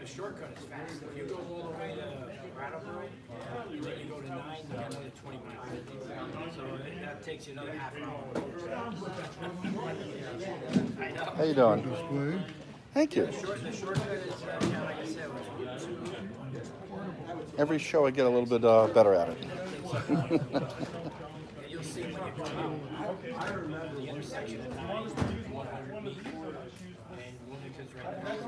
The shortcut is fast. If you go all the way to Brattleboro, then you go to 9, you got another 20 miles. So that takes you another half an hour. I know. How you doing? Thank you. The shortcut is, yeah, like I said, Every show I get a little bit better at it. you'll see when you come out. I remember the intersection at 9, 100 meters, and Wilmington's right there.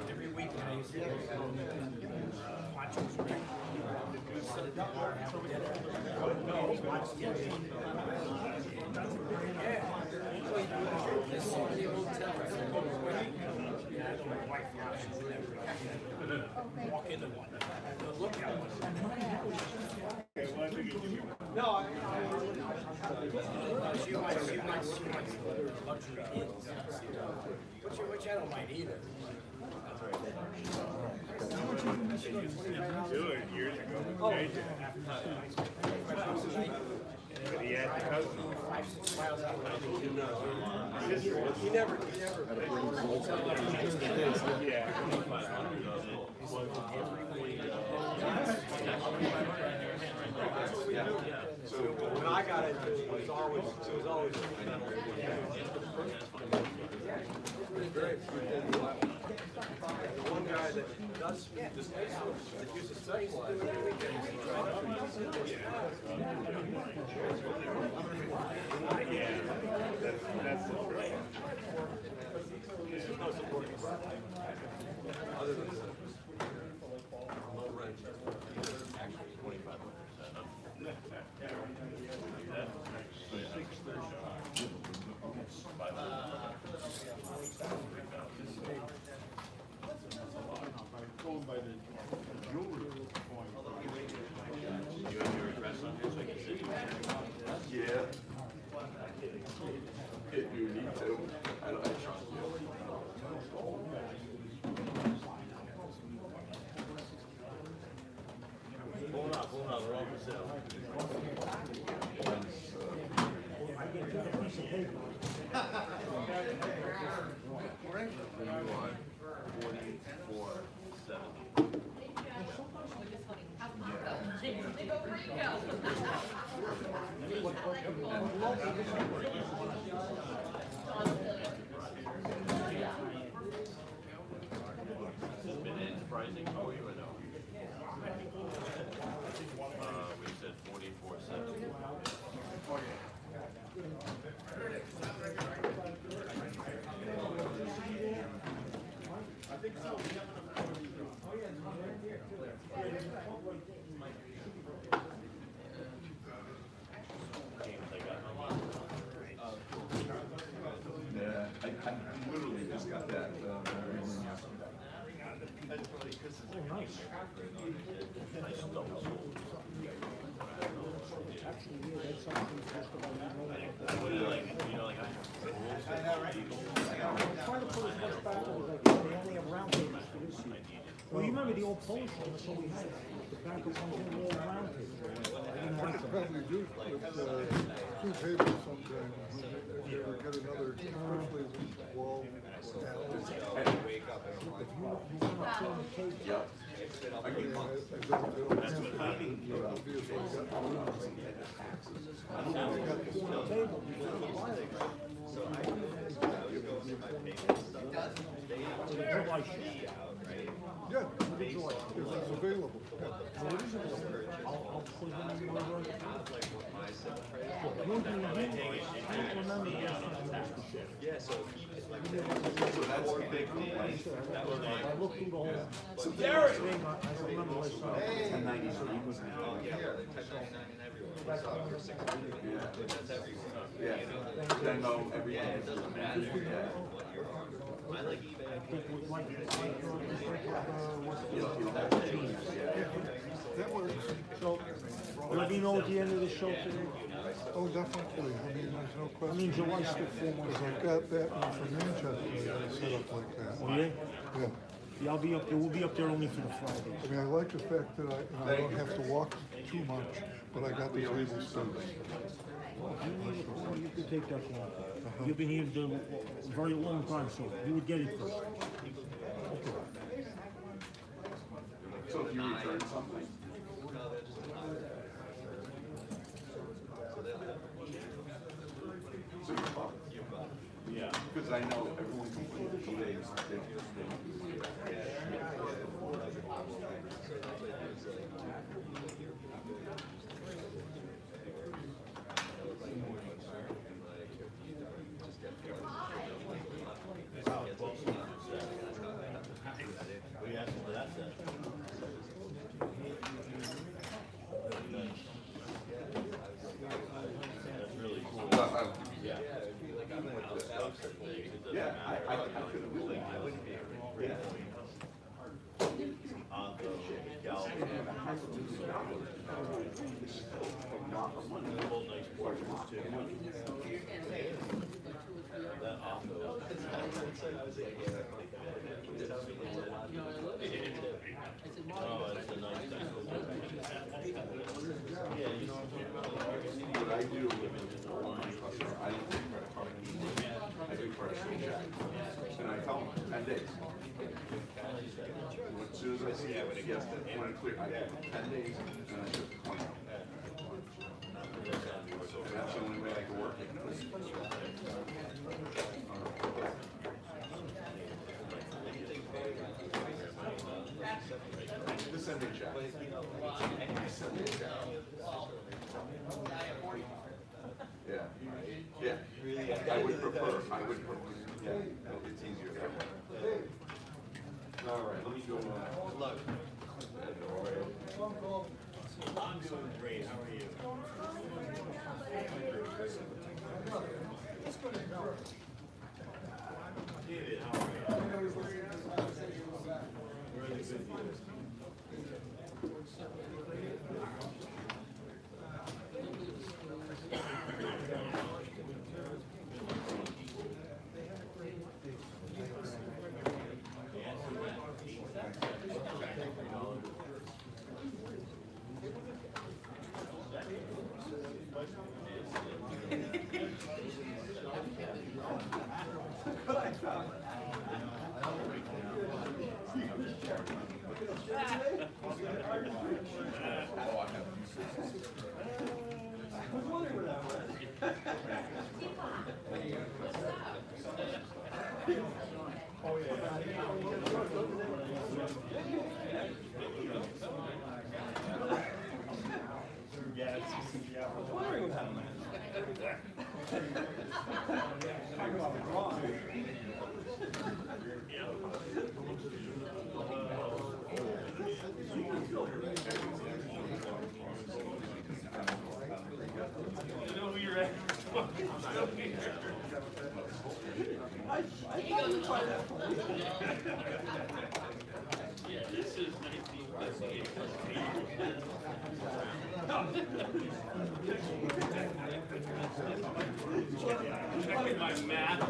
Every week when I used to watch those sit at the bar, have dinner, watch TV. Yeah. There's so many hotels. My wife now, she's never walk into one. Look at one. No, she likes luxury inns. Which I don't mind either. Do it years ago. He had the cousin. 5-6 miles out of He never. Yeah. So when I got into it, it was always very the one guy that does this that uses specialized. That's the truth. No support. Other than low rent, actually 25%. Going by the jewelry point. You have your address on here so I can see you. Yeah. If you need to. I trust you. Hold on, we're all for sale. Surprising for you or no? We said 44.7. I think so. Yeah, I literally just got that reason yesterday. Well, you remember the old Polish one, that's what we had. The back of one wall round table. I could probably do with 2 tables sometime. If you ever get another, especially as we wall. Yeah. the joy. If it's available. Yeah. So it is available. I'll put it in wherever. One thing I don't remember the last time I watched the show. Yeah, so that's a big complaint. I looked through the whole thing. Derek! I don't remember what I saw. 1093 was yeah. Then no, everything is yeah. That works. So, let me know at the end of the show today. Oh, definitely. I mean, there's no I question. mean, July still 4 months. Because I've got that one from Manchester that I set up like that. Oh, yeah? Yeah. Yeah, I'll be up there. We'll be up there only for the Fridays. I mean, I like the fact that I don't have to walk too much, but I got the table space. Well, if you need a call, you can take that call. You've been here a very long time, so you would get it first. So if you return something. So you're fine. Yeah. Because I know everyone complains 2 days. Yeah, I could have really, yeah. What I do with all my customers, I don't take credit card. I do personal check. And I tell them 10 days. As soon as I see it, yes, when I clear, I give them 10 days and I just 20. That's the only way I can work it. Just send me a check. Send me a check. Yeah, yeah. I would prefer, yeah, it's easier that way. All right, let me go, look. I'm doing great, how are you? David, how are you? Really good. Checking my math.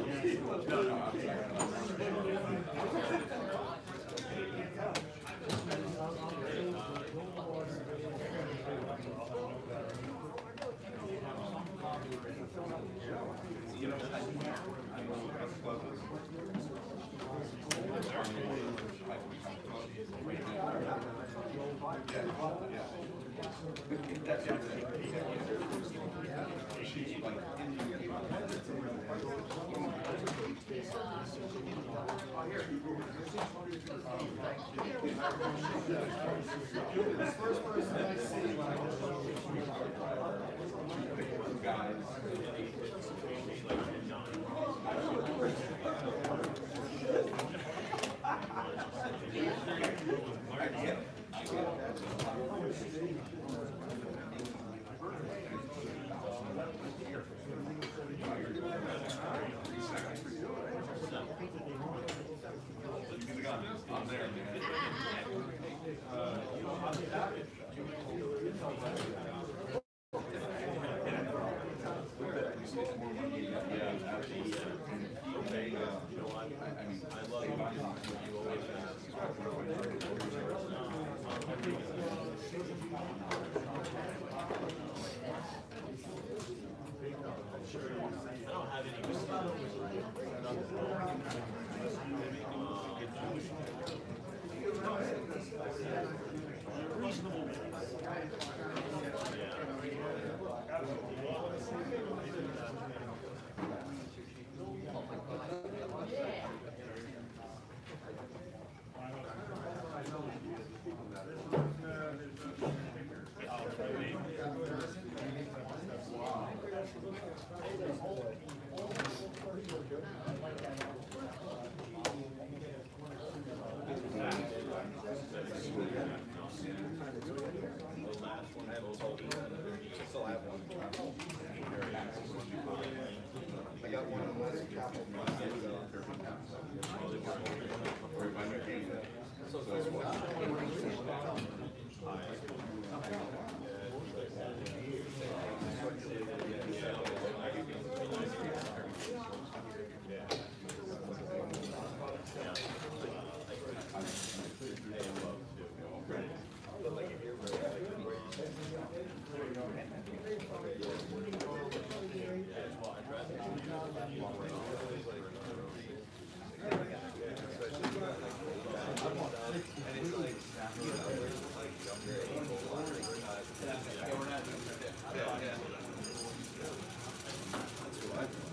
I'm there, man.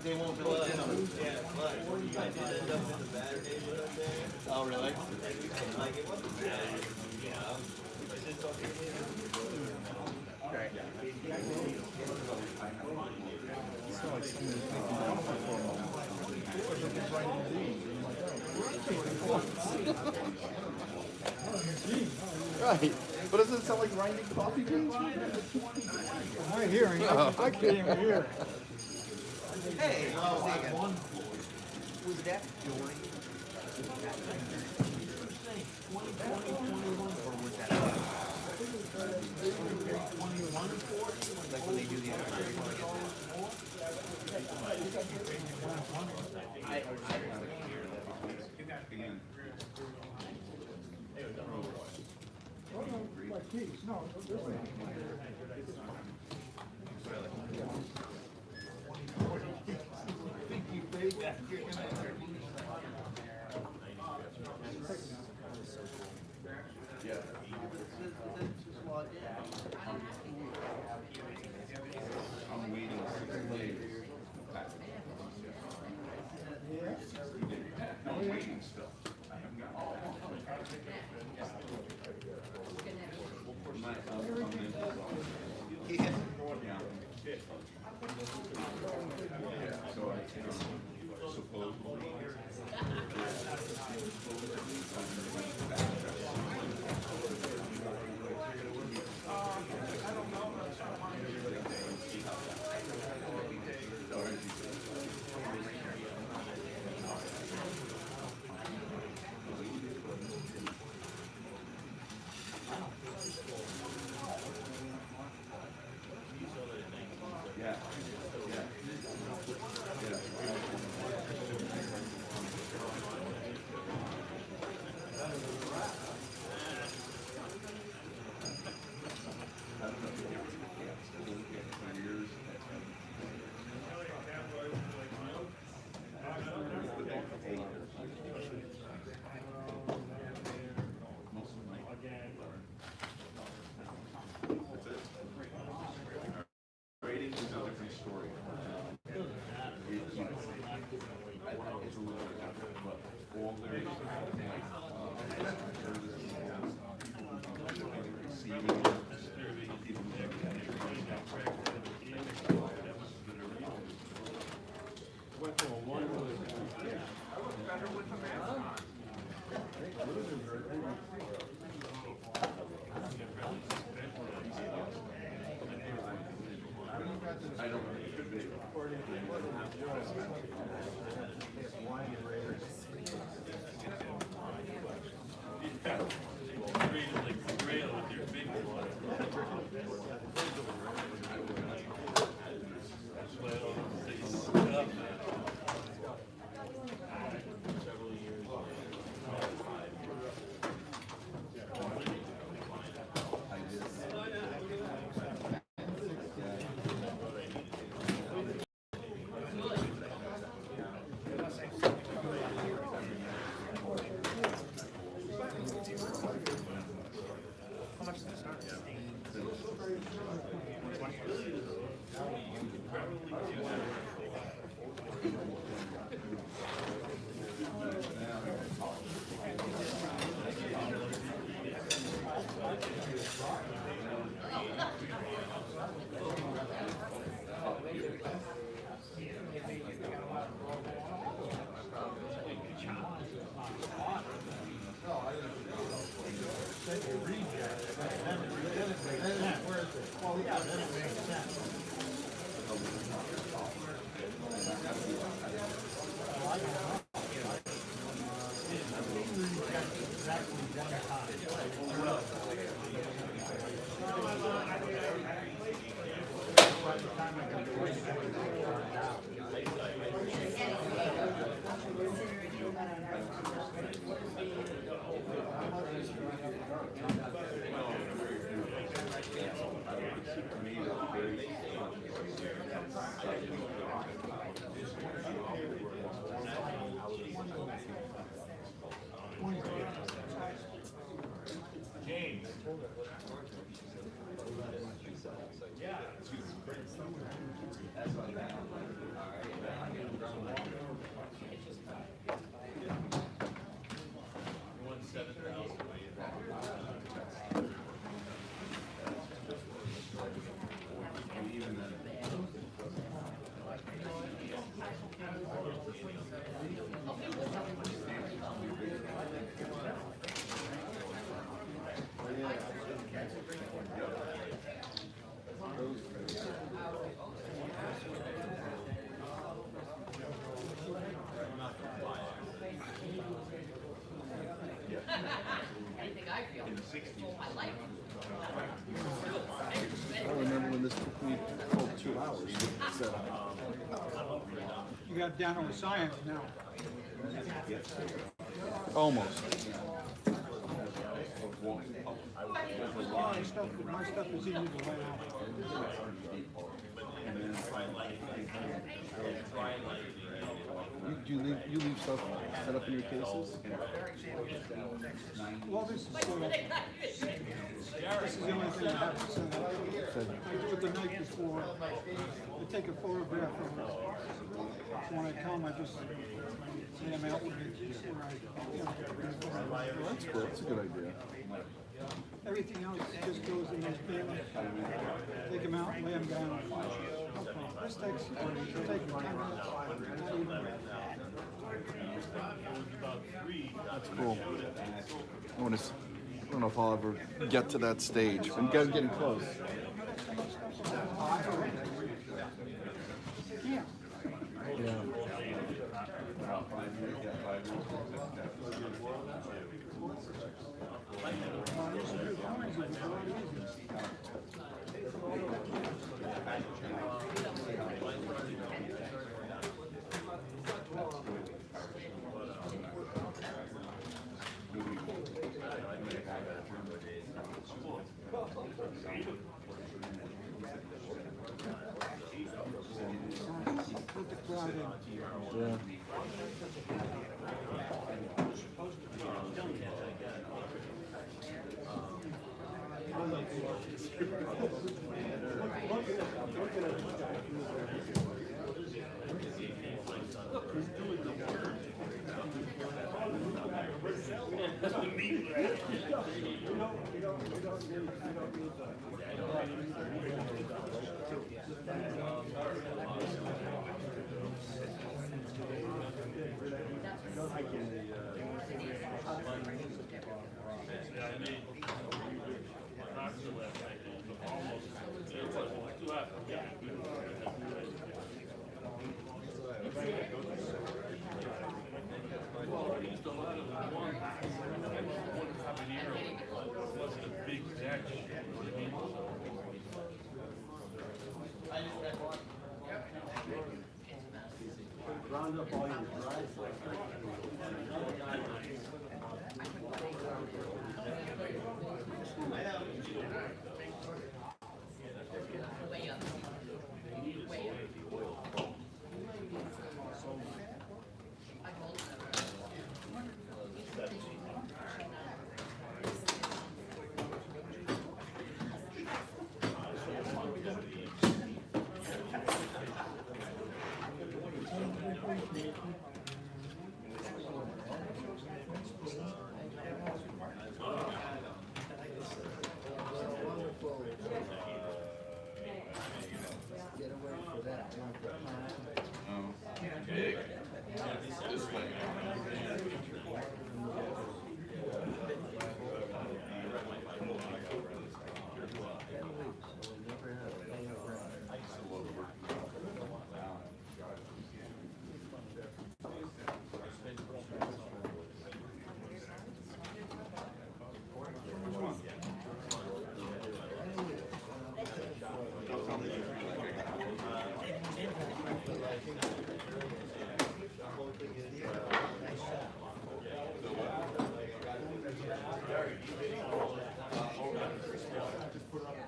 They won't fill it in. Yeah, but I did end up with a bad neighborhood up there. Oh, really? Like, it wasn't bad. Yeah. I did talk to you. Okay. Right. But does it sound like grinding coffee beans? My hearing, I can't even hear. Hey, Who's that? Like when they do the My keys, no, this one. I'm waiting 6 days. I'm waiting still. I haven't got all of them. Yeah. So I supposedly. Yeah. Yeah. I remember when this took me 2 hours. So, You got down on science now. almost. My stuff is easy to lay out. You leave stuff set up in your cases? Well, this is the only thing I have to set up. I do it the night before. I take a photograph of it. So when I come, I just lay them out with it. Well, that's good. That's a good idea. Everything else just goes in those bins. Take them out, lay them down. This takes 10 minutes. Not even. That's cool. I don't know if I'll ever get to that stage. I'm getting close. Yeah. Yeah. Put the crowd in. Yeah. Round up all your dry Get away for that one. Big. This way.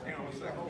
Hang on one second.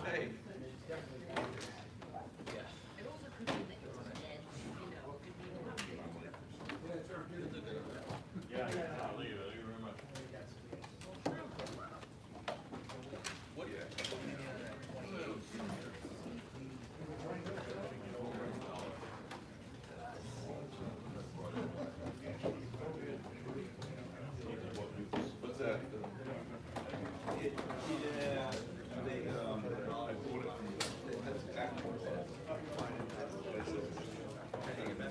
Hey. What's that? That's exactly what it says.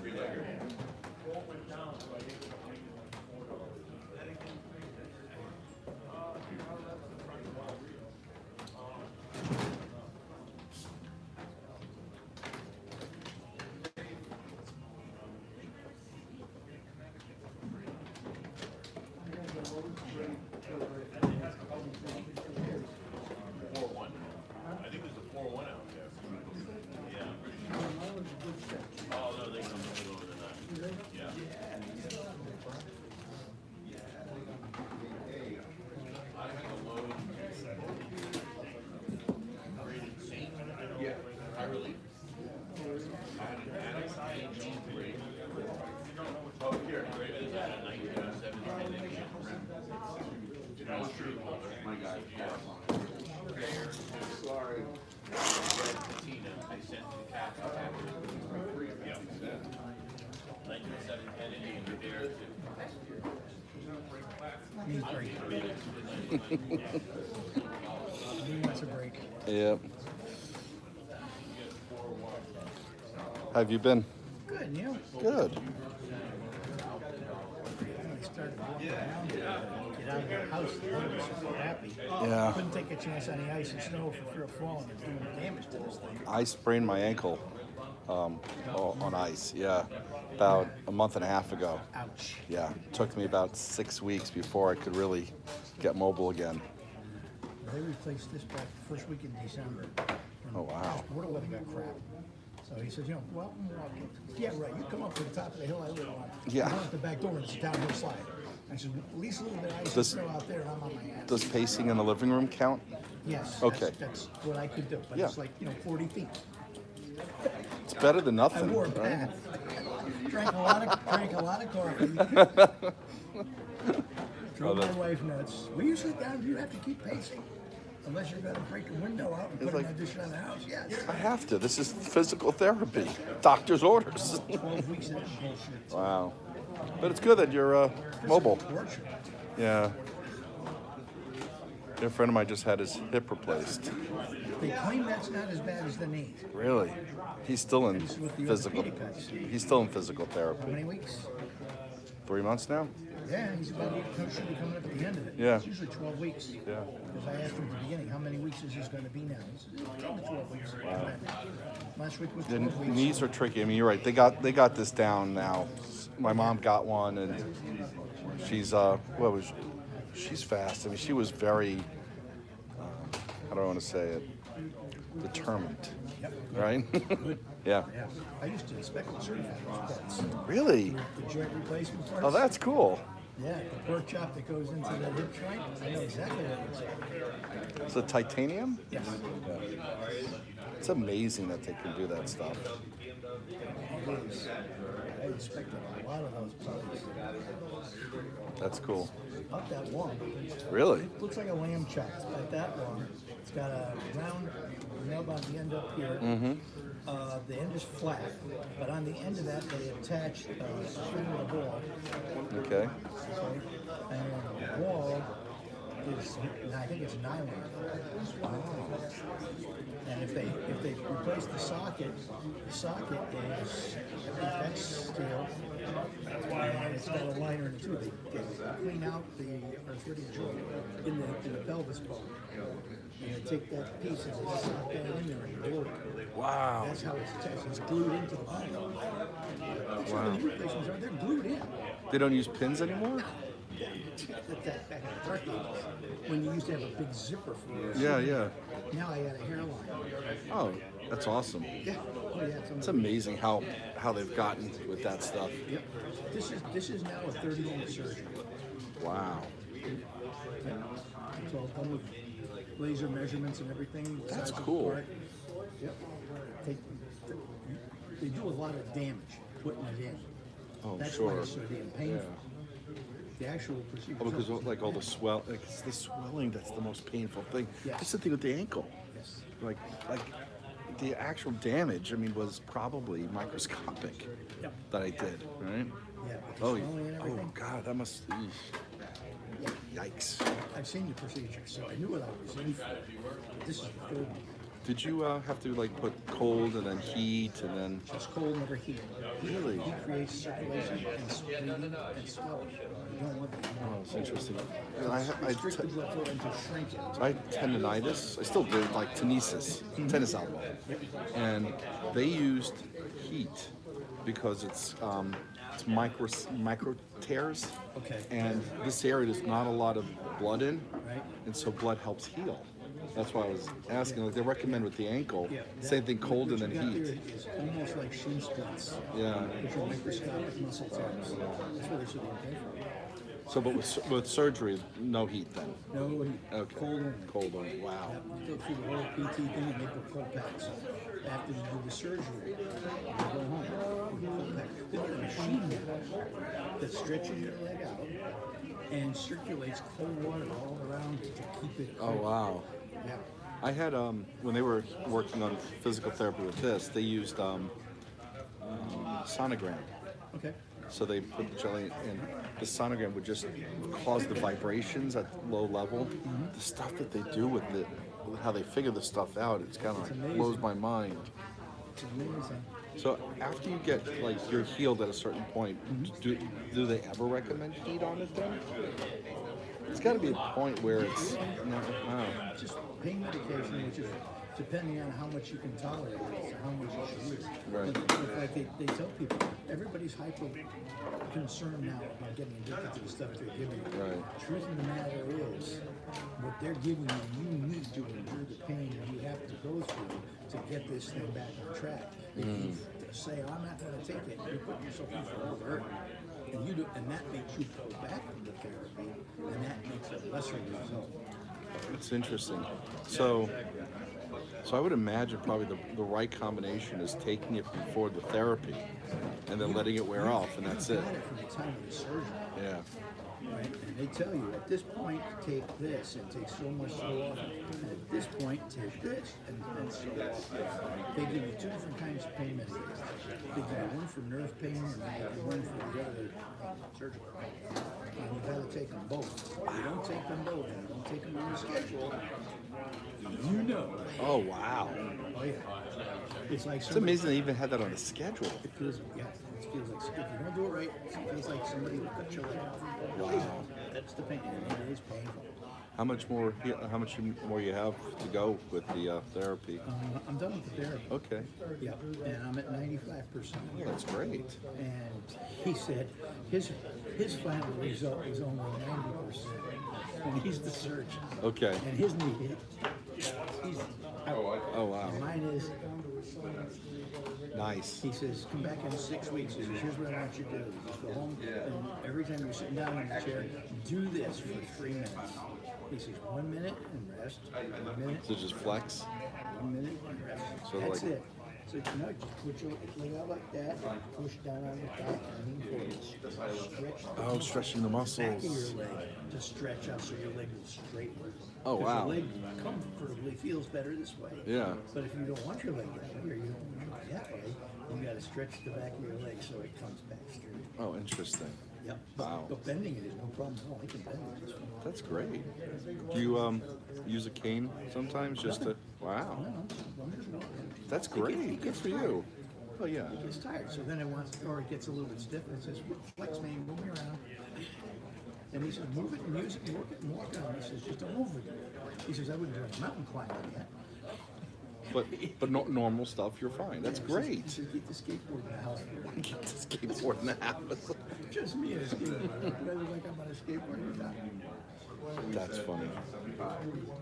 Three-legger. I think there's a 4-1 out there. Yeah. Oh, no, they come over the night. Yeah. My guy. Sorry. Tina, I sent the captain. Yeah. 1907 Kennedy, and you're there too. Needs break. He wants a break. Yep. How have you been? Good, and you? Good. I started walking around, get out of the house, I was so happy. Yeah. Couldn't take a chance on the ice and snow for fear of falling and doing damage to this thing. I sprained my ankle on ice. Yeah, about a month and a half ago. Ouch. Yeah, it took me about 6 weeks before I could really get mobile again. They replaced this back the first week in December. Oh, wow. Water weather got crap. So he says, go out and walk it. Yeah, right. You come up to the top of the hill I live on. Yeah. Go out the back door and it's a downhill slide. I said, at least a little bit of ice and Does- snow out there and I'm on my ass. Does pacing in the living room count? Yes. Okay. That's what I could do. But Yeah. it's like, 40 feet. It's better than I nothing, wore a right? pad. drank a lot of coffee. Drove my wife nuts. Will you sit down? Do you have to keep pacing? Unless you're gonna break a window out and It's put like- an addition on the house. Yes. I have to. This is physical therapy. Doctor's orders. 12 weeks of that bullshit. Wow. But it's good that you're mobile. Torture. Yeah. A friend of mine just had his hip replaced. They claim that's not as bad as the knee. Really? He's still in This is with the physical. orthopedic guys. He's still in physical How therapy. many weeks? 3 months now? Yeah, he's about should be coming up at the end of it. Yeah. It's usually 12 weeks. Yeah. Because I asked him at the beginning, how many weeks is this going to be now? He said, 10 to 12 weeks. Last week was The 12 weeks. knees are tricky. I mean, you're right. They got this down now. My mom got one, and she's she's fast. I mean, she was very how do I want to say it? Determined, Yep. right? Good. Yeah. Yeah. I used to inspect and certify those parts. Really? The joint replacement parts. Oh, that's cool. Yeah, the pork chop that goes into that hip joint. I know exactly what it is. Is it titanium? Yes. It's amazing that they can do that stuff. It is. I inspected a lot of those parts. That's cool. Not that long. Really? Looks like a lamb chop. It's about that long. It's got a round nub on the end up here. The end is flat, but on the end of that they attach a string of a ball. Okay. And the ball is, I think it's nylon. And if they replace the socket is, I think that's steel, and it's got a liner in it too. They clean out the arthritic joint in the pelvis bone. And they take that piece and they slot that in there and glue it. Wow. That's how it's attached. It's glued into the bone. That's what the new replacements are. They're glued in. They don't use pins anymore? Back in the dark days, when you used to have a big zipper for your Yeah, yeah. Now I got a hairline. Oh, that's awesome. Yeah. Oh yeah. It's amazing how they've gotten with that stuff. Yep. This is now a 30-minute surgery. Wow. It's all done with laser measurements and everything. That's size of the cool. part. Yep. They do a lot of damage putting it in. Oh, That's sure. why it's so damn painful. The actual procedure. Oh, because like all the it's the swelling that's the most painful thing. Yes. That's the thing with the ankle. Yes. Like the actual damage, I mean, was probably microscopic Yep. that I did, right? Yeah. with the Oh, swelling and everything. God, that must. Yikes. I've seen the procedure, so I knew what I was in for. This is the third one. Did you have to like put cold and then heat and then? Just cold, never heat. Really? Heat creates circulation and bleeding and swelling. You don't want that. Oh, it's interesting. I Restrict the blood flow and to shrink it. I had tendonitis. I still do, like tennis elbow, and they used heat because it's micro tears, Okay. and this area there's not a lot of blood in, Right. and so blood helps heal. That's why I was asking. Like they recommend with the ankle, Yeah. same thing, cold and then What you got heat. there is almost like shin splints. Yeah. Which are microscopic muscle tears. That's where they should be painful. So, but with surgery, no heat then. No heat. Okay. Cold only. Cold only. Wow. Yep. You go through the whole PT thing and they put cold packs. after you do the surgery, you go home. They got a machine now that stretches your leg out and circulates cold water all around to keep it. Oh wow. Yeah. I had when they were working on physical therapy with this, they used sonogram. Okay. So they put the jelly in. The sonogram would just cause the vibrations at low level. The stuff that they do with it, how they figure the stuff out, it's kind of like blows my mind. It's amazing. So after you get like you're healed at a certain point, do they ever recommend you eat on it then? It's got to be a point where it's Just pain medication, which is depending on how much you can tolerate, or how much you should use. Right. But like they tell people, everybody's hyper concerned now about getting addicted to the stuff they're giving you. Right. Truth of the matter is, what they're giving you need to endure the pain you have to go through to get this thing back on track. If you say, I'm not going to take it, you put yourself in for overhurt. And you do, and that makes you pull back from the therapy, and that makes a lesser result. It's interesting. So I would imagine probably the right combination is taking it before the therapy and then letting it wear off, and that's it. Got it from the time of the surgery. Yeah. Right? And they tell you, at this point, take this, and take so much so often. And at this point, take this, and so often. They give you two different kinds of pain medications. They give you one for nerve pain, and they give you one for the other surgical pain. And you gotta take them both. If you don't take them both, and you don't take them on the schedule, you know. Oh wow. Oh yeah. It's like It's amazing they even had that on the schedule. It feels, yeah, it feels like, if you don't do it right, it feels like somebody will cut your leg off. Wow. That's the pain, and it is painful. How much more you have to go with the therapy? I'm done with the therapy. Okay. Yeah, and I'm at 95%. Oh, that's great. And he said his final result was only 90%. And he's the surgeon. Okay. And his knee, he's out. Oh wow. And mine is, Nice. he says, come back in 6 weeks. He says, here's what I want you to do. You just go home, and every time you're sitting down in the chair, do this for 3 minutes. He says, 1 minute and rest. 1 minute. So just flex. 1 minute and rest. So That's like- it. So just put your leg out like that, push down on the back, and lean forward. Stretch Stretching the back of muscles. your leg to stretch out so your leg will straighten. Oh, wow. Your leg comfortably feels better this way. Yeah. But if you don't want your leg that way, or you don't want it that way, you got to stretch the back of your leg so it comes back straight. Oh, interesting. Yep. Wow. But bending it is no problem at all. I can bend it this way. That's great. Do you use a cane sometimes just to? Wow. No, That's great. Good for you. Oh yeah. It gets tired, so then it wants, or it gets a little bit stiff, and it says, flex me, move me around. And he says, move it and use it and work it and walk on it. He says, just don't move it. He says, I wouldn't do a mountain climbing yet. But normal stuff, you're fine. That's He great. says, keep the skateboard in the house. Get the skateboard in the house. Just me and a skateboard. I look like I'm on a skateboard. That's funny.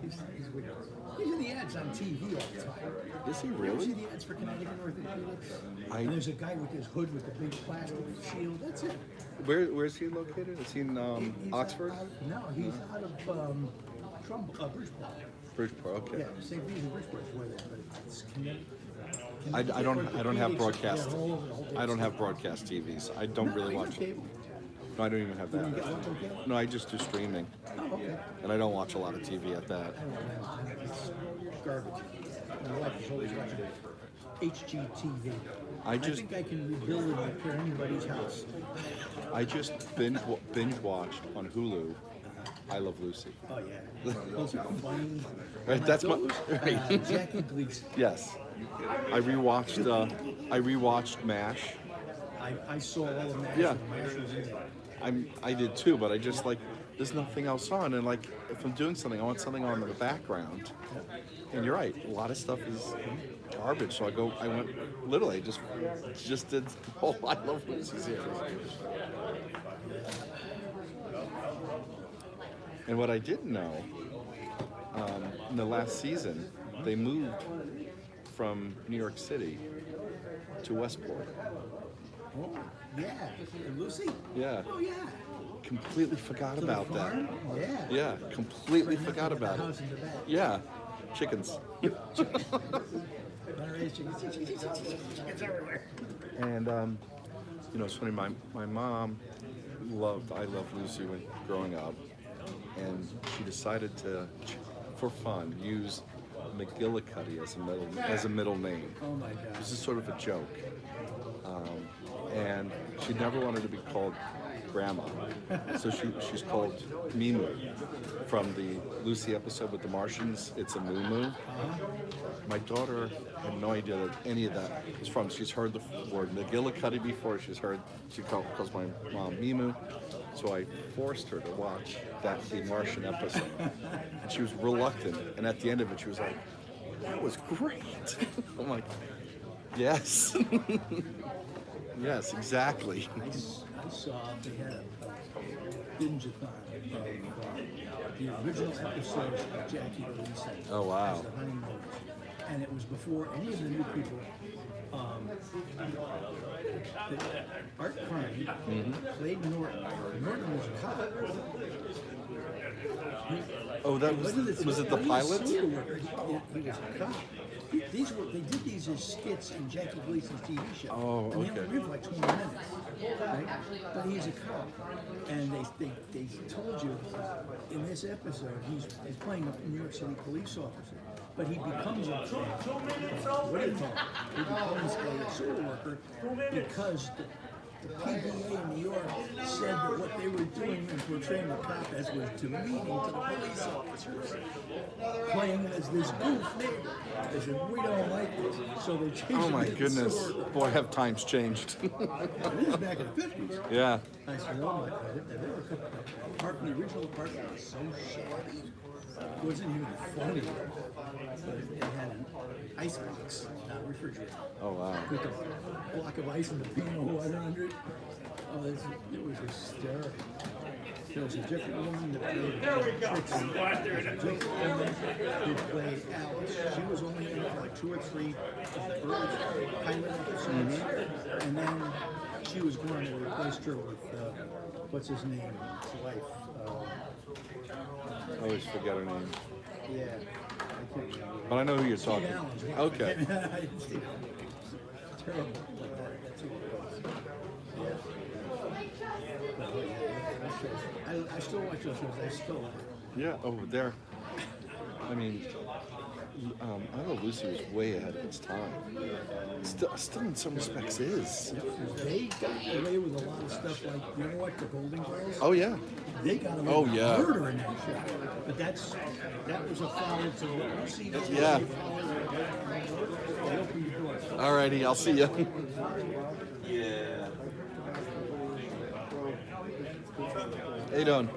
He's weird. He's in the ads on TV all the time. Is he You ever really? see the ads for Connecticut Orthopedics? I- And there's a guy with his hood with the big plastic shield. That's it. Where's he located? Is he in He's Oxford? No, he's out of Bridgeport. Bridgeport. Okay. Yeah, St. Peter's and Bridgeport is where they're, but it's Connecticut. I don't have Orthopedics, broadcast. they're all over the whole I don't state. have broadcast TVs. I don't No, really you watch. have cable. No, I don't even have You don't get that. local cable? No, I just do streaming, Oh, okay. and I don't watch a lot of TV at that. I don't know. It's garbage. My wife is always watching HGTV. I just- think I can rebuild and repair anybody's house. I just binge watched on Hulu. I Love Lucy. Oh yeah, those are funny. Right, Like that's my- those, right. Jackie Gleason. Yes, I rewatched MASH. I saw all of that. Yeah. MASH was in there. I did too, but I just like there's nothing else on, and like if I'm doing something, I want something on in the background. And you're right, a lot of stuff is garbage. So I went literally just did the whole I Love Lucy series. And what I didn't know, in the last season, they moved from New York City to Westport. Oh yeah, Lucy. Yeah. Oh yeah. Completely forgot To the about that. farm? Yeah. Yeah, completely Right forgot next to the about house it. in the back. Yeah, chickens. Matter raised chickens. Chickens everywhere. And you know, it's funny. My mom I loved Lucy when growing up, and she decided to, for fun, use McGillicuddy as a middle name. Oh my God. This is sort of a joke. And she never wanted to be called Grandma. So she's called Mimu. From the Lucy episode with the Martians, it's a Moo. My daughter had no idea that any of that is from. She's heard the word McGillicuddy before. She calls my mom Mimu. So I forced her to watch the Martian episode. And she was reluctant. And at the end of it, she was like, "That was great." I'm like, "Yes." Yes, exactly. I saw they had a binge-a-thon of the original episodes of Jackie Gleason Oh, wow. as the honeymooners. And it was before any of the new people. Art Carney played Norton. Norton was a cop. Oh, that was it the pilot? He was a cop. They did these as skits in Jackie Gleason's TV show. Oh, And they okay. only lived like 20 minutes, right? But he's a cop, and they told you in this episode he's playing a New York City police officer, but he becomes a what do you call it? He becomes a sewer worker because the PBA in New York said that what they were doing in portraying the cop as was demeaning to the police officers, playing as this goof neighbor. They said, "We don't like this," so they changed Oh it my to the goodness. sewer worker. Boy, have times changed. This is back in the 50s. Yeah. I said, "Oh my God, the original apartment was so shabby. It wasn't even funny. But it had an ice box, not a refrigerator. Oh, wow. With a block of ice and the peanut water under it. Oh, it was hysterical. There was a different woman that played Trixie. There was a different woman who played Alice. She was only in like 2 or 3 early pilot episodes. And then she was going to replace her with, what's his name? His wife. I always forget her name. Yeah. I can't remember. But I know who you're Steve talking. Allen's wife. Okay. I didn't see that. Terrible. But that's who it was. Yeah. But, I still watch those shows. I still like it. Yeah, over there. I mean, I know Lucy was way ahead of its time. Still in some respects is. They got away with a lot of stuff like, you know what, the Golden Girls? Oh, yeah. They got away Oh, with yeah. murder in that show. But that was a follow to what you see. Yeah. They opened the door. Alrighty, I'll see you. Yeah. How you doing?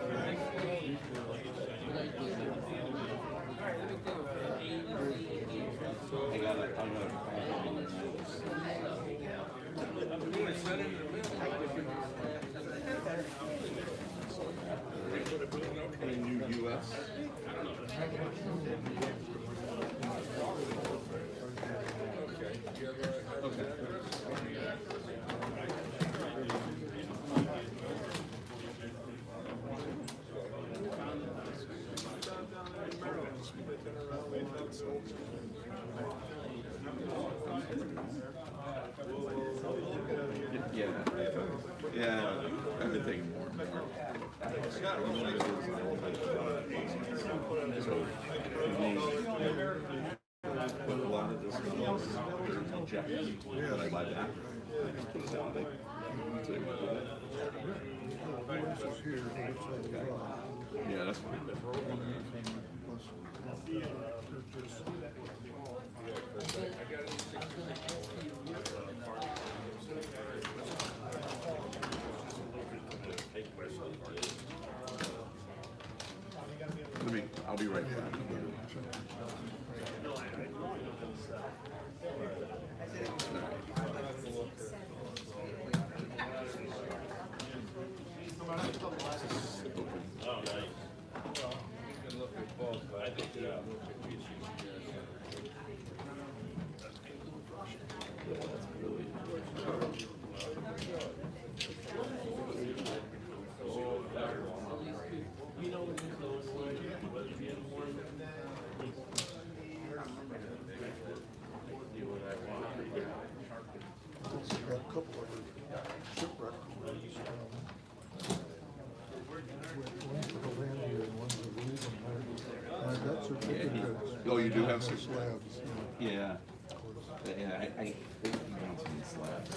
New US. Yeah, I've been thinking more and more. So, a lot of this is Jackie. When I buy that, I just put it down. Yeah, that's fine. I'll be right back. certificates. Oh, you do have some? Slabs. Yeah. Yeah, I think he wants me to slap.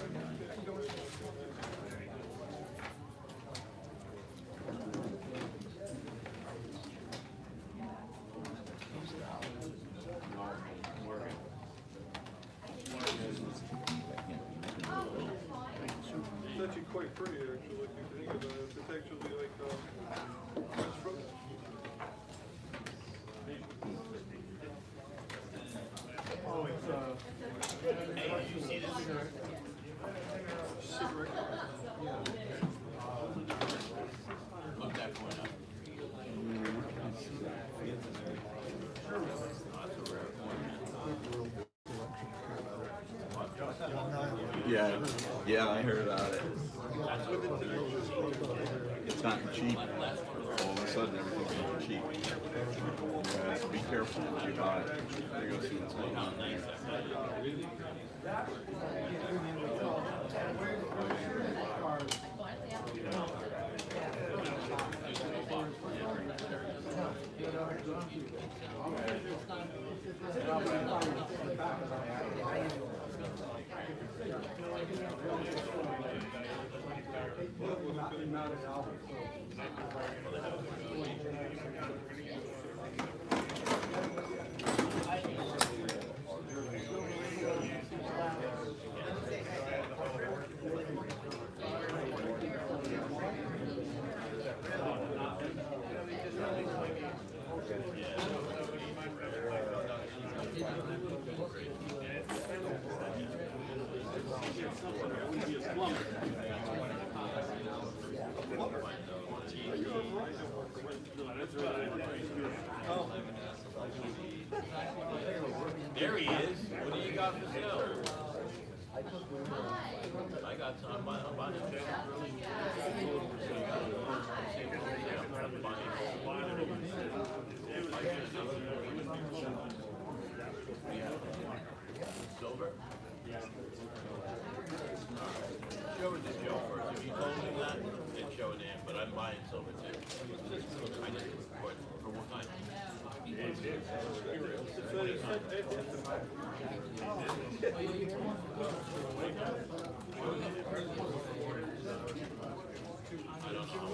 It's actually quite pretty, actually, if you think about it. It's actually like, French fries. Oh, it's, cigarette. Look that point up. Yeah, yeah, I heard about it. It's gotten cheap. All of a sudden, everything's getting cheap. Yeah, so be careful what you buy. You go see what's going on. There he is. What do you got for sale? I got some. I'm buying it. Silver? Show it to Joe first. If you told me that, then show it in. But I'm buying silver too. I just for what kind? I don't know.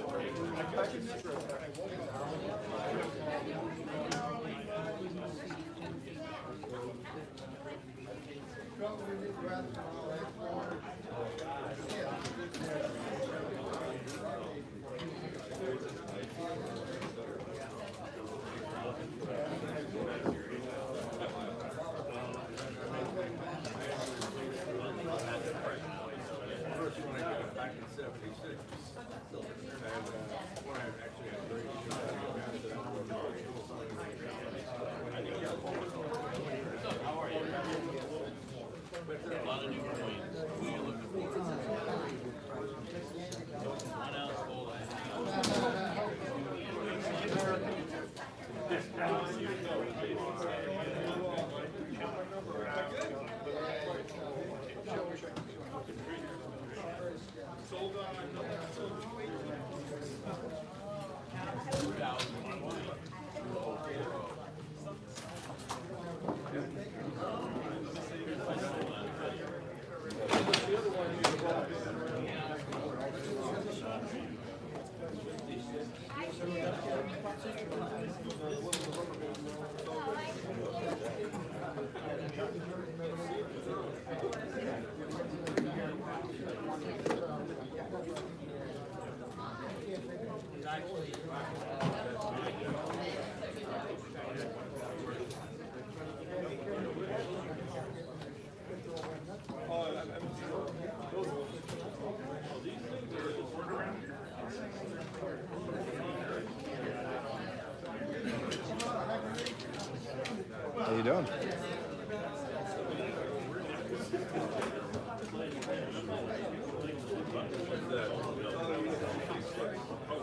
A lot of new coins. Who are you looking for? 1 ounce gold. How you doing?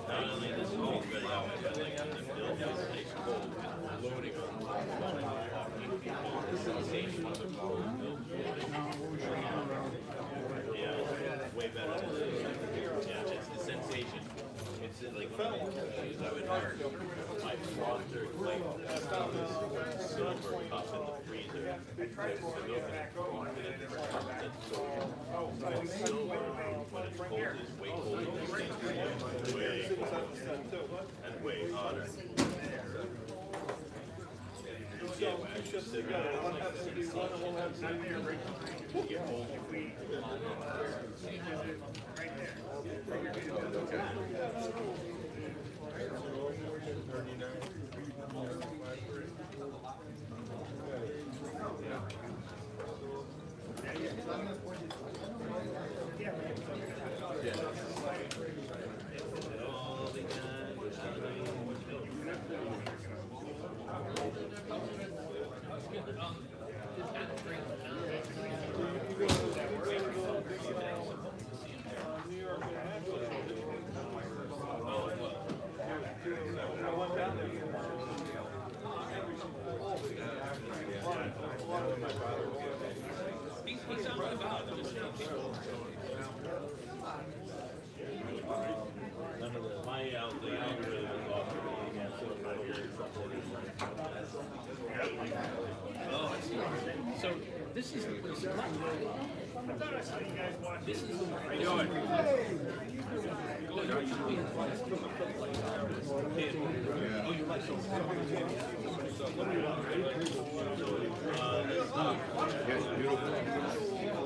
Not only this whole good out, but like the building stays cold and loading the sensation of the gold. Yeah, way better than yeah, it's the sensation. It's like I would hurt. softer, like silver cup in the freezer. Silver, when it's cold, is way colder than stainless. And way hotter. Yeah, but actually, cigarettes, the algorithm is off. Oh, I see. So this is the place. This is the How you doing? Oh, you're right.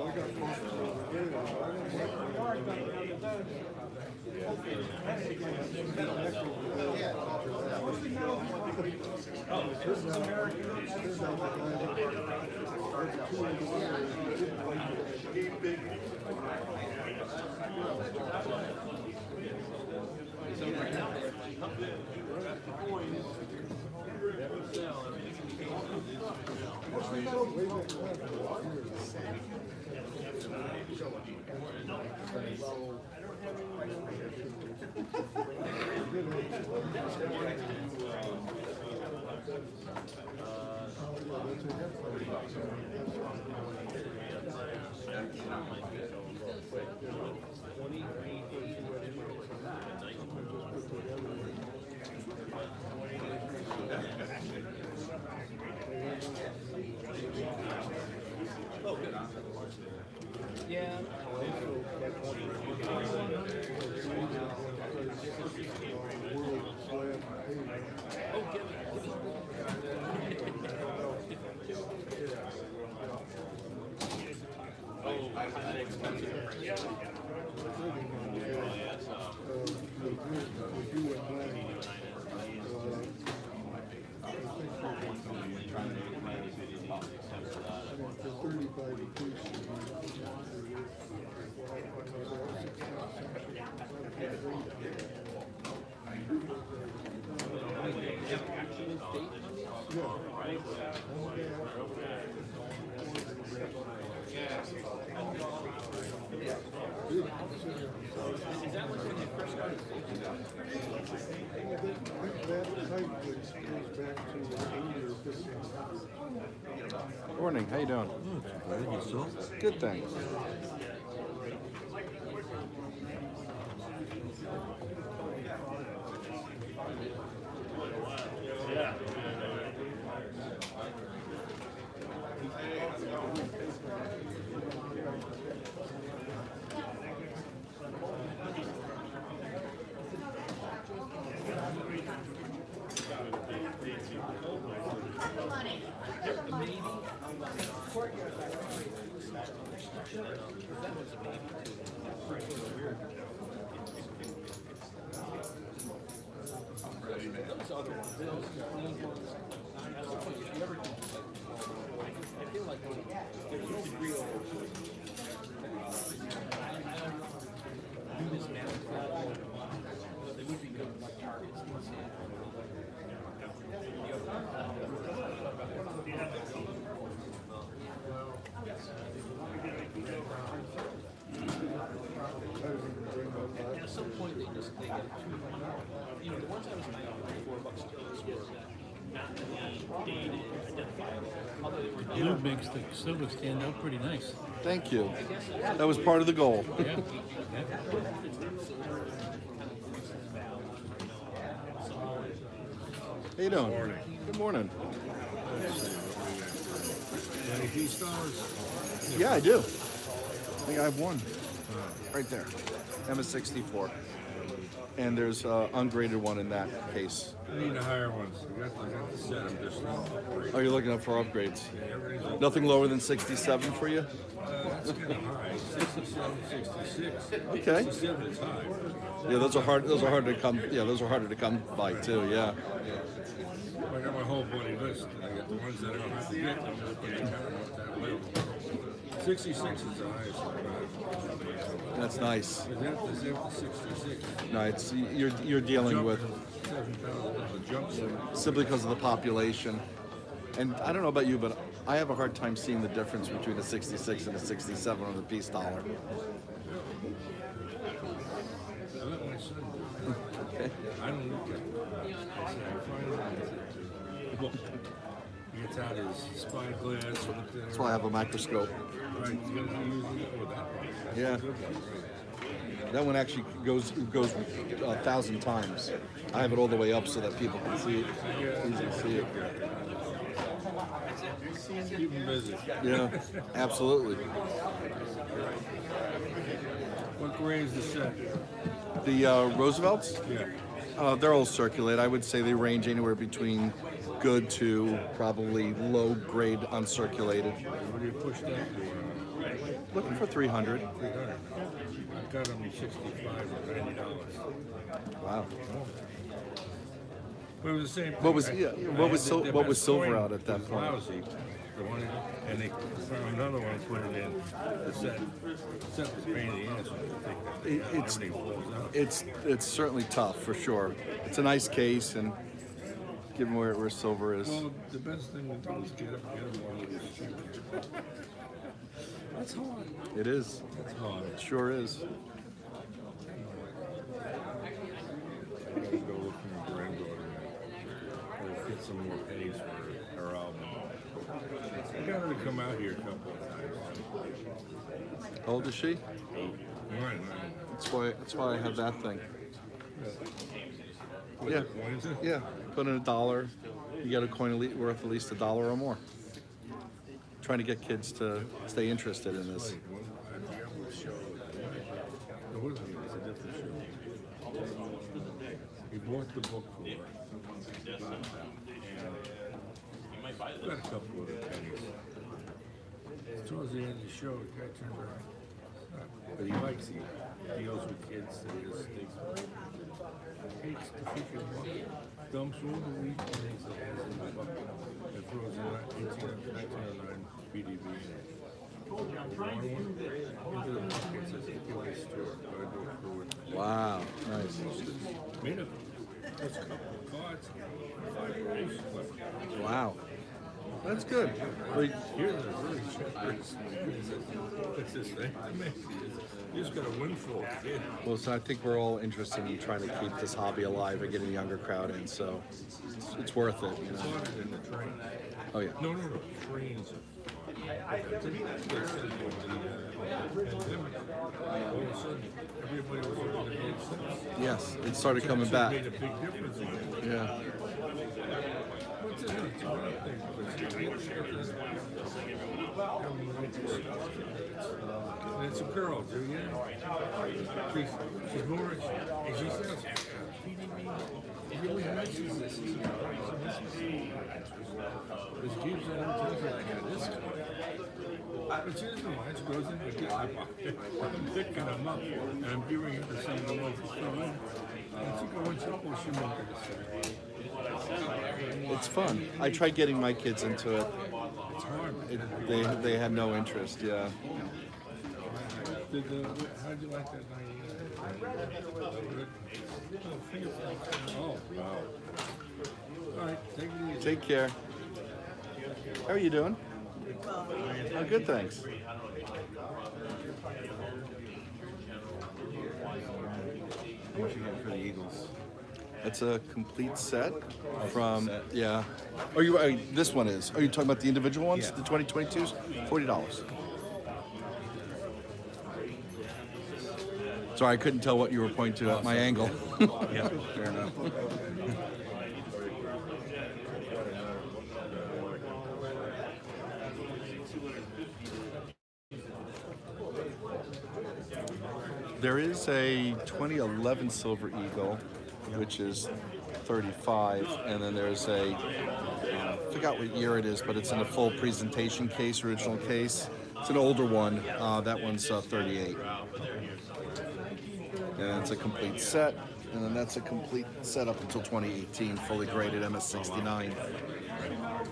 So yeah. Oh, give it. Morning, how you doing? Good, thanks. At some point, they get too, you know, the ones I was buying for $4 kilos were not dated, identifiable. Although they were Blue makes the silver stand out pretty nice. Thank you. That was part of the goal. Yeah. How you doing? Good morning. Any piece dollars? Yeah, I do. I think I have one. Right there. MS64. And there's an ungraded one in that case. I need the higher ones. I got the set. I'm just Oh, you're looking up for upgrades. everything's Nothing lower than 67 for you? that's kind of high. 67, 66. Okay. 67 is high. Yeah, those are hard to come. Yeah, those are harder to come by too. Yeah. I got my whole bloody list. I got the ones that I don't have to get. I'm just putting them at that level. 66 is the highest. That's nice. Is that the 66? No, it's you're dealing with 7,000 jump set. simply because of the population. And I don't know about you, but I have a hard time seeing the difference between a 66 and a 67 on the peace dollar. I let my son do it. Okay. I don't look at it. I say, I find it. He gets out his spyglass. That's why I have a microscope. Right, he's going to use it with that one. That's Yeah. a good one, right. That one actually goes 1,000 times. I have it all the way up so that people can see it. Easy to see it. Keep him busy. Yeah, absolutely. What grade is the set? The Roosevelts, Yeah. they're all circulate. I would say they range anywhere between good to probably low grade uncirculated. What do you push that to? Looking for 300. 300. I've got them 65 or $90. Wow. But it was the same thing. What was- I- yeah, I what had was the- sil- the what was best silver coin out at that was point? Lousy. The one, and they found another one, put it in. The set was a pain in the ass. It's Everything falls out. it's certainly tough for sure. It's a nice case, and given where silver is, Well, the best thing to do is get them one that is cheap. That's hard. it is. That's hard. It sure is. I gotta go look for my granddaughter and get some more pennies for her album. I got her to come out here a couple of times. How old is she? Mine. That's why I have that thing. What Yeah. coin is it? Yeah, put in $1. You get a coin worth at least $1 or more. Trying to get kids to stay interested in this. Wait, one, I forgot what show it was. It wasn't, it was a different show. He bought the book for her. And got a couple of pennies. Towards the end of the show, the guy turned around. But he likes, he deals with kids that just takes the freaking bucket, dumps all the wheat things that has in the bucket, and throws a 1909 BDB in it. One into the bucket, says, "Take your way store, gotta go through it." Wow, nice. Made up just a couple of cards, 5 rolls left. Wow, that's good. Like, Here's a really generous. What's this thing? You just got a windfall, kid. well, so I think we're all interested in trying to keep this hobby alive and getting a younger crowd in, so it's worth it, you It's know. harder than the train. Oh yeah. No, trains are pandemic, all of a sudden, everybody was looking at those things. Yes, it started coming So it back. made a big difference in it. Yeah. What's it? It's one thing, but and it's a girl, too, yeah. She's more, and she says, PDB really mentions this. This gives that attention, I got this guy. But she doesn't mind, she goes in and gets my pocket. I'm picking them up, and I'm giving it to some of the local fellow. And she goes, she might get it. It's fun. I tried getting my kids into it. It's hard. They had no interest. Yeah. How'd you like that 99? Oh, wow. All right, take it easy. Take care. How are you doing? Oh, good, thanks. How much you get for the Eagles? It's a complete set from set. yeah. This one is. Are you talking about the individual ones? Yeah. The 2022s? $40. Sorry, I couldn't tell what you were pointing to at my angle. Yeah, fair enough. There is a 2011 Silver Eagle, which is 35, and then there's a, I forgot what year it is, but it's in a full presentation case, original case. It's an older one. That one's 38. And it's a complete set, and then that's a complete set up until 2018, fully graded MS69.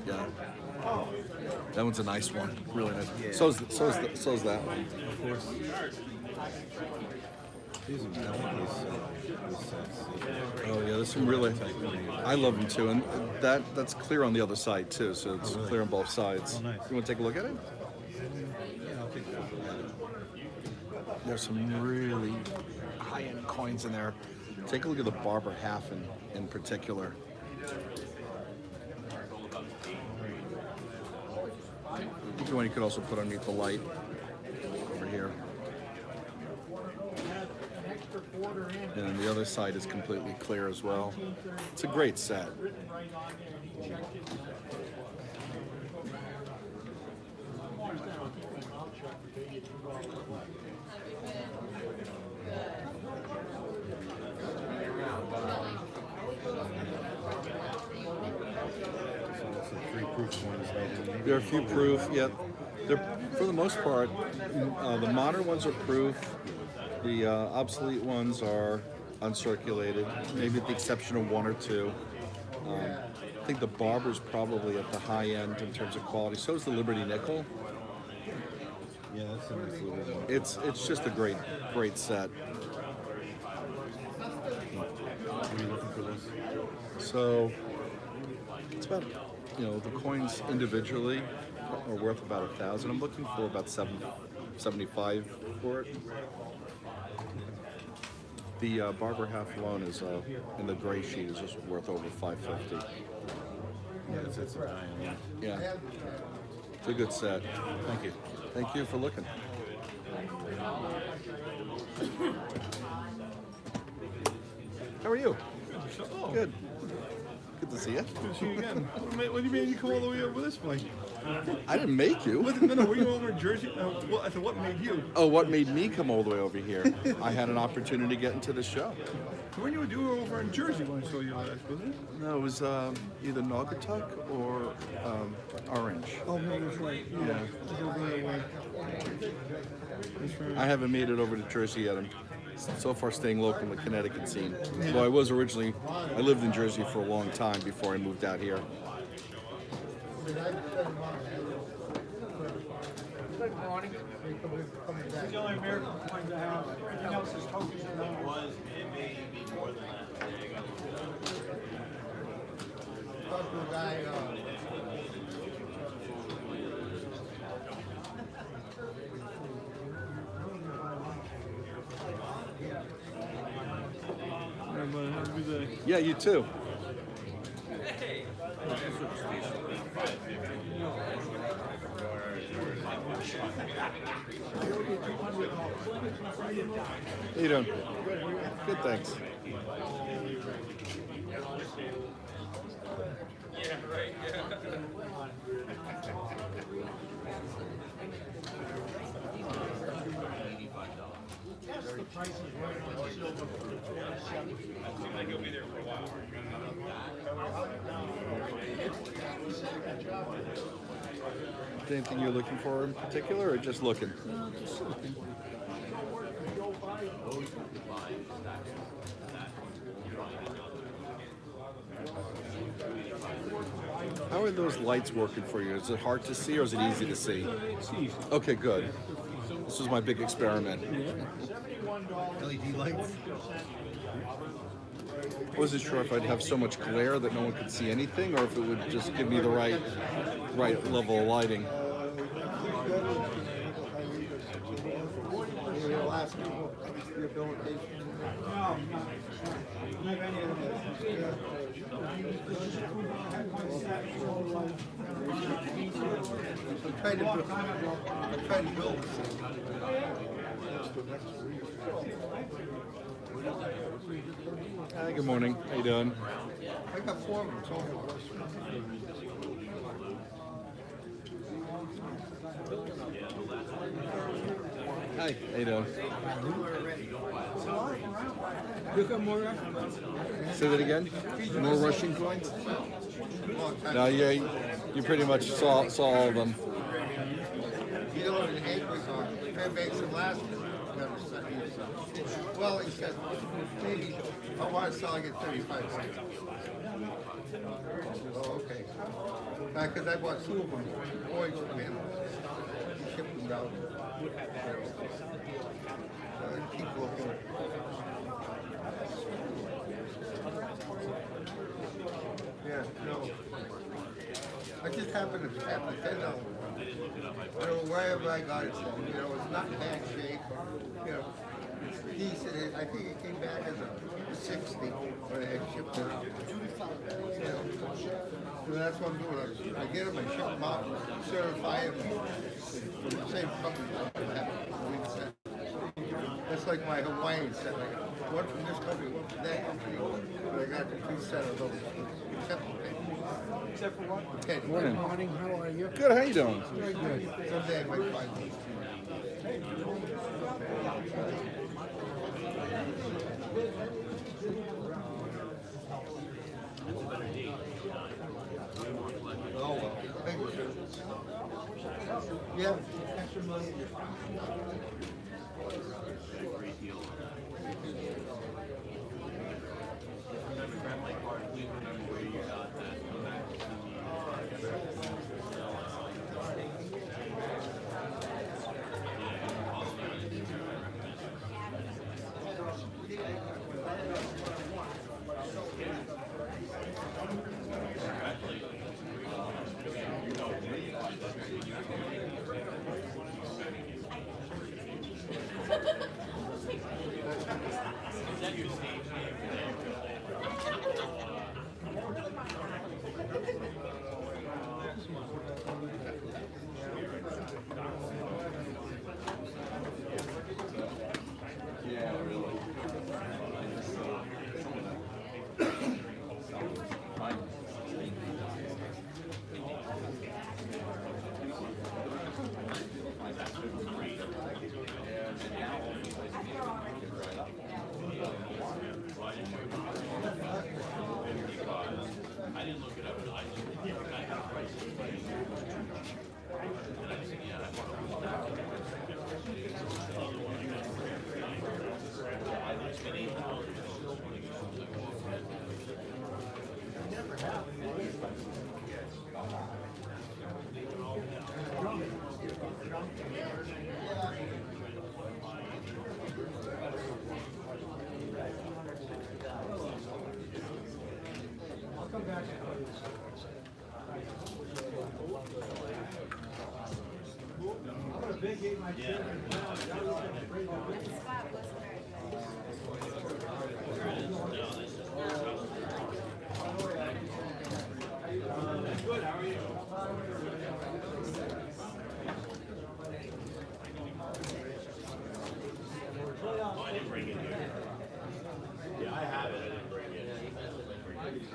Yeah. That one's a nice one, really nice. So's that one. Of course. These are these sets. Oh yeah, there's some really. I love them too, and that's clear on the other side too. So it's clear on both sides. Oh, nice. You want to take a look at it? Yeah, I'll take that. There's some really high-end coins in there. Take a look at the Barber half in particular. If you want, you could also put underneath the light over here. And then the other side is completely clear as well. It's a great set. There are a few proof, yeah. They're, for the most part, the modern ones are proof. The obsolete ones are uncirculated, maybe with the exception of one or two. I think the Barber's probably at the high end in terms of quality. So is the Liberty Nickel. Yeah, that's a nice little one. It's just a great set. What are you looking for this? So it's about, the coins individually are worth about 1,000. I'm looking for about 75 for it. The Barber half alone is in the gray sheet is just worth over 550. Yeah, it's a giant. Yeah, it's a good set. Thank you. Thank you for looking. How are you? Oh, Good. Good to see you. good to see you again. What do you mean you come all the way over this way? I didn't make you. No, were you over in Jersey? I said, what made you? Oh, what made me come all the way over here? I had an opportunity to get into the show. When you were over in Jersey when I saw you last, wasn't it? No, it was either Naugatuck or Orange. Oh, no, that's right. Yeah. It's over that way. That's right. I haven't made it over to Jersey yet. I'm so far staying local in the Connecticut scene. Well, I lived in Jersey for a long time before I moved out here. It's the only American coin to have. Everything else is tokens and numbers. It may be more than that. There you go. Talk to a guy, Yeah, but have a good day. Yeah, you too. How you doing? Good, thanks. Anything you're looking for in particular, or just looking? How are those lights working for you? Is it hard to see or is it easy to see? It's easy. Okay, good. This was my big experiment. LED lights. I wasn't sure if I'd have so much glare that no one could see anything, or if it would just give me the right level of lighting. I'm trying to build this thing. Hi, good morning. How you doing? I got 4 of them. It's all Hi, how you doing? You got more? Say that again? More Russian coins? No, yeah, you pretty much saw all of them. You know what Hank was on? Fairbanks and last never sent me some. Well, he said, maybe I want to sell, I get 35 cents. Oh, okay. Because I bought 2 of them, boys from him. He shipped them down. Keep looking. Yeah, no. I just happened to have the $10. You know, wherever I got it from, you know, it's not bad shape, you know, it's decent. I think it came back as a 60 when I had shipped it out. You know, so that's what I'm doing. I get them, I ship them out, certify them from the same company. That's like my Hawaiian set. I got one from this company, one from that company, but I got the 2 set of those. Except for what? Okay. Morning. Morning, how are you? Good, how you doing? Very good. Someday I might find one. Oh, well. Thank you. Yeah.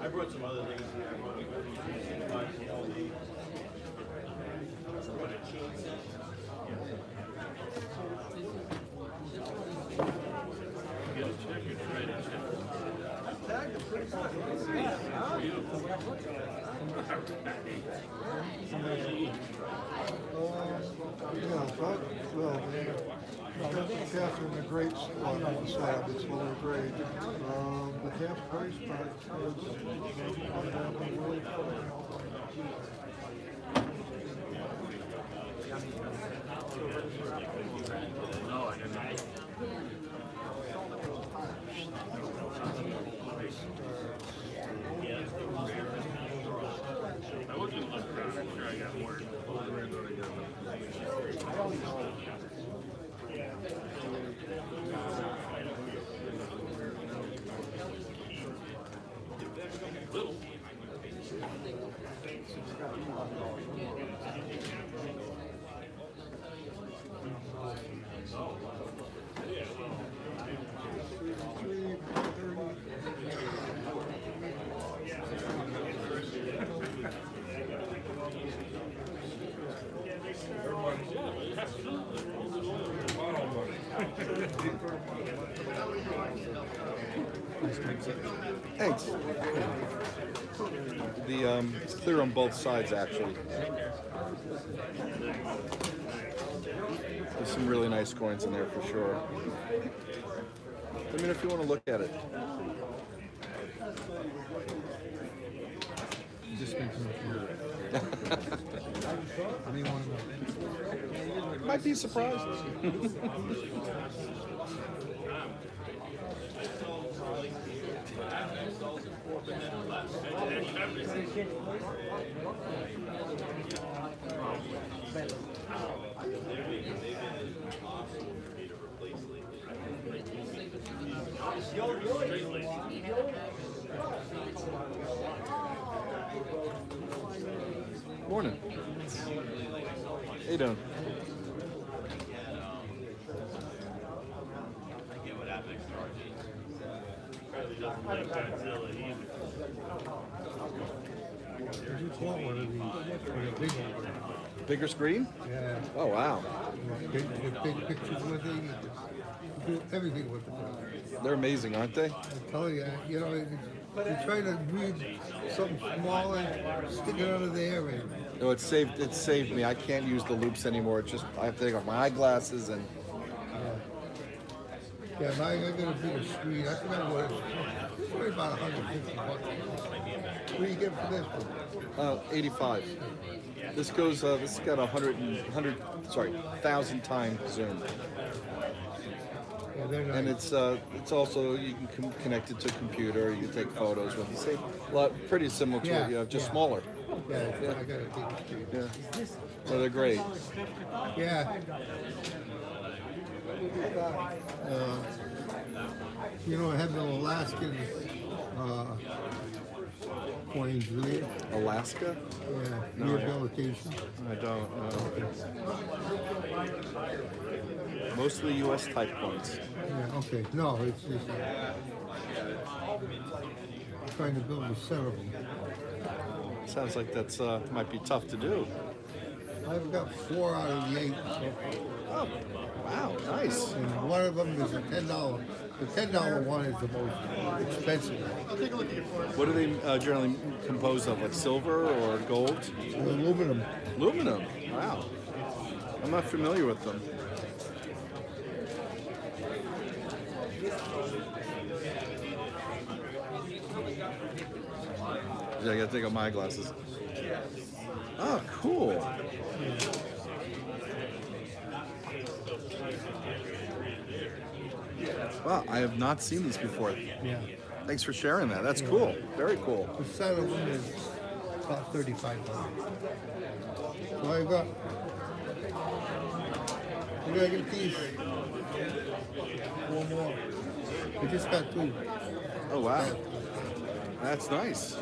I brought some other things here. Yeah, well, Catherine, the great spot on the slab, it's lower grade. The half price part Thanks. It's clear on both sides, actually. There's some really nice coins in there for sure. Let me know if you want to look at it. Just making it. Might be surprised. Morning. How you doing? Did you call one of these? The big one? Bigger screen? Yeah. Oh, wow. Big pictures with it. You can do everything with it. They're amazing, aren't they? I tell you, you know, you try to read something smaller, stick it under there, and No, it saved me. I can't use the loops anymore. It's just I have to take off my eyeglasses and yeah, now I got a bigger screen. I forgot what it was. It's only about $150. What do you get for this one? 85. This goes. This has got 1,000 times zoom, Yeah, they're nice. and it's also you can connect it to a computer. You can take photos with the same. Pretty similar to Yeah, it. You have just yeah. smaller. Yeah, I got a bigger screen. Yeah. So they're great. Yeah. You know, I have the Alaskan coins, really. Alaska? Yeah, No, rehabilitation. I don't. Mostly U.S. type coins. Yeah, okay. No, it's just trying to build a set of them. Sounds like that's might be tough to do. I've got 4 out of the 8. Oh, wow, nice. And one of them is a $10. The $10 one is the most expensive. What are they generally composed of, like silver or gold? Aluminum. Aluminum. Wow. I'm not familiar with them. Yeah, I gotta take off my glasses. Oh, cool. Wow, I have not seen these before. Yeah. Thanks for sharing that. That's cool. Very cool. The set of them is about $35. So I got get these 4 more. I just got 2. Oh, wow. That's nice.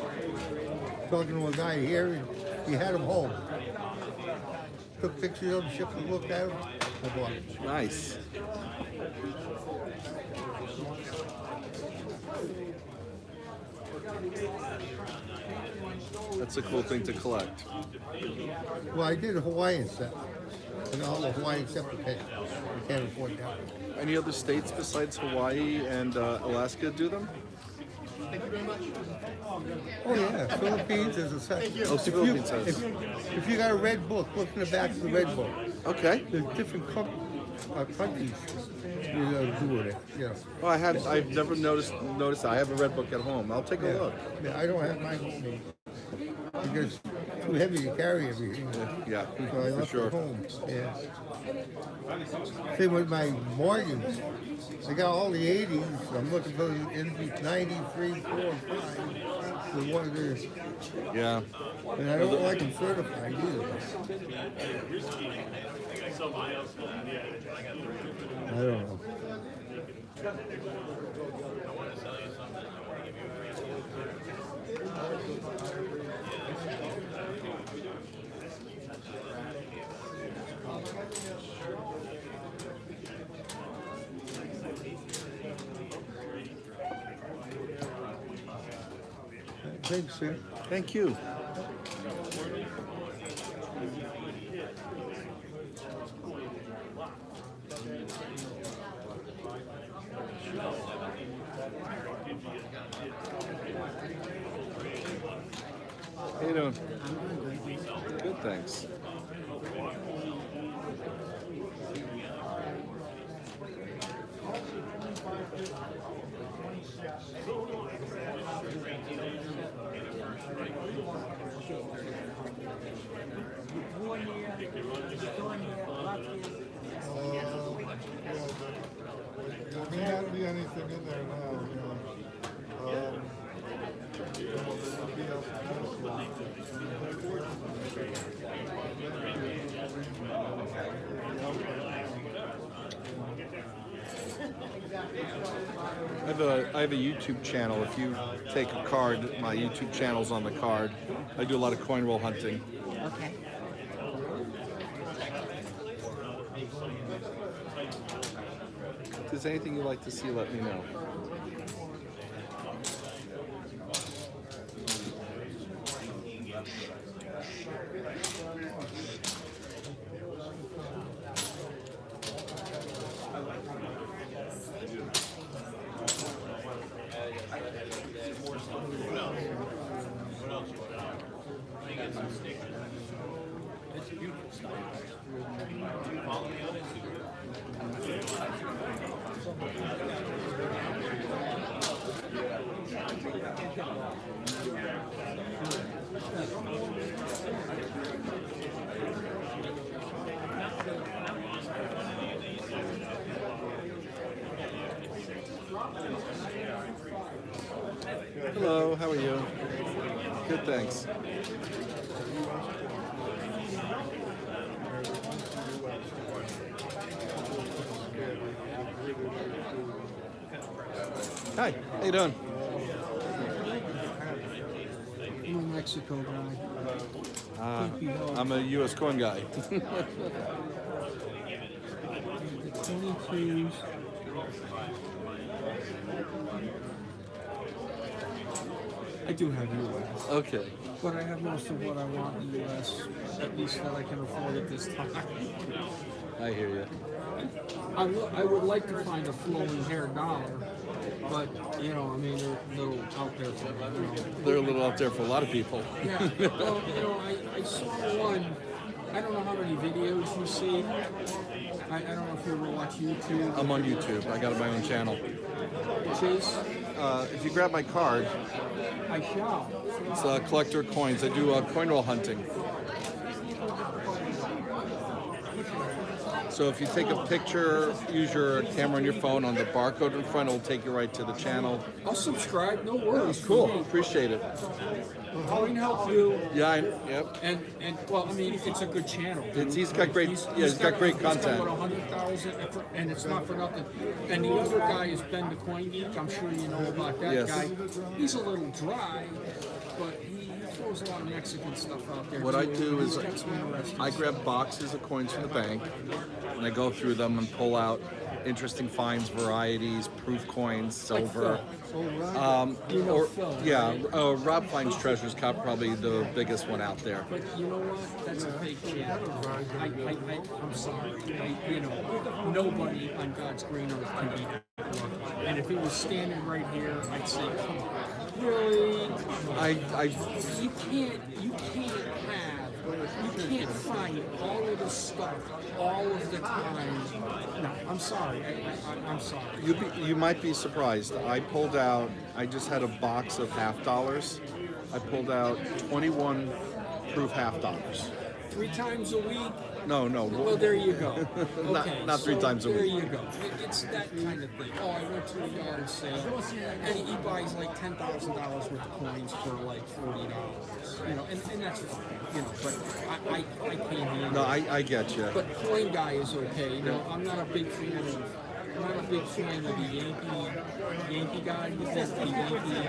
Talking to a guy here, and he had them home. Took pictures of them, shipped them, looked at them. I bought them. Nice. That's a cool thing to collect. Well, I did a Hawaiian set. And all the Hawaiian set I can't afford that. Any other states besides Hawaii and Alaska do them? Oh yeah, Philippines is a set. Oh, Philippines has. If you got a red book, look in the back of the red book. Okay. There's different countries doing it. Yeah. Well, I've never noticed. I have a red book at home. I'll take a look. Yeah, I don't have mine with me because it's too heavy to carry everything. Yeah, So I for left sure. it home. Yeah. Same with my mortgage. I got all the 80s. I'm looking for the 93, 4, and 5. The one there's, Yeah. and I don't like them certified either. I don't know. Thanks, sir. Thank you. How you doing? Good, thanks. There may not be anything in there now, I have a YouTube channel. If you take a card, my YouTube channel's on the card. I do a lot of coin roll hunting. Okay. If there's anything you'd like to see, let me know. It's beautiful stuff. Follow me on Instagram. Hello, how are you? Good, thanks. Hi, how you doing? I'm a Mexico guy. I'm a U.S. coin guy. The 22s. I do have US, Okay. but I have most of what I want in US, at least that I can afford at this time. I hear you. I would like to find a flowing hair dollar, but you know, I mean, they're a little out there for me. You know. They're a little out there for a lot of people. Yeah, well, you know, I saw one. I don't know how many videos you see. I don't know if you ever watch YouTube. I'm on YouTube. I got my own channel. Chase, If you grab my card, I shall. it's collector coins. I do coin roll hunting. So if you take a picture, use your camera on your phone on the barcode in front, it'll take you right to the channel. I'll subscribe. No worries. Cool. Appreciate it. How can help you? Yeah, yep. And well, I mean, it's a good channel. He's got great, he's got great content. He's got 100,000, and it's not for nothing. And the other guy is Ben the Coin Geek. I'm sure you know about that Yes. guy. He's a little dry, but he throws a lot of Mexican stuff out there. What I too. do is He's got some interesting I grab boxes of coins from the bank, and I go through them and pull out interesting finds, varieties, proof coins, silver. You know Or Phil, yeah, right? Rob finds treasures. Probably the biggest one out there. But you know what? That's a fake channel. I'm sorry. You know, nobody on God's green earth can be that lucky. And if he was standing right here, I'd say, come on. Really? You can't find all of this stuff all of the time. No, I'm sorry. I'm sorry. You might be surprised. I just had a box of half dollars. I pulled out 21 proof half dollars. 3 times a week? No. Well, there you go. Okay, not 3 times a there week. you go. It's that kind of thing. Oh, I went to a yard sale, and he buys like $10,000 worth of coins for like $40. You know, and that's fine. You know, but I can't handle. No, I get you. But coin guy is okay. You know, I'm not a big fan of. I'm not a big fan of the Yankee guy. Who's that? The Yankee.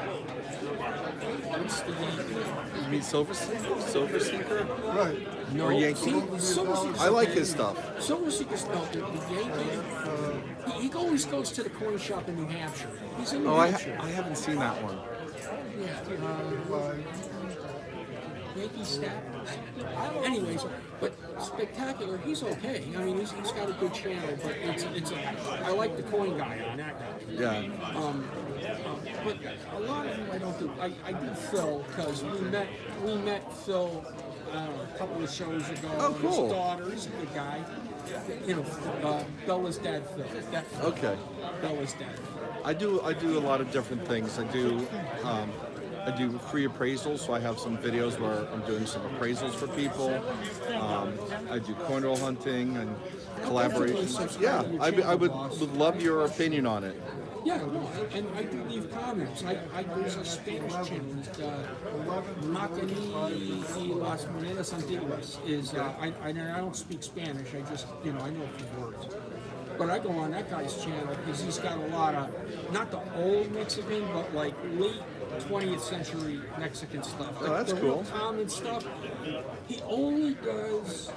What's the Yankee? You mean Silver Seeker? right. No, Or Yankee? see, Silver Seeker's I like okay. his stuff. Silver Seeker's no, the Yankee. He always goes to the coin shop in New Hampshire. He's in New Oh, I Hampshire. haven't seen that one. Yeah, Yankee stat or something. Anyways, but Spectacular, he's okay. I mean, he's got a good channel, but I like the coin guy on that guy. Yeah. But a lot of them I don't do. I do Phil because we met Phil a couple of shows ago. Oh, and cool. His daughter, he's a good guy. You know, Bella's dad Phil. That Phil. Okay. Bella's dad. I do a lot of different things. I do free appraisals, so I have some videos where I'm doing some appraisals for people. I do coinroll hunting and collaborations. Yeah, I would love your opinion on it. Yeah, no, and I do leave comments. There's a Spanish channel, Macani y las Monedas Antiguas. I don't speak Spanish. I just, I know a few words. But I go on that guy's channel because he's got a lot of, not the old Mexican, but like late 20th century Mexican stuff. Like that's the cool. real common stuff. He only does,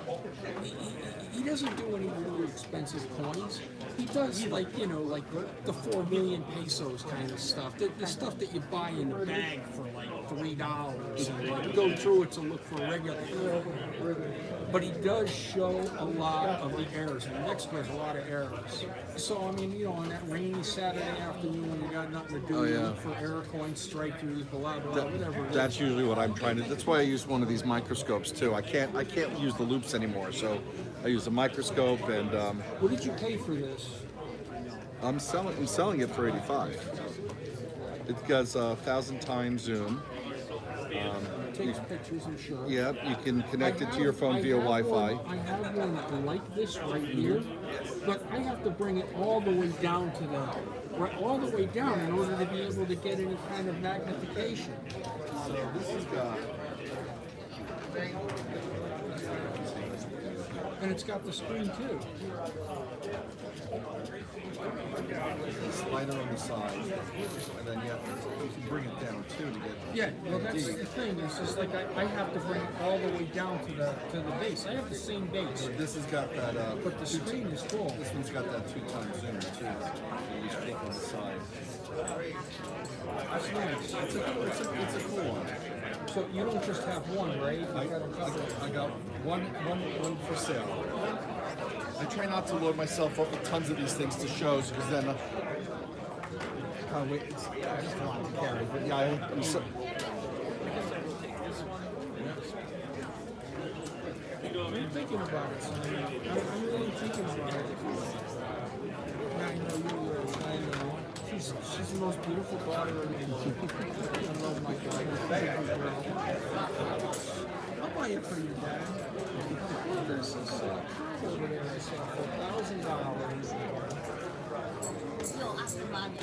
he doesn't do any really expensive coins. He does like the 4 million pesos kind of stuff. The stuff that you buy in the bag for like $3 and like, you go through it to look for a regular. But he does show a lot of the errors. And Mexico has a lot of errors. So I mean, on that rainy Saturday afternoon when you got nothing to do, look for error coins, strike through, blah blah, whatever. That's usually what I'm trying to. That's why I use one of these microscopes too. I can't use the loops anymore, so I use a microscope and. What did you pay for this? I'm selling it for $85. It does 1,000 times zoom. Takes pictures, I'm sure. Yeah, you can connect it to your phone via Wi-Fi. I have one like this right here, but I have to bring it all the way down all the way down in order to be able to get any kind of magnification. So this has got. And it's got the screen too. Slider on the side, and then you can bring it down too to get. Yeah, well that's the thing. It's just like I have to bring it all the way down to the base. I have the same base. This has got that. But the screen is cool. This one's got that 2 times zoom too. You just flip on the side. That's nice. It's a cool one. So you don't just have one, right? I got one for sale. I try not to load myself up with tons of these things to shows because then it's just a lot to carry. But yeah, I'm so, I'm thinking about it, son. I'm really thinking about it. I know you were. I know. She's the most beautiful daughter in the world. I love my daughter. She's a good girl. I'll buy it for you, Dad. This is over there. I saw for $1,000. No, after mommy.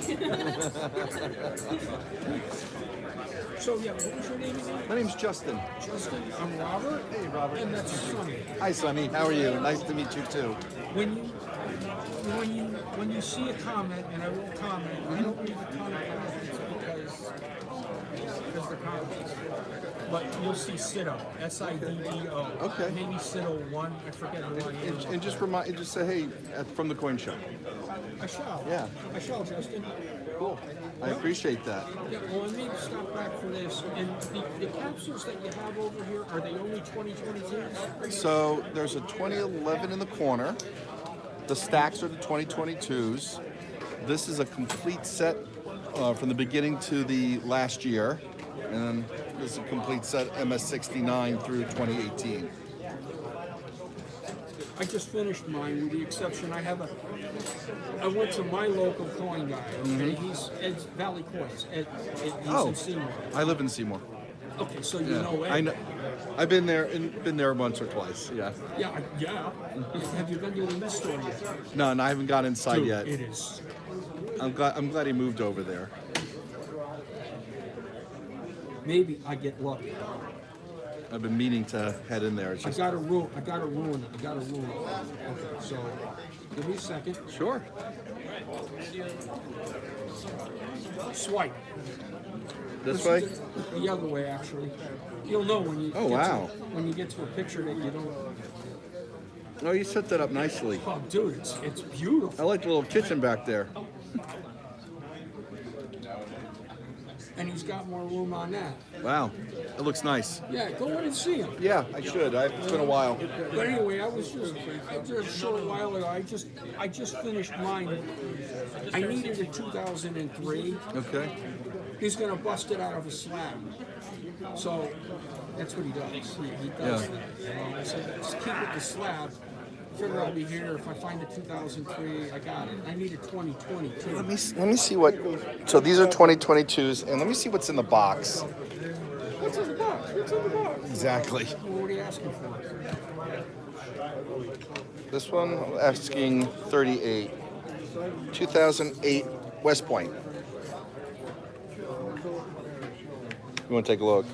So yeah, what was your name again? my name's Justin. Justin. I'm Robert. Hey, Robert. And that's Sonny. Hi, Sonny. How are you? Nice to meet you too. When you see a comment, and I will comment, I don't read a ton of comments because they're comments. But you'll see Sido, S-I-D-D-O. Okay. Maybe Sido 1, I forget who I am. And just say hey from the coin show. I shall. Yeah. I shall, Justin. Cool. I appreciate that. Yeah, well, I may stop back for this. And the capsules that you have over here, are they only 2022s? So there's a 2011 in the corner. The stacks are the 2022s. This is a complete set from the beginning to the last year. And then this is a complete set MS69 through 2018. I just finished mine with the exception I went to my local coin guy, okay? He's Ed's Valley Coins. He's in Seymour. I live in Seymour. Okay, so you know Ed. I know. I've been there once or twice. Yeah. Yeah. Have you been to the news store yet? No, I haven't got inside Dude, yet. it is. I'm glad he moved over there. Maybe I get lucky. I've been meaning to head in there. It's I just, gotta ruin it. Okay, so give me a second. sure. Swipe. This way? The other way, actually. You'll know when you. Oh, wow. When you get to a picture that you don't. Oh, you set that up nicely. Oh, dude, it's beautiful. I like the little kitchen back there. and he's got more room on that. Wow, it looks nice. Yeah, go in and see him. Yeah, I should. It's been a while. But anyway, I just a short while ago. I just finished mine. I needed a 2003. Okay. He's gonna bust it out of a slab. So that's what he does. He does that. I said, just keep it the slab. Figure I'll be here. If I find a 2003, I got it. I need a 2020 too. Let me see what. So these are 2022s, and let me see what's in the box. What's in the box? What's in the box? Exactly. Well, what are you asking for? This one I'm asking 38. 2008 West Point. You want to take a look?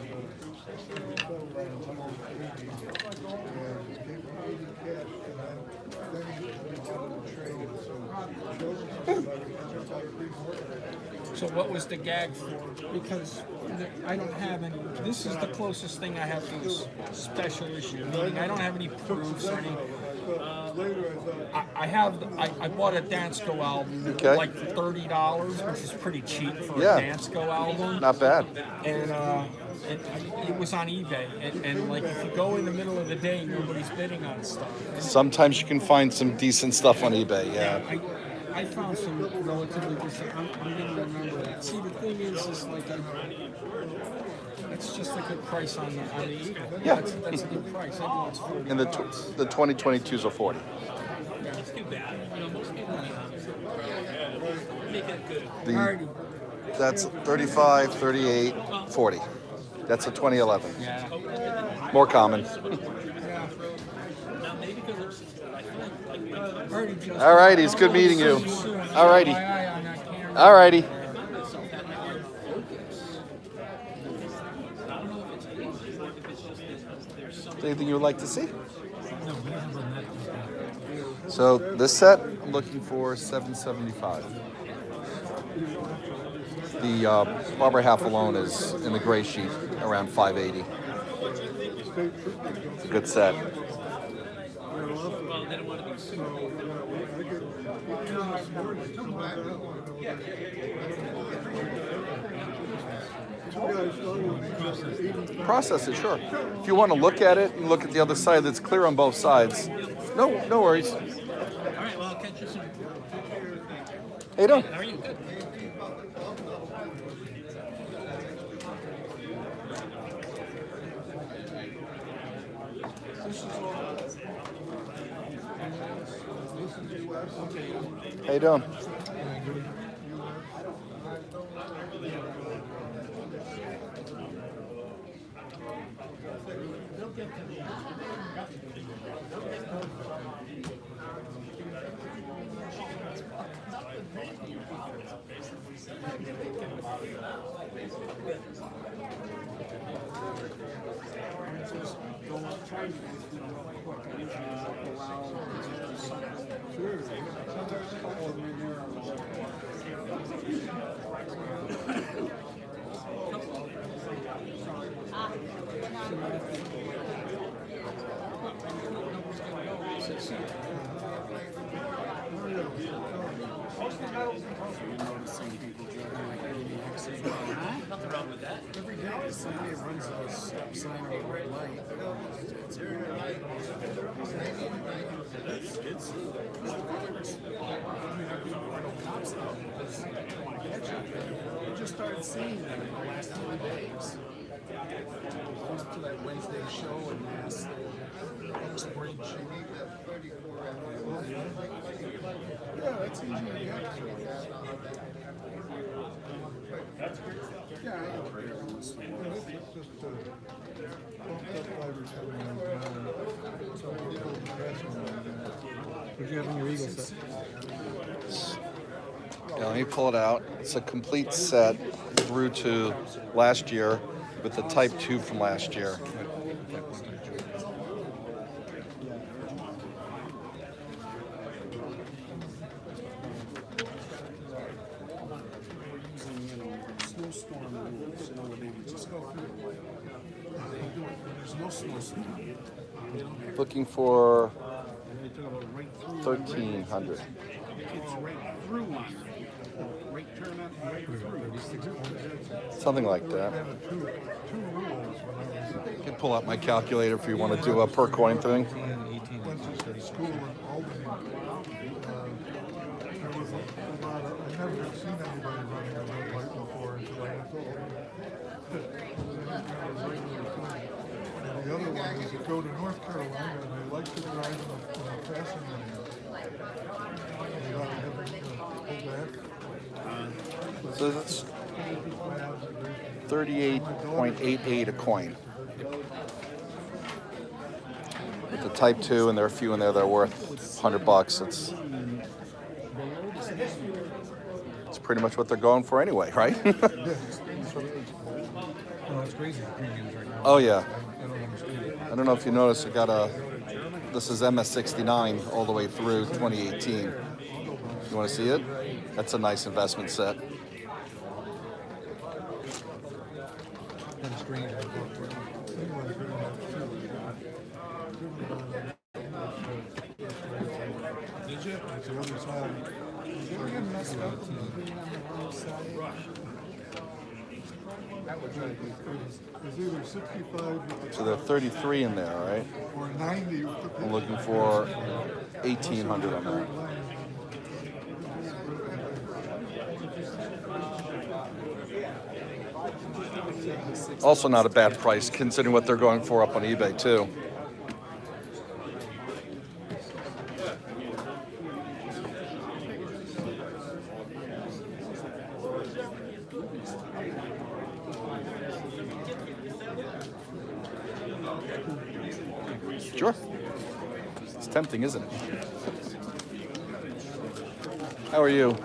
So what was the gag for? Because I don't have any. This is the closest thing I have to a special issue. Meaning I don't have any proofs or any. I bought a Dansko album like for $30, which is pretty cheap for a Dansko album. Not bad. And it was on eBay. And like if you go in the middle of the day, nobody's bidding on stuff. Sometimes you can find some decent stuff on eBay. Yeah. I found some relatively decent. I'm going to remember that. See, the thing is like it's just a good price on the eBay. Yeah. That's a good price. I know it's $40. And the 2022s are 40. It's too bad. You know, most people make it good. That's 35, 38, 40. That's a 2011. Yeah. More common. Now, maybe because All righty, it's good meeting you. All righty. All righty. Anything you would like to see? So this set, I'm looking for $775. The Barber half alone is in the gray sheet around $580. It's a good set. well, they don't want to be sued. Process it, sure. If you want to look at it and look at the other side that's clear on both sides, no worries. All right, well, I'll catch you soon. How you doing? How are you? Good. How you doing? Nothing wrong with that. Every day, somebody runs a stop sign or a red light. It's I just started seeing them in the last 2 days. Going up to that Wednesday show in Mass, Oxbridge. Yeah, that's easy to get to. Yeah, I don't care. It's just bumped up 5 or 7 miles. So people dressing like that. Did you have in your Eagle set? Yeah, let me pull it out. It's a complete set through to last year with the Type 2 from last year. Looking for 1,300. It's right through. Right turn out and right through. Something like that. Two rules when I was I can pull out my calculator if you want to do a per coin thing. went to school in Albany. There was a lot of, I never had seen anybody running a red light before until I went to Albany. And the other one is to go to North Carolina and they like to drive in a passing lane. Without having to pull back. So that's 38.88 a coin. With the Type 2, and there are a few in there that are worth $100. It's pretty much what they're going for anyway, right? No, it's crazy the premiums right now. Oh yeah. I don't understand it. I don't know if you noticed, this is MS69 all the way through 2018. You want to see it? That's a nice investment set. That's strange. Did you? That's the other side. Did you ever get messed up with being on the wrong side? That was right. It's either 65 So there are 33 in there, all right? or 90. I'm looking for 1,800 on that. Also not a bad price considering what they're going for up on eBay too. Sure. It's tempting, isn't it? How are you?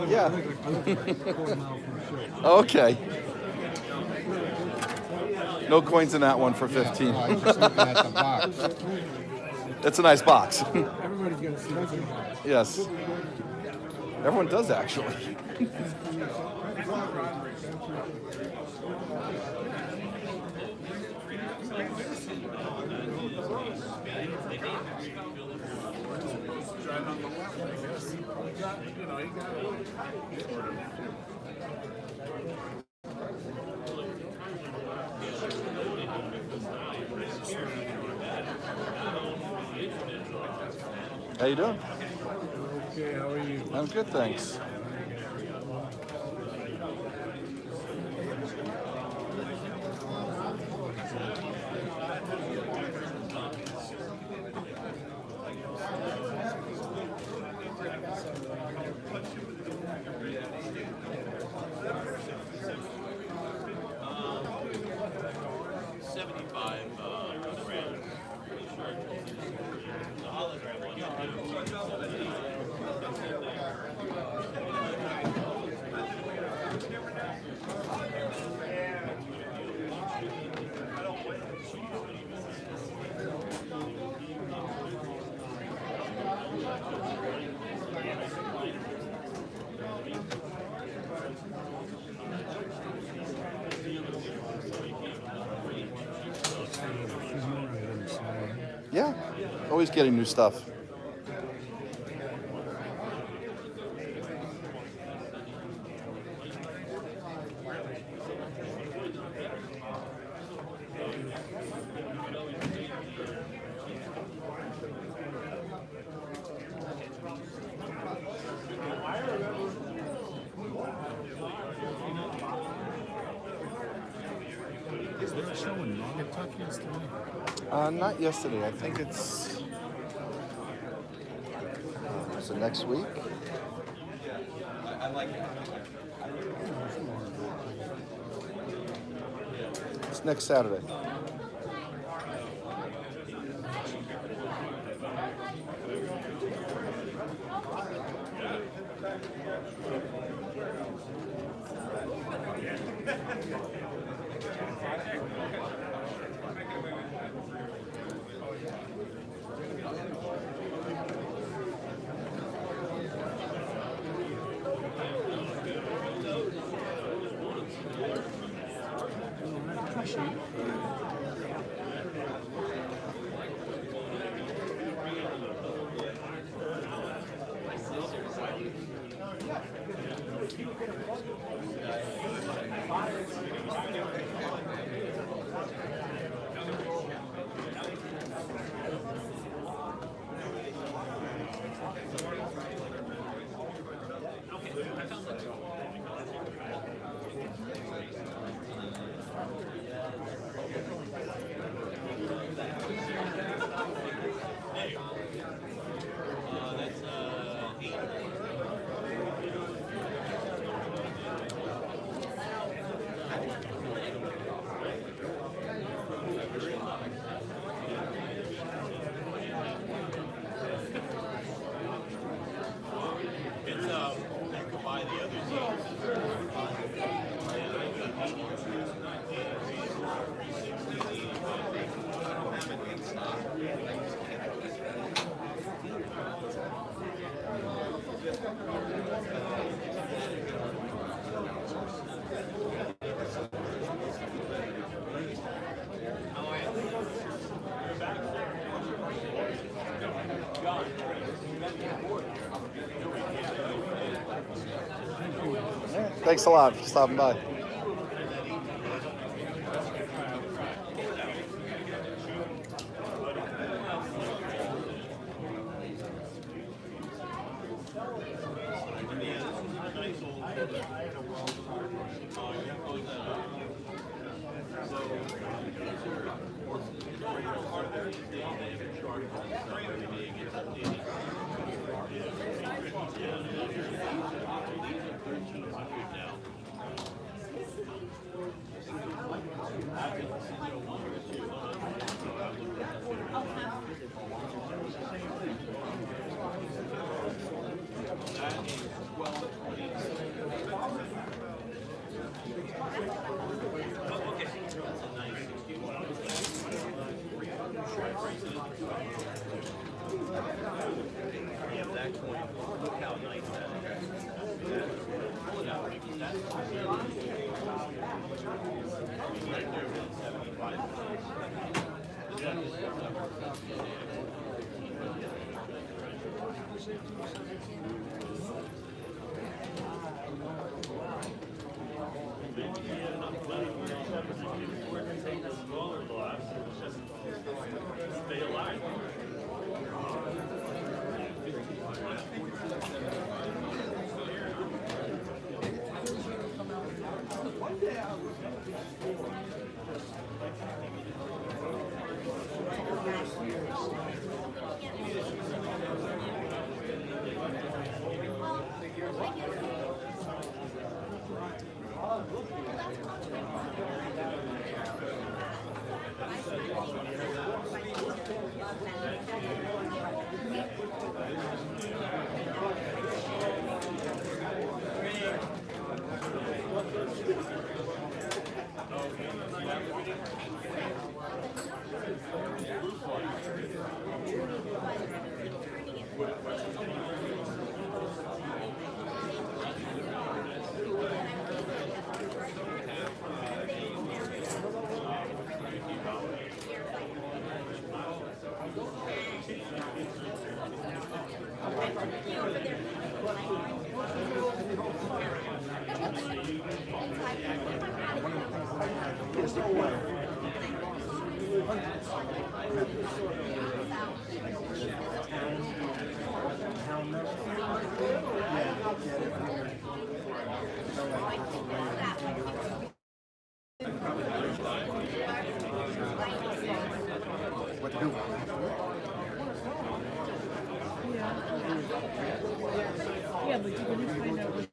Yeah. Okay. No coins in that one for 15. I'm just looking at the box. It's a nice box. Everybody's got to see what's in the box. Yes. Everyone does actually. How you doing? Okay, how are you? I'm good, thanks. Yeah, always getting new stuff. Is there a show in Naugatuck yesterday? Not yesterday. I think it's. Is it next week? It's next Saturday. Thanks a lot for stopping by. Yeah, but you can find out what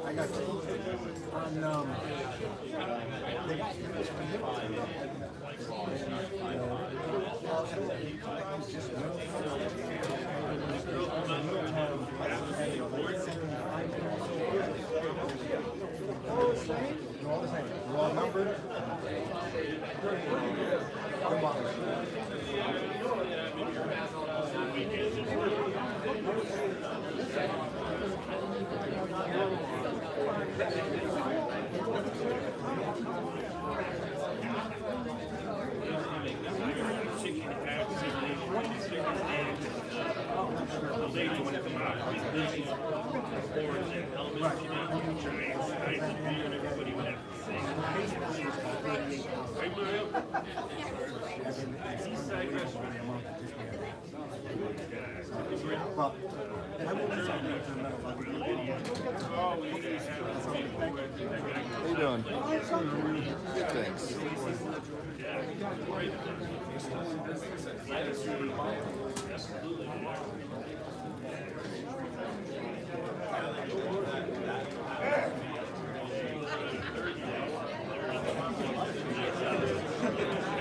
I got two on they're all the same. They're all numbered. Well, I wouldn't say How you doing? Good, thanks.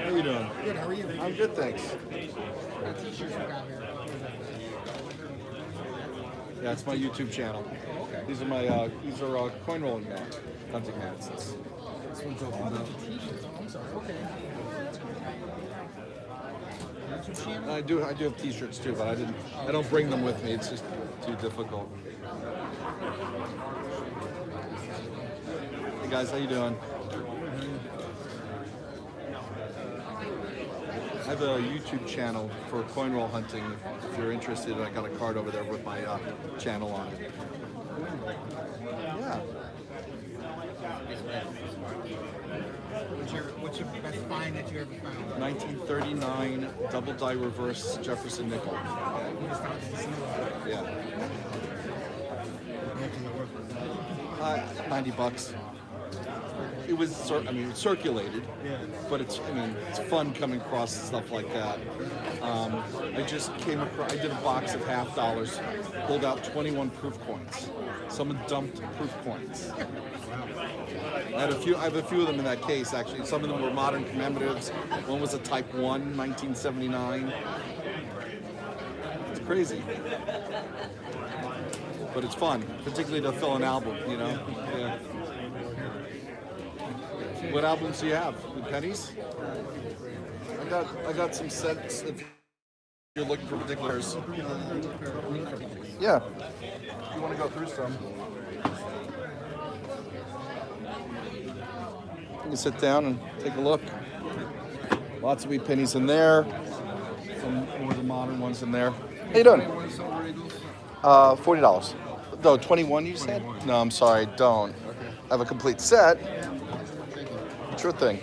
How you doing? Good, how are you? I'm good, thanks. The t-shirts we got here. Yeah, it's my YouTube channel. Okay. These are coin rolling mats, hunting mats. This one's open up. T-shirts. Oh, I'm sorry. Okay. YouTube channel? I do have T-shirts too, but I don't bring them with me. It's just too difficult. Hey guys, how you doing? I have a YouTube channel for coin roll hunting. If you're interested, I got a card over there with my channel on it. Yeah. What's your best find that you ever found? 1939 double die reverse Jefferson Nickels. Yeah. $90. It was, it's circulated, but it's fun coming across stuff like that. I just came across, I did a box of $50, pulled out 21 proof coins. Someone dumped proof coins. I have a few of them in that case, actually. Some of them were modern commemoratives. One was a Type 1, 1979. It's crazy. But it's fun, particularly to fill an album, you know? Yeah. What albums do you have? The pennies? I got some sets if you're looking for particulars. Yeah. If you want to go through some. You can sit down and take a look. Lots of wee pennies in there. Some more of the modern ones in there. How you doing? $40. No, 21 you said? No, I'm sorry, don't. I have a complete set. Sure thing.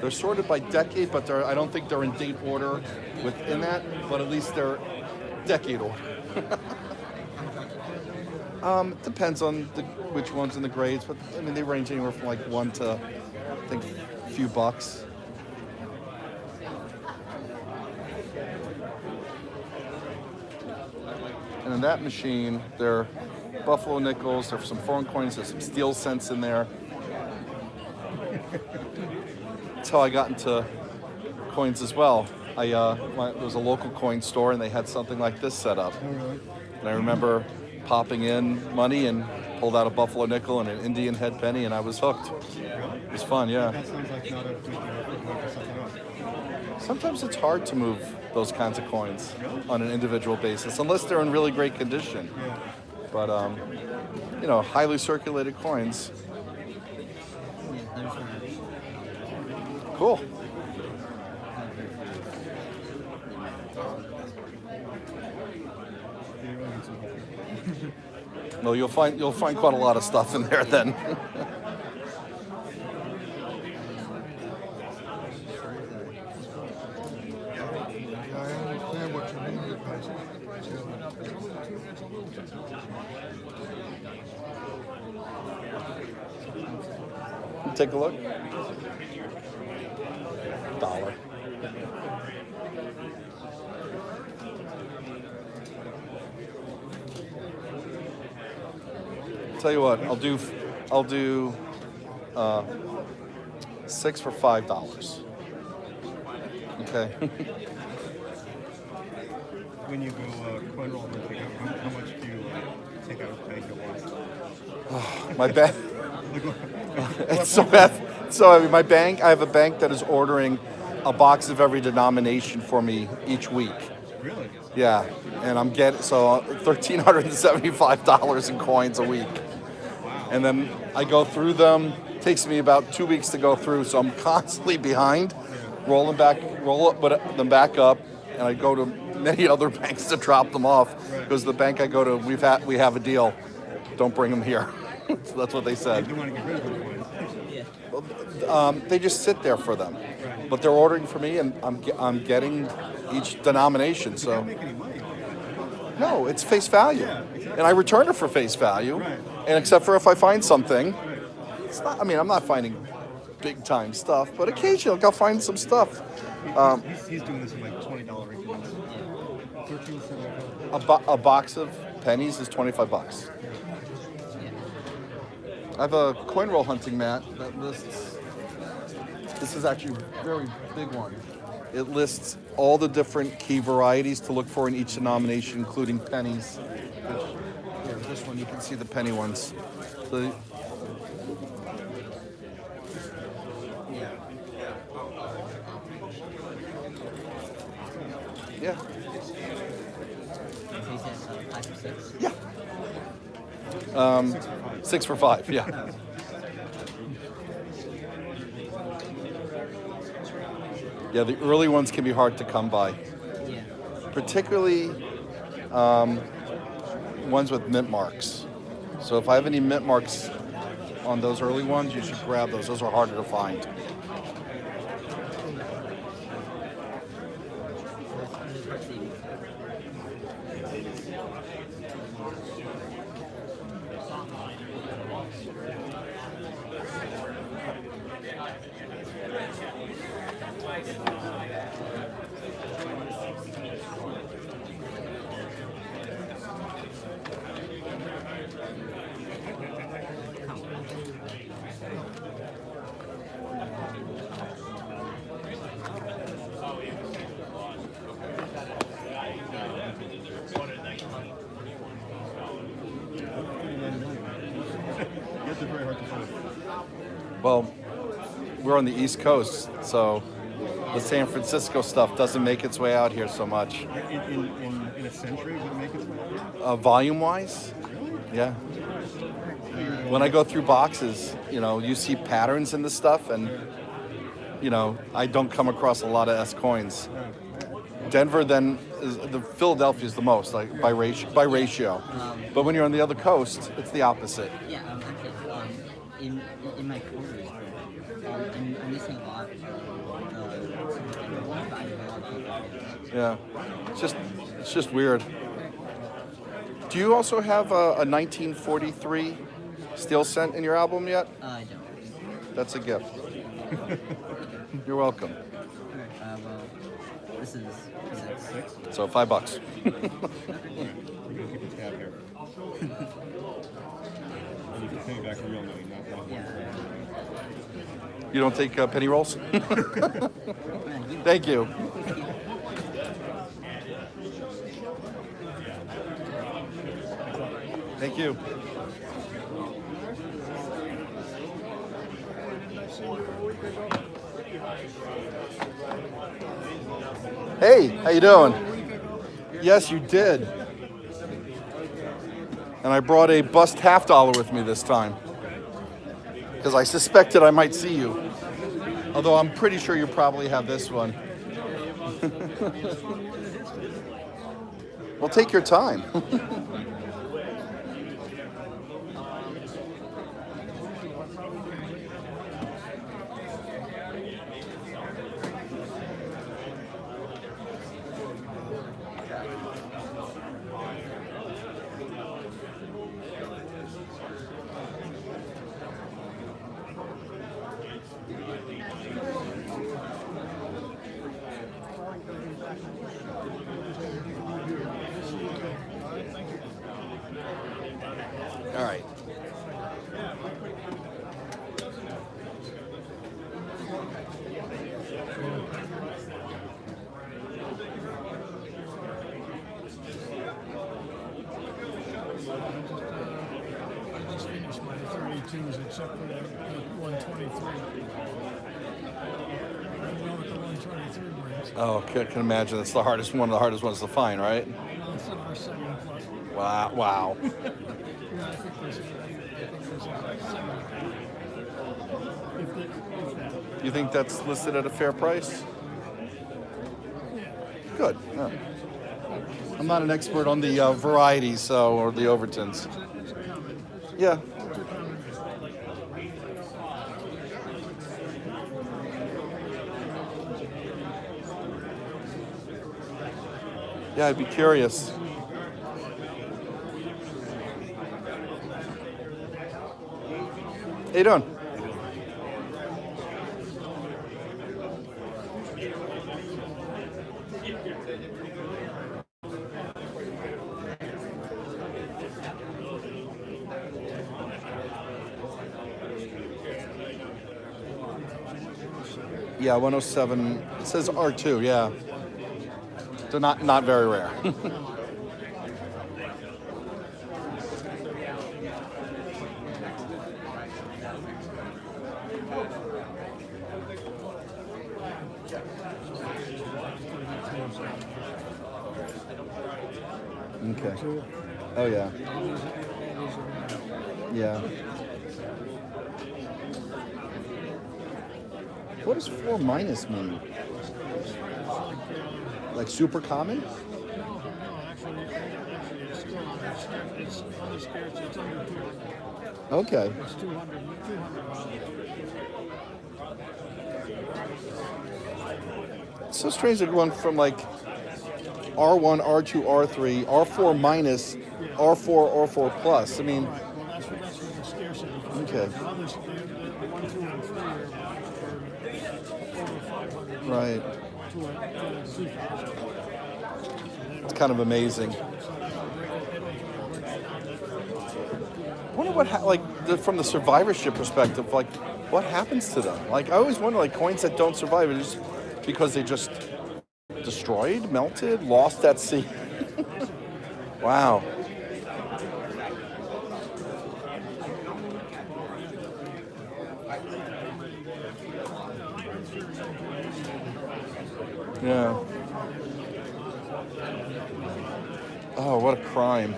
They're sorted by decade, but I don't think they're in date order within that, but at least they're decade order. Depends on which ones in the grades, but I mean they range anywhere from like 1 to I think a few bucks. And in that machine, they're Buffalo nickels, there's some foreign coins, there's some steel cents in there. That's how I got into coins as well. There was a local coin store and they had something like this set up. And I remember popping in money and pulled out a Buffalo nickel and an Indian head penny and I was hooked. It was fun, yeah. That sounds like not a good for something else. Sometimes it's hard to move those kinds of coins on an individual basis, unless they're in really great condition. But, highly circulated coins. Cool. No, you'll find quite a lot of stuff in there then. I understand what you mean, because Take a look. $1. Tell you what, I'll do 6 for $5. Okay. When you go coin roll hunting, how much do you take out of bank at once? My bank. It's so bad. So I mean, my bank. I have a bank that is ordering a box of every denomination for me each week. Really? Yeah, and I'm getting $1,375 in coins a week. Wow. And then I go through them. It takes me about 2 weeks to go through, so I'm constantly behind. Roll them back up, and I go to many other banks to drop them off because the bank I go to, we have a deal. Don't bring them here. So that's what they said. You want to get rid of the coins. They just sit there for them, but they're ordering for me, and I'm getting each denomination. You So don't make any money on it. no, it's face value, and I return it for face value. And except for if I find something, it's not. I mean, I'm not finding big time stuff, but occasionally I'll find some stuff. He's doing this in like $20 increments. 13.75. A box of pennies is $25. I have a coin roll hunting mat that lists. This is actually a very big one. It lists all the different key varieties to look for in each denomination, including pennies. Here, this one you can see the penny ones. So, yeah. So you said 5 or 6? Yeah. 6 for 5, yeah. Yeah, the early ones can be hard to come by. Yeah. Particularly ones with mint marks. So if I have any mint marks on those early ones, you should grab those. Those are harder to find. Let's see. Yes, they're very hard to find. Well, we're on the East Coast, so the San Francisco stuff doesn't make its way out here so much. In a century, would it make its way out? Volume-wise, yeah. When I go through boxes, you see patterns in the stuff, and I don't come across a lot of S coins. Denver then Philadelphia is the most, like by ratio. But when you're on the other coast, it's the opposite. Yeah, actually, in my quarters, I'm missing a lot of Yeah, it's just weird. Do you also have a 1943 steel cent in your album yet? I don't. That's a gift. You're welcome. Alright, well, this is 6. So $5. We're gonna keep the tab here. And you can pay me back real money, not that one. Yeah. You don't take penny rolls? Thank you. Thank you. Hey, how you doing? Yes, you did. And I brought a bust $50 with me this time because I suspected I might see you. Although I'm pretty sure you probably have this one. Well, take your time. All right. I just finished my 32s except for that 123. I don't know what the 123 brings. Oh, can imagine that's the hardest one of the hardest ones to find, right? Well, it's an R7 plus. Wow. Yeah, I think there's a 7. If that. You think that's listed at a fair price? Yeah. Good. Yeah. I'm not an expert on the varieties, or the Overtons. It's a common. Yeah. It's a common. Yeah, I'd be curious. How you doing? Yeah, 107. It says R2. Yeah, they're not very rare. Okay. Oh yeah. Yeah. What does 4 minus mean? Like super common? No, actually, it's still on the it's on the scarce, it's under 200. Okay. It's 200. It's so strange they're going from like R1, R2, R3, R4 minus, R4, R4 plus. I mean, Right, well, that's what the scarcity. okay. The others, the 1, 2, and 3 are over 500. Right. To a 2,000. It's kind of amazing. I wonder what, from the survivorship perspective, like, what happens to them? Like, I always wonder, like, coins that don't survive, are just because they just destroyed, melted, lost at sea. Wow. Yeah. Oh, what a crime.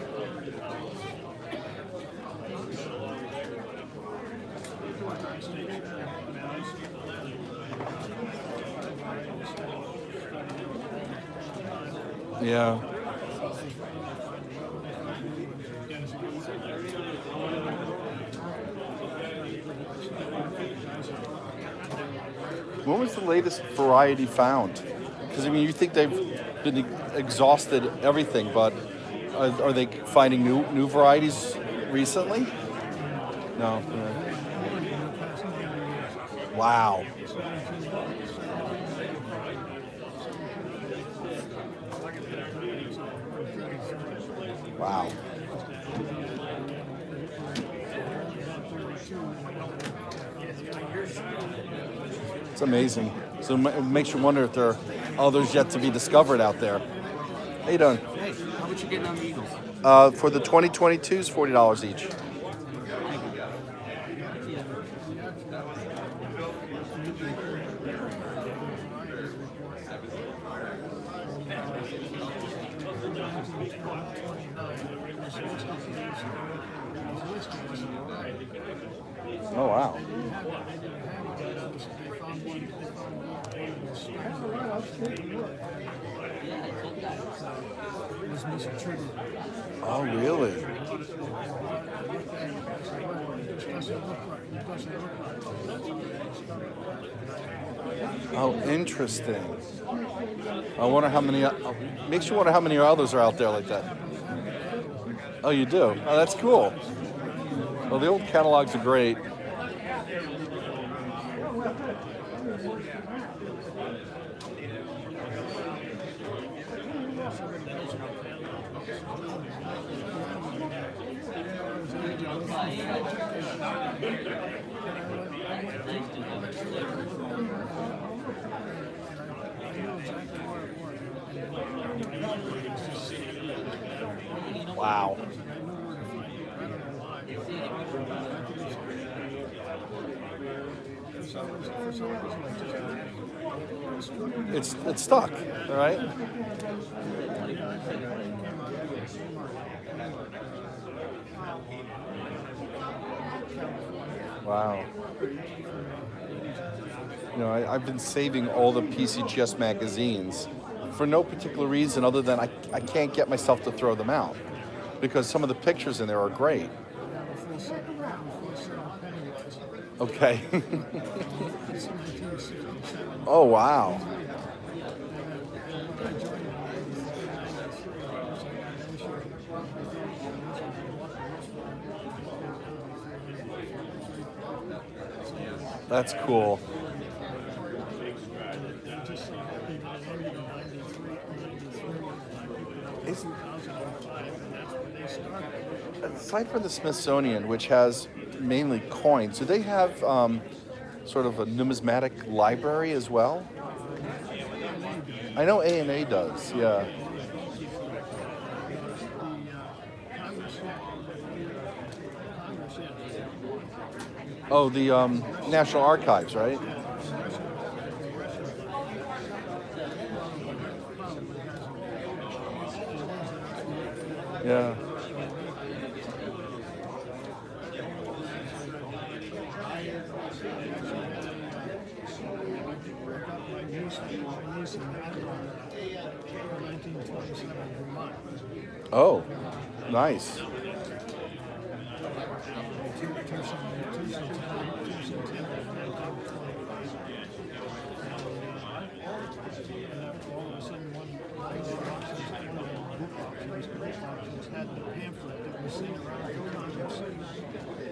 Yeah. When was the latest variety found? Because I mean, you think they've been exhausted everything, but are they finding new varieties recently? No. Wow. Wow. It's amazing. So it makes you wonder if there are others yet to be discovered out there. How you doing? Hey, how much you getting on the Eagles? For the 2022s, $40 each. Oh wow. Oh really? Oh, interesting. I wonder how many. Makes you wonder how many others are out there like that. Oh, you do? Oh, that's cool. Well, the old catalogs are great. Wow. It's stuck, all right? Wow. You know, I've been saving all the PCGS magazines for no particular reason other than I can't get myself to throw them out because some of the pictures in there are great. Okay. Oh, wow. That's cool. Just so happy that it ended in 93, Is- 2005, and that's when they started. Aside from the Smithsonian, which has mainly coins, do they have sort of a numismatic library as well? I know A&A does, yeah. Oh, the National Archives, right? Yeah. Oh, nice.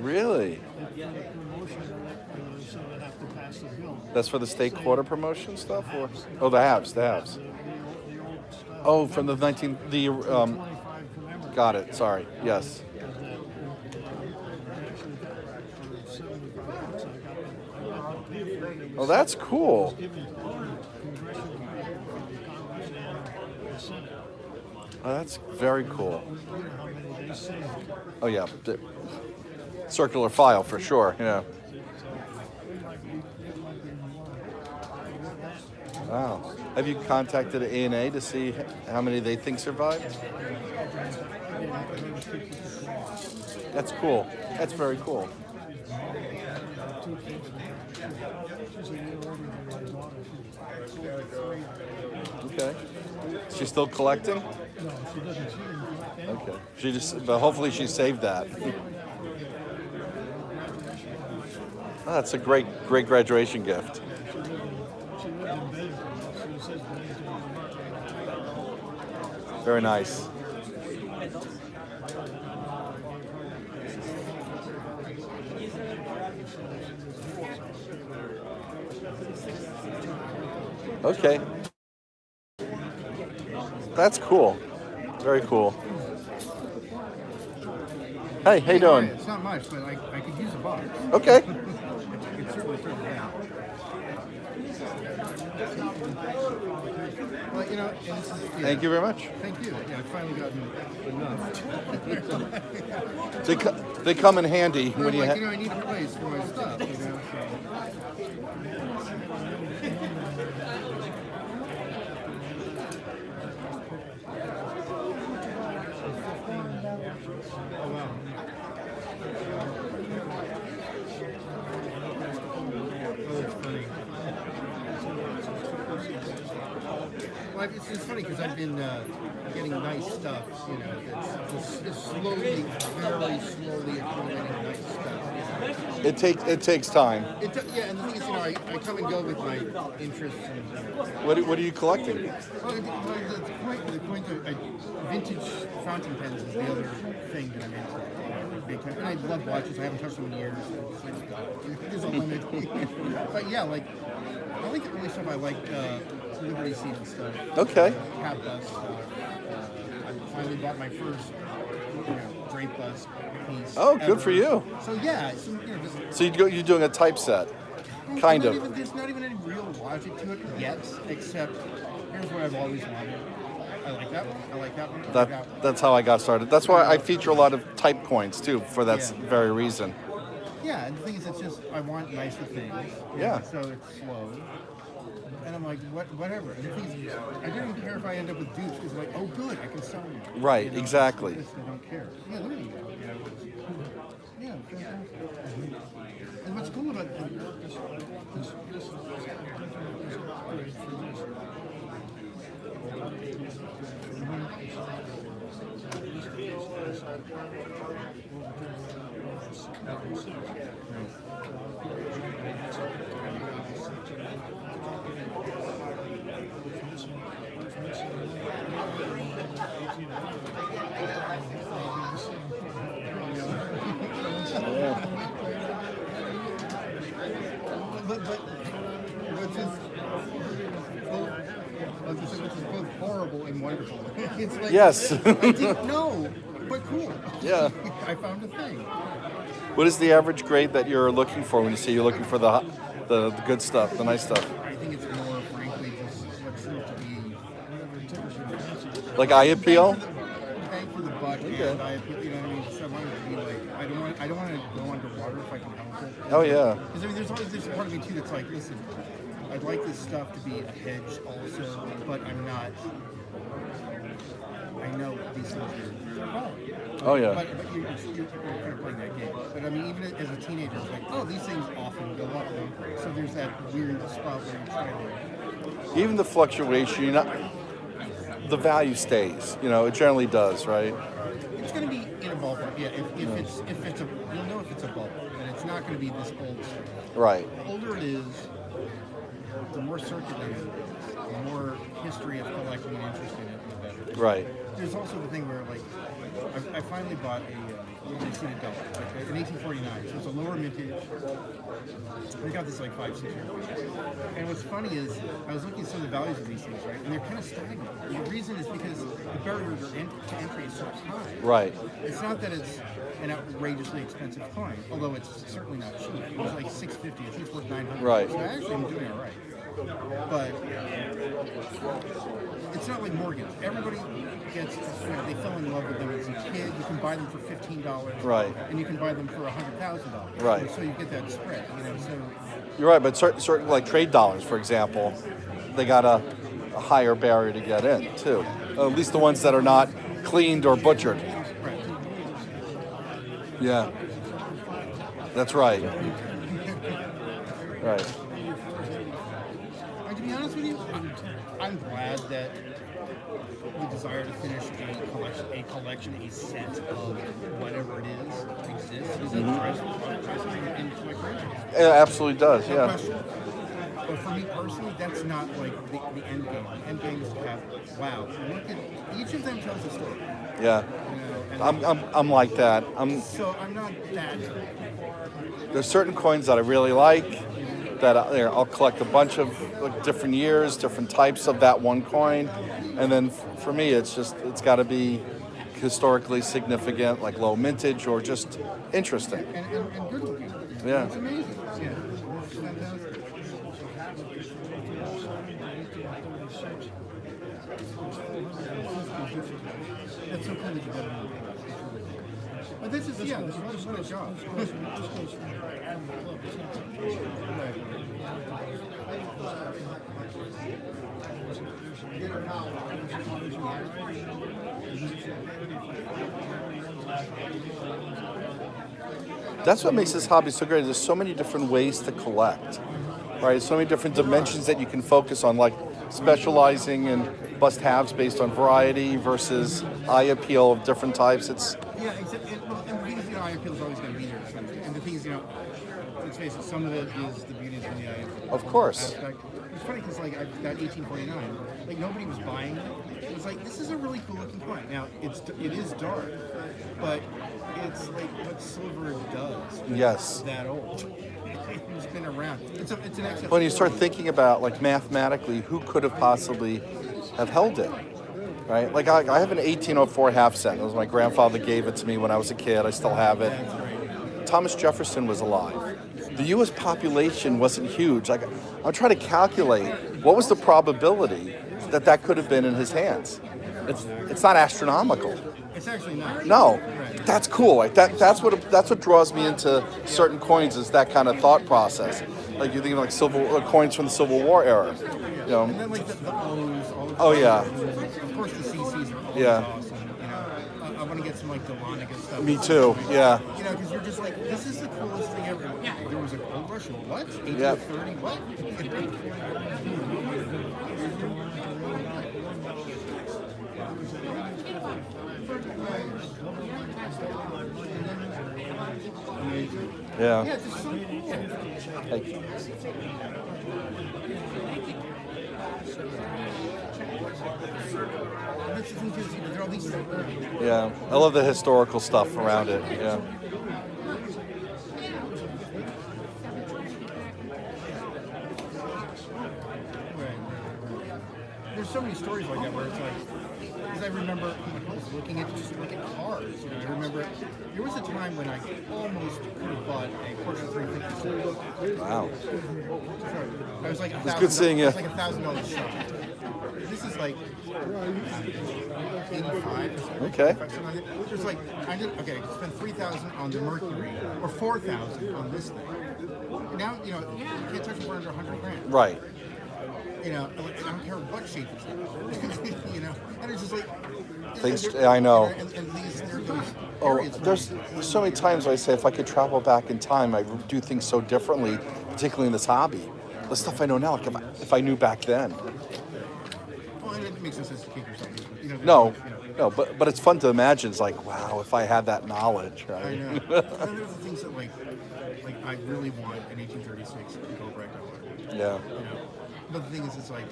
Really? That's for the state quarter promotion stuff, or oh, the halves. Oh, from the got it. Sorry. Yes. Oh, that's cool. Oh, that's very cool. Oh yeah, circular file for sure. Yeah. Wow. Have you contacted A&A to see how many they think survived? That's cool. That's very cool. Okay. She's still collecting? No, she doesn't. She didn't collect Okay. But hopefully she saved that. Oh, that's a great graduation gift. Very nice. Okay. That's cool. Very cool. Hey, how you doing? It's not much, but I could use a box. Okay. It's certainly pretty down. Well, you know, and this is, Thank you very much. Thank you. Yeah, I've finally gotten enough. They come in handy when you I need a place for my stuff, you know. Oh, wow. Oh, that's funny. Well, it's funny because I've been getting nice stuff, you know, it's slowly, very slowly accumulating nice stuff. You know? It takes time. Yeah, and the thing is, you know, I come and go with my interests. And, What are you collecting? well, the point of vintage fountain pens is the other thing that I'm into. Big time. And I love watches. I haven't touched them in years. There's a limit. But yeah, like I like the early stuff. I like Liberty Seed stuff. Okay. Cap bust stuff. I finally bought my first, drape bust piece. Oh, good ever. for you. So yeah, so, just. So you're doing a typeset, kind of. There's not even any real logic to it yet, except here's what I've always wanted. I like that one. I like that one. That's how I got started. That's why I feature a lot of type coins too, for that very reason. Yeah, and the thing is, it's just I want nicer things. Yeah. So it's slow. And I'm like, whatever. And the thing is, I don't even care if I end up with dupes because, like, oh, good, I can sell them. Right, exactly. I don't care. Yeah, there you go. Yeah, fantastic. And what's cool about this horrible and wonderful. It's like, Yes. I didn't know, but cool. Yeah. I found a thing. What is the average grade that you're looking for when you say you're looking for the good stuff, the nice stuff? I think it's more, frankly, just what seems to be Like eye appeal? bang for the buck, and eye appeal. You know what I mean? So I want it to be like, I don't want to go underwater if I can help it. Oh yeah. Because I mean, there's always this part of me too that's like, listen, I'd like this stuff to be a hedge also, but I'm not. I know these things are valid. Oh yeah. But you're kind of playing that game. But I mean, even as a teenager, it's like, oh, these things often go up. So there's that weird spot where you're trying to. Even the fluctuation, the value stays. You know, it generally does, right? It's going to be in a ballpark. Yeah, if it's a, you'll know if it's a bubble, and it's not going to be this old stuff. Right. The older it is, the more circulated it is, the more history of collecting and interest in it, the better. Right. There's also the thing where, like, I finally bought an 1849, so it's a lower mintage. I got this like 5-6 years ago. And what's funny is, I was looking at some of the values of these things, right? And they're kind of stagnant. And the reason is because the barrier to entry is so high. Right. It's not that it's an outrageously expensive coin, although it's certainly not cheap. It was like $650. I think it's worth $900. Right. So actually, I'm doing all right. But it's not like Morgans. Everybody gets, they fell in love with them as a kid. You can buy them for $15. Right. And you can buy them for $100,000. Right. And so you get that spread, so. You're right, but certain like trade dollars, for example, they got a higher barrier to get in too. At least the ones that are not cleaned or butchered. Right. Yeah. That's right. Right. And to be honest with you, I'm glad that the desire to finish a collection, a set of whatever it is exists. Because that drives into my career. It absolutely does, No yeah. question. But for me personally, that's not like the end game. The end game is to have, wow, look at, each of them tells a story. Yeah. And I'm like that. so I'm not that. There's certain coins that I really like that I'll collect a bunch of like, different years, different types of that one coin. And then for me, it's got to be historically significant, like low mintage or just interesting. And good looking. Yeah. It's amazing. Yeah. It's fantastic. That's so cool that you got it. But this is, yeah, this is what a job. That's what makes this hobby so great. There's so many different ways to collect, right? So many different dimensions that you can focus on, like specializing in must-haves based on variety versus eye appeal of different types. It's Yeah, except, and the thing is, eye appeal is always going to be there. And the thing is, let's face it, some of it is the beauty of the eye appeal. Of course. Aspect. It's funny because, like, that 1849, like, nobody was buying it. It was like, this is a really cool looking coin. Now, it is dark, but it's like what silver does. Yes. That old. It's been around. It's an excess. when you start thinking about, like, mathematically, who could have possibly have held it, right? Like, I have an 1804 half cent. It was my grandfather gave it to me when I was a kid. I still have it. Thomas Jefferson was alive. The U.S. population wasn't huge. Like, I'm trying to calculate what was the probability that could have been in his hands. It's not astronomical. It's actually not. No, Right. that's cool. Like that's what draws me into certain coins is that kind of thought process. Like you think of like coins from the Civil War era. You know. And then, like, the O's, all of Oh yeah. Of course, the CCs are always Yeah. awesome. I want to get some, like, Delonic and stuff. Me too. Yeah. Because you're just like, this is the coolest thing ever. There was a gold rush. What? 1830? Yeah. What? Yeah. Yeah, just so cool. Like, That's the thing, too, is, there are all these things. yeah. I love the historical stuff around it. Yeah. There's so many stories like that where it's like, because I remember I was looking at cars. You know, I remember there was a time when I almost could have bought a Porsche 350. Wow. I was like It's good seeing you. It was like $1,000 shot. This is like 85. Okay. There's like I spent $3,000 on the Mercury or $4,000 on this thing. And now you can't touch it for under $100,000. Right. You know, I don't care what shape it's in. You know, and it's just like Things. I know. And these those Oh, areas there's so many times I say if I could travel back in time, I would do things so differently, particularly in this hobby. The stuff I know now, like if I knew back then. Well, and it makes no sense to keep yourself. You know, No, no, but it's fun to imagine. It's like, wow, if I had that knowledge, right? I know. And there's the things that like I really want an 1836 Cobra. Yeah. You know, but the thing is, it's like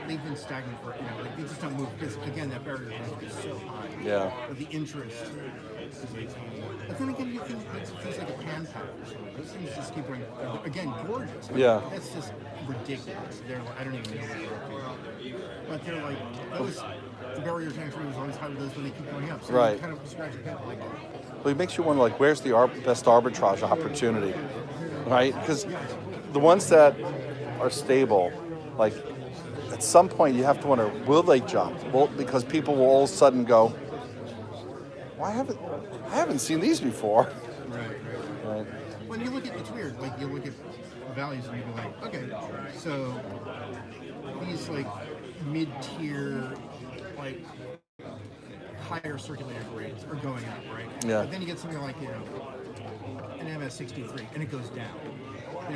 they've been stagnant for like they just don't move because again that barrier is so high. Yeah. But the interest is like, but then again, you think it feels like a pan pack or something. Those things just keep going. Again, gorgeous. Yeah. That's just ridiculous. They're like, I don't even know what they're up to. But they're like those. The barrier to entry was always high with those when they keep going up. So Right. you kind of scratch your head like. Well, it makes you wonder, like, where's the best arbitrage opportunity, right? Because the ones that are stable, like, at some point you have to wonder, will they jump? Well, because people will all of a sudden go, well, I haven't seen these before. Right. When you look at, it's weird, like you look at values and you go like, okay, so these like mid-tier, like higher circulator grades are going up, right? Yeah. But then you get something like, an MS63 and it goes down.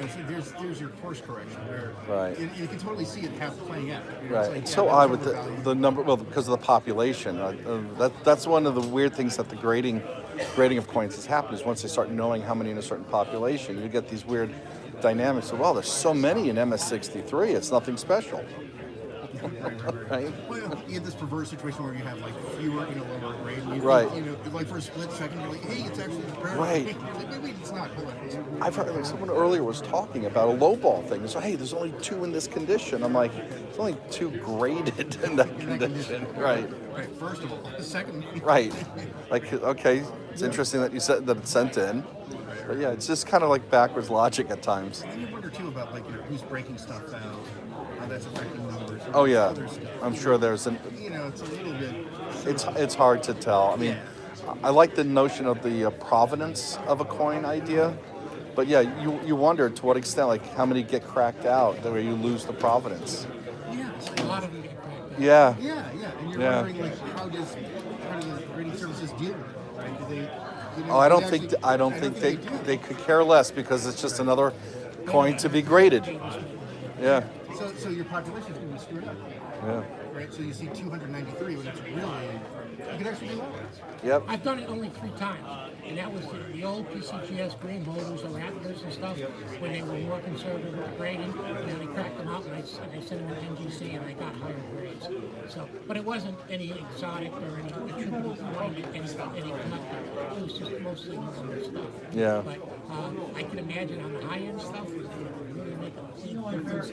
So there's your course correction where Right. you can totally see it playing out. Right. It's so odd with the number, well, because of the population. That's one of the weird things that the grading of coins has happened is once they start knowing how many in a certain population, you get these weird dynamics of, well, there's so many in MS63, it's nothing special. Right? Well, you get this perverse situation where you have like fewer, lower grade. And you Right. think, like for a split second, you're like, hey, it's actually rare. Right. Like, wait, it's not. Hold on. I've heard like someone earlier was talking about a lowball thing. So, hey, there's only 2 in this condition. I'm like, there's only 2 graded in that condition. Right. Right. First of all, second. Right. Like, okay, it's interesting that you said that it's sent in. But yeah, it's just kind of like backwards logic at times. And then you wonder too about like who's breaking stuff out, how that's affecting numbers. Oh yeah, Other stuff. I'm sure there's an. It's a little bit. It's hard to tell. I mean, I like the notion of the provenance of a coin idea, but yeah, you wonder to what extent, like how many get cracked out where you lose the provenance. Yeah, A lot of them get cracked up. Yeah. Yeah. And you're Yeah. wondering like how do grading services deal with it? Right? Do they? Oh, I don't think they could care less because it's just another coin to be graded. Yeah. So your population is going to be screwed up. Yeah. Right? So you see 293 when it's really, you could actually do lower. Yep. I've done it only 3 times, and that was the old PCGS green holders or Rattlers and stuff when they were more conservative with the grading. They cracked them out and I sent them to NGC and I got higher grades. So, but it wasn't any exotic or any attributable coin, any collector. It was just mostly normal stuff. Yeah. But I can imagine on the high end stuff, it would really make a big difference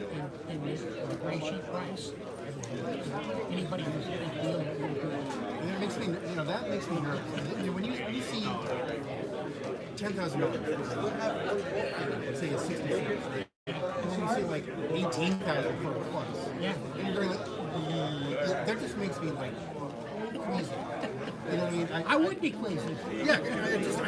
in the gray sheet price. Anybody who's a big deal will do it. And it makes me, that makes me nervous. When you see $10,000, say it's 60 cents, and then you see like 18,000 for a plus. Yeah. And you're like, that just makes me like crazy. You know what I mean? I would be crazy. Yeah, I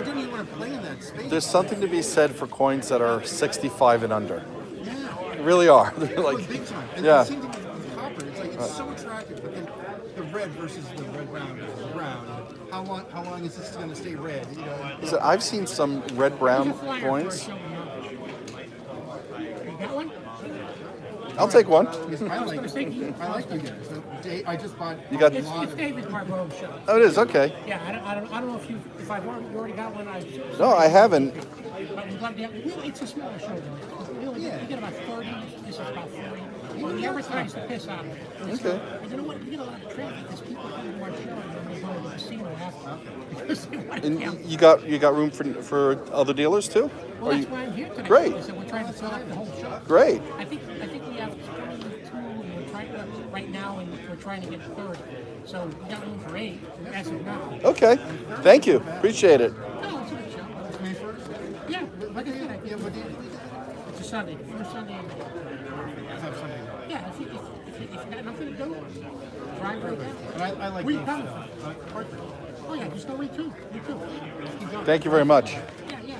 don't even want to play in that space. There's something to be said for coins that are 65 and under. Yeah. They really are. They're Oh, like, big time. And yeah. the same thing with copper. It's like it's so attractive, but then the red versus the red brown versus brown. How long is this going to stay red? So I've seen some red brown Here's a flyer for a coins. show in March. You got one? I'll take one. Because I like you guys. So, I just bought. You got- a It's, lot it's of- David Barbeau's show. Oh, it is okay. Yeah, I don't know if I've already got one. No, I haven't. But we'd love to have, it's a smaller show though. Really, Yeah. you get about 30. This is about 40. We advertise the piss out of it. Okay. But you know what? We get a lot of traffic because people come to our show and then they go to the casino after because they want to And gamble. you got room for other dealers too? Well, Or that's you- why I'm here today. Great. So we're trying to fill up the whole show. Great. I think we have 22, and we're trying to right now, and we're trying to get a third. So we got room for 8 as of now. Okay. Thank you. Appreciate it. No, it's a good show. May 1st? Yeah, like I said, Yeah, what day is it? it's a Sunday, the first Sunday. Have Sunday. Yeah, if you got nothing to do, drive right there. But I like Where you these, coming from? Hartford. Oh yeah, just go me too. Me too. Thank you very much. Yeah, yeah.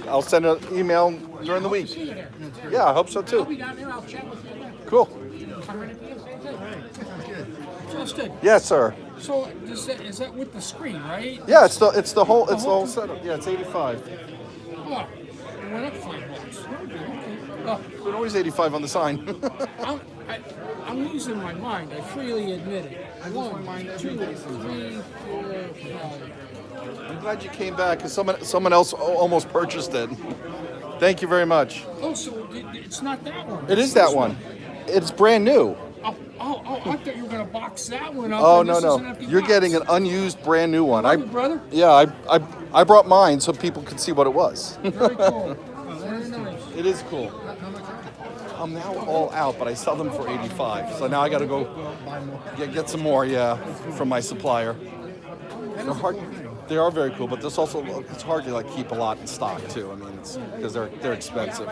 I'll send an email during the See week. you there. Yeah, I hope so I'll too. be down there. I'll chat with you then. Cool. If I run into you, same thing. Justin. Yes, sir. So is that with the screen, right? Yeah, it's the whole setup. Yeah, it's 85. Oh, it went up $5. Oh, But always 85 on the sign. I'm losing my mind. I freely admit it. 1, 2, 3, 4, 5. I'm glad you came back because someone else almost purchased it. Thank you very much. Oh, so it's not that one. It is that one. It's brand new. Oh, I thought you were gonna box that one up. Oh and no this is an no! empty You're box. getting an unused brand new one. Love you, brother. Yeah, I brought mine so people could see what it was. Very cool. Very nice. It is cool. I'm now all out, but I sell them for 85. So now I got to go get some more. Yeah, from my supplier. They're hard. They are very cool, but this also it's hard to like keep a lot in stock too. I mean, it's because they're expensive.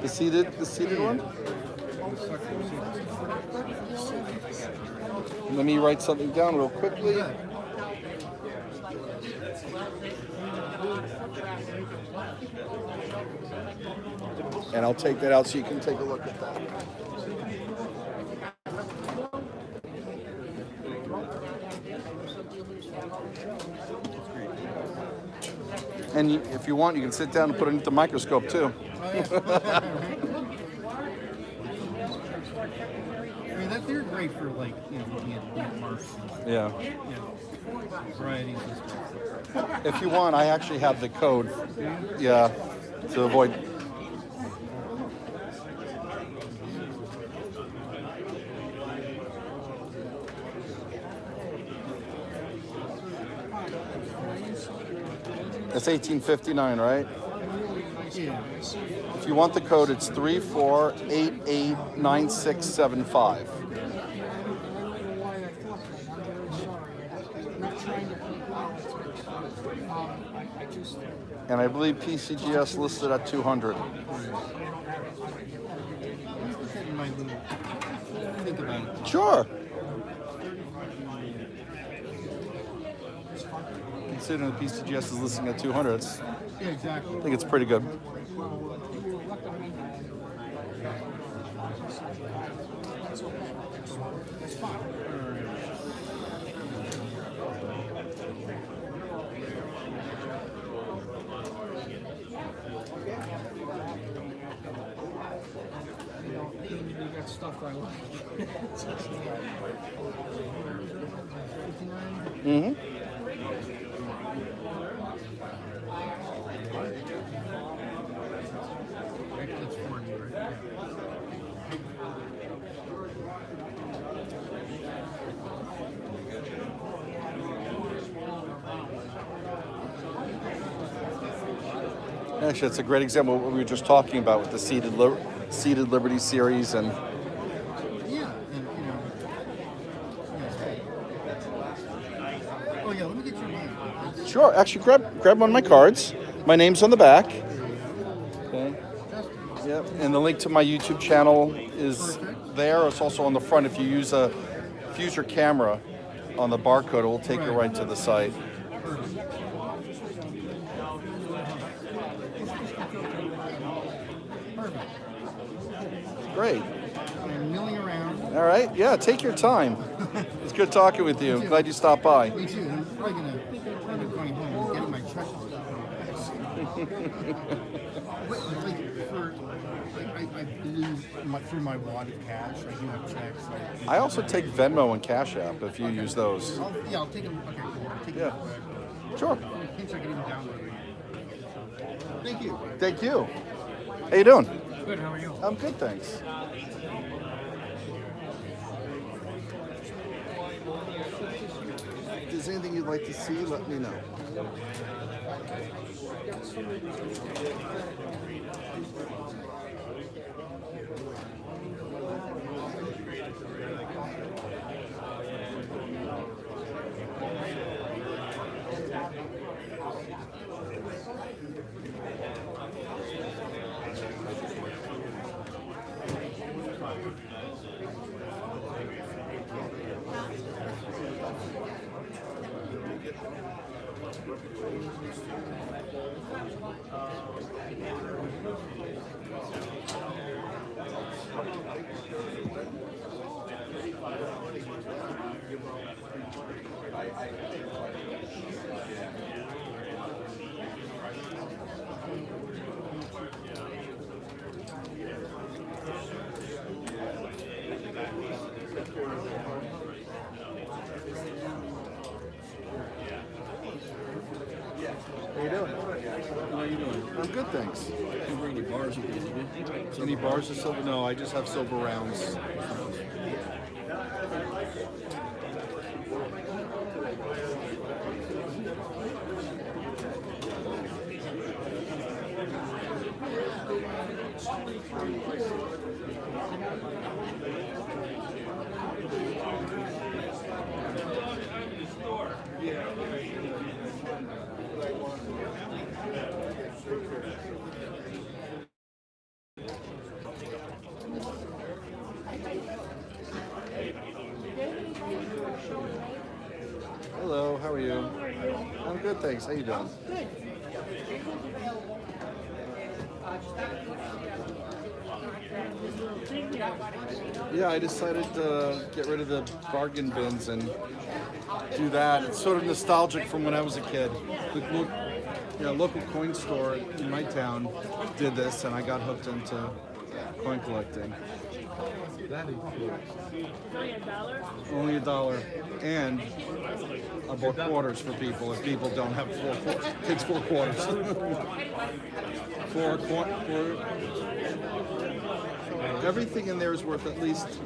The seated one. Let me write something down real quickly. And I'll take that out so you can take a look at that. And if you want, you can sit down and put it into the microscope too. I mean, they're great for like, looking at marsh. Yeah. Varieties and stuff. If you want, I actually have the code. Yeah, to avoid. It's 1859, right? Yeah. If you want the code, it's 34889675. And I believe PCGS listed at 200. Think about it. Sure. Considering the PCGS is listing at 200, I Yeah, exactly. think it's pretty good. You got stuff I like. Mm-hmm. That's 40, right? Actually, it's a great example of what we were just talking about with the Seated Liberty series and. Yeah, and oh yeah, let me get your name. Sure. Actually, grab one of my cards. My name's on the back. Okay. Yep. And the link to my YouTube channel is there. It's also on the front. If you use your camera on the barcode, it will take you right to the site. Great. I'm milling around. All right. Yeah. Take your time. It's good talking with you. Glad you stopped by. Me too. I'm probably gonna end up going home and getting my check. I believe through my wad of cash, I do have checks. I also take Venmo and Cash App if you use those. I'll take them. Okay, cool. I'll take Yeah. them back. Sure. I think I can even download it. Thank you. Thank you. How you doing? Good, how are you? I'm good, thanks. there's anything you'd like to see, let me know. How you doing? How you doing? I'm good, thanks. You bring any bars with you, did you? Any bars of silver? No, I just have silver rounds. Hello, how are you? I'm good, thanks. How you doing? Yeah, I decided to get rid of the bargain bins and do that. It's sort of nostalgic from when I was a kid. The local coin store in my town did this, and I got hooked into coin collecting. That is cool. Only $1, and I bought quarters for people if people don't have kids 4 quarters. Everything in there is worth at least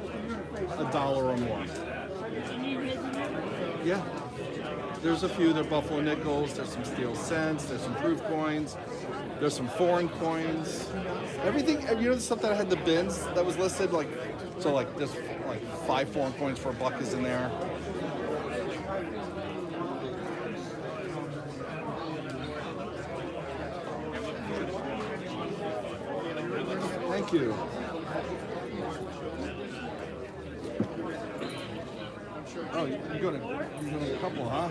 $1 or more. Yeah. There's a few. There are Buffalo Nickels. There's some steel cents. There's some proof coins. There's some foreign coins. Everything. You know the stuff that I had the bins that was listed, like just like 5 foreign coins for $1 is in there. Thank you. Oh, you got a couple, huh?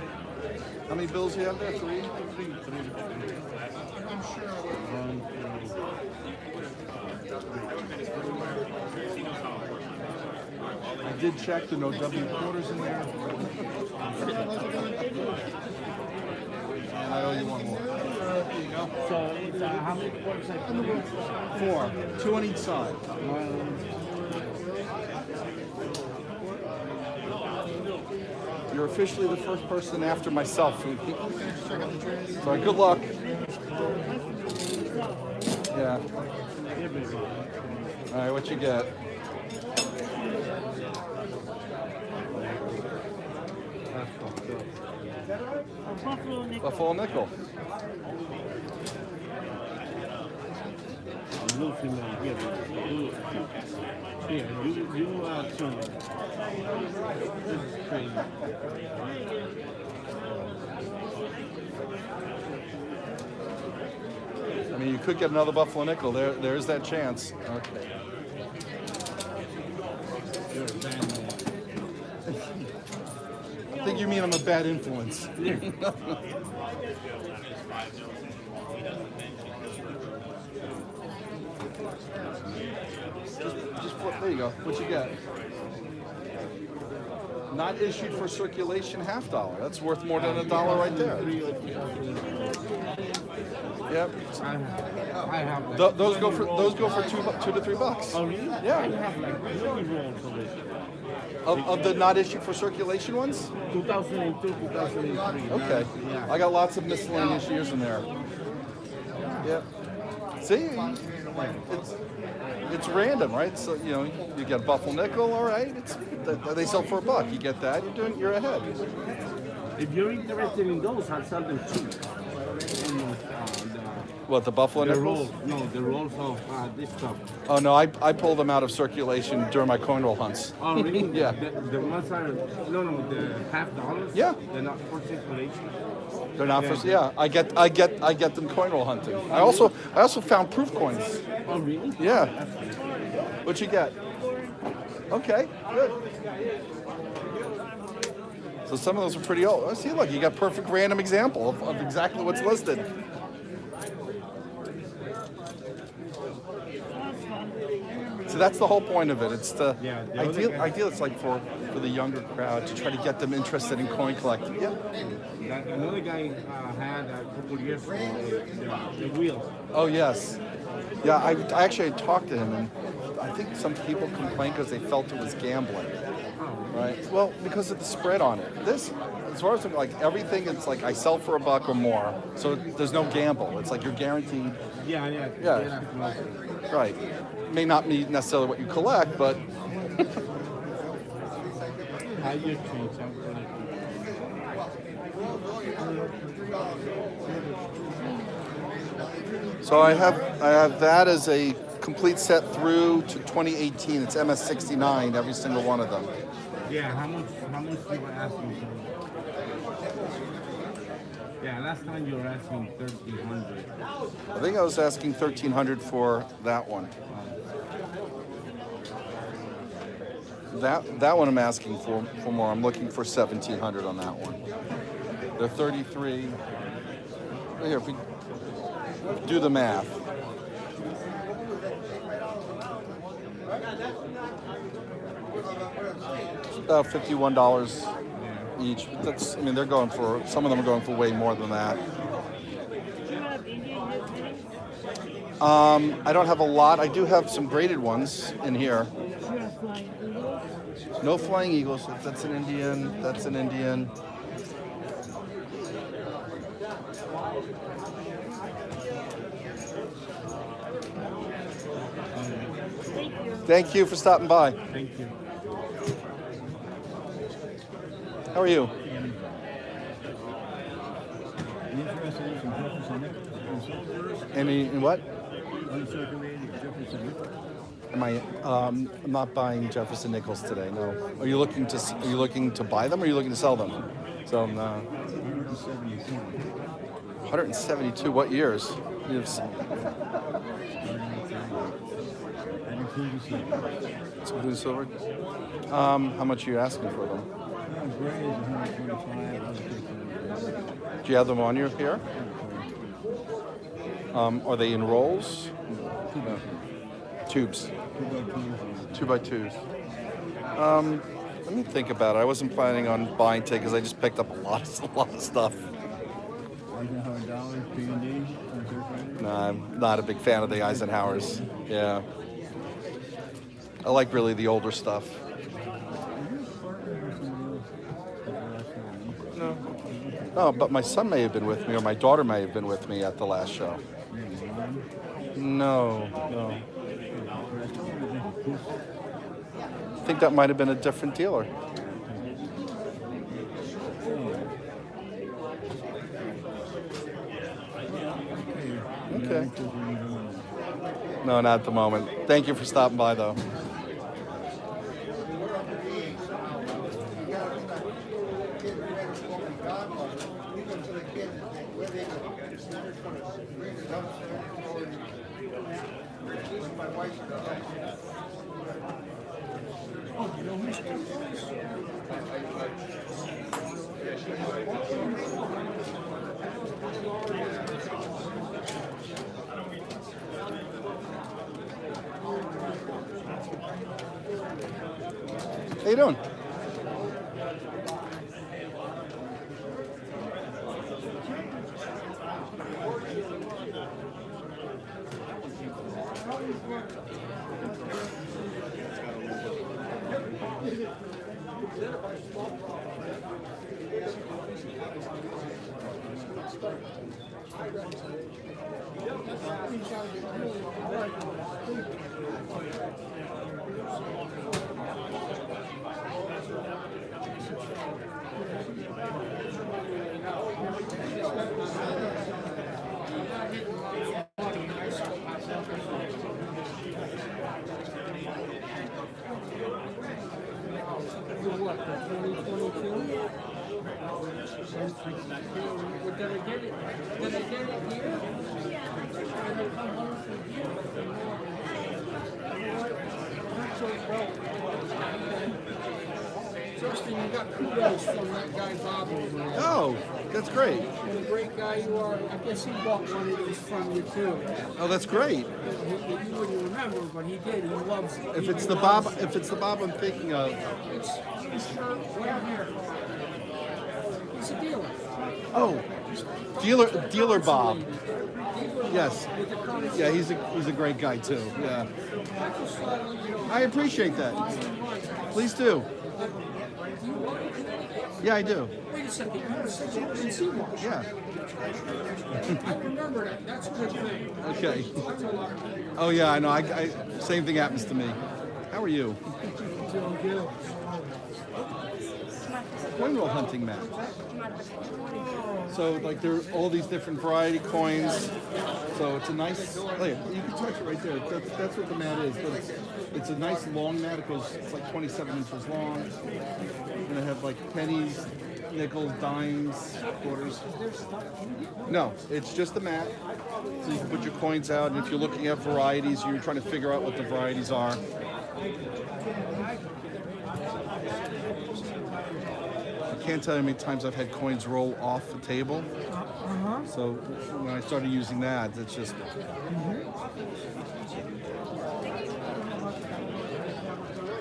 How many bills do you have there? 3? I did check. There are no W quarters in there. And I owe you one more. There you go. So it's how many quarters? 4. 2 on each side. You're officially the first person after myself. Sorry, good luck. Yeah. All right, what you get? Buffalo nickel. I mean, you could get another Buffalo nickel. There's that chance. Okay. I think you mean I'm a bad influence. Just flip. There you go. What you got? Not issued for circulation, $50. That's worth more than $1 right there. Yep. I have Those go for $2 to $3. Oh, really? Yeah. I have like really rolls of it. Of the not issued for circulation ones? 2002, 2003. Okay. Yeah. I got lots of miscellaneous years in there. Yep. See, it's random, right? So you get a Buffalo nickel, all right. They sell for $1. You get that, you're ahead. If you're interested in those, I'll sell them cheap. What, the buffalo The nickels? rolls, no, the rolls of this stuff. Oh no, I pull them out of circulation during my coin roll hunts. Oh, really? Yeah. The ones are, no, the $half. Yeah. They're not for circulation. They're not for. Yeah, I get them coin roll hunting. I also found proof coins. Oh, really? Yeah. What'd you get? Okay, good. So some of those are pretty old. Oh, see, look, you got perfect random example of exactly what's listed. So that's the whole point of it. It's the ideal. It's like for the younger crowd to try to get them interested in coin collecting. Yeah. Another guy had a couple of years ago the wheels. Oh yes. Yeah, I actually had talked to him, and I think some people complained because they felt it was gambling. Right. Well, because of the spread on it. This, as far as like everything, it's like I sell for $1 or more, so there's no gamble. It's like you're guaranteed. Yeah. Right. May not be necessarily what you collect, but. How you change So I have that as a complete set through to 2018. It's MS69, every single one of them. Yeah, how much you were asking for? Yeah, last time you were asking 1,300. I think I was asking 1,300 for that one. That one I'm asking for more. I'm looking for 1,700 on that one. They're 33. Here, if we do the math. It's about $51 each. That's, I mean, they're going for, some of them are going for way more than that. I don't have a lot. I do have some graded ones in here. No flying eagles. That's an Indian. That's an Indian. Thank you for stopping by. Thank you. How are you? Any in what? Am I? I'm not buying Jefferson Nickels today. No. Are you looking to buy them, or are you looking to sell them? So 172. What years? You have including silver. How much are you asking for them? Do you have them on your here? Are they in rolls? Tubes. 2x2s. Let me think about it. I wasn't planning on buying today because I just picked up a lot of stuff. Nah, I'm not a big fan of the Eisenhowers. Yeah. I like really the older stuff. No. Oh, but my son may have been with me, or my daughter may have been with me at the last show. No. I think that might have been a different dealer. Okay. No, not at the moment. Thank you for stopping by, though. How you doing? what, the 2022? Well, did I get it? Did I get it here? Did I come home from here? Justin, you got kudos from that guy Bob over there. Oh, that's great. What a great guy you are. I guess he bought one of these from you too. Oh, that's great. You wouldn't remember, but he did. He loves it. If it's the Bob I'm thinking of. It's right here. He's a dealer. Oh, dealer Bob. Yes. Yeah, he's a great guy too. Yeah. I appreciate that. Please do. Yeah, I do. Wait a second. You said you didn't see one. Yeah. I remember that. That's a good thing. Okay. That's a lot. Oh yeah, I know. I same thing happens to me. How are you? Doing good. Coinroll hunting map. So like there are all these different variety coins. So it's a nice. Oh yeah, you can touch it right there. That's what the mat is. But it's a nice long mat. It goes. It's like 27 inches long. And I have like pennies, nickels, dimes, quarters. No, it's just a mat. So you can put your coins out. And if you're looking at varieties, you're trying to figure out what the varieties are. I can't tell you how many times I've had coins roll off the table. So when I started using that, it's just.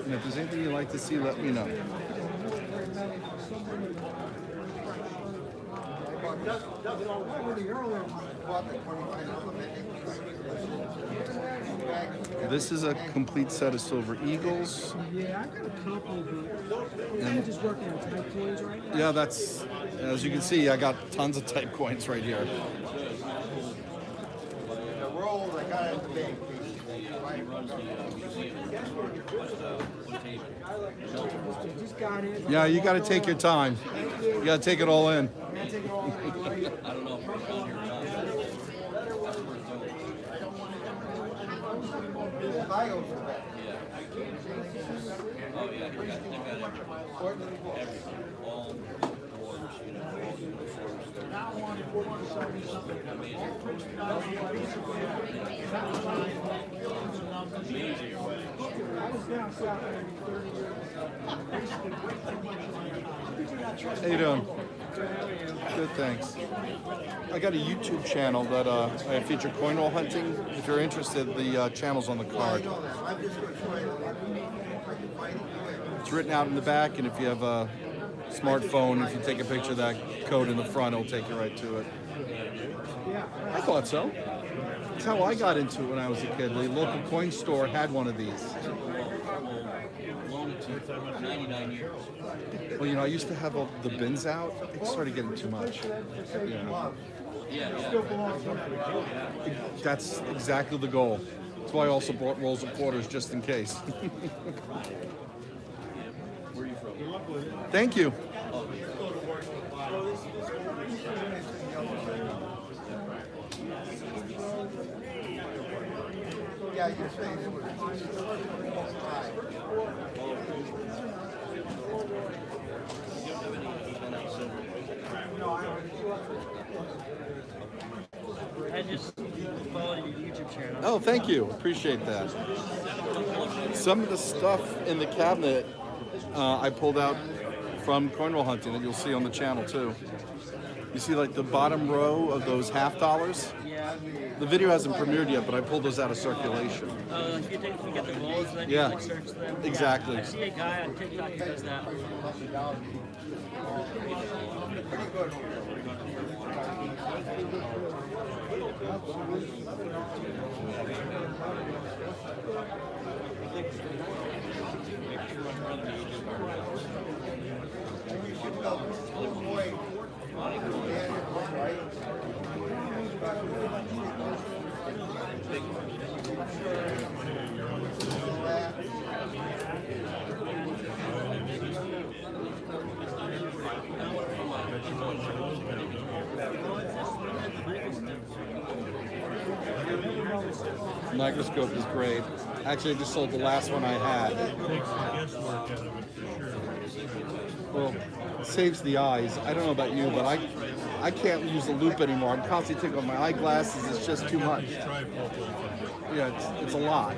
And if there's anything you'd like to see, let me know. This is a complete set of silver eagles. Yeah, I got a couple, but I'm just working on type coins right now. Yeah, that's, as you can see, I got tons of type coins right here. The rolls, I got it big. Just got it. Yeah, you got to take your time. You got to take it all in. I don't know if we're around here or not. Oh yeah, they got all wars, you know, all uniforms. How you doing? Good, thanks. I got a YouTube channel that I feature coinroll hunting. If you're interested, the channel's on the card. It's written out in the back, and if you have a smartphone, if you take a picture of that code in the front, it'll take you right to it. I thought so. That's how I got into it when I was a kid. The local coin store had one of these. Loaned to 99 years. Well, you know, I used to have all the bins out. It started getting too much. Yeah. That's exactly the goal. That's why I also bought rolls of quarters just in case. Where are you from? Thank you. Yeah, you're saying it was. I just followed your YouTube channel. Oh, thank you. Appreciate that. Some of the stuff in the cabinet I pulled out from coinroll hunting that you'll see on the channel too. You see like the bottom row of those $half? Yeah. The video hasn't premiered yet, but I pulled those out of circulation. Like you get the rolls, then Yeah. you like search them. Exactly. I see a guy on TikTok who does that. Microscope is great. Actually, I just sold the last one I had. Takes the guesswork out of it for sure. Well, it saves the eyes. I don't know about you, but I can't use the loop anymore. I'm constantly taking off my eyeglasses. It's just too much. Yeah, it's a lot.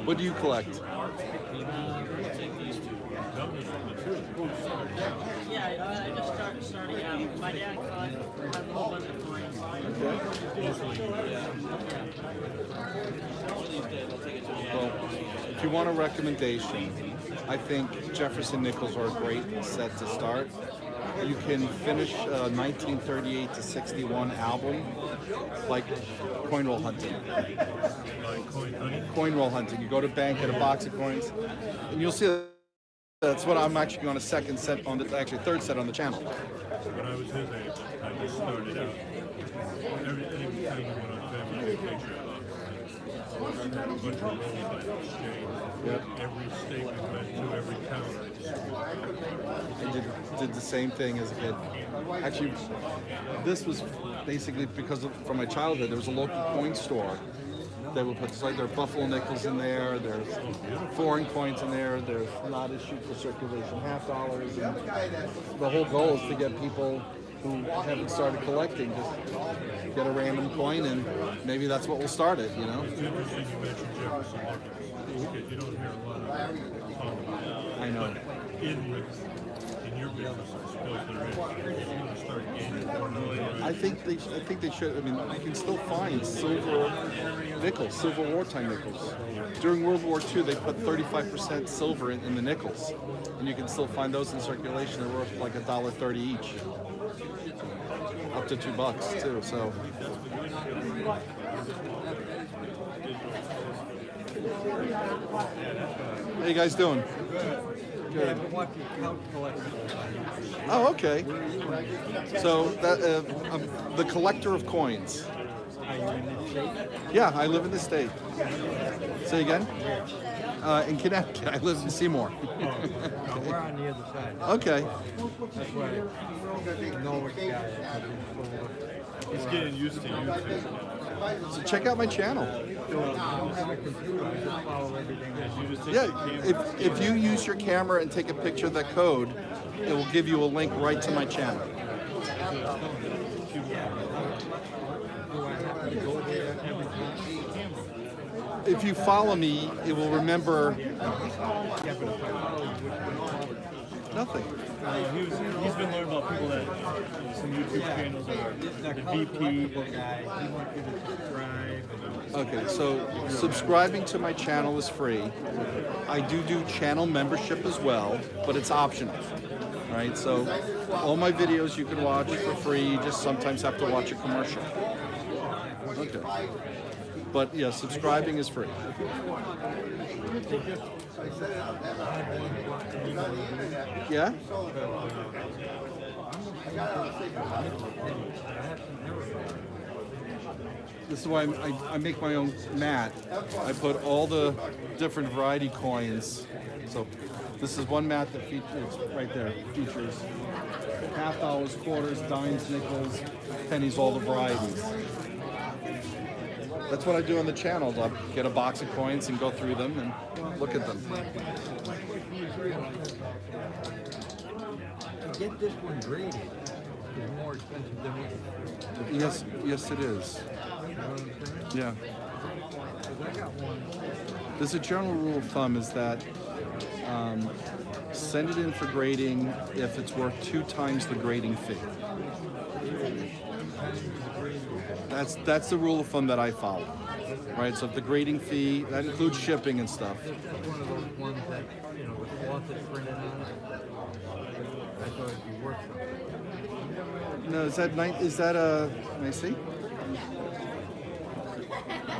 What do you collect? Yeah, I just starting out. My dad had a whole bunch of coins. Well, if you want a recommendation, I think Jefferson Nickels are a great set to start. You can finish a 1938 to 61 album like coinroll hunting. Coinroll hunting. You go to bank, get a box of coins, and you'll see that's what I'm actually on a second set on the, actually third set on the channel. When I was his age, I just started out. Everything when on family vacation, a bunch of rolls I exchanged. Yep. Every state we went to, every town, I did the same thing as a kid. Actually, this was basically because from my childhood. There was a local coin store that would put, like, there are buffalo nickels in there, there's foreign coins in there, there's not issued for circulation $50. And the whole goal is to get people who haven't started collecting just get a random coin, and maybe that's what will start it, you know? It's interesting you mentioned Jefferson Nickels, because you don't hear a lot of I know. In your business, I suppose there is. If you want to start gaining more notoriety. I think they should. I mean, you can still find silver nickels, silver wartime nickels. During World War II, they put 35% silver in the nickels, and you can still find those in circulation. They're worth like $1.30 each, up to $2 too. So. How you guys doing? Good. Oh, okay. So that I'm the collector of coins. Yeah, I live in the state. Say again? In Connecticut. I live in Seymour. We're on the other side. Okay. That's why I know which guy. He's getting used to you. So check out my channel. I don't have a computer. I just follow everything. Yeah, if you use your camera and take a picture of that code, it will give you a link right to my channel. If you follow me, it will remember nothing. He's been learning about people that some YouTube channels are the VP guy. He wants you to subscribe. Okay, so subscribing to my channel is free. I do channel membership as well, but it's optional. Right? So all my videos you can watch for free. You just sometimes have to watch a commercial. Okay. But yeah, subscribing is free. Yeah? This is why I make my own mat. I put all the different variety coins. So this is one mat that features right there. Features $50, quarters, dimes, nickels, pennies, all the varieties. That's what I do on the channel. I'll get a box of coins and go through them and look at them. To get this one graded is more expensive than it. Yes, it is. Yeah. There's a general rule of thumb is that send it in for grading if it's worth 2 times the grading fee. That's the rule of thumb that I follow, right? So if the grading fee, that includes shipping and stuff. It's just one of those ones that, you know, the cloth is printed on it. I thought it'd be worth something. No, is that a, let me see.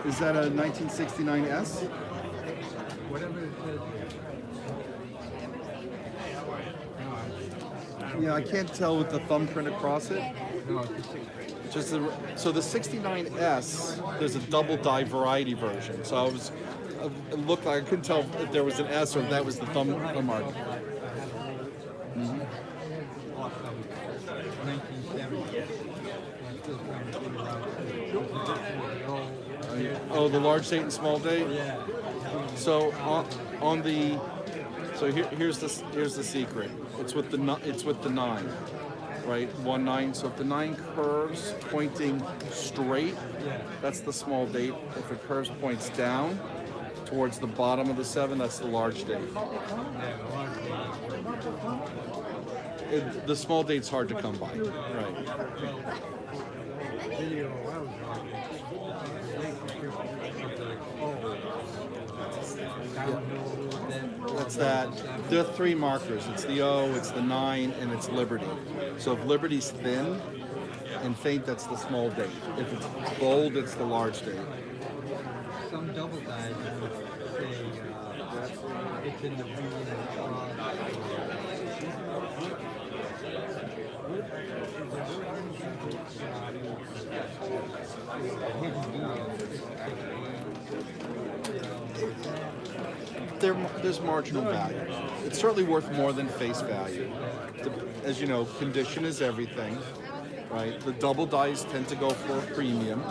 Is that a 1969S? Whatever it says. Yeah, I can't tell with the thumbprint across it. No, it's Just so the 69S, there's a double die variety version. So it looked like I couldn't tell if there was an S or if that was the thumb mark. Oh, the large date and small date. Yeah. So on the, so here's the secret. It's with the 9, right? 1 9. So if the 9 curves pointing straight, that's the small date. If it curves points down towards the bottom of the 7, that's the large date. The small date's hard to come by, right? Video I was watching, That's that. There are 3 markers. It's the O, it's the 9, and it's Liberty. So if Liberty's thin and faint, that's the small date. If it's bold, it's the large date. some double dies would say it's in the region There's marginal value. It's certainly worth more than face value. As you know, condition is everything, right? The double dice tend to go for a premium.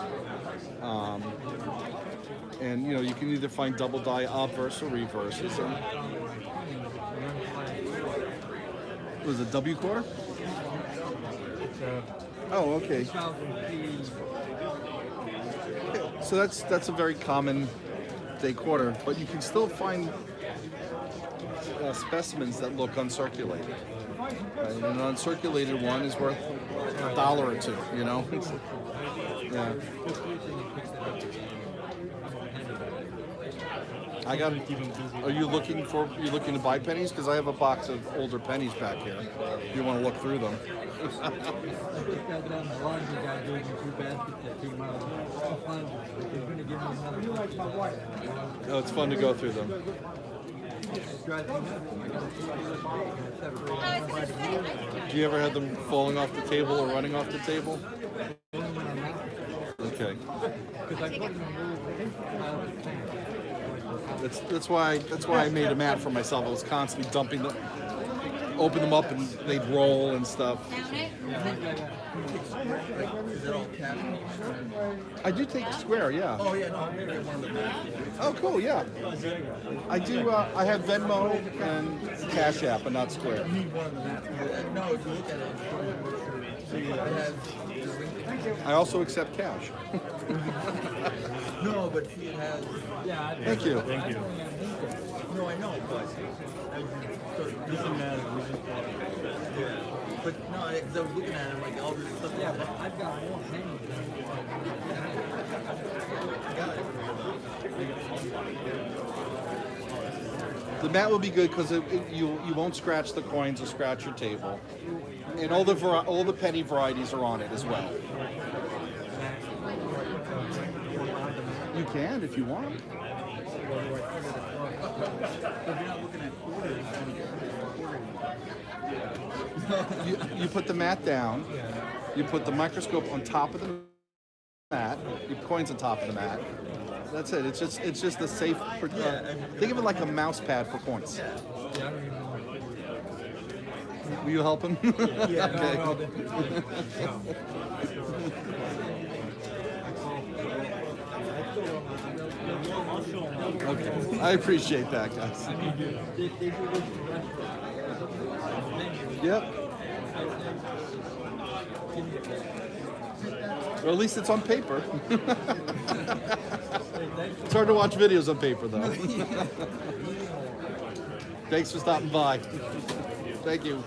And you know, you can either find double die obverse or reverses. And was it W quarter? Oh, okay. So that's a very common day quarter, but you can still find specimens that look uncirculated. And an uncirculated one is worth $1 or $2, you know? Yeah. Are you looking to buy pennies? Because I have a box of older pennies back here. If you want to look through them. Oh, it's fun to go through them. Do you ever have them falling off the table or running off the table? Okay. That's why I made a mat for myself. I was constantly dumping them, open them up, and they'd roll and stuff. I do take square, yeah. Oh yeah, no, I'm gonna get one of the mats. Oh, cool, yeah. I do. I have Venmo and Cash App, but not Square. No, if you look at it, it has. I also accept cash. No, but she has. Yeah. Thank you. Thank you. No, I know, but Doesn't matter. yeah. But no, because I was looking at it, like all this stuff. Yeah, but I've got more pennies The mat will be good because you won't scratch the coins or scratch your table, and all the penny varieties are on it as well. You can if you want. if you're not looking at quarters, You put the mat down. You put the microscope on top of the mat. Your coins on top of the mat. That's it. It's just a safe. Think of it like a mouse pad for coins. Will you help him? Yeah. Okay. Okay. I appreciate that, guys. Yep. Or at least it's on paper. It's hard to watch videos on paper, though. Thanks for stopping by. Thank you.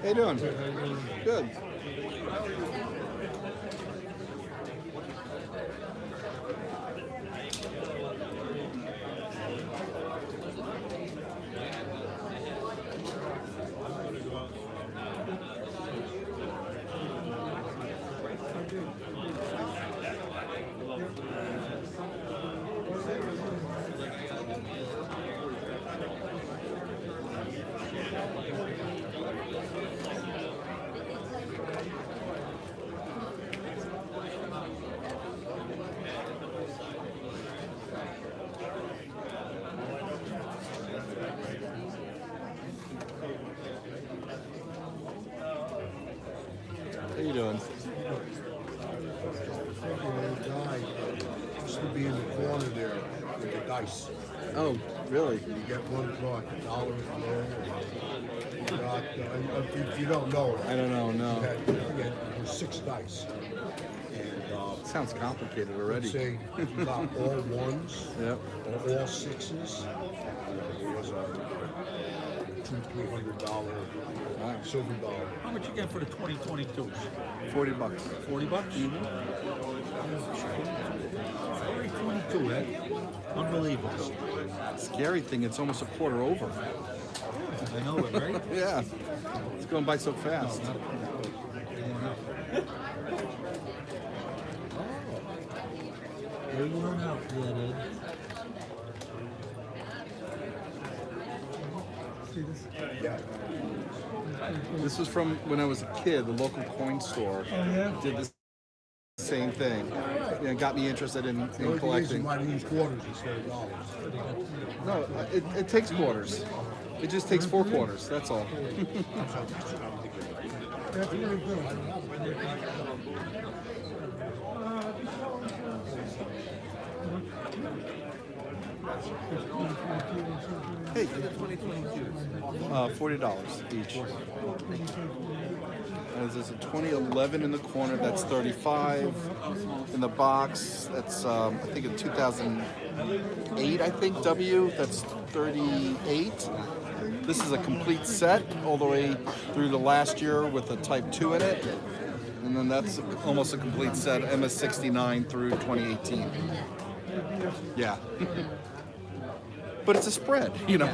How you doing? Good. How you doing? Guy used to be in the corner there with the dice. Oh, really? You get one for like $1 a roll. If you don't know it. I don't know, no. There were 6 dice. And Sounds complicated already. say you got all ones Yep. or all sixes. It was a $200-300 silver dollar. How much you get for the 2022s? $40. $40? Mm-hmm. 22, eh? Unbelievable. Scary thing, it's almost a quarter over. I know it, right? Yeah. It's going by so fast. They weren't out yet, Ed. This was from when I was a kid. The local coin store did the same thing. You know, got me interested in collecting. You might use quarters instead of dollars. No, it takes quarters. It just takes 4 quarters. That's all. That's really good. Hey, $40 each. There's a 2011 in the corner. That's 35. In the box, that's I think in 2008. I think W. That's 38. This is a complete set all the way through the last year with a Type 2 in it. And then that's almost a complete set, MS69 through 2018. Yeah. But it's a spread, you know.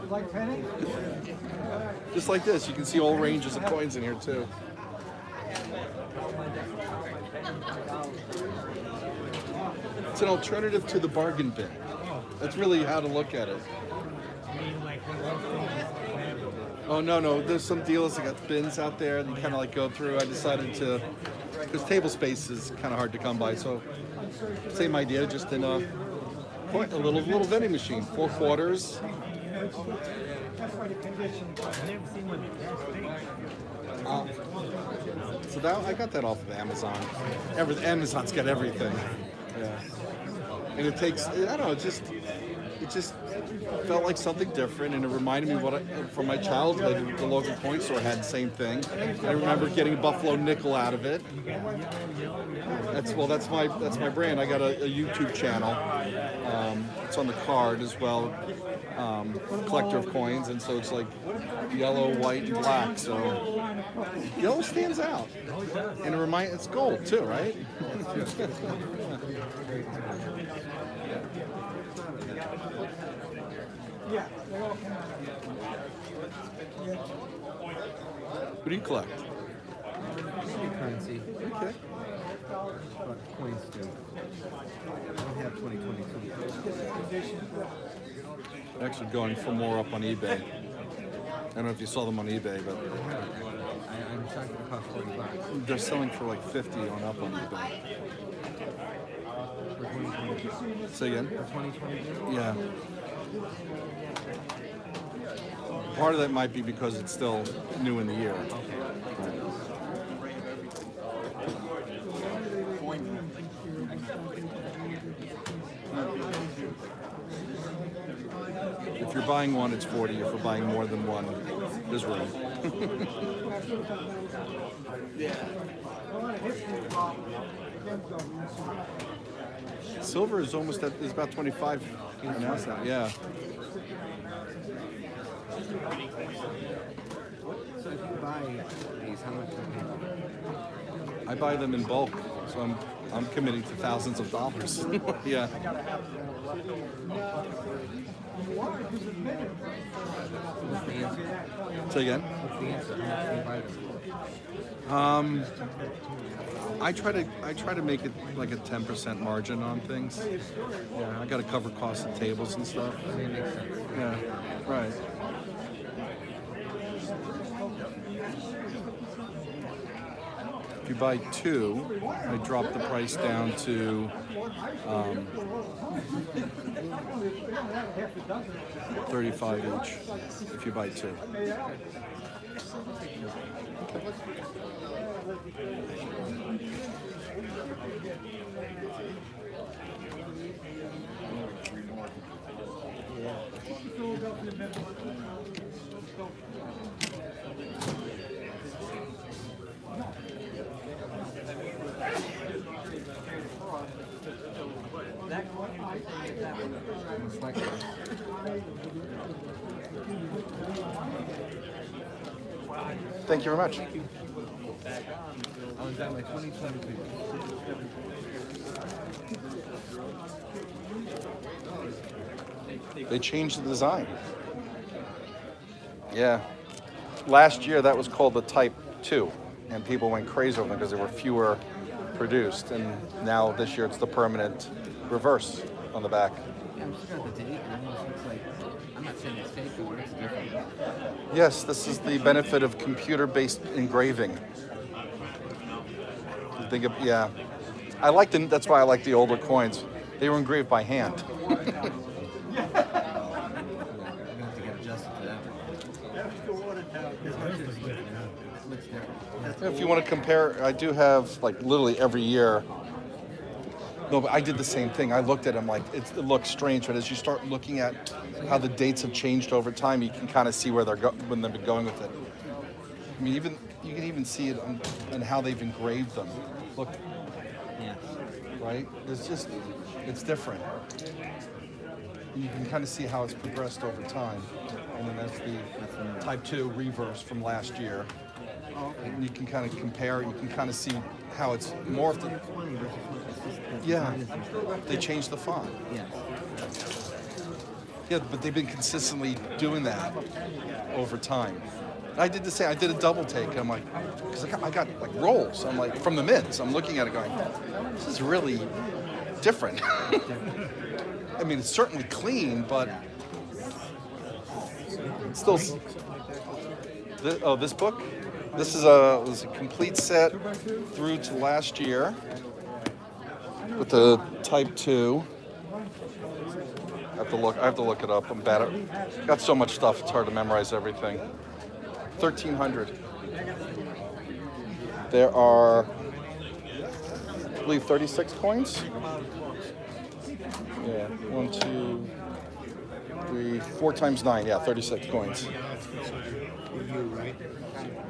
Like penny? Just like this, you can see all ranges of coins in here too. It's an alternative to the bargain bin. That's really how to look at it. Oh no, there's some dealers that got bins out there that you kind of like go through. I decided to, because table space is kind of hard to come by, so same idea, just in a little vending machine, 4 quarters. So that I got that off of Amazon. Amazon's got everything. Yeah. And it takes, I don't know, it just felt like something different, and it reminded me from my childhood. The local coin store had the same thing. I remember getting a Buffalo nickel out of it. That's my brand. I got a YouTube channel. It's on the card as well. Collector of coins, and so it's like yellow, white, and black. So yellow stands out, and it's gold too, right? Yeah. What do you collect? Currency. Okay. But coins too. I don't have 2022. Actually going for more up on eBay. I don't know if you saw them on eBay, but I'm shocked it cost $40. they're selling for like 50 on up on eBay. For 2022. Say again? For 2022? Yeah. Part of that might be because it's still new in the year. If you're buying one, it's 40. If you're buying more than one, there's room. Silver is is about 25 an ounce now. Yeah. if you buy these, how much do you pay? I buy them in bulk, so I'm committing to thousands of dollars. Yeah. What's the answer? Say again. What's the answer? How much do you buy them? I try to make it like a 10% margin on things. Yeah, I got to cover costs of tables and stuff. I mean, it makes sense. Yeah, right. If you buy two, I drop the price down to $35 each. If you buy two. Thank you very much. I was at my 2022. They changed the design. Yeah. Last year that was called the Type 2, and people went crazy over them because there were fewer produced. And now this year it's the permanent reverse on the back. Yeah, I'm just looking at the date, and it almost looks like, I'm not saying it's fake, but it looks different. Yes, this is the benefit of computer-based engraving. You think of, yeah. That's why I like the older coins. They were engraved by hand. I'm going to have to get adjusted to that. Looks different. If you want to compare, I do have like literally every year. No, but I did the same thing. I looked at them like it looks strange, but as you start looking at how the dates have changed over time, you can kind of see where when they've been going with it. I mean, you can even see it on how they've engraved them. Look, Yeah. right? It's different. You can kind of see how it's progressed over time. And then that's the Type 2 reverse from last year. And you can kind of compare, you can kind of see how it's morphed. Yeah, they changed the font. Yes. Yeah, but they've been consistently doing that over time. I did the same. I did a double take. I'm like, because I got like rolls. I'm like, from the mints. I'm looking at it going, this is really different. I mean, it's certainly clean, but it's still. This book? This is was a complete set through to last year with the Type 2. I have to look it up. I'm bad at. Got so much stuff. It's hard to memorize everything. 1,300. There are, I believe, 36 coins. Yeah, 1, 2, 3, 4 times 9. Yeah, 36 coins.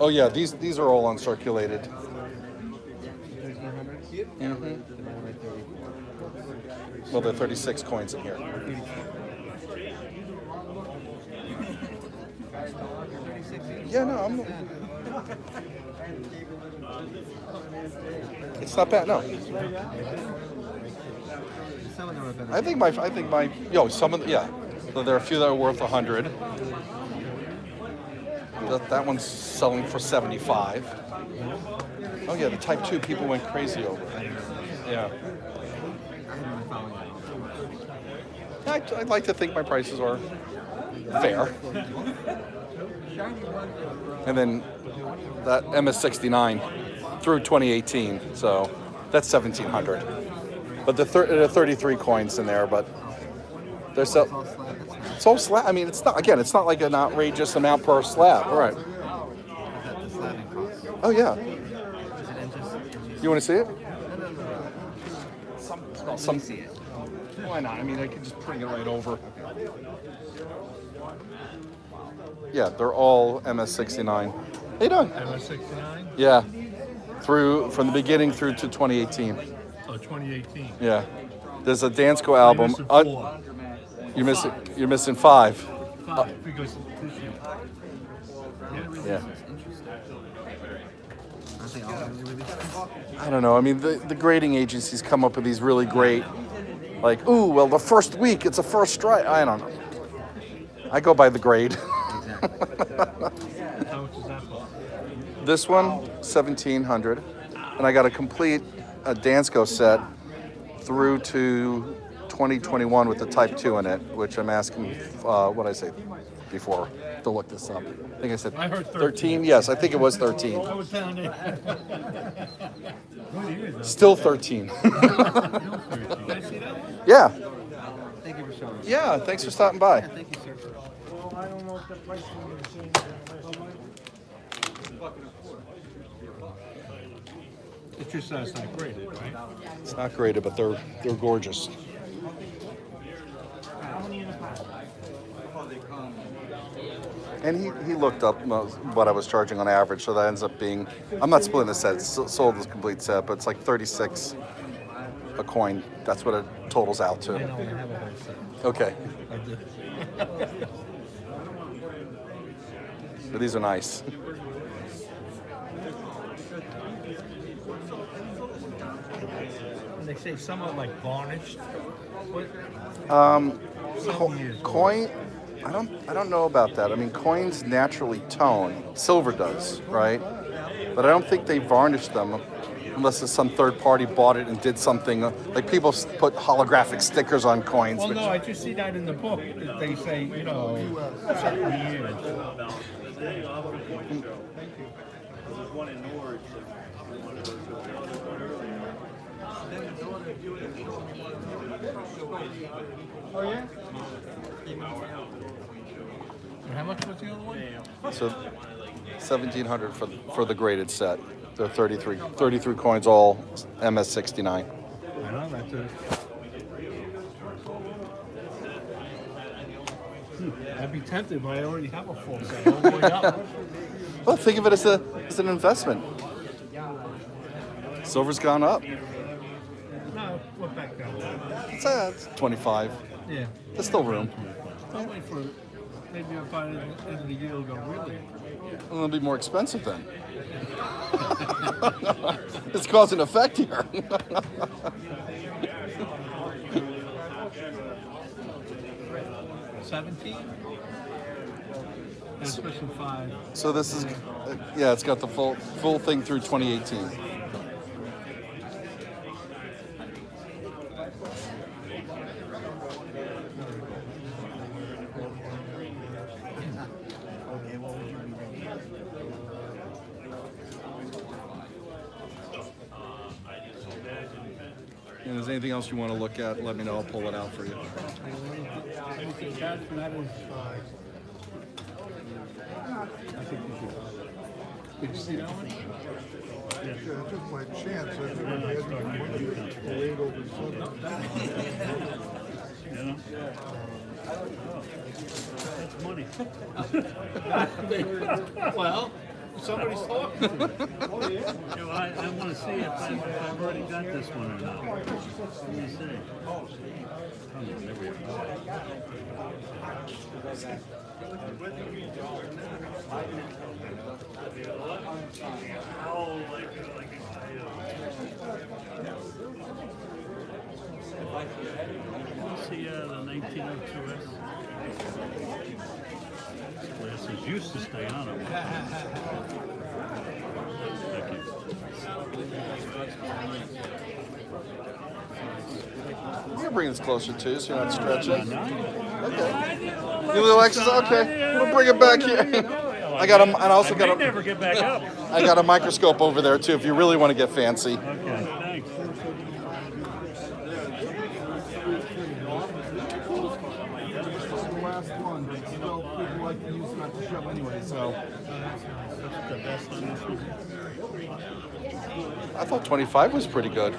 Oh yeah, these are all uncirculated. Mm-hmm. Well, there are 36 coins in here. Yeah, no, it's not bad. No, I think my some of the, yeah. So there are a few that are worth 100. That one's selling for 75. Oh yeah, the Type 2 people went crazy over it. Yeah. I'd like to think my prices are fair. And then that MS69 through 2018, so that's 1,700. But there are 33 coins in there, but they're it's all slab. I mean, it's not like an outrageous amount per slab. All right. Oh yeah. You want to see it? Some see it. Why not? I mean, I could just bring it right over. Yeah, they're all MS69. How you doing? MS69? Yeah. From the beginning through to 2018. Oh, 2018. Yeah. There's a Dansko album. You're missing 4. You're missing 5. Because this year. Yeah. Don't they all really release them? I don't know. I mean, the grading agencies come up with these really great, like, ooh, well, the first week, it's a first strike. I don't know. I go by the grade. Exactly. How much is that for? This one, 1,700. And I got a complete Dansko set through to 2021 with the Type 2 in it, which I'm asking, what did I say before? To look this up. I think I said I heard 13. Yes, I think it was 13. I was down there. Still 13. Can I see that one? Yeah. Thank you for showing us. Yeah, thanks for stopping by. Yeah, thank you, sir. Well, I don't know if the price is the same. It's just it's not graded, right? It's not graded, but they're gorgeous. And he looked up what I was charging on average, so that ends up being, I'm not splitting the set, it's sold as a complete set, but it's like 36 a coin. That's what it totals out to. I know, I have a whole set. Okay, I do. but these are nice. And they say some are like varnished. What? Coin, I don't know about that. I mean, coins naturally tone. Silver does, right? But I don't think they varnish them unless it's some third party bought it and did something. Like people put holographic stickers on coins. Well, which, no, I just see that in the book. They say, you know, certain years. Oh, yeah? And how much was the other one? so 1,700 for the graded set. They're 33 coins, all MS69. I know, that's it. I'd be tempted, but I already have a full set all the way up. Well, think of it as an investment. Silver's gone up. No, went back down. It's 25. Yeah. There's still room. I'll wait for maybe I'll buy it at the end of the year and go, really? It'll be more expensive then. It's cause and effect here. 17? That's special 5. So this is, yeah, it's got the full thing through 2018. And if there's anything else you want to look at, let me know. I'll pull it out for you. Anything that is, I think you should. Did you see that one? Yeah, just by chance, I think I had my money delayed over Sunday. That's money. Well, somebody's talking to me. I want to see if I've already got this one or not. Let me see. Oh, there we go. Let's see the 1902S. Glasses used to stay on it. Thank you. You can bring this closer too, so you're not stretching. Okay. You little exercise. Okay. We'll bring it back here. I got and I also got Never get back up. I got a microscope over there too, if you really want to get fancy. Okay, thanks. The last one, but still people like to use it not to shove anyway, so. I thought 25 was pretty good.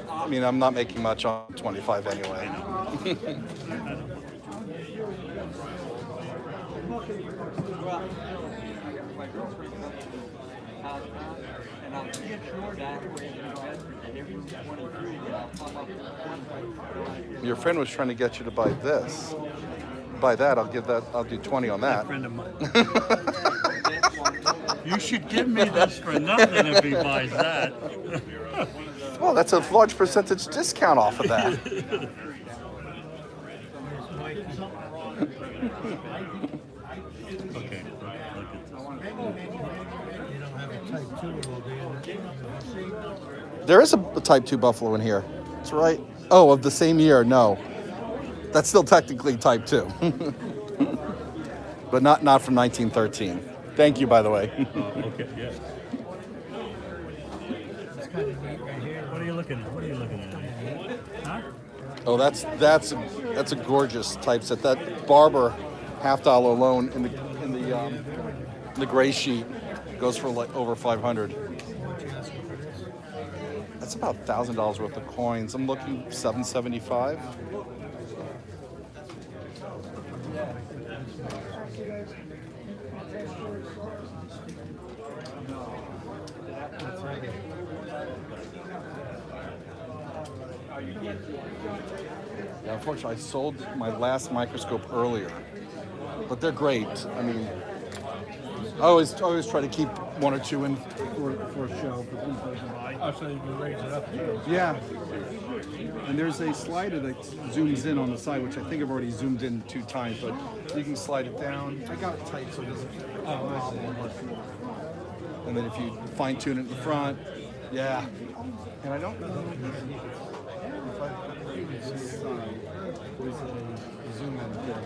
I mean, I'm not making much on 25 anyway. Your friend was trying to get you to buy this. buy that, I'll do 20 on that. Friend of mine. You should give me this for nothing if he buys that. Well, that's a large percentage discount off of that. Okay, look at this. You don't have a type 2 roll, do you? There is a Type 2 Buffalo in here. That's right. Oh, of the same year? No. That's still technically Type 2. But not from 1913. Thank you, by the way. Okay, yeah. What are you looking at? What are you looking at? Huh? Oh, that's a gorgeous type set. That Barber $50 loan in the gray sheet goes for like over 500. That's about $1,000 worth of coins. I'm looking $775. Yeah, unfortunately, I sold my last microscope earlier, but they're great. I mean, I always try to keep one or two in for a show for people to buy. Oh, so you can raise it up too. Yeah. And there's a slider that zooms in on the side, which I think I've already zoomed in 2 times, but you can slide it down. I got it tight so it doesn't wobble. And then if you fine tune it in the front, yeah. And I don't know if I there's a zoom in thing.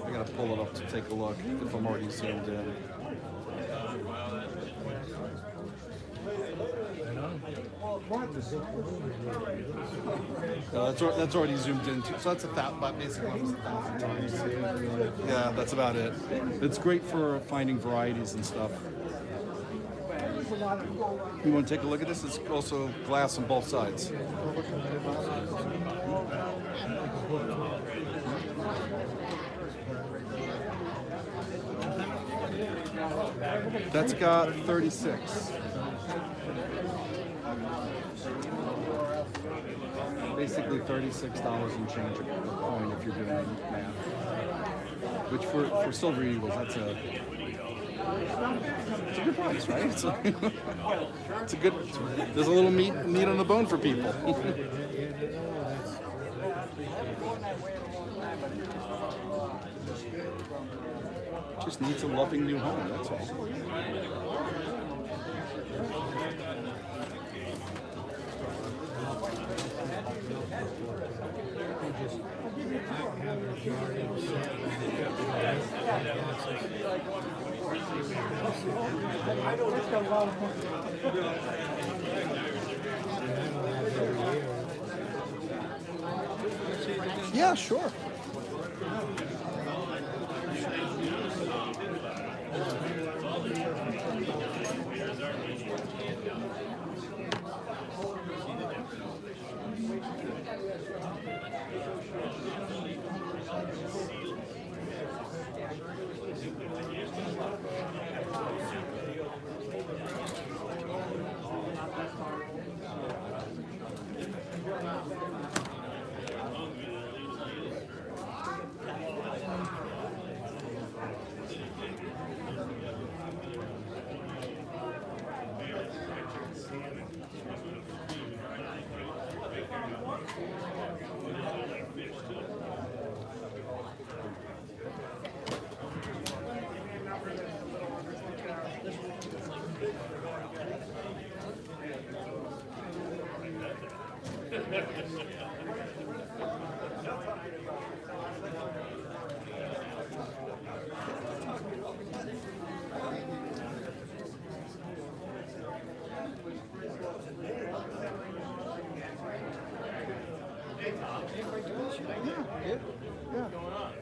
I gotta pull it up to take a look if I'm already zoomed in. That's already zoomed in too. So that's about basically almost 1,000 times. Yeah, that's about it. It's great for finding varieties and stuff. You want to take a look at this? It's also glass on both sides. That's got 36. Basically $36 and change a coin if you're doing math. Which for silver eagles, it's a good price, right? It's a good. There's a little meat on the bone for people. Just needs a loving new home. That's all. Yeah, sure.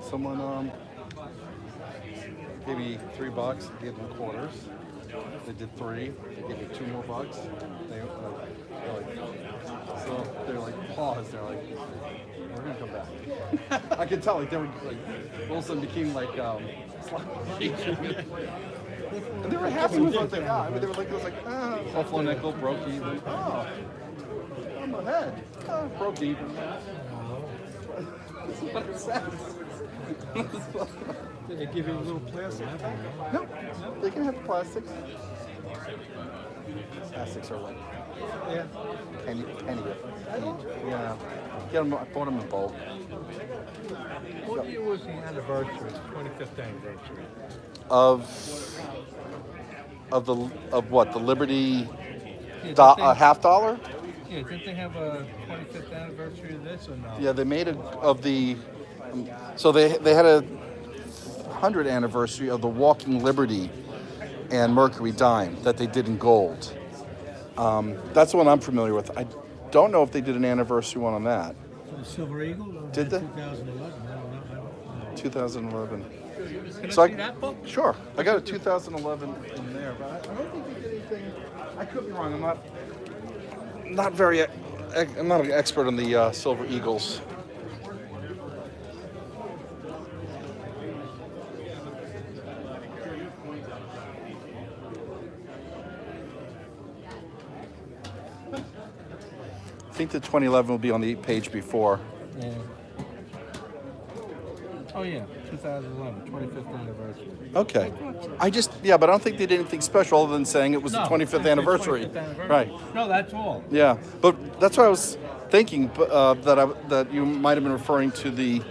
Someone gave me $3, gave them quarters. They did 3. They gave me 2 more bucks. They're like paused. They're like, we're gonna come back. I could tell like they were like all of a sudden became like sloppy. And they were happy with what they got. I mean, they were like, it was like, Buffalo nickel broke even. Oh, I'm ahead. Broke even. That's what it says. They give you a little plastic. No, they can have the plastics. Plastics are like penny. Yeah, get them. I bought them in bulk. What year was the anniversary, 25th anniversary? Of what? The Liberty half dollar? Yeah, didn't they have a 25th anniversary of this or no? Yeah, they made so they had a 100th anniversary of the Walking Liberty and Mercury Dime that they did in gold. That's the one I'm familiar with. I don't know if they did an anniversary one on that. Silver Eagle? Did they? 2011. I don't know. 2011. Can So I see that book? Sure. I got a 2011 in there, but I don't think they did anything. I could be wrong. I'm not an expert on the Silver Eagles. I think the 2011 will be on the page before. Yeah. Oh yeah, 2011, 25th anniversary. Okay. But I don't think they did anything special other than saying it was the 25th anniversary. 25th anniversary. Right. No, that's all. Yeah, but that's what I was thinking, that you might have been referring to the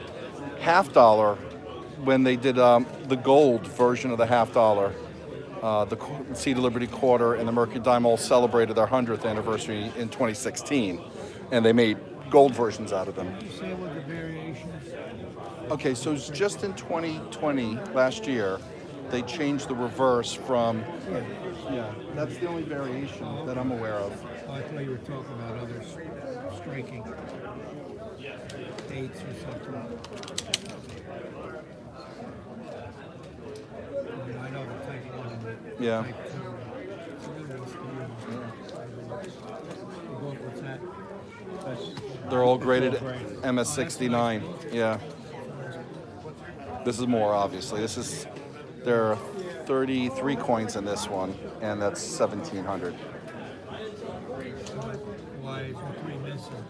half dollar when they did the gold version of the half dollar. The Cedar Liberty Quarter and the Mercury Dime all celebrated their 100th anniversary in 2016, and they made gold versions out of them. Can you say what the variations? Okay, so it's just in 2020, last year, they changed the reverse from. Yeah, that's the only variation that I'm aware of. Oh, I thought you were talking about other striking dates or something. I know the type 1 and the Yeah. type 2. What's that? They're all graded graded. MS69. Yeah. This is more, obviously. There are 33 coins in this one, and that's 1,700. Why is there 3 missing?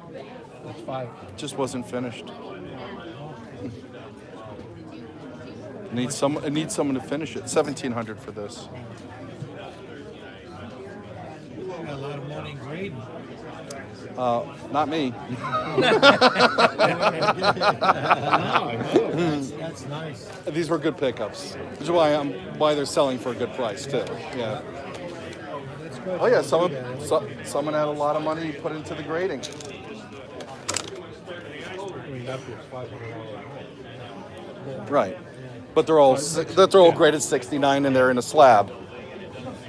That's 5. Just wasn't finished. It needs someone to finish it. 1,700 for this. You got a lot of money in grading. Not me. That's nice. These were good pickups, which is why they're selling for a good price too. Yeah. That's good. Oh yeah, someone had a lot of money put into the grading. I mean, that was $500. Right, but they're all graded 69 and they're in a slab.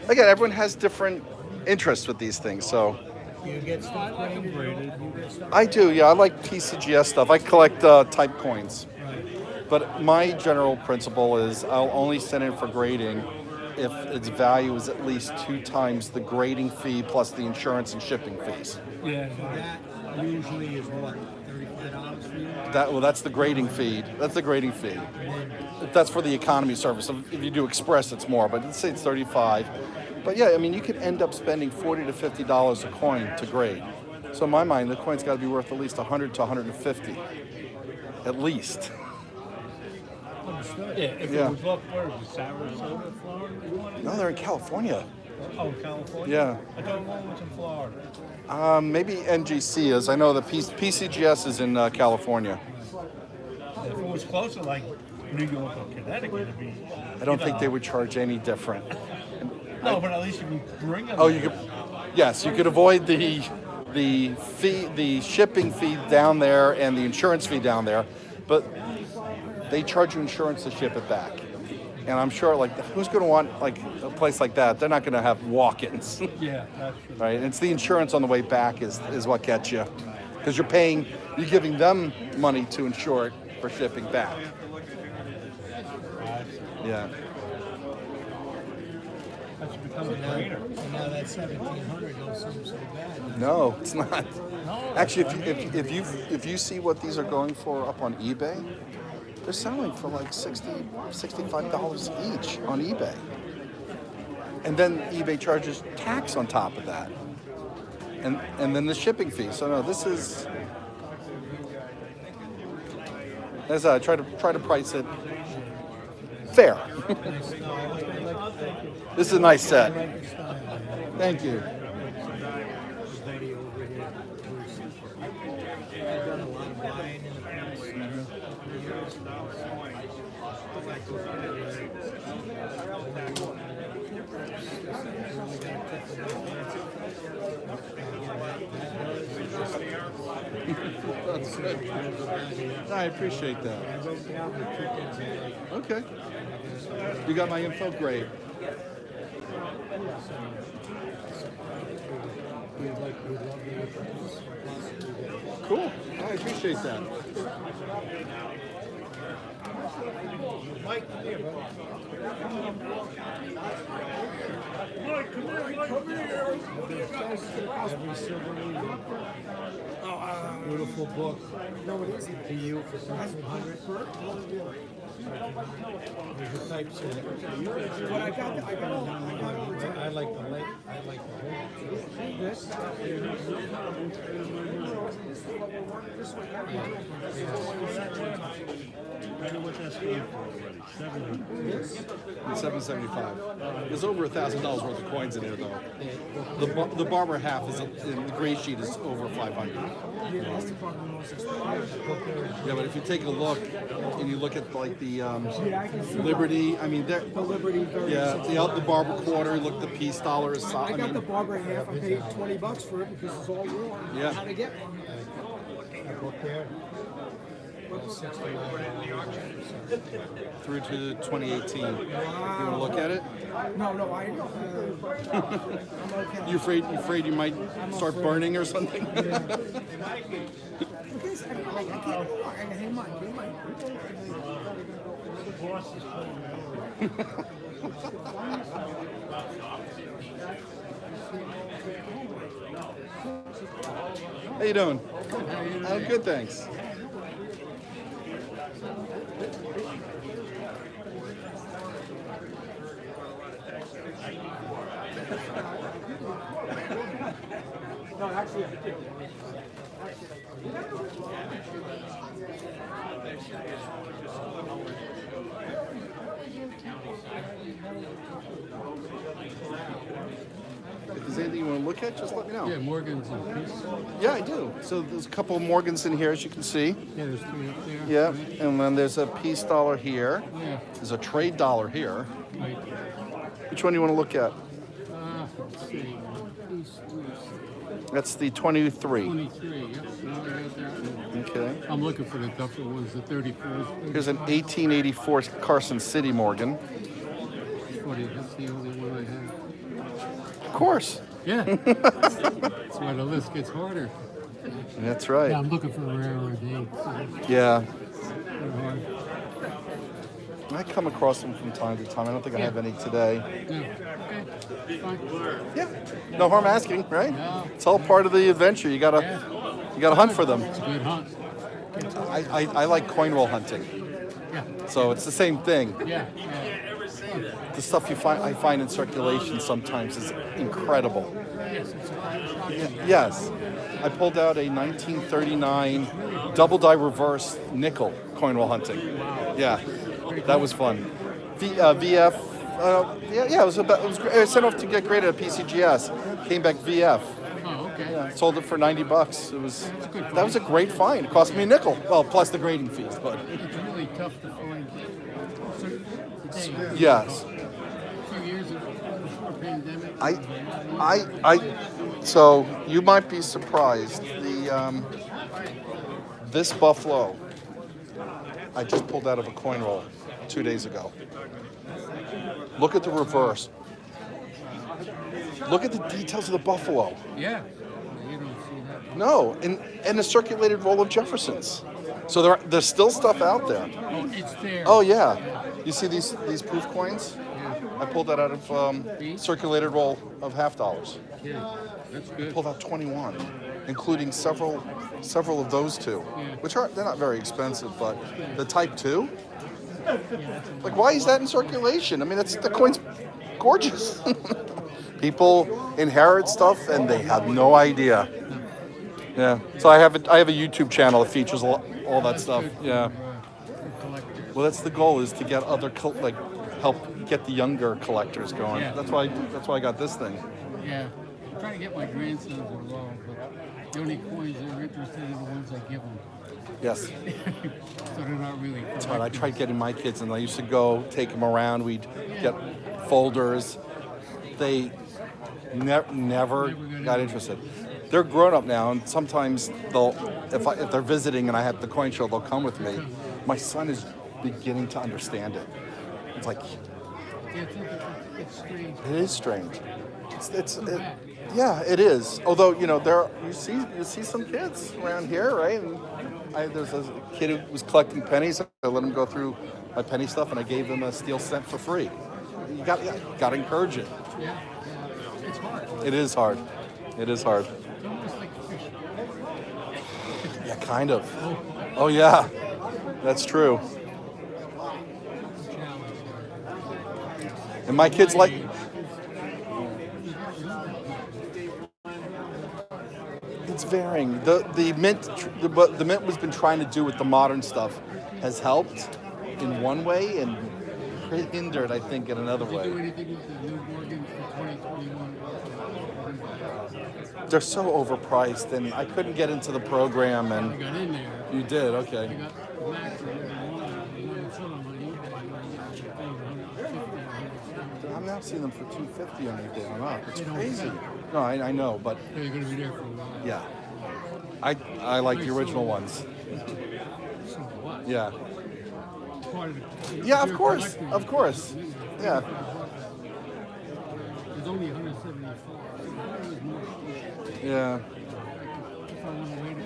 Again, everyone has different interests with these things, so. You get stuff graded. I do, yeah. I like PCGS stuff. I collect type coins. But my general principle is I'll only send in for grading if its value is at least 2 times the grading fee plus the insurance and shipping fees. Yeah. That usually is what, $35 for you? That's the grading fee. That's the grading fee. That's for the economy service. If you do express, it's more. But let's say it's $35. But yeah, I mean, you could end up spending $40 to $50 a coin to grade. So in my mind, the coin's got to be worth at least $100 to $150, at least. Yeah, if it was up, where is it, Sarasota, Florida? No, they're in California. Oh, California? Yeah. I thought one was in Florida. Maybe NGC is. I know the PCGS is in California. If it was closer, like New York or Connecticut, it'd be. I don't think they would charge any different. No, but at least you can bring them. Oh, you could. Yes, you could avoid the fee, the shipping fee down there, and the insurance fee down there, but they charge you insurance to ship it back. And I'm sure, like, who's going to want like a place like that? They're not going to have walk-ins. Yeah, that's true. Right? It's the insurance on the way back is what gets you, because you're giving them money to insure it for shipping back. Yeah. That should become a trainer. And now that 1,700 don't seem so bad. No, it's not. No, Actually, if you see what these are going for up on eBay, they're selling for like $60, $65 each on eBay. And then eBay charges tax on top of that. And then the shipping fee. So no, this is As I try to price it fair. This is a nice set. Thank you. Steady over here. I've done a lot of buying in the past. That's good. I appreciate that. Okay. You got my info? Great. Cool. I appreciate that. Mike, come here, bud. Mike, come here. Every silver leaf. Beautiful book. No, it isn't. To you for 1,500. There's your types in it. But I got I like the late. I like the whole. This. I know what that's going for already. 700. This. $775. There's over $1,000 worth of coins in there, though. The Barber half is in the gray sheet is over 500. Yeah, but if you take a look and you look at like the Liberty, I mean, the Liberty. the Barber quarter, look, the peace dollar is. I got the Barber half. I paid $20 for it because it's all worn. Yeah. How to get one? That book there. Through to 2018. You want to look at it? No, I know. I'm okay. You afraid you might start burning or something? Because I can't. Hey, Mike. How you doing? I'm good, thanks. No, actually, I do. If there's anything you want to look at, just let me know. Yeah, Morgan's in peace. Yeah, I do. So there's a couple of Morgans in here, as you can see. Yeah, there's 3 up there. Yeah, Right. and then there's a peace dollar here. Yeah. There's a trade dollar here. Right. Which one do you want to look at? Let's see. Peace, That's the 23. 23. Yep. Now I got that one. Okay. I'm looking for the tougher ones, the 34s. Here's an 1884 Carson City Morgan. 40. That's the only one I have. Of course. Yeah. That's why the list gets harder. That's right. Yeah, I'm looking for rarer dates. Yeah. They're hard. I come across them from time to time. I don't think I have any today. Yeah. Okay. Fine. Yeah. No harm asking, right? No. It's all part of the adventure. You gotta hunt for them. It's a good hunt. I like coinroll hunting. Yeah. So it's the same thing. Yeah. The stuff I find in circulation sometimes is incredible. Yes, it's a Yes. I pulled out a 1939 double die reverse nickel coinroll hunting. Yeah. That was fun. VF. It was great. I sent off to get graded at PCGS. Came back VF. Oh, okay. Yeah, sold it for $90. That was a great find. It cost me a nickel. Well, plus the grading fees, but It's really tough to find. Today, yes. a few years before pandemic. So you might be surprised. This buffalo I just pulled out of a coin roll 2 days ago. Look at the reverse. Look at the details of the buffalo. Yeah. You don't see that. No, and a circulated roll of Jeffersons. So there's still stuff out there. Oh, it's there. Oh yeah. You see these proof coins? Yeah. I pulled that out of circulated roll of $50. Yeah. That's I good. pulled out 21, including several of those two, which they're not very expensive, but the Type 2. Like, why is that in circulation? I mean, the coin's gorgeous. People inherit stuff and they have no idea. Yeah. So I have a YouTube channel that features all that stuff. Yeah. Well, that's the goal, is to get other help get the younger collectors going. Yeah. That's why I got this thing. Yeah. I'm trying to get my grandsons involved, but the only coins they're interested in are the ones I give them. Yes. So they're not really. That's right. I tried getting my kids, and I used to go take them around. We'd get folders. They never got interested. They're grown up now, and sometimes if they're visiting and I have the coin show, they'll come with me. My son is beginning to understand it. It's like, It's strange. it is strange. Yeah, it is. Although you see some kids around here, right? And there's a kid who was collecting pennies. I let him go through my penny stuff, and I gave him a steel cent for free. You got to encourage it. Yeah. It's hard. It is hard. It is hard. It's almost like fishing. Yeah, kind of. Oh yeah, that's true. And my kids like. It's varying. The mint has been trying to do with the modern stuff has helped in one way and hindered, I think, in another Did you do way. anything with the new Morgan for 2021? They're so overpriced, and I couldn't get into the program. I And got in there. you did, I okay. got the max of every one. I sold them on eBay. I'm now seeing them for $250 on eBay on up. It's They don't crazy. sell. No, I know, but They're going to be there for a while. yeah, I like the original ones. So what? Yeah. Part of it. Yeah, If of course, you're collecting, of course. Yeah. There's only 174. So there was more. Yeah. If I want to wait a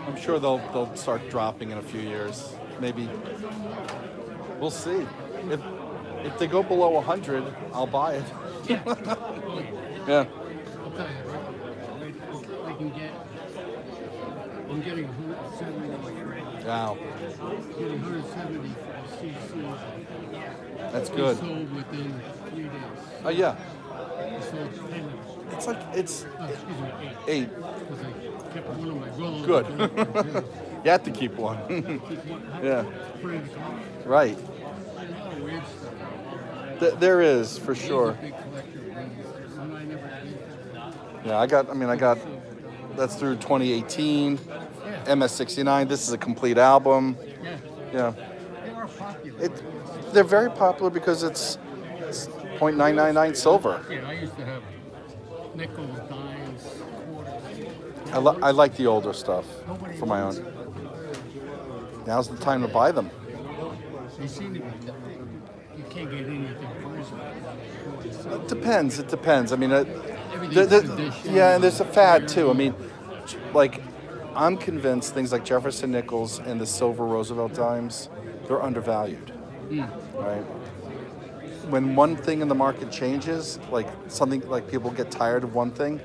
I'm sure they'll start dropping in a few years. Maybe. We'll see. If they go below 100, I'll buy it. Yeah. I'll tell you, I can get. I'm getting 170. Wow. Getting 170 for CC. That's They good. sold within 3 days. Oh yeah. They sold 10 of them. It's like it's Oh, excuse me, 8. 8. Because I kept one of my rolls. Good. You have to keep one. Yeah. Put it in the car. Right. There's a lot of weird stuff. There is for sure. He's a big collector of these. One I never had into. Yeah, I got. That's through 2018. MS69. This is a complete album. Yeah. Yeah. They are popular. They're very popular because it's 0.999 silver. Yeah, I used to have nickels, dimes, quarters. I like the older stuff for my own. Now's the time to buy them. They seem to be. You can't get anything for It depends. I mean, Everything's conditioned. yeah, and there's a fad too. I mean, like, I'm convinced things like Jefferson Nickels and the silver Roosevelt dimes, they're undervalued. Right? When one thing in the market changes, like something like people get tired of one thing,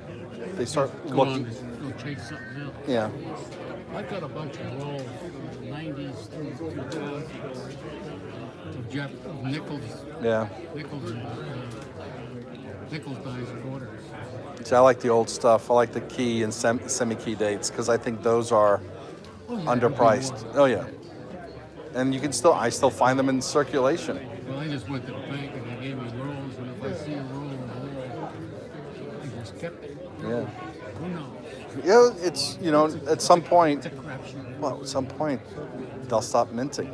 they start looking. Go chase something else. Yeah. I've got a bunch of rolls from the 90s through 2000s of Nickels. Yeah. Nickels dimes and quarters. See, I like the old stuff. I like the key and semi-key dates because I think those are underpriced. Oh yeah. And I still find them in circulation. Well, I just went to the bank and they gave me rolls, and if I see a roll in the wall, I just kept it. Yeah. Who knows? Yeah, it's, at some point, It's a crapshoot. well, at some point, they'll stop minting.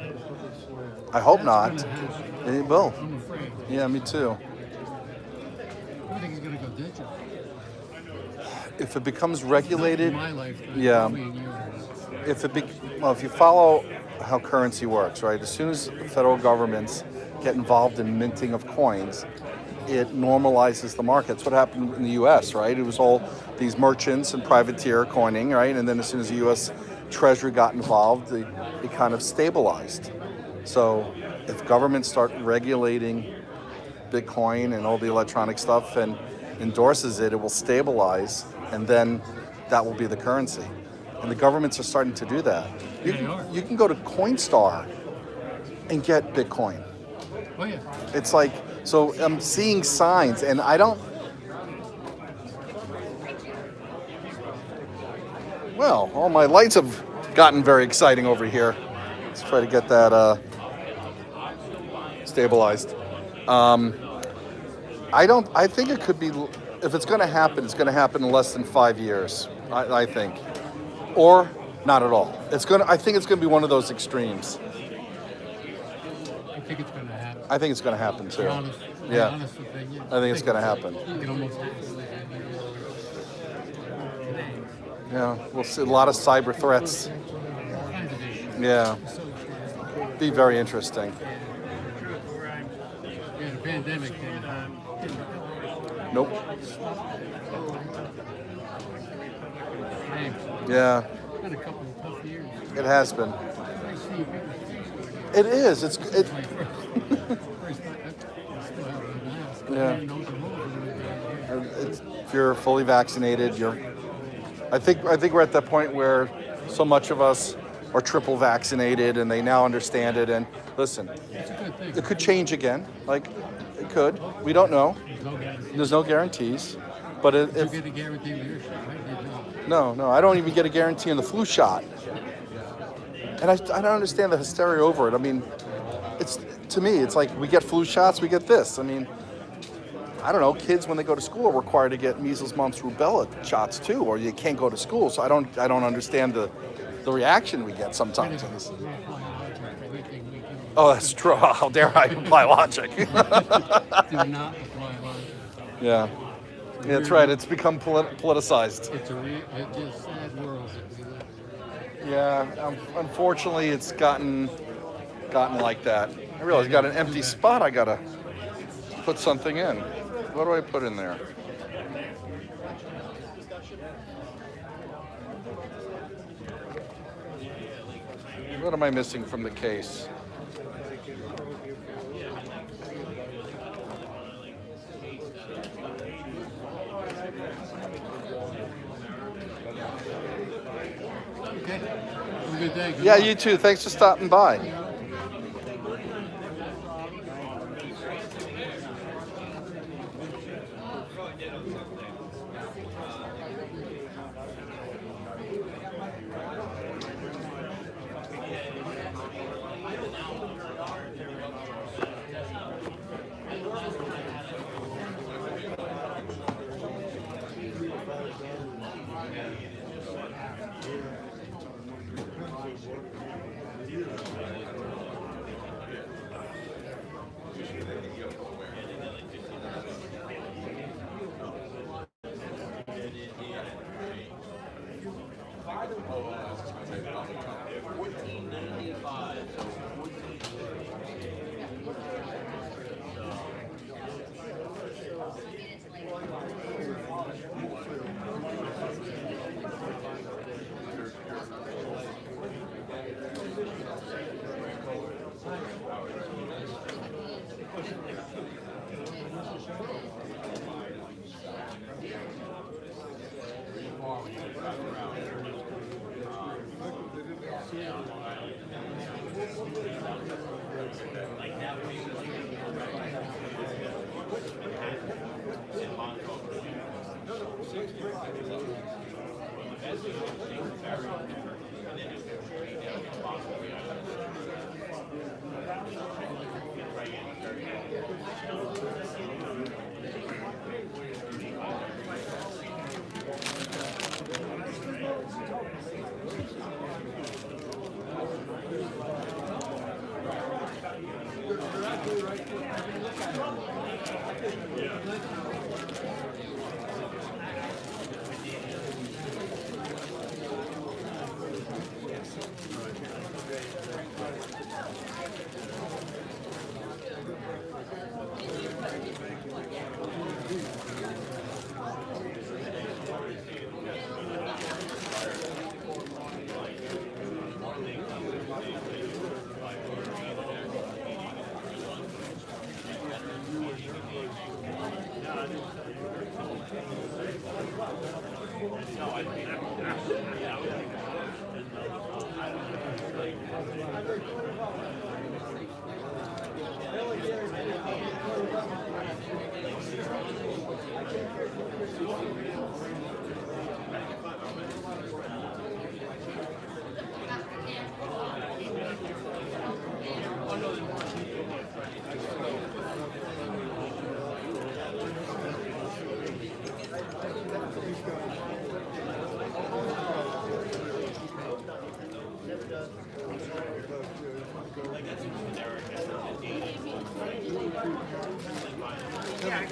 I hope not. That's gonna happen. It will. I'm afraid. Yeah, me too. Everything's going to go digital. If it becomes regulated, Not in my lifetime, yeah. probably in yours. If you follow how currency works, right? As soon as federal governments get involved in minting of coins, it normalizes the market. That's what happened in the U.S., right? It was all these merchants and privateer coining, right? And then as soon as the U.S. Treasury got involved, it kind of stabilized. So if governments start regulating Bitcoin and all the electronic stuff and endorses it, it will stabilize, and then that will be the currency. And the governments are starting to do that. You can go to Coinstar and get Bitcoin. Oh, yeah. It's like, so I'm seeing signs, and I don't. Well, all my lights have gotten very exciting over here. Let's try to get that stabilized. I think it could be, if it's going to happen, it's going to happen in less than 5 years, I think. Or not at all. I think it's going to be one of those extremes. I think it's going to happen. I think it's going to happen too. Yeah. I think it's going to happen. You can almost today. Yeah, we'll see a lot of cyber threats. Yeah, be very interesting. Yeah, the pandemic didn't hurt. Nope. Hey, Yeah, it's been a couple of tough years. it has been. I see you people's faces. It is. It's it. Yeah. If you're fully vaccinated, I think we're at that point where so much of us are triple vaccinated, and they now understand it. And listen, it could change again. Like it could. We don't know. There's no guarantees. But Did you get a guarantee with your shot? I did not. No, I don't even get a guarantee on the flu shot. And I don't understand the hysteria over it. I mean, to me, it's like we get flu shots, we get this. I mean, I don't know. Kids, when they go to school, are required to get measles, mumps, rubella shots too, or you can't go to school. So I don't understand the reaction we get sometimes. Oh, that's true. How dare I apply logic? Do not apply logic. Yeah, that's right. It's become politicized. It's a sad world that we live in. Yeah, unfortunately, it's gotten like that. I realize I got an empty spot. I gotta put something in. What do I put in there? What am I missing from the case? Okay. Have a good day. Good Yeah, luck. you too. Thanks for stopping by.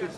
Yeah,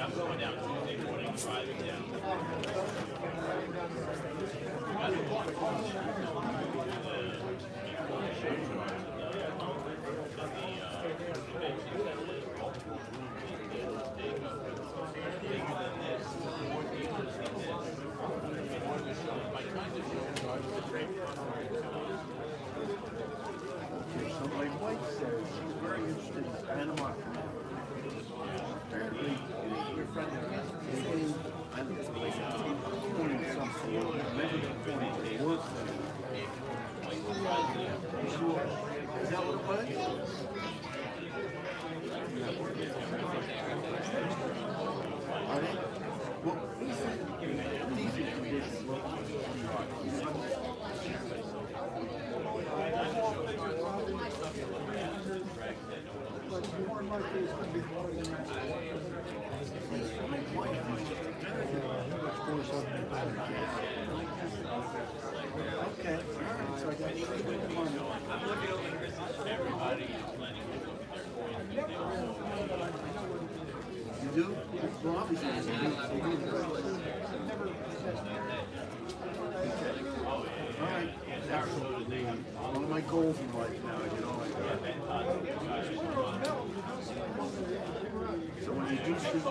I'm going down Tuesday morning, driving down. So my wife says she's very interested in Panama Canal. Apparently, your friend is getting, I don't know, this place is 20 something, maybe 20 worse than it. Sure. Is that what it was? Are they? Well, decent condition. Okay, all right, so I got you. You do? Well, obviously, you do. Okay. All right. Absolutely. One of my goals in life now, you know. So when you do shoot,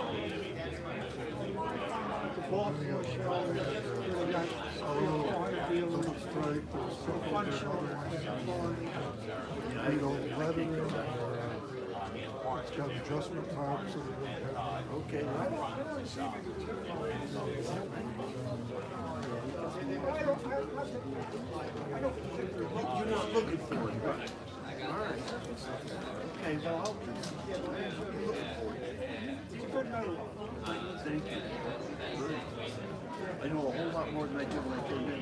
It's got adjustment knobs so that it doesn't have. okay, you're not looking for it, right? All right. Okay, well, I'll look for it. Thank you. I know a whole lot more than I did when I came in.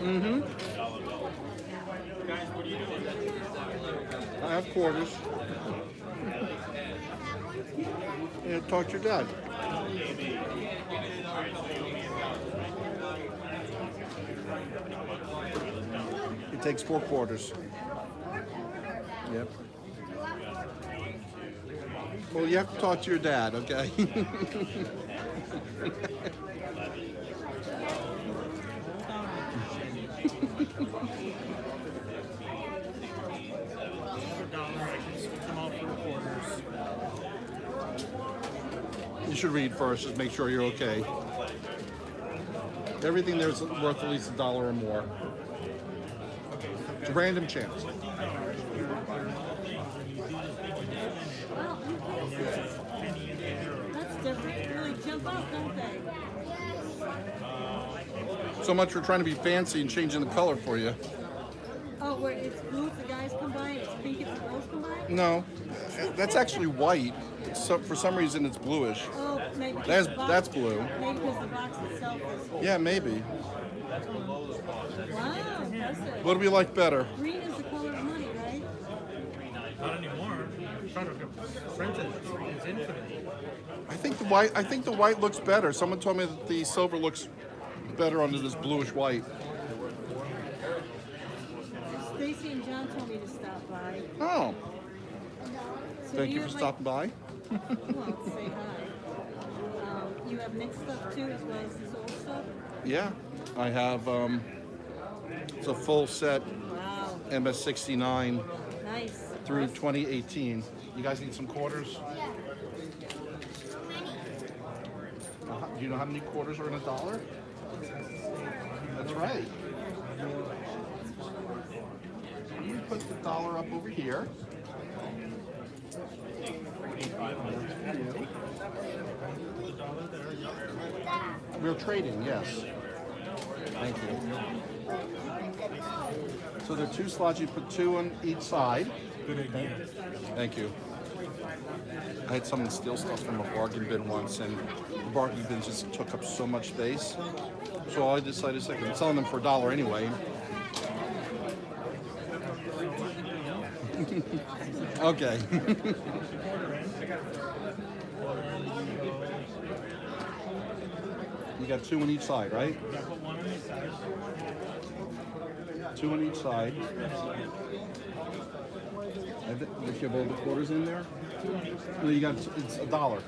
Mm-hmm. Guys, what are you doing? I have quarters. Yeah, talk to your dad. It takes 4 quarters. Yep. Well, you have to talk to your dad, okay? You should read first, just make sure you're okay. Everything there's worth at least $1 or more. It's a random chance. That's different. They really jump out, don't they? So much for trying to be fancy and changing the color for you. Oh, where it's blue if the guys come by, it's pink if the girls come by? No, that's actually white. So for some reason, it's bluish. Oh, maybe. That's blue. Maybe because the box itself is. Yeah, maybe. Wow, impressive. What do we like better? Green is the color of money, right? Not anymore. Printed. It's infinite. I think the white looks better. Someone told me that the silver looks better under this bluish white. Stacy and John told me to stop by. Oh, So thank you have for stopping by. Well, say hi. You have mixed stuff too, as well as this old stuff? Yeah, I have. It's a full set. Wow. MS69 Nice. through 2018. You guys need some quarters? Do you know how many quarters are in $1? That's right. You put the dollar up over here. We're trading, yes. Thank you. So there are 2 slots. You put 2 on each side. Good idea. Thank you. I had someone steal stuff from a bargain bin once, and the bargain bin just took up so much space. So I decided I'm selling them for $1 anyway. Okay. You got 2 on each side, right? 2 on each side. Did you have all the quarters in there? No, you got, it's $1.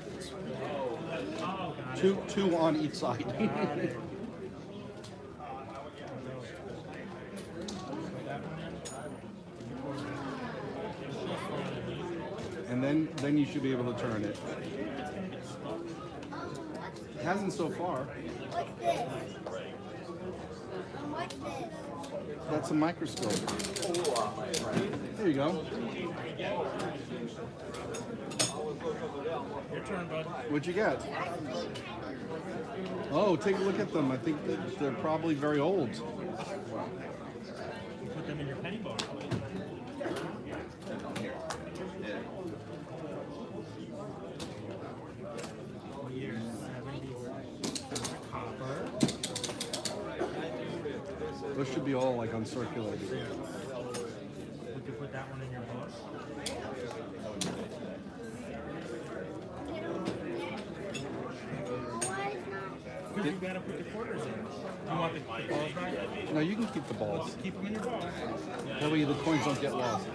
2 on each side. And then you should be able to turn it. It hasn't so far. What's this? What's this? That's a microscope. There you go. Your turn, bud. What'd you get? Oh, take a look at them. I think that they're probably very old. Put them in your penny box. Those should be all like uncirculated. We could put that one in your book. Because you gotta put the quarters in. You want the balls back? No, you can keep the balls. Keep them in your box. That way the coins don't get lost.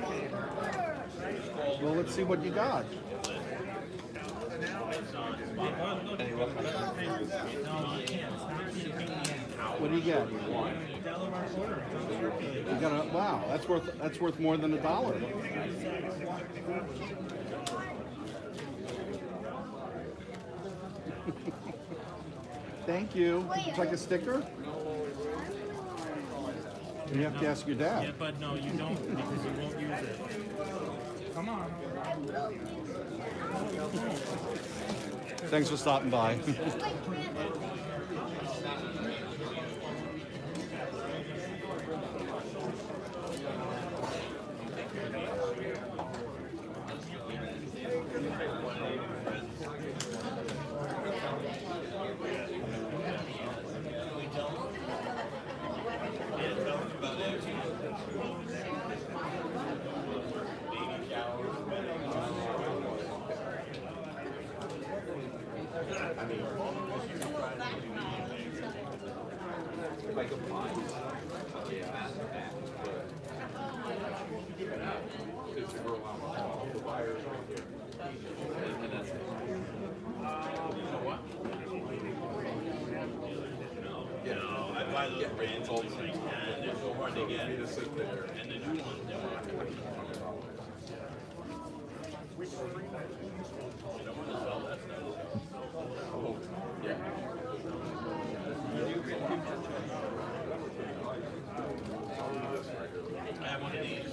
Well, let's see what you got. What do you get? You got a wow. That's worth more than $1. Thank you. Would you like a sticker? You have to ask your dad. Yeah, but no, you don't because you won't use it. Come on. Thanks for stopping by. I mean, if I could find, yeah, but it's a girl out the wires right here. And that's it. You know what? No, I buy those brands all the time, and they're so hard to get. And the new ones, they're hard to get. I don't want to sell that stuff. Oh, yeah. I have one of these.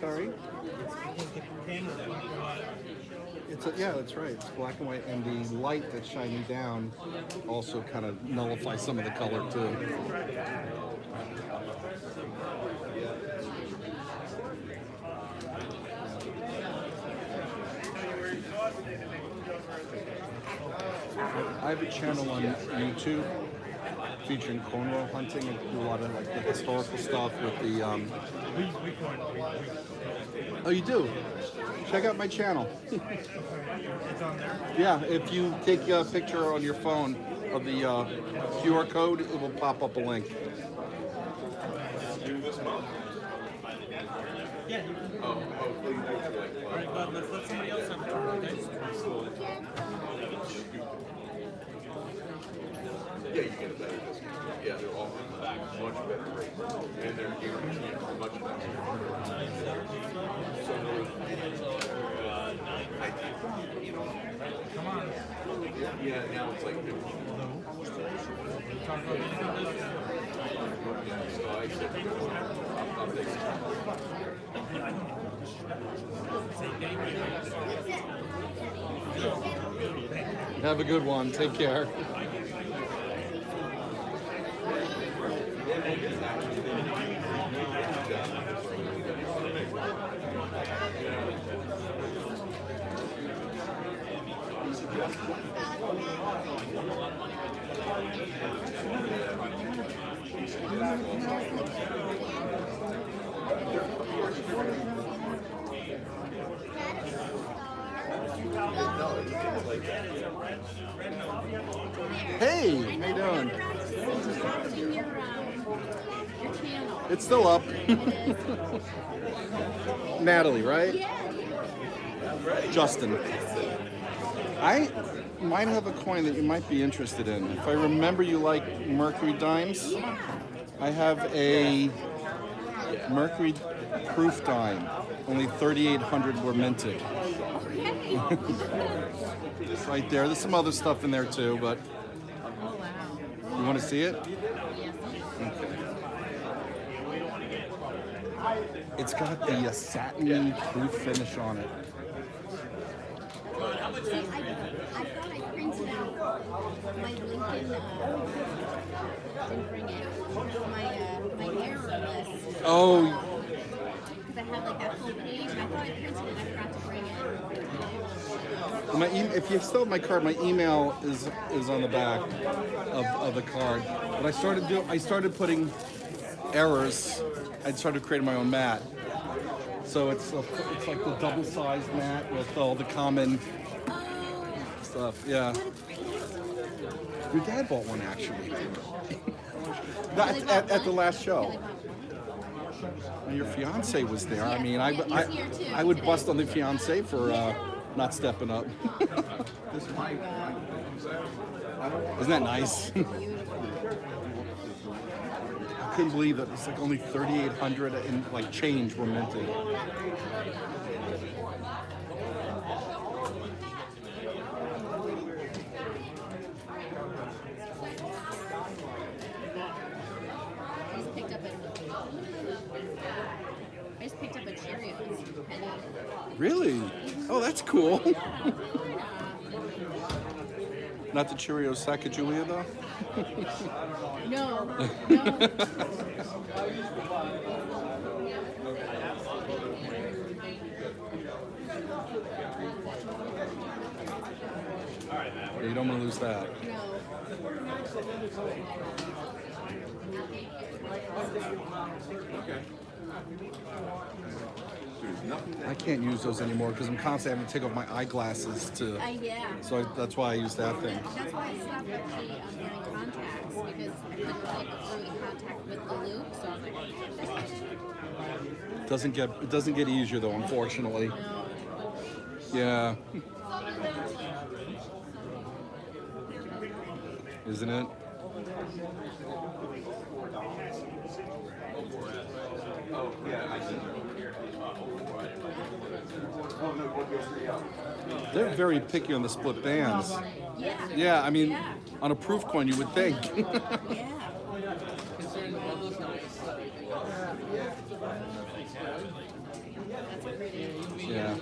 Sorry? Yeah, that's right. It's black and white, and the light that's shining down also kind of nullifies some of the color too. I have a channel on YouTube featuring cornroll hunting and do a lot of like the historical stuff with the. Oh, you do? Check out my channel. It's on there? Yeah, if you take a picture on your phone of the QR code, it will pop up a link. Yeah. Oh, All right, but let's let somebody else have a turn, okay? yeah, you get a better discount. Yeah, they're all much better rates, and they're guaranteed much better. So, I think, you know, Come on. yeah, now it's like 50. Talk about anything this? Yeah, so I said, I'm big. Have a good one. Take care. Hey, how you doing? It's still up. Natalie, right? Justin. I might have a coin that you might be interested in. If I remember you like Mercury Dimes, I have a Mercury proof dime. Only 3,800 were minted. It's right there. There's some other stuff in there too, but you want to see it? Okay. It's got the satiny proof finish on it. I thought I printed out my Lincoln, didn't bring it, my error list. Oh. Because I have like that full page, and I thought I printed it, I forgot to bring it. If you still have my card, my email is on the back of the card. But I started putting errors. I started creating my own mat. So it's like the double-sized mat with all the common stuff. Yeah. Your dad bought one actually. at the last show. And your fiance was there. I mean, I would bust on the fiance for not stepping up. Isn't that nice? I couldn't believe that it's like only 3,800 and like change were minted. Really? Oh, that's cool. Not the Cheerio Sacagawea, though? No, no. Yeah, you don't want to lose that. I can't use those anymore because I'm constantly having to take off my eyeglasses to. Yeah. So that's why I use that thing. That's why I stopped actually wearing contacts because I couldn't like go in contact with the loop. So I was like, It doesn't get easier though, unfortunately. Yeah. Isn't it? Oh, yeah, I see. Oh, no, They're very picky on the split bands. yeah. Yeah, I mean, on a proof coin, you would think. Yeah.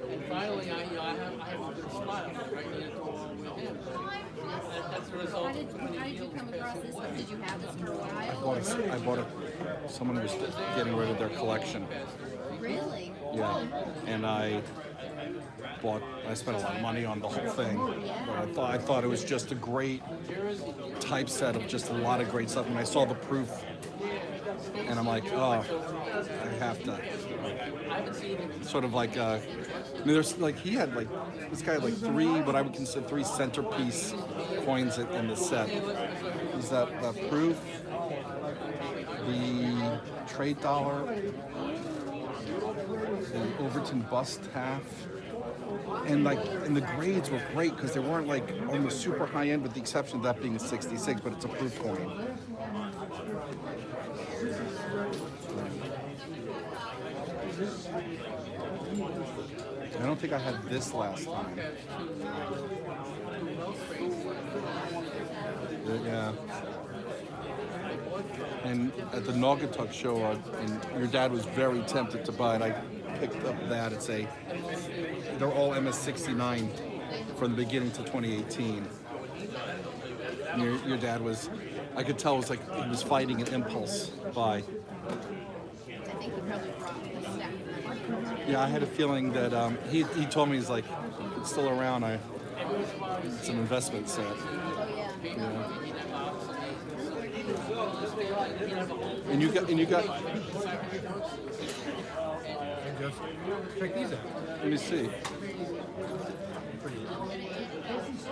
And finally, I have a good smile right there with him. That's the result. How did you come across this? Did you have this for a while? I bought someone who was getting rid of their collection. Really? Yeah, and I spent a lot of money on the whole thing, but I thought it was just a great typeset of just a lot of great stuff. When I saw the proof, and I'm like, oh, I have to. Sort of like, I mean, there's like this guy had like three, what I would consider three centerpiece coins in the set. Is that proof, the trade dollar, the Overton bust half, and the grades were great because they weren't like on the super high end, with the exception of that being a 66, but it's a proof coin. I don't think I had this last time. Yeah. And at the Naugatuck show, and your dad was very tempted to buy it. I picked up that. They're all MS69 from the beginning to 2018. And your dad was, I could tell, was like he was fighting an impulse buy. I think he probably brought the stack. Yeah, I had a feeling that he told me, he's like, it's still around. It's an investment set. Yeah. And you got. Just check these out. Let me see.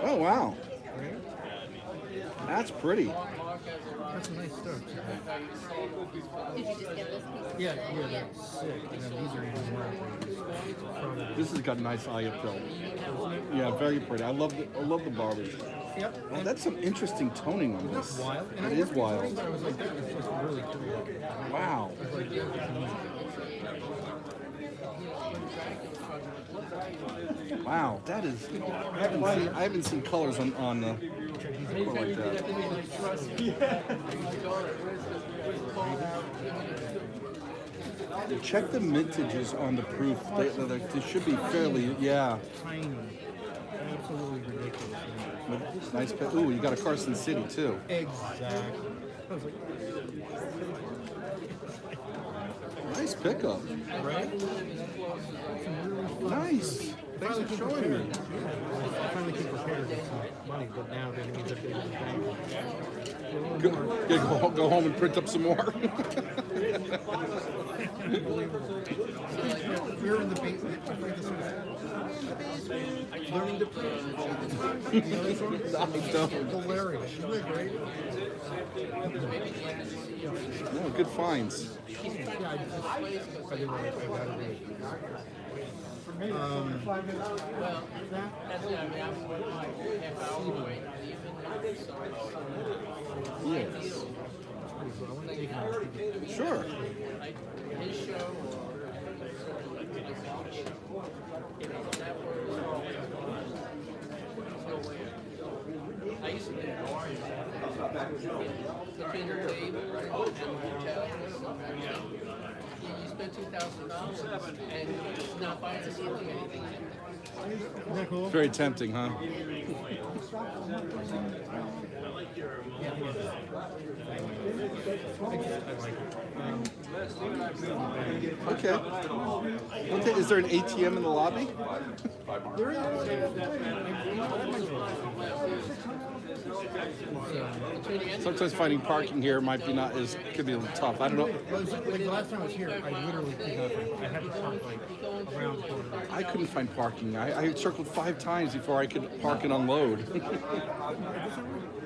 Oh wow, that's pretty. That's nice stuff. Did you just get this piece? Yeah, that's sick. And then these are even more. This has got nice eye fill. Yeah, very pretty. I love the barbers. Yep. Oh, that's some interesting toning on this. Wild. It is wild. I was like, that was just really cool. Wow. Wow, that is. I haven't seen colors on quite like that. Check the mintages on the proof. They should be fairly, yeah. Tiny. Absolutely ridiculous. Nice. Ooh, you got a Carson City too. Exactly. I was like, nice pickup. right? Nice. Thanks for showing me. I finally came prepared with some money, but now that means I'm getting Go home and print up some more. We're in the basement. Learning to print. You know this one? I don't. Hilarious. Isn't that great? No, good finds. Yeah, I didn't know I got it. Well, that's it. I mean, I'm like half hour away. Yes. Sure. Like his show. between the table and the hotel. You spent $2,000 and it's not buying a ceiling anything. Isn't that cool? Very tempting, huh? Okay. Okay. Is there an ATM in the lobby? Sometimes finding parking here might be not as could be a little tough. I don't know. Like the last time I was here, I literally could not find. I had to park like around the corner. I couldn't find parking. I circled 5 times before I could park and unload.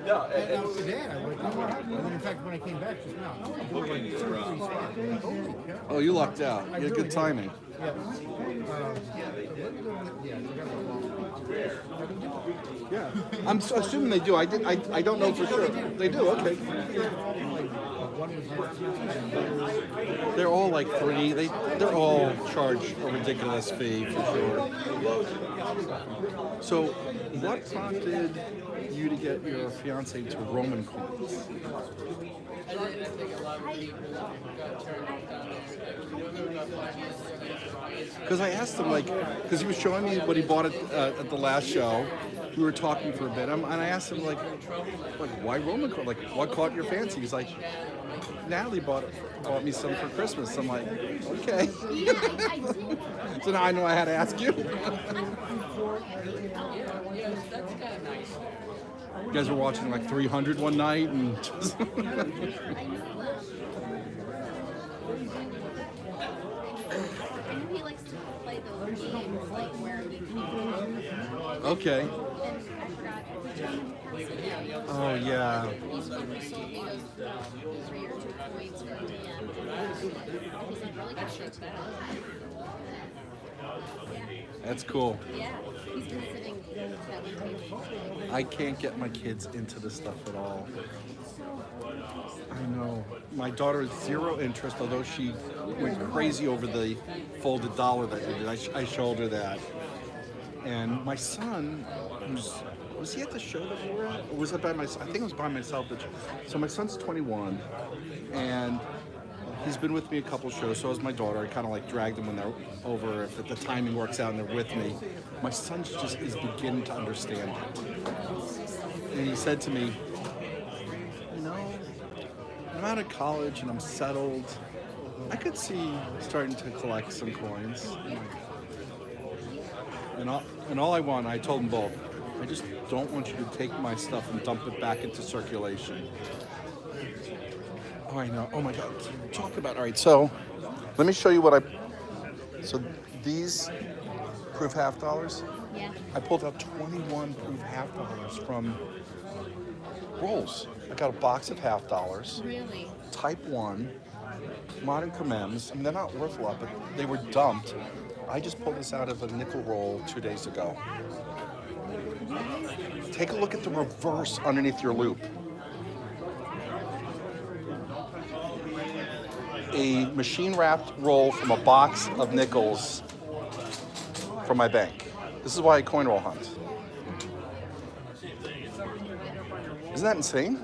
No, today I went. And then in fact, when I came back just now, there were like 2 or 3 spots. Like, holy cow. Oh, you lucked out. You had good timing. Yeah. Yeah. I'm assuming they do. I don't know for sure. They do. Okay. They're all like free. They're all charged a ridiculous fee for sure. So, what prompted you to get your fiance to Roman coins? I think a lot of people got turned off down there. Because I asked him, like, because he was showing me what he bought at the last show. We were talking for a bit, and I asked him, like, why Roman coins? Like, what caught your fancy? He's like, Natalie bought me some for Christmas. I'm like, okay. Yeah, I did. So now I know I had to ask you. Yes, that's kind of nice. You guys were watching like 300 one night, and just I know. He likes to play those games, like where he can. okay. And I forgot every time he passes out. Oh yeah. He's super sweet. He goes 3 or 2 points for a DM. He's like, really good shit. That's cool. Yeah, he's been sitting at the table. I can't get my kids into this stuff at all. I know. My daughter has 0 interest, although she went crazy over the folded dollar that we did. I showed her that. And my son, was he at the show that we were at? Or was it by myself? I think it was by myself. So my son's 21, and he's been with me a couple shows. So is my daughter. I kind of like dragged them when they're over. If the timing works out and they're with me. My son just is beginning to understand it. And he said to me, you know, I'm out of college and I'm settled. I could see starting to collect some coins. And all I want, I told them both, I just don't want you to take my stuff and dump it back into circulation. Oh, I know. Oh my God. Talk about. All right. So, let me show you what So these proof half dollars. Yeah. I pulled out 21 proof half dollars from rolls. I got a box of half dollars. Really? Type 1, modern commems. I mean, they're not worth a lot, but they were dumped. I just pulled this out of a nickel roll 2 days ago. Take a look at the reverse underneath your loop. A machine-wrapped roll from a box of nickels from my bank. This is why I coin roll hunt. Isn't that insane?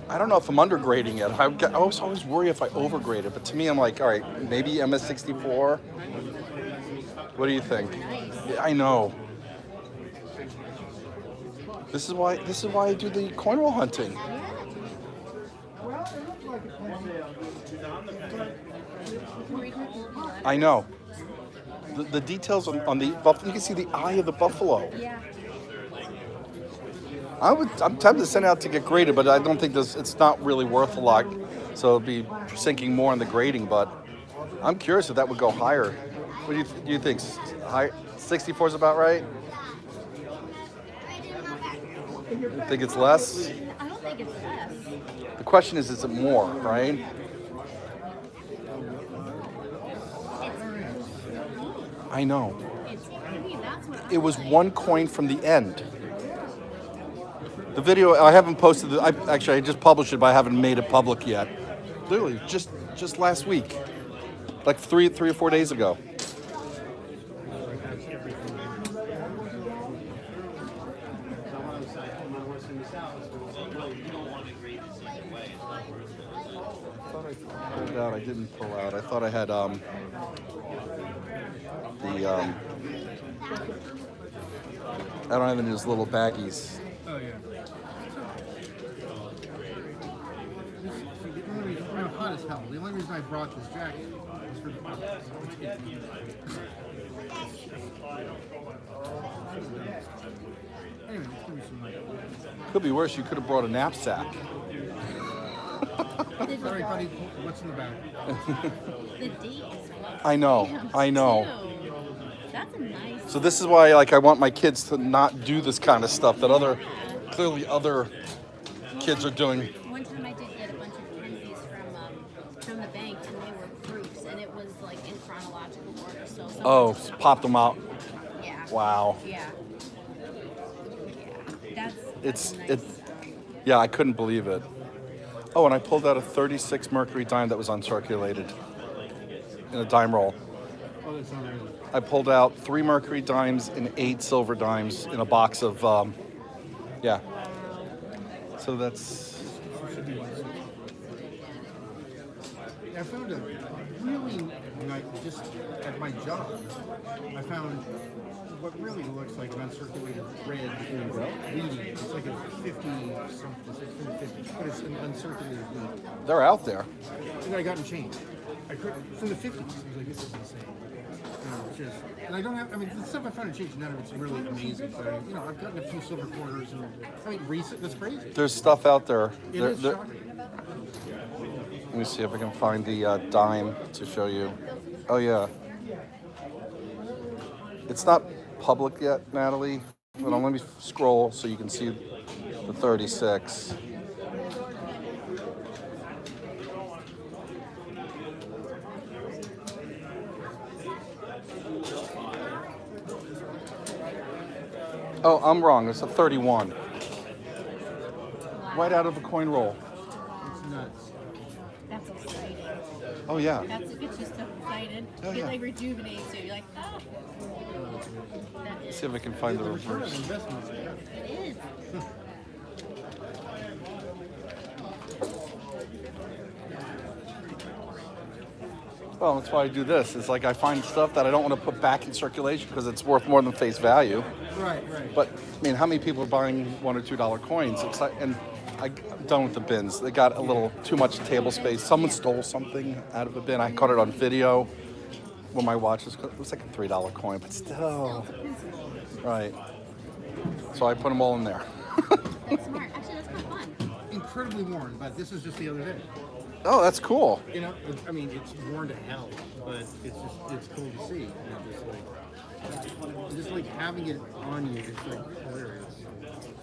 I don't know if I'm undergrading it. I always worry if I overgrade it, but to me, I'm like, all right, maybe MS64. What do you think? Yeah, I know. This is why I do the coin roll hunting. I know. The details on the buffalo, you can see the eye of the buffalo. Yeah. I'm tempted to send it out to get graded, but I don't think it's not really worth a lot. So it'll be sinking more in the grading, but I'm curious if that would go higher. What do you think? High 64 is about right? You think it's less? I don't think it's less. The question is it more, right? I know. It was 1 coin from the end. The video, I haven't posted it. I just published it, but I haven't made it public yet. Literally, just last week. Like 3 or 4 days ago. pulled out. I didn't pull out. I thought I had I don't have any of those little baggies. Oh, yeah. I'm hot as hell. The only reason I brought this jacket was for the Anyway, it's gonna be some night. Could be worse. You could have brought a knapsack. Sorry, buddy. What's in the bag? The dates. I know. I know. That's a nice. So this is why, like, I want my kids to not do this kind of stuff that clearly other kids are doing. One time I did get a bunch of candies from the bank, and they were proofs, and it was like in chronological order. So Oh, popped them out. Yeah. Wow. Yeah. Yeah. It's nice. yeah, I couldn't believe it. Oh, and I pulled out a 36 Mercury dime that was uncirculated in a dime roll. Oh, that's not really. I pulled out 3 Mercury dimes and 8 silver dimes in a box of, yeah. So that's... I found a really nice, just at my job, I found what really looks like an uncirculated red weed. It's like a 50-something, 50, but it's an uncirculated weed. They're out there. And I got in change. I couldn't, from the 50s, I was like, this is insane. And I don't have, I mean, the stuff I found in change, none of it's really amazing. But, I've gotten a few silver quarters, and I mean, recent, that's crazy. There's stuff out there. It is shocking. Let me see if I can find the dime to show you. Oh, yeah. It's not public yet, Natalie. Hold on, let me scroll so you can see the 36. Oh, I'm wrong. It's a 31. Right out of a coin roll. It's nuts. That's exciting. Oh, yeah. That's what gets you so excited. Oh, It yeah. like rejuvenates you. You're like, oh. Let's see if I can find the return on reverse. investment is good. It is. Well, that's why I do this. It's like I find stuff that I don't want to put back in circulation because it's worth more than face value. Right, right. But I mean, how many people are buying $1 or $2 coins? It's like, and I'm done with the bins. They got a little too much table space. Someone stole something out of a bin. I caught it on video when my watch was. It was like a $3 coin, but still. Right. So I put them all in there. That's smart. Actually, that's kind of fun. Incredibly worn, but this is just the other day. Oh, that's cool. I mean, it's worn to hell, but it's cool to see. Just like having it on you is like hilarious.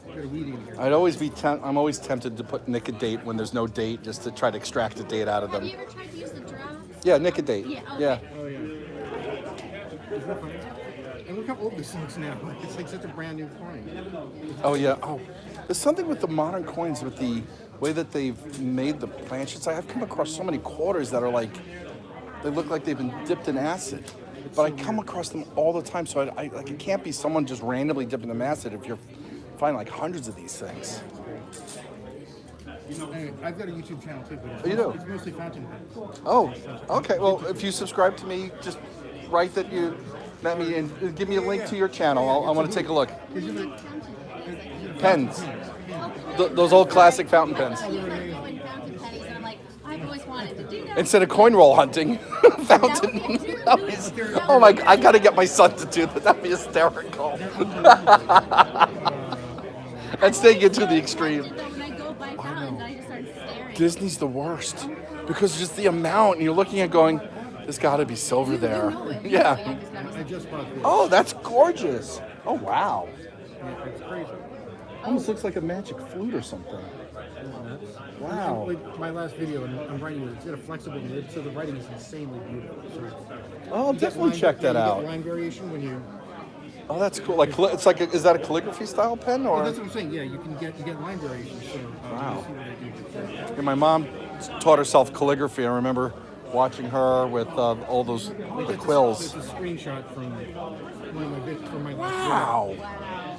Got a weed in here. I'm always tempted to put nick a date when there's no date, just to try to extract the date out of them. Have you ever tried to use the drops? Yeah, nick a date. Yeah. Okay. Yeah. Oh yeah. Isn't that funny? And look how old this looks now. It's like such a brand new coin. Oh yeah. Oh, there's something with the modern coins with the way that they've made the planchets. I've come across so many quarters that are like, they look like they've been dipped in acid. But I come across them all the time, so I like it can't be someone just randomly dipping them in acid if you're finding like hundreds of these things. Anyway, I've got a YouTube channel too, but Oh, you do? it's mostly fountain pens. Oh, okay. Well, if you subscribe to me, just write that you let me and give me a link to your channel. I want to take a look. Pens. Those old classic fountain pens. I've always wanted to do that. Instead of coin roll hunting, fountain. Oh my! I gotta get my son to do that. That'd be hysterical. That's taking it to the extreme. When I go buy fountains, I just start staring. Disney's the worst because just the amount, and you're looking at going, there's got to be silver there. Yeah. I just bought this. Oh, that's gorgeous. Oh wow. It's crazy. Almost looks like a magic flute or something. Wow. Like my last video, I'm writing it. It's got a flexible nib, so the writing is insanely beautiful. I'll definitely check that out. Line variation when you. Oh, that's cool. Like it's like is that a calligraphy style pen or? Well, that's what I'm saying. Yeah, you get line variation. So Wow. you see what I do. Yeah, my mom taught herself calligraphy. I remember watching her with all those the quills. It's a screenshot from one of my last Wow. video.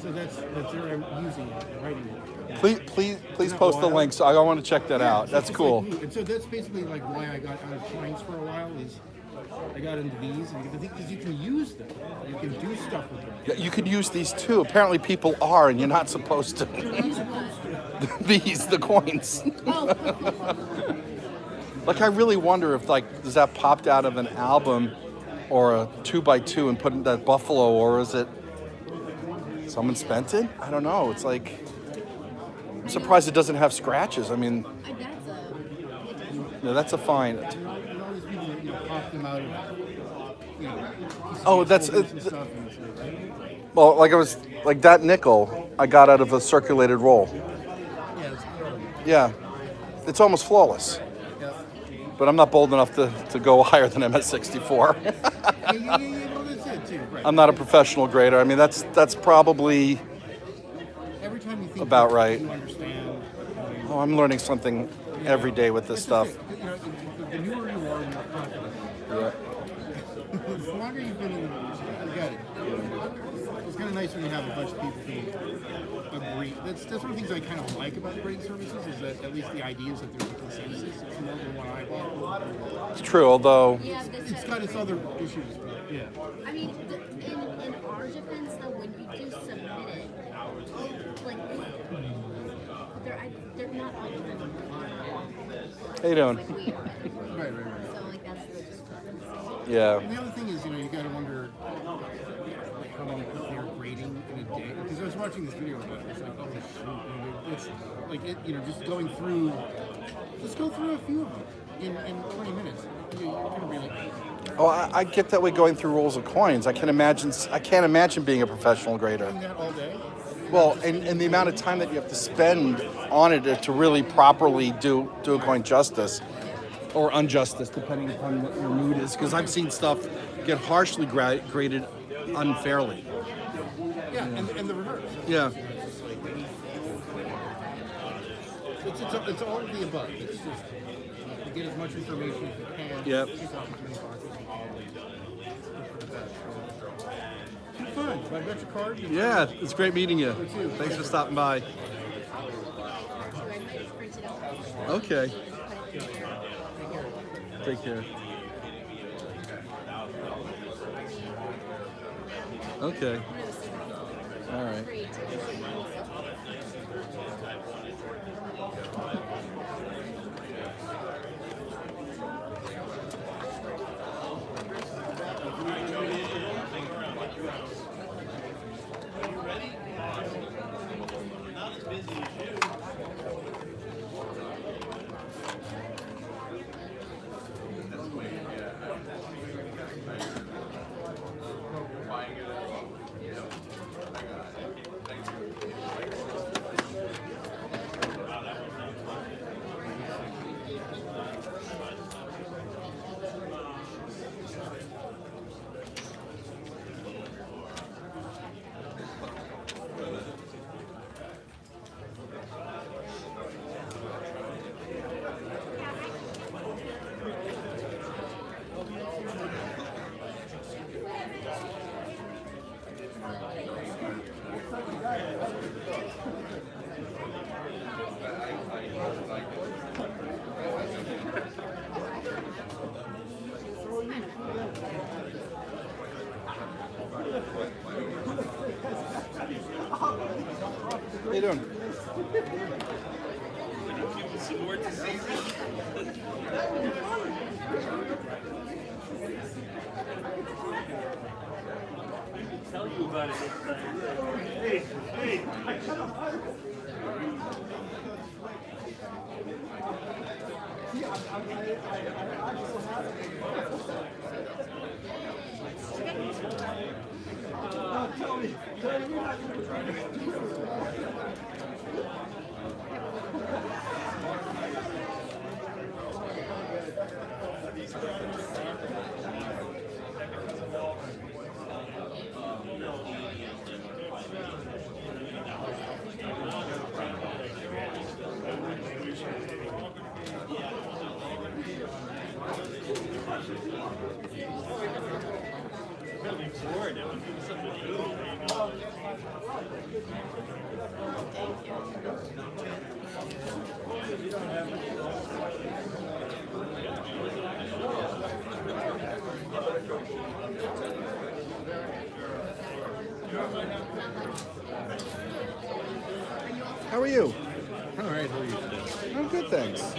So that's where I'm using it, writing it. Please post the link. So I want to check that out. That's It's cool. Like, and so that's basically like why I got out of coins for a while. Is I got into these because you can use them. You can do stuff with them. Yeah, you could use these too. Apparently, people are, and you're not supposed to. The coins. Like, I really wonder if, like, does that popped out of an album or a 2x2 and put in that Buffalo, or is it someone spent it? I don't know. It's like, I'm surprised it doesn't have scratches. I mean, that's a fine. And all these people that pop them out of Oh, that's and stuff. And it's well, like that nickel I got out of a circulated roll. yeah, it's Yeah, it's almost flawless. But I'm not bold enough to go higher than MS64. well, that's it too. Right. I'm not a professional grader. I mean, that's probably Every time you think about right. you understand. Oh, I'm learning something every day with this stuff. The newer you are, the more confident. Yeah. The longer you've been in, you got it. It's kind of nice when you have a bunch of people who agree. That's one of the things I kind of like about grading services is that at least the idea is that there's a consensus. It's more than one eyeball. It's true, although It's got its other issues. But yeah. I mean, in our defense, though, when you do submit it, like, they're not all of them. how you doing? Right. So, like, that's the discrepancy. Yeah. And the other thing is, you gogot to wonder like how many people they're grading in a day. Because I was watching this video about it, it's like, oh shoot, it's like just going through, just go through a few of them in 20 minutes. You're gonna be like, Oh, I get that way going through rolls of coins. I can't imagine being a professional grader. doing that all day. Well, and the amount of time that you have to spend on it to really properly do a coin justice or injustice, depending upon what your mood is. Because I've seen stuff get harshly graded unfairly. Yeah, and the reverse. Yeah. It's all of the above. It's just you get as much information as you can. Yep. Check off as many boxes as you can. Look for the best. Have fun. Have I got your card? Yeah, it's great meeting you. Thanks for stopping by. Okay. Take care. Okay. All right. How you doing? Tell you about it next time. Hey, hey. How are you? All right, how are you today? I'm good, thanks.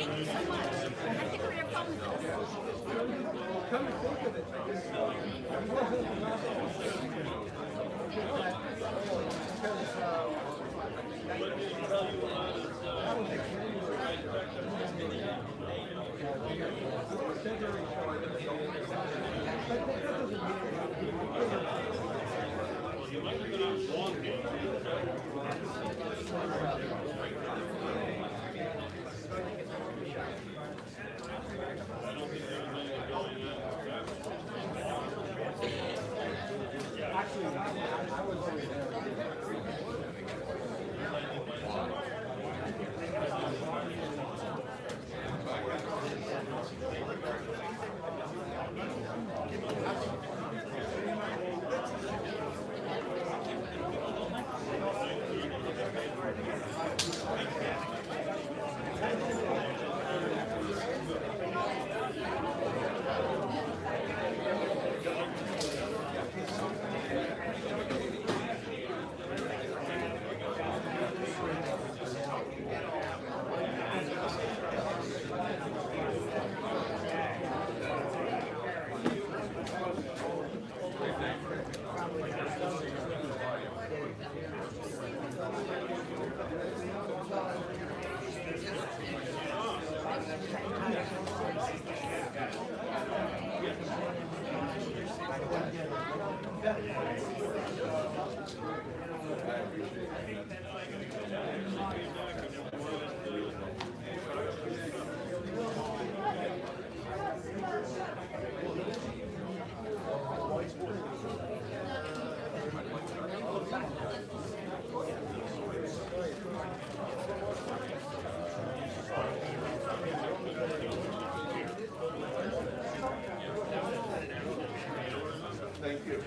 Thank you.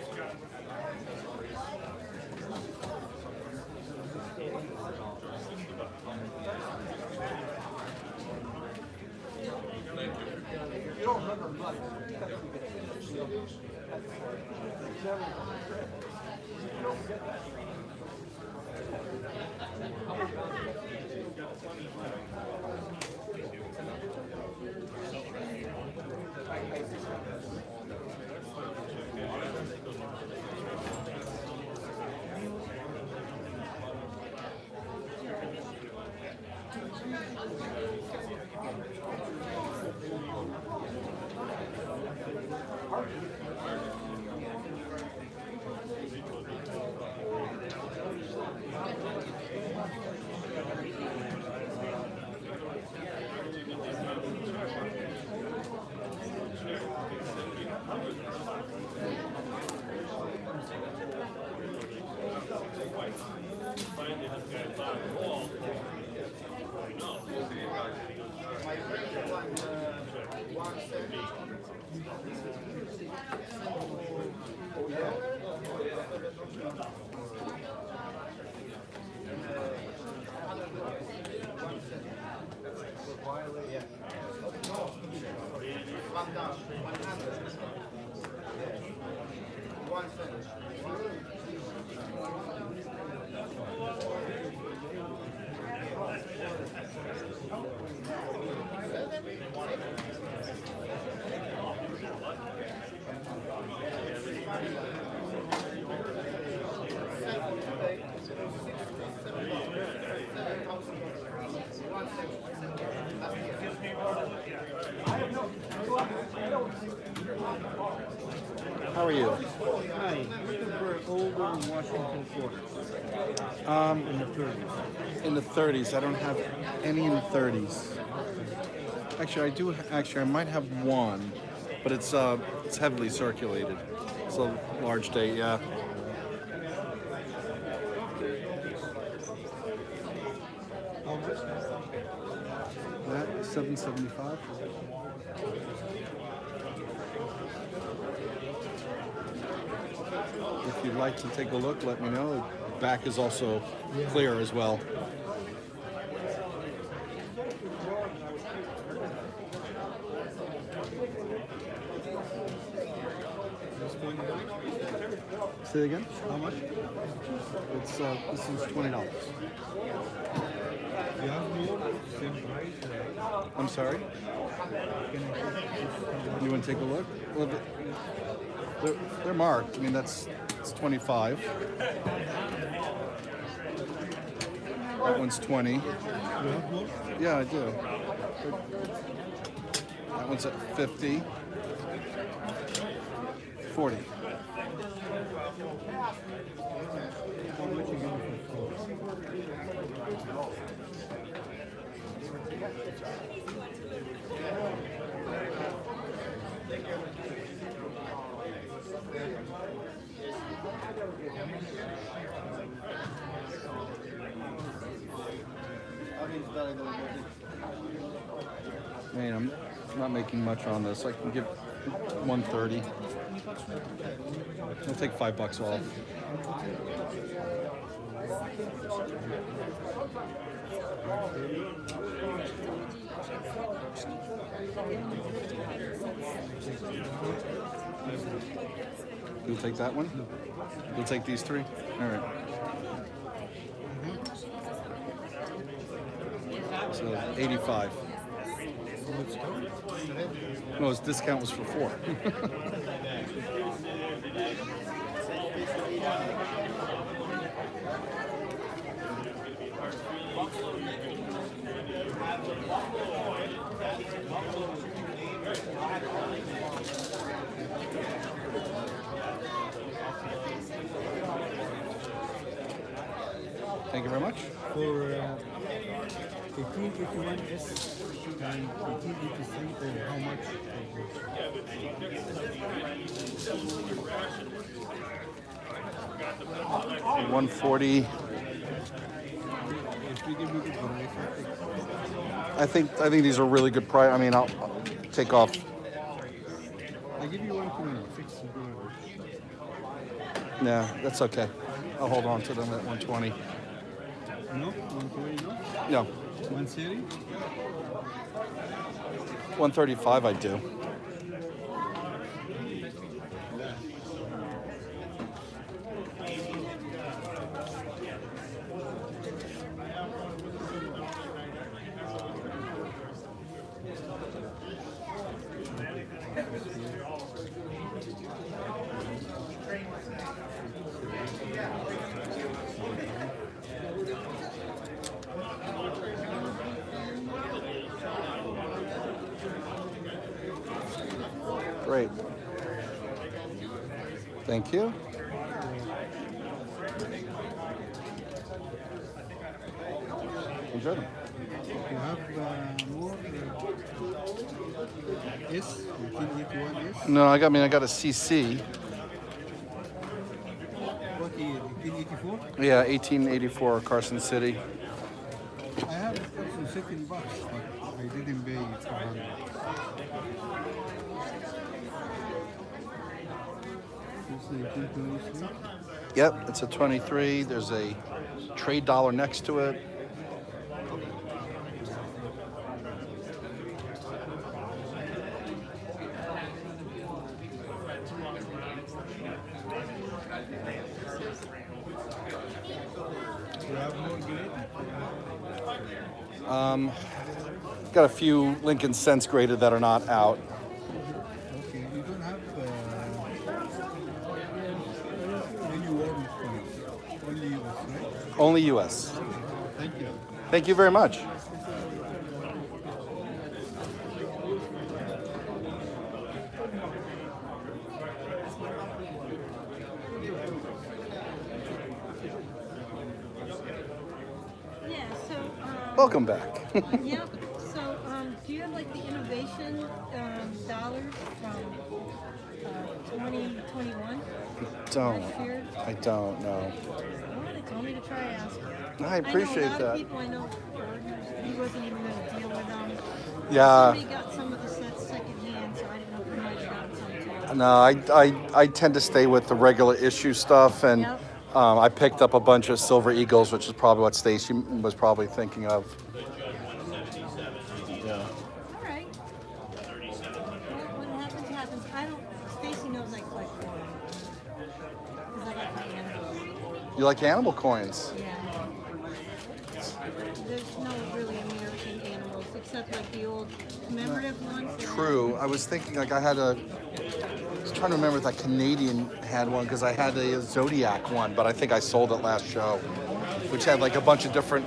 You don't remember much. How are you? Hi, looking for older Washington quarters. In the 30s. In the 30s. I don't have any in the 30s. Actually, I do. Actually, I might have one, but it's heavily circulated. It's a large date, yeah. That is $775. if you'd like to take a look, let me know. The back is also clear as well. Say it again? How much? It's this is $20. I'm sorry? You want to take a look? Well, they're marked. I mean, it's 25. That one's 20. Yeah, I do. That one's at 50. 40. Man, I'm not making much on this. I can give 130. I'll take $5 off. You'll take that one? You'll take these three? All right. So 85. No, his discount was for 4. Thank you very much. For 1881S and 1883, how much? 140. I think these are really good price. I mean, I'll take off. I give you 120. Yeah, that's okay. I'll hold on to them at 120. No, 120, no? No. 130? 135 I do. Great. Thank you. Enjoy them. You have more S, 1881S? No, I got a CC. What year? 1884? Yeah, 1884 Carson City. I have some second box, but I didn't pay it for 100. It's 1923. Yep, it's a 23. There's a trade dollar next to it. You have more grade? Got a few Lincoln cents graded that are not out. Okay, you don't have any warrant points. Only US, right? Only U.S. Thank you. Thank you very much. Yeah, so, Welcome back. yep, so, do you have like the innovation, dollars from, 2021? Don't. Last year? I don't know. Well, they told me to try asking. I appreciate I know a lot that. of people I know, he wasn't even going to deal with them. Yeah. Somebody got some of the sets secondhand, so I didn't know if he might have gotten some too. No, I tend to stay with the regular issue stuff, and Yep. I picked up a bunch of Silver Eagles, which is probably what Stacy was probably thinking of. Yeah. All right. Well, what happens, happens. I don't, Stacy knows I collect coins. Because I got my animals. You like animal coins? Yeah. There's no really American animals except like the old commemorative ones. True. I was thinking like I was trying to remember if that Canadian had one because I had a Zodiac one, but I think I sold it last show, which had like a bunch of different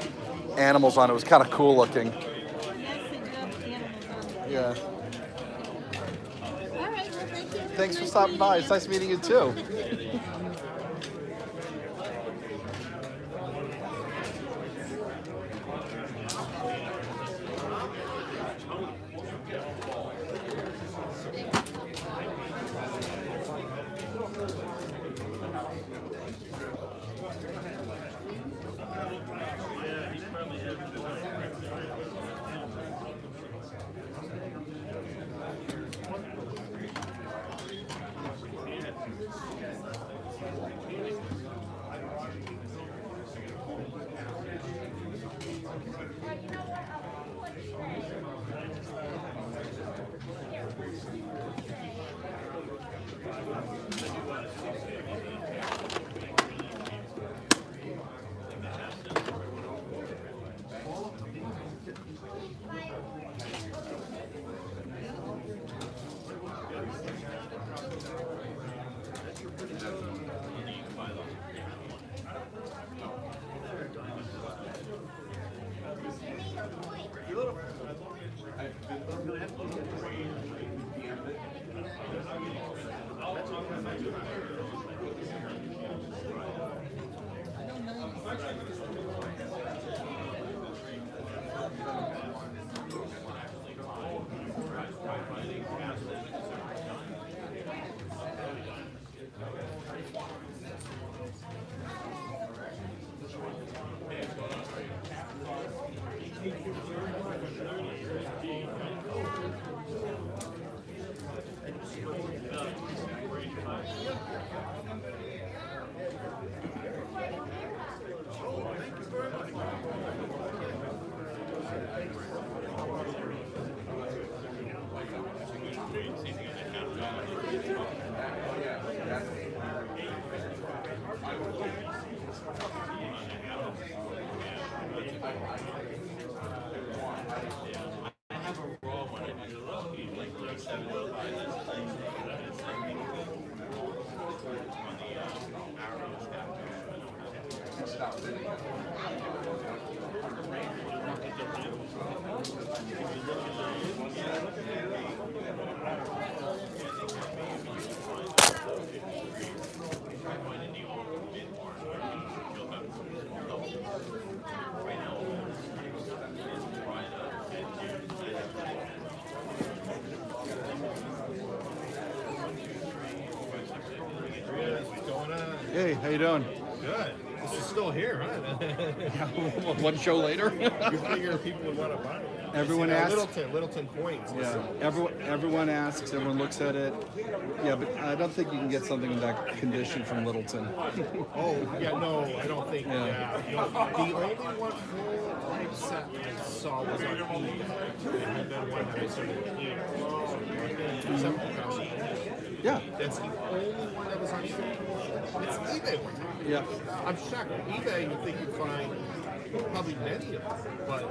animals on it. It was kind of cool looking. Yes, they do have animals on it. Yeah. All right, well, thank you. Thanks for Nice stopping meeting by. you. It's nice meeting you too. Hey, how you doing? Good. This is still here, huh? One show later. You figure people would want to buy it. Everyone You see, asks. Littleton coins. Yeah, everyone asks, everyone looks at it. Yeah, but I don't think you can get something in that condition from Littleton. Oh, yeah, no, I don't think. Yeah. Yeah. The only one full typeset I saw was on eBay. And then one that I started eating. 70,000. Yeah. That's the only one that was on eBay. It's eBay one. Yeah. I'm shocked. eBay, you think you'd find probably many of them, but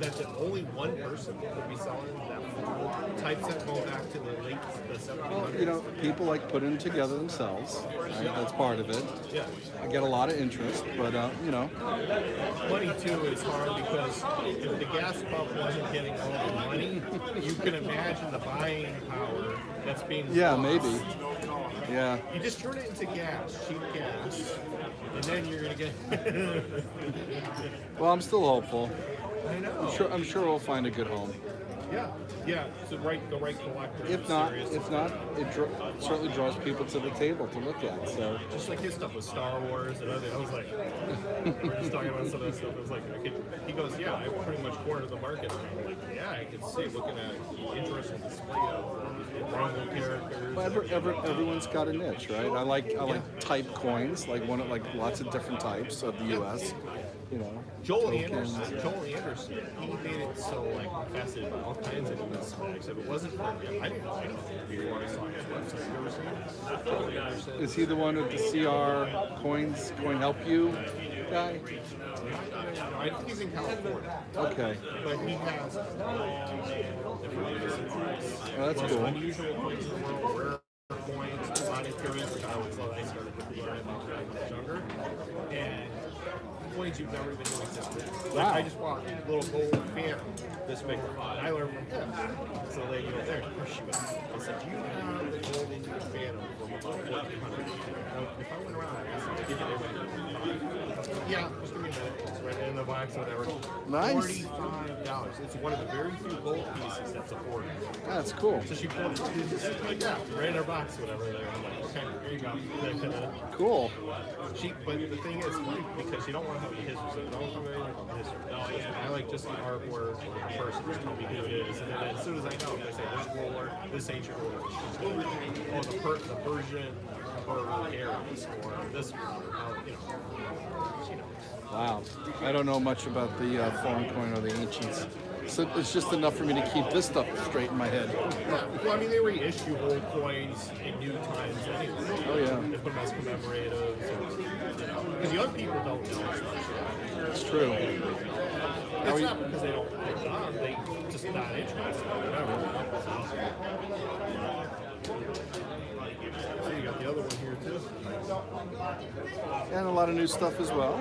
that's the only one person that would be selling that full typeset going back to the late 1700s. Well, you know, people like putting them together themselves. Right? That's part of it. Yeah. I get a lot of interest, but you know. Money too is hard because if the gas pump wasn't getting all the money, you can imagine the buying power that's being Yeah, lost. maybe. Yeah. You just turn it into gas, cheap gas, and then you're gonna get. Well, I'm still hopeful. I know. I'm sure we'll find a good home. Yeah. It's the right collector. If not, it certainly draws people to the table to look at. So just like his stuff with Star Wars and other, I was like, we're just talking about some of that stuff. It was like, he goes, yeah, I pretty much cornered the market. And I'm like, yeah, I can see looking at the interesting display of Rumble characters. Well, everyone's got a niche, right? I like type coins, like lots of different types of the U.S. You know, Joel Anderson, he made it so like fascinated by all kinds of different specs. If it wasn't for him, I didn't know before I saw his website. You ever seen it? Joel Anderson. Is he the one with the CR coins, Coin Help You guy? I think he's in California. Okay. But he has Oh, that's most cool. unusual coins in the world, rare coins, monetary, which I always thought I started with when I was younger. And coins you've never even known existed. Like I just bought a little gold phantom this big. I learned from him. So the lady over there, she was. I said, "Do you have the gold in your phantom from about 1400?" If I went around and asked them, "Did you ever?" Yeah, just give me a minute. It's right in the box, whatever. Nice. $45. It's one of the very few gold pieces that's affordable. That's cool. So she pulled it like that, right in her box, whatever. There, I'm like, okay, here you go. Cool. But the thing is, funny because you don't want to have the history. So don't tell me anything about the history. I like just the artwork or the person. Just tell me who it is, and then as soon as I know, I say this ruler, this ancient ruler. Oh, the Persian Arabs or this one. You know. Wow. I don't know much about the foreign coin or the ancients. So it's just enough for me to keep this stuff straight in my head. Well, I mean, they reissue old coins in new times anyway. Oh, yeah. They put them as commemoratives. Because young people don't know as much. It's true. It's not because they don't put it on, they just not interested or whatever. So you got the other one here too. And a lot of new stuff as well.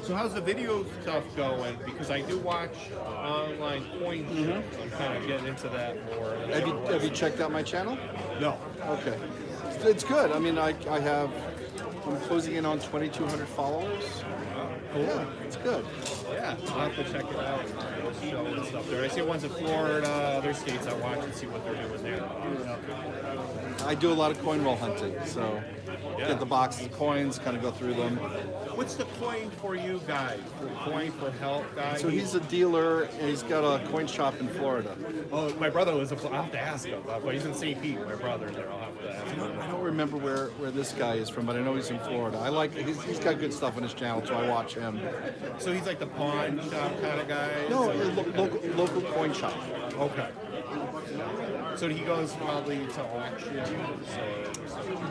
So how's the video stuff going? Because I do watch online coin shows. I'm kind of getting into that more. Have you checked out my channel? No. Okay. It's good. I mean, I'm closing in on 2,200 followers. Cool. Yeah, it's good. Yeah, I'll have to check it out. Show and stuff there. I see ones in Florida, other states I watch and see what they're doing there. I do a lot of coin roll hunting, so get the boxes of coins, kind of go through them. What's the coin for you guy? Coin for help guy? So he's a dealer, and he's got a coin shop in Florida. Oh, my brother was I'll have to ask him, but he's in St. Pete. My brother's there. I'll have to ask him. I don't remember where this guy is from, but I know he's in Florida. I like he's got good stuff on his channel, so I watch him. So he's like the pawn shop kind of guy? No, local coin shop. Okay. So he goes probably to auctions.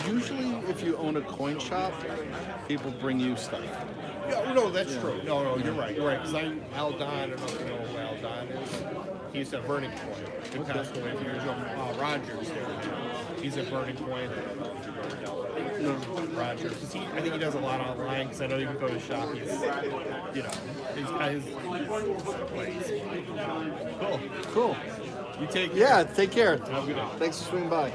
Usually, if you own a coin shop, people bring you stuff. Yeah, no, that's true. No, you're right. You're right. Because Aldon, I don't know if you know who Aldon is. He's a Burning Coin. He passed away a few years ago. Rogers there. He's a Burning Coin. No. Roger. Because I think he does a lot online. Because I know you can go to his shop. He's got his place. Cool. You take care. Yeah, take care. Have a good day. Thanks for swinging by.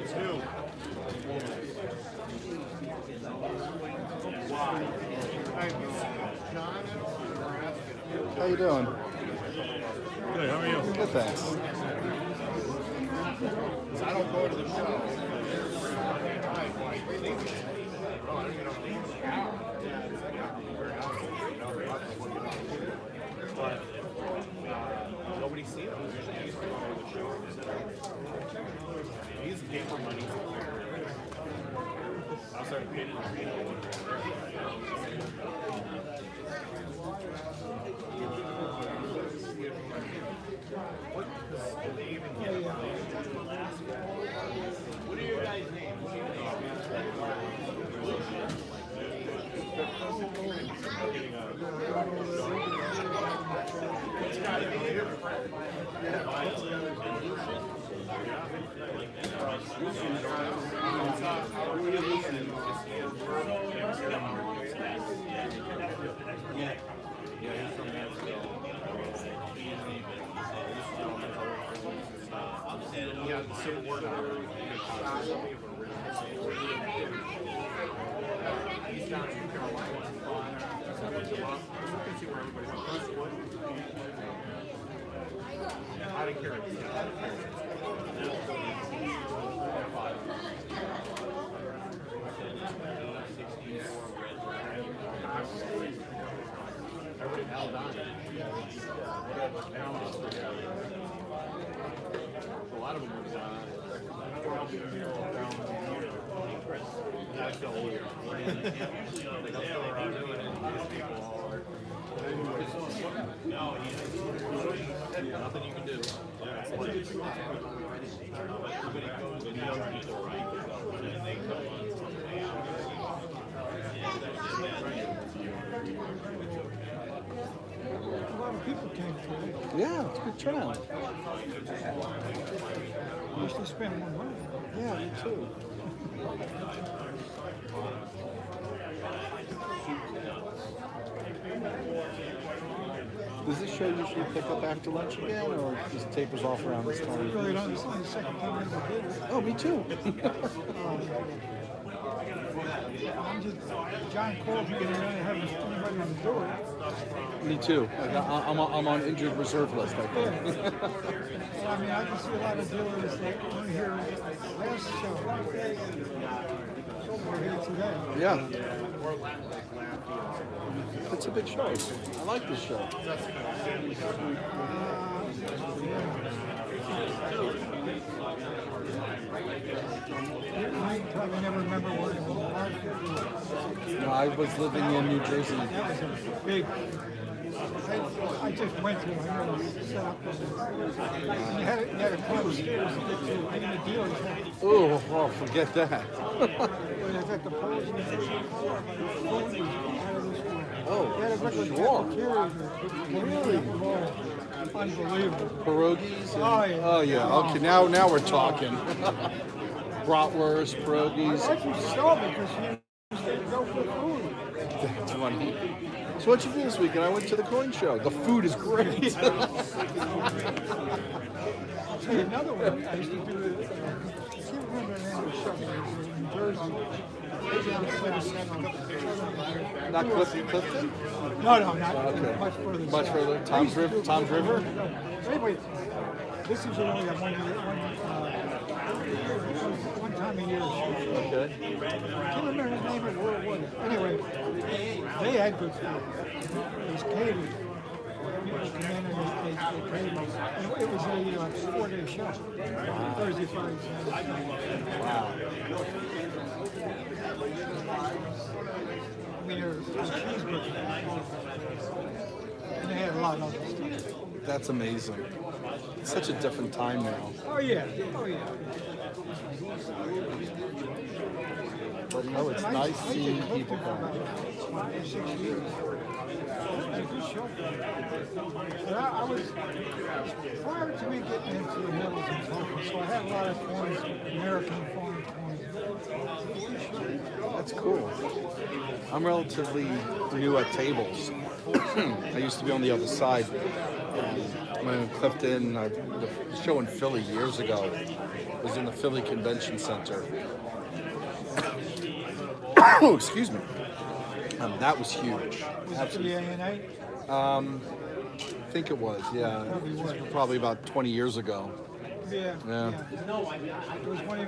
It's new. How you doing? Good, how are you? Good, thanks. I don't go to the show. But nobody's seen him. He's paper money. I'll start paying. What are your guys' names? He's down in Carolina. I don't care. A lot of them that's the whole year. Nothing you can do. A lot of people came today. Yeah, it's a good turnout. Wish they spent more money. Yeah, me too. Does this show usually pick up after lunch again, or just tapers off around this time? Really don't. It's only the second time I ever did it. Oh, me too. I'm just John Cole getting around and having anybody on the door. Me too. I'm on injured reserve list, I think. Well, I mean, I can see a lot of dealers that weren't here last show. We're here today. Yeah. It's a big show. I like this show. I probably never remember what it was. No, I was living in New Jersey. That was a big. I just went to it. I know it was set up. And you had a close stairs to get to. Even the dealers had. Oh, forget that. When it's at the polls and the food was out of this world. Oh, They had a regular sure. cafeteria. Really? Unbelievable. Pierogies? Oh, yeah. Oh, yeah. Okay, now we're talking. Bratwurst, pierogies. I actually saw because she used to go for food. That's funny. So what'd you do this weekend? I went to the coin show. The food is great. I'll tell you another one. I used to do it. I can't remember the name of the show. It was in Jersey. Down Not Clifton? No, not Okay. much further. Much further. Tom's River? Anyway, this is only one time a year. Okay. I can't remember the name of where it was. Anyway, they had good food. It was catered. People come in and they catered. And it was a 4-day show. Wow. Thursday, Friday, Saturday. Wow. I mean, there was cheeseburgers. And they had a lot of other stuff. That's amazing. It's such a different time now. Oh, yeah. Oh, yeah. But no, it's nice seeing people come. 5 or 6 years. It was a good show. But I was, prior to me getting into the metals and talking, so I had a lot of coins, American foreign coins. That's cool. I'm relatively new at tables. I used to be on the other side. When I clipped in the show in Philly years ago. It was in the Philly Convention Center. Oh, excuse me. That was huge. Absolutely. I think it was, yeah. It was probably about 20 years ago. Yeah. Yeah. There was one in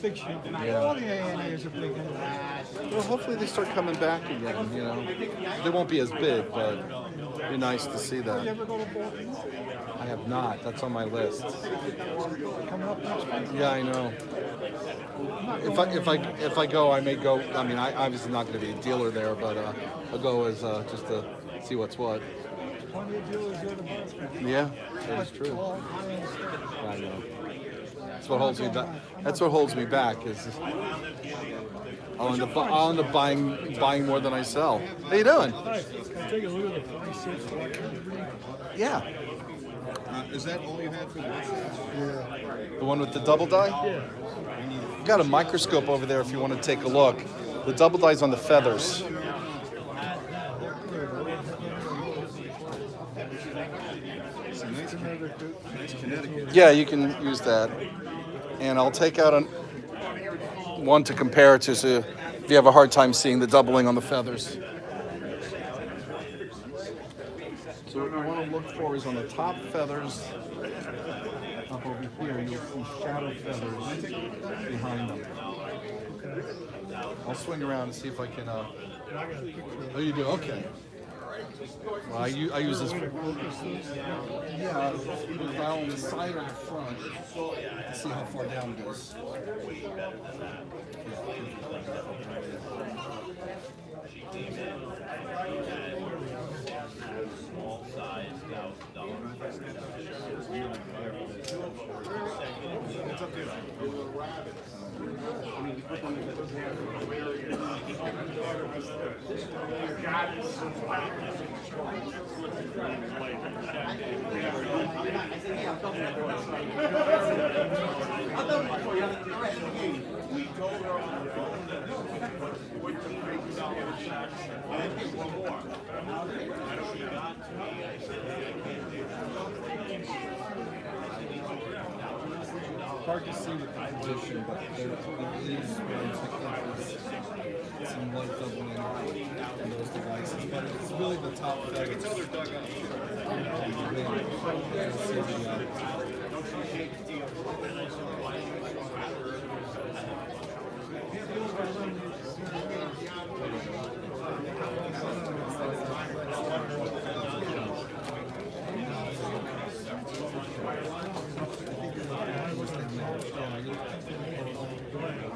big show. Yeah. All the ANAs are big. Well, hopefully they start coming back again, you know. They won't be as big, but it'd be nice to see You that. ever go to Baltimore? I have not. That's on my list. Coming up next week? Yeah, I know. If I go, I may go. I mean, I obviously not going to be a dealer there, but I'll go as just to see what's what. Plenty of dealers here to buy. Yeah, that's true. I know. That's what holds me back. That's what holds me back is I'll end up buying more than I sell. How you doing? Hi. Can I take a look at the price? Yeah. Is that all you had for the The one with the double die? Yeah. Got a microscope over there if you want to take a look. The double die's on the feathers. It's a nice Connecticut. Yeah, you can use that. And I'll take out one to compare it to, so if you have a hard time seeing the doubling on the feathers. So what you want to look for is on the top feathers, up over here, you'll see shadow feathers behind them. I'll swing around and see if I can, oh, you do? Okay. Well, I use this for, yeah, either on the side or the front, to see how far down it goes. Hard to see with the position, but there is some light doubling in those devices. But it's really the top feathers. You can tell they're dug up.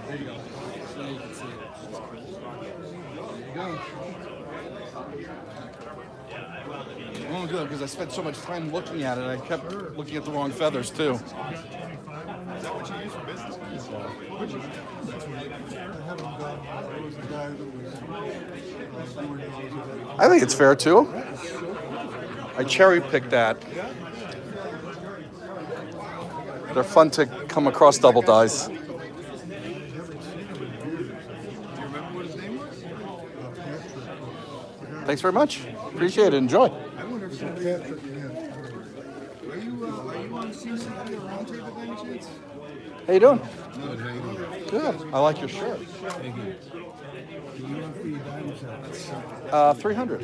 There you go. Now you can see it. There you go. Oh, good, because I spent so much time looking at it, I kept looking at the wrong feathers, too. Is that what you use for business? I think it's fair, too. I cherry-picked that. They're fun to come across double dies. Do you remember what his name was? Thanks very much. Appreciate it. Enjoy. I wonder if somebody... Are you on CCD or Roundtable by any chance? How you doing? No, how you doing? Good. I like your shirt. Thank you. 300.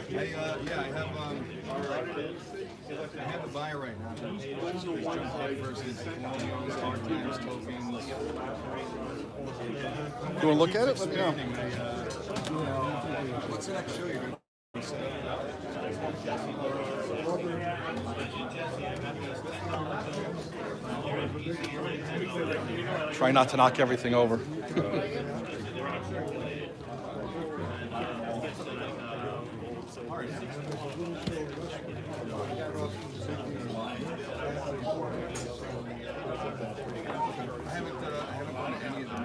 Hey, yeah, I have a buy right now. There's jump light versus colonials, hard times, tokens. You want to look at it? Let me know. What's the next show you're going to Try not to knock everything over. I haven't bought any of them.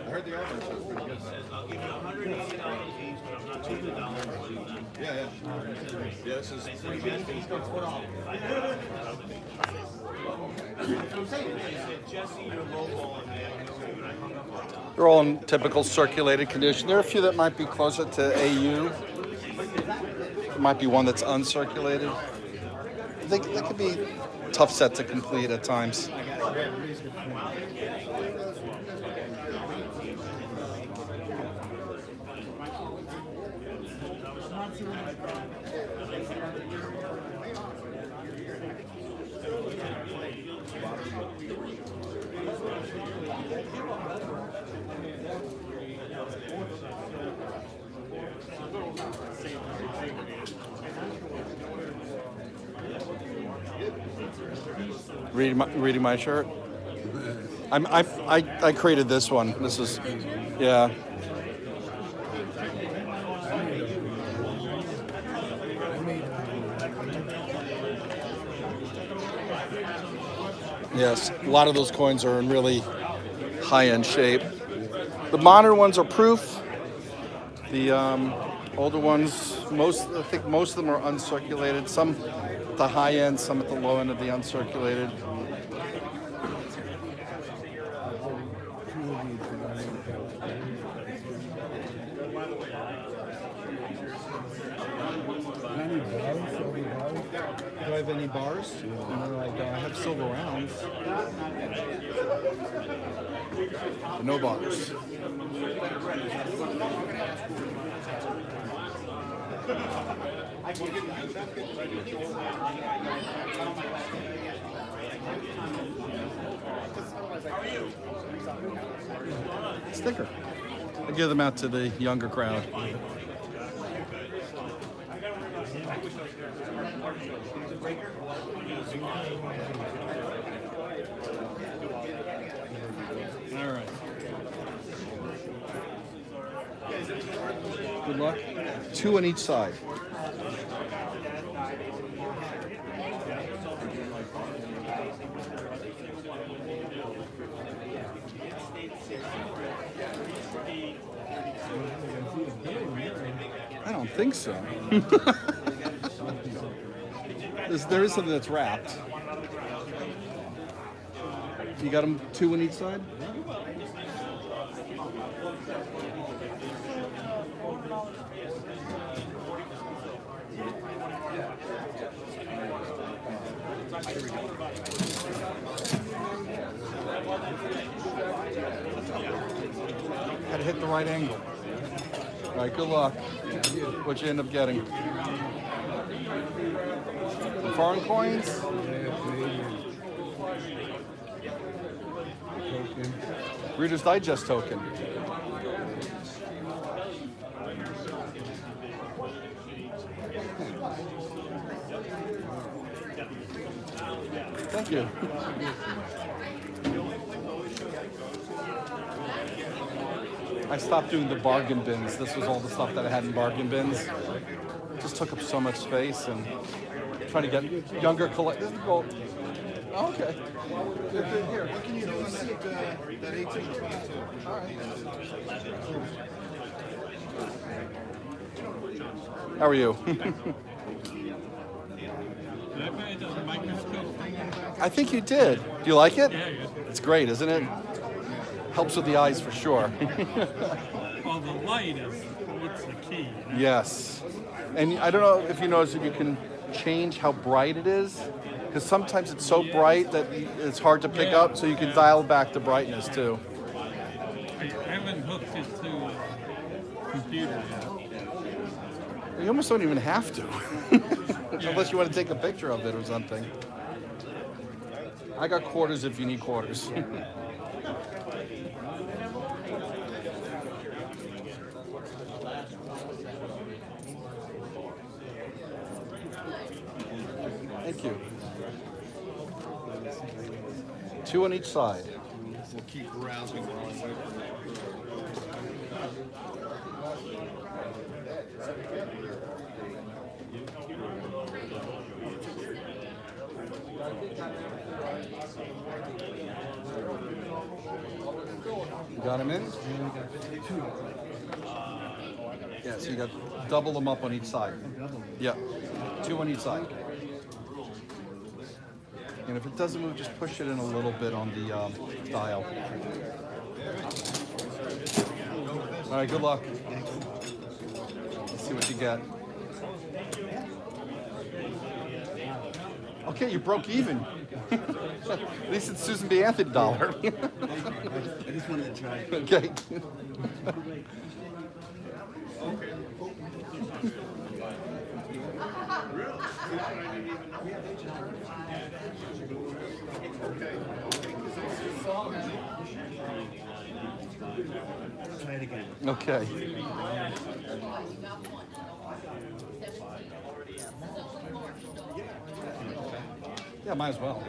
I heard the offer was pretty good. I'll give you $180 each, but I'm not taking $1. Yeah. Yeah, this is pretty good. They're all in typical circulated condition. There are a few that might be closer to AU. There might be one that's uncirculated. They could be a tough set to complete at times. Reading my shirt. I created this one. This is, yeah. Yes, a lot of those coins are in really high-end shape. The modern ones are proof. The older ones, I think most of them are uncirculated. Some at the high end, some at the low end of the uncirculated. Do I have any bars? No, I don't. I have silver rounds. No bars. Sticker. I give them out to the younger crowd. All right. Good luck. 2 on each side. I don't think so. There is something that's wrapped. You got them 2 on each side? Gotta hit the right angle. All right, good luck. What you end up getting? Some foreign coins? Reader's Digest token. Thank you. I stopped doing the bargain bins. This was all the stuff that I had in bargain bins. It just took up so much space, and trying to get younger collectors. Oh, okay. Here, what can you do? See that 1822. All right. How are you? I think you did. Do you like it? Yeah, yeah. It's great, isn't it? Helps with the eyes for sure. Well, the light is what's the key. You know? Yes. And I don't know if you notice if you can change how bright it is, because sometimes it's so bright that it's hard to pick up, so you can dial back the brightness too. I haven't hooked it to a computer yet. You almost don't even have to, unless you want to take a picture of it or something. I got quarters if you need quarters. Thank you. 2 on each side. We'll keep browsing while I'm waiting. You got him in? Yeah, so you got double them up on each side. Yeah, 2 on each side. And if it doesn't move, just push it in a little bit on the dial. All right, good luck. Let's see what you get. Okay, you broke even. At least it's Susan B. Anthony dollar. I just wanted to try. Okay. Try it again. Okay. Yeah, might as well.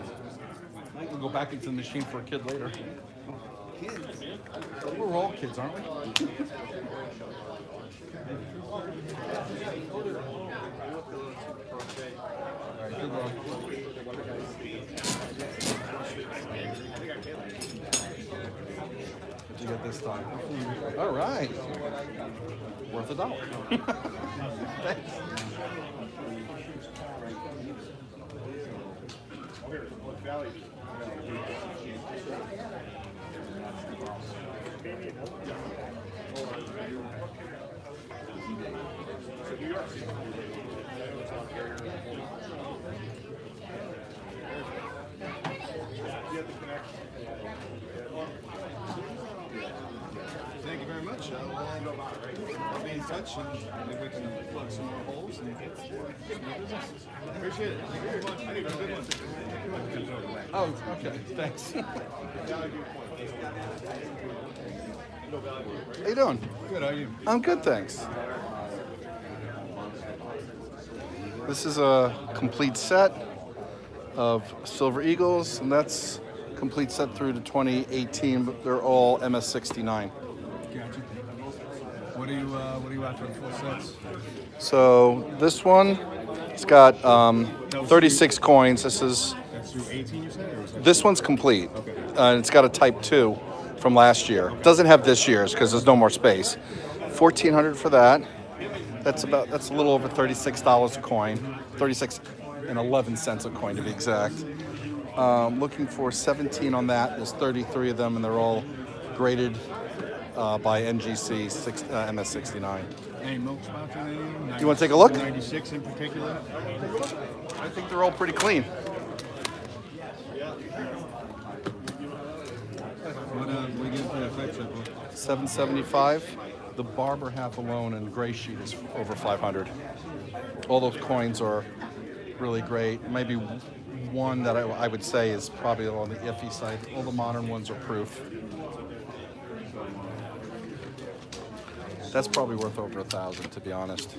We'll go back into the machine for a kid later. Kids? We're all kids, aren't we? All right, good luck. Did you get this stuff? time. All right. Worth $1. Thanks. Thank you very much. I'll be in touch and maybe we can plug some more holes and appreciate it. Thank you very much. I need a good one. Oh, okay. Thanks. How you doing? Good, how are you? I'm good, thanks. This is a complete set of Silver Eagles, and that's complete set through to 2018, but they're all MS69. Gotcha. What are you after the full sets? So this one, it's got 36 coins. This is That's through 18, you said? Or was it? this one's complete. Okay. And it's got a Type 2 from last year. It doesn't have this year's because there's no more space. $1,400 for that. That's a little over $36 a coin. 36 and 11 cents a coin to be exact. Looking for 17 on that. There's 33 of them, and they're all graded by NGC MS69. Any milk spots on any of them? You want to take a look? 96 in particular? I think they're all pretty clean. What are you getting for that type set, book? $775. The barber half alone and gray sheet is over $500. All those coins are really great. Maybe one that I would say is probably on the iffy side. All the modern ones are proof. That's probably worth over $1,000, to be honest.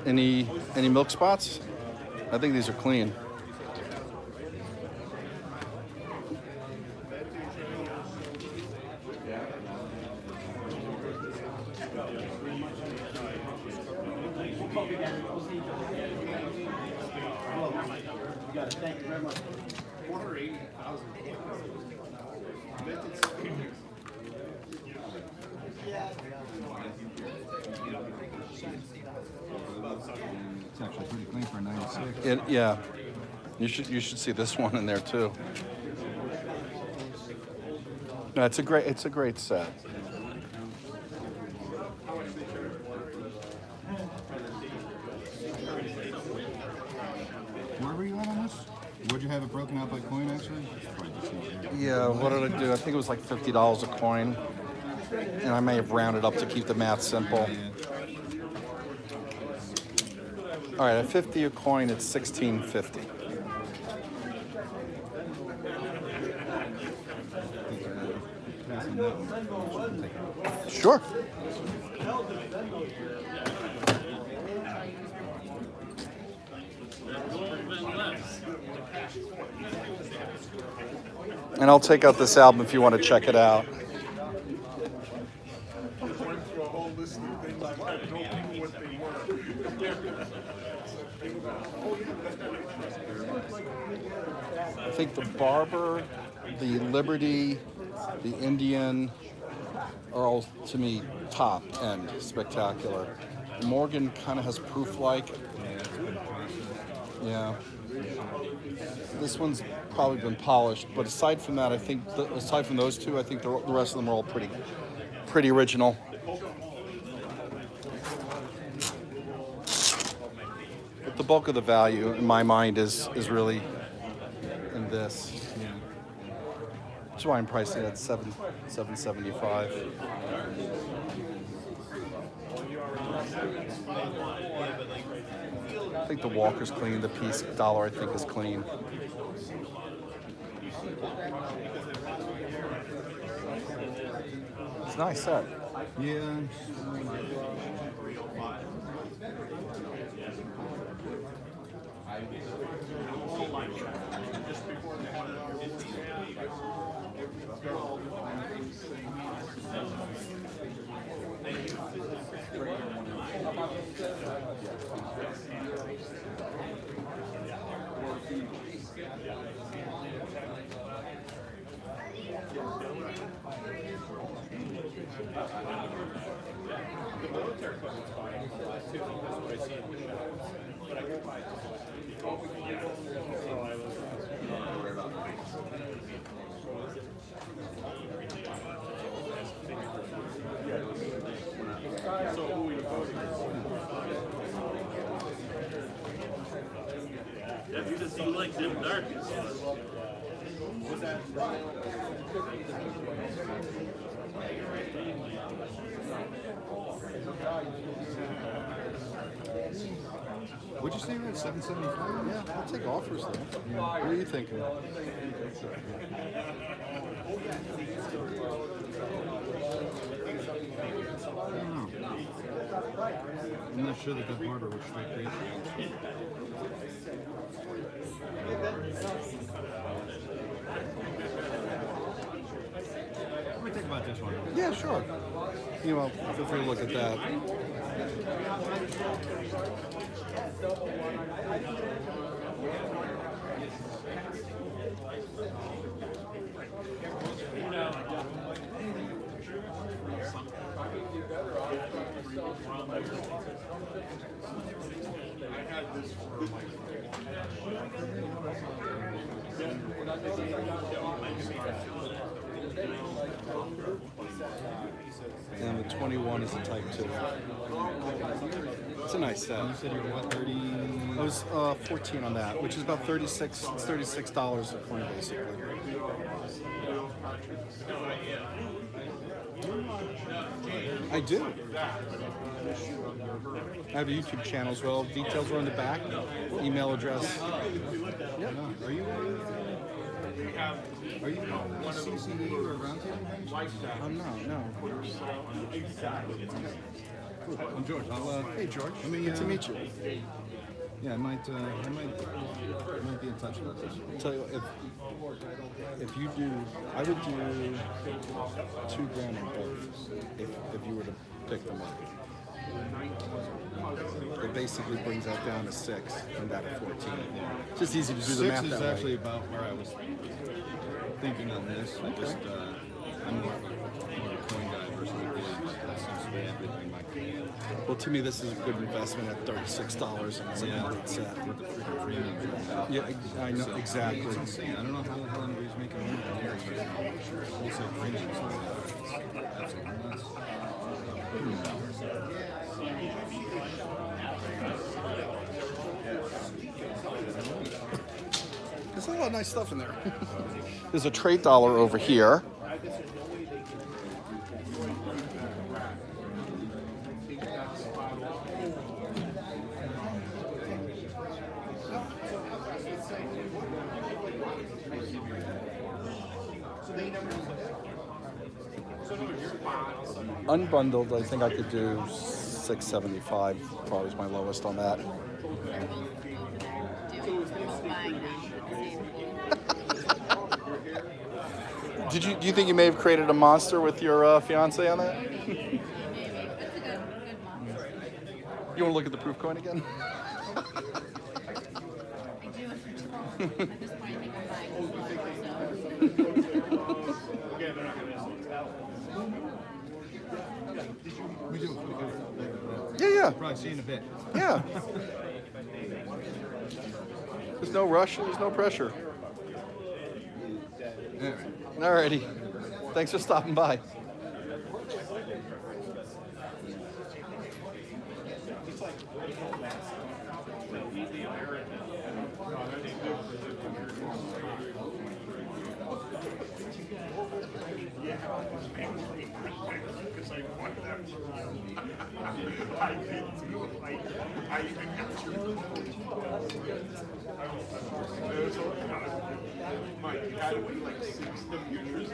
Any milk spots? I think these are clean. Thank you very much. 480,000. It's actually pretty clean for a 96. Yeah, you should see this one in there too. No, it's a great set. Where were you at on this? Would you have it broken out by coin actually? Yeah, what did I do? I think it was like $50 a coin, and I may have rounded up to keep the math simple. All right, at 50 a coin, it's $16.50. Sure. And I'll take out this album if you want to check it out. I think the Barber, the Liberty, the Indian are all, to me, top end, spectacular. Morgan kind of has proof-like. Yeah. This one's probably been polished, but aside from that, I think aside from those two, I think the rest of them are all pretty original. But the bulk of the value, in my mind, is really in this. Yeah. That's why I'm pricing it at $775. I think the Walker's clean. The piece dollar, I think, is clean. It's a nice set. Yeah. The military equipment's fine too, that's what I see in the shops. But I go buy this. So who are you voting for? Yeah, because you like them dark. Was that? What'd you say you had? 775? Yeah, I'll take offers though. What are you thinking? I'm not sure that the barber would strike Patriots. Let me think about this one. Yeah, sure. You know, feel free to look at that. And the 21 is a Type 2. It's a nice set. You said you were what, 30? I was 14 on that, which is about $36 a coin basically. I do. I have a YouTube channel as well. Details are on the back. Email address. Yeah. Are you on CCE or Roundtable? I'm not, no. Cool. I'm George. Hey George, Let me, good to meet you. Yeah, I might be in touch about this. Tell you what, if you do, I would do $2,000 on both if you were to pick them up. It basically brings that down to 6 and that at 14. It's just easy to do the math 6 is that actually way. about where I was thinking on this. I just I'm more of a coin guy versus a gig, but that seems to be everything my coin. Well, to me, this is a good investment at $36, and it's a complete set. With the freaking premiums. Yeah, I know exactly. It's insane. I don't know how the hell anybody's making money on here. Wholesale premiums. That's nuts. There's a lot of nice stuff in there. There's a trade dollar over here. Unbundled, I think I could do $675. Probably is my lowest on that. Do you think you may have created a monster with your fiance on that? Maybe. It's a good monster. You want to look at the proof coin again? I do it for Tom. At this point, I think I'm buying We do. Yeah. Probably see you in a bit. Yeah. There's no rush. There's no pressure. Alrighty. Thanks for stopping by. Mike, you had to wait like 6 years.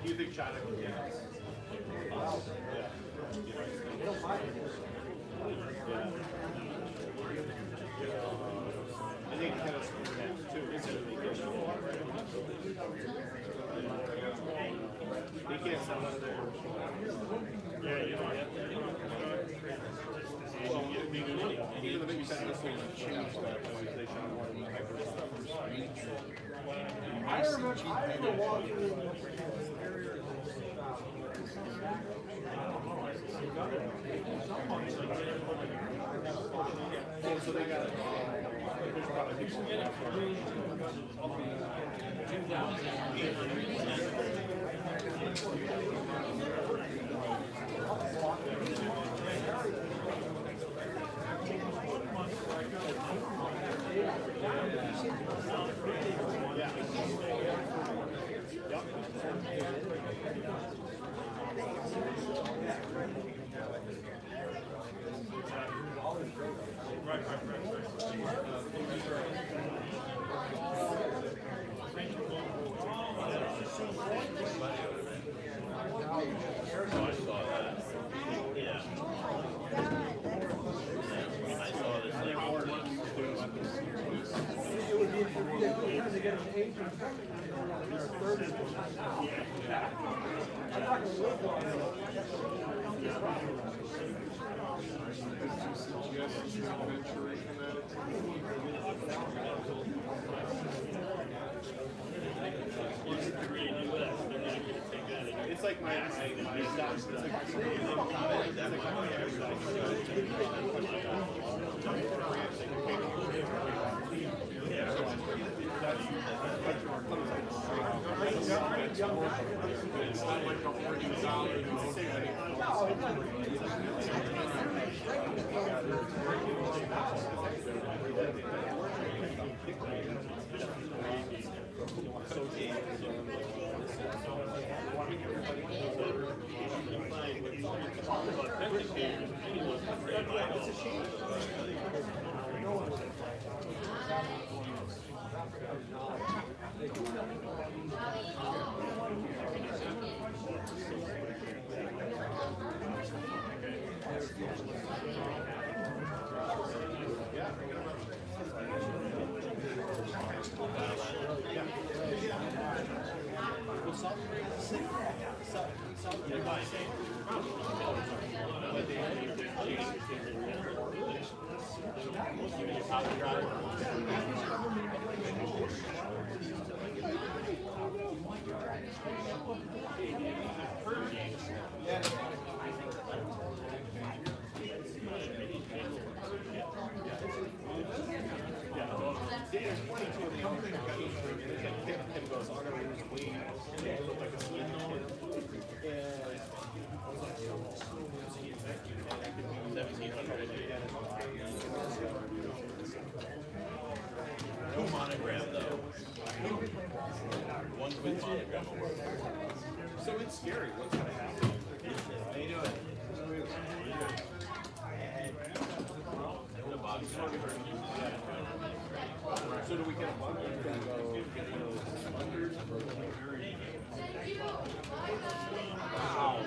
Do you think China would get us? I think tennis too. They can't sell out of there. Yeah, you know. Even the big tennis thing changed that when they shot one I remember walking so they got there's probably people It's like my No monogram though. One quick monogram will work. So it's scary. What's gonna happen? How you doing? The box. So do we get a bundle? We're gonna go get those funders. Wow.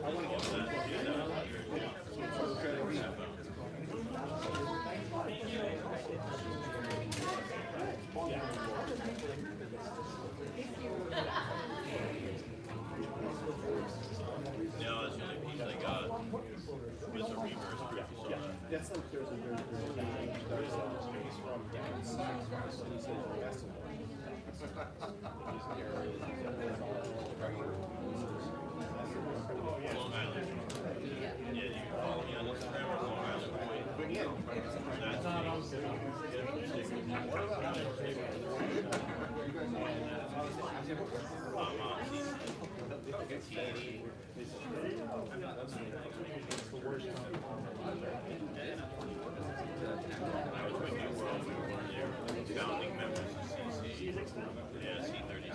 I want to get that. Yeah, that's the only piece I got. Was a reverse proof. Yeah, that's like there's a space from down south. So he says yes. Long Island. Yeah, you can follow me on Instagram or Long Island. Founding members of CC. Yeah, C36.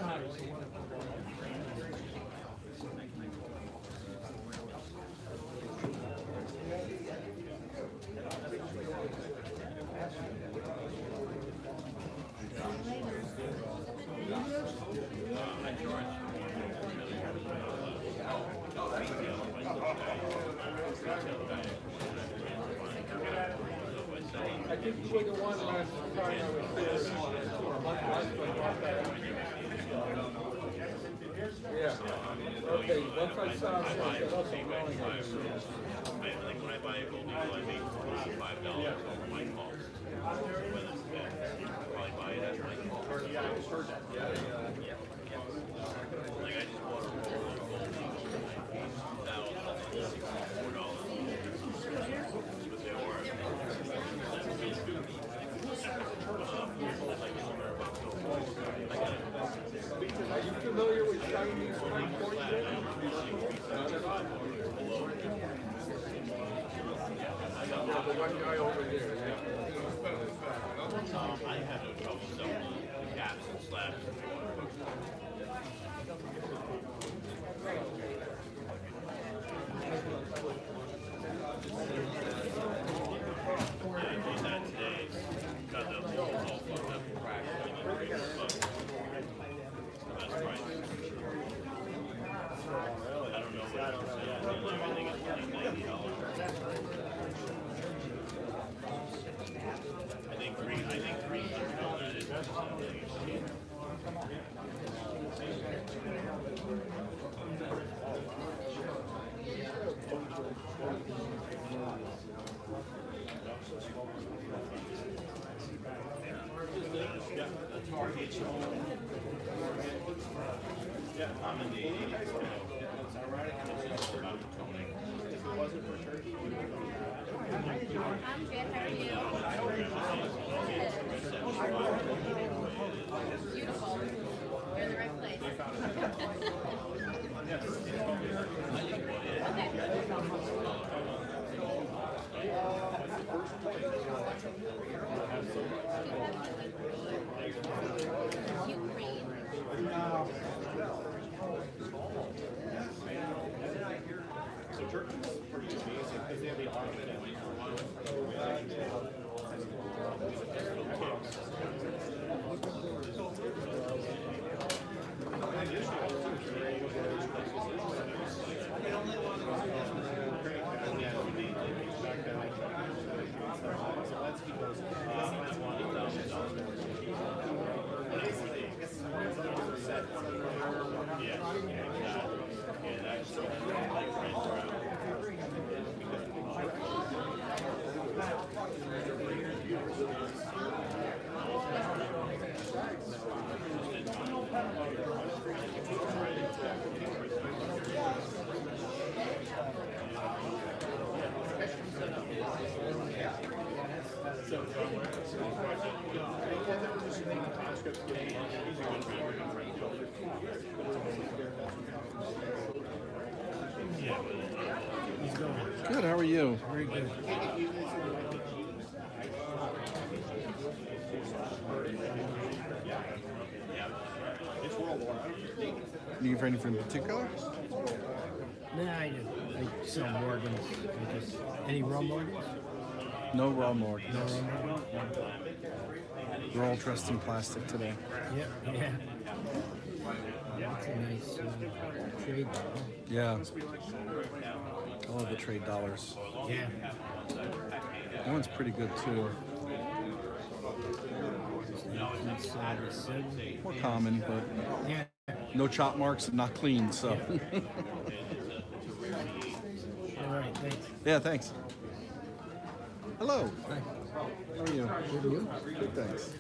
Hi, George. I think you were the one last time I was there, or a month last time I got that. Yeah. Okay, once I saw it, I said, okay, well, Like when I buy a gold eagle, I make $5 over my call. Whether it's bad, probably buy it at my call. Yeah, I just heard that. Yeah. Like I just bought a roll of gold eagle, $1,064. But they were. Are you familiar with Chinese coin roll? The one guy over there, yeah. I had no trouble selling the caps and slabs. Yeah, I did that today. Got the all fucked up and cracked. That's right. I don't know what it is. Everything is $90. I think $300 is yeah, I'm in the 80s. It's ironic because about toning. If it wasn't for Turkey, we would I'm good, how are you? Beautiful. You're in the right place. Ukraine. So Turkey's pretty amazing because they have the option. yeah. Good, how are you? Very good. Need for anything in particular? Nah, I sell Morgans. Any raw Morgans? No raw Morgans. No raw Morgans? They're all dressed in plastic today. Yeah. That's a nice trade though. Yeah. I love the trade dollars. Yeah. That one's pretty good too. More common, but yeah. No chop marks and not clean, so. All right, thanks. Yeah, thanks. Hello. Hi. How are you? Good, you? Good, thanks.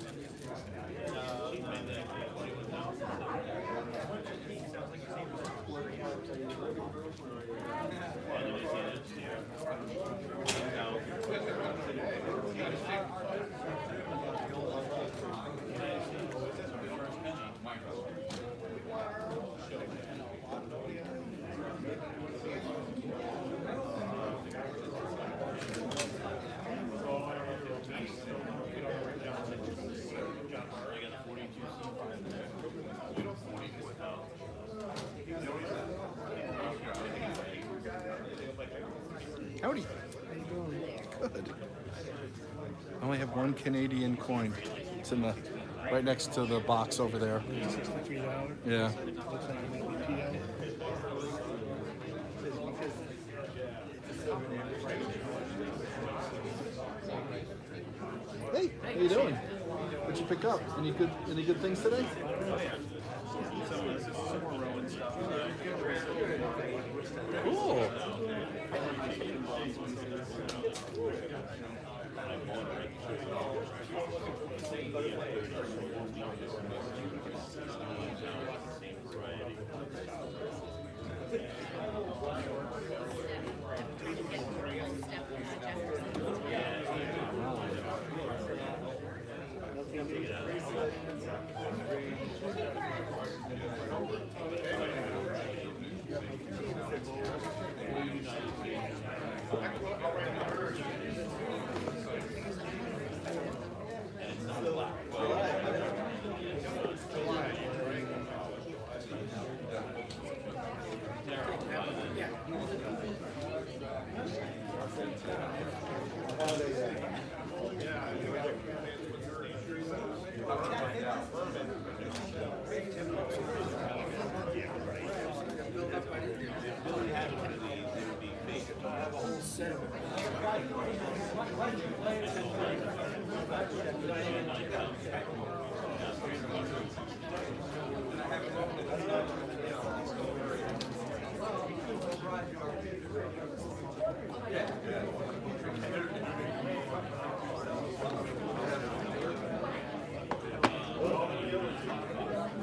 Howdy. Good. I only have one Canadian coin. It's in the right next to the box over there. $63. Yeah. Looks like it might be $2. Hey, how you doing? What'd you pick up? Any good things today? Cool.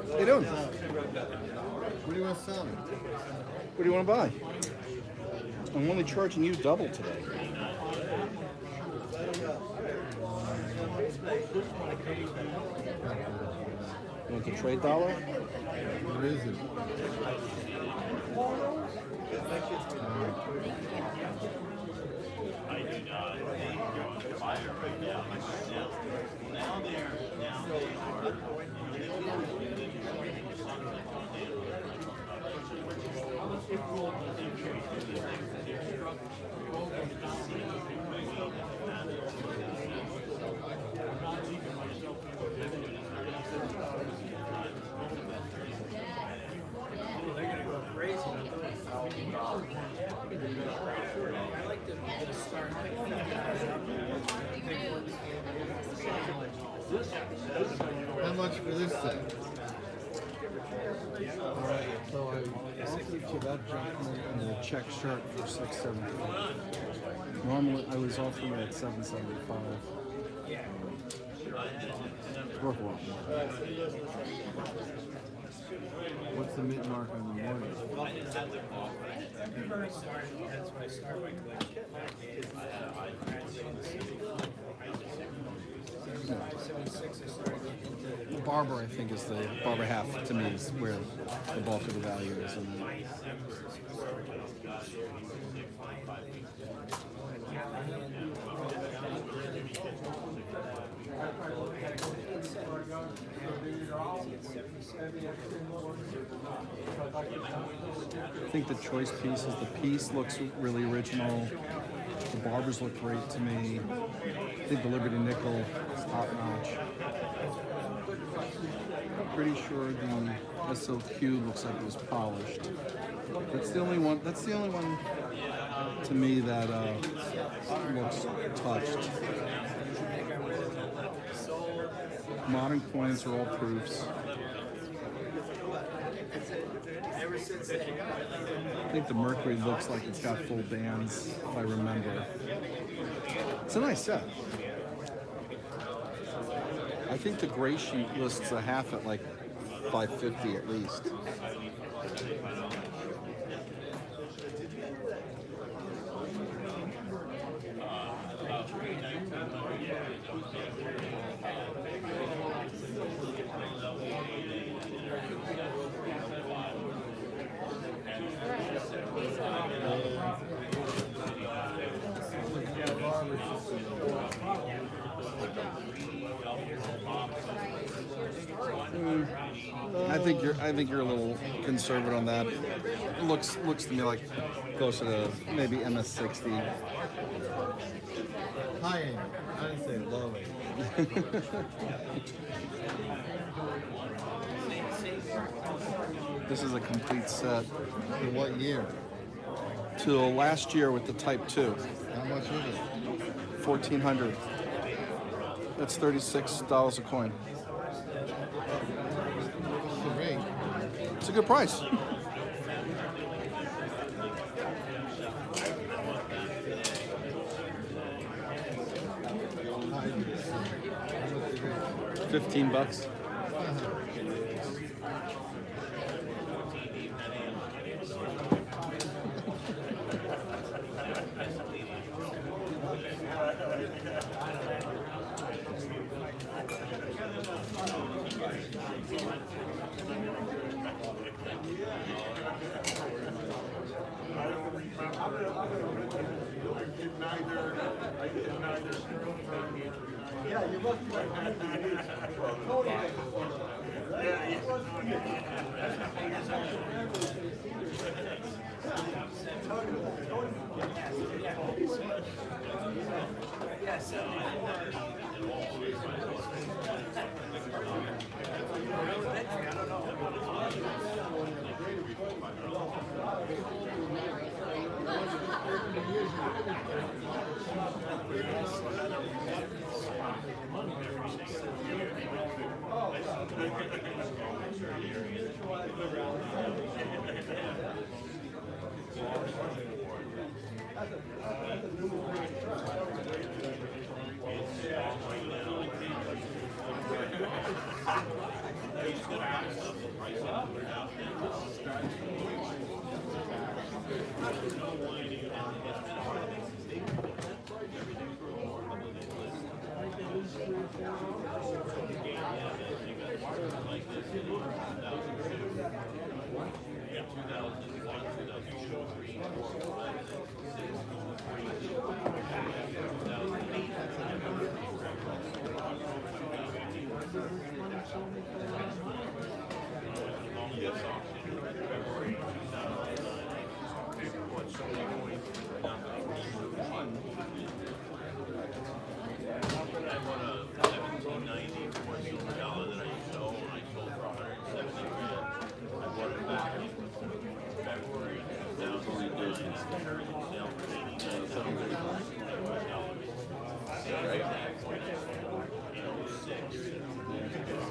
How you doing? What do you want to sell me? What do you want to buy? I'm only charging you double today. You want the trade dollar? What is it? I do not. Fire right now. Now they are. How much for this thing? Alright, so I offered you that gentleman in a check shirt for $6.75. Normally I was offering it at $7.75. It's worth a lot more. What's the mid mark on the morning? Barber, I think, is the barber half to me is where the bulk of the value is. And then, I think the choice piece is the piece looks really original. The barbers look great to me. I think the Liberty Nickel is top notch. I'm pretty sure the SOQ looks like it was polished. That's the only one. That's the only one to me that looks touched. Modern coins are all proofs. I think the Mercury looks like it's got full bands, if I remember. It's a nice set. I think the gray sheet lists a half at like $550 at least. I think you're a little conservative on that. It looks to me like closer to maybe MS60. High end. I didn't say low end. This is a complete set. For what year? Till last year with the Type 2. How much is it? $1,400. That's $36 a coin. Great. It's a good price. $15. Yeah, you must be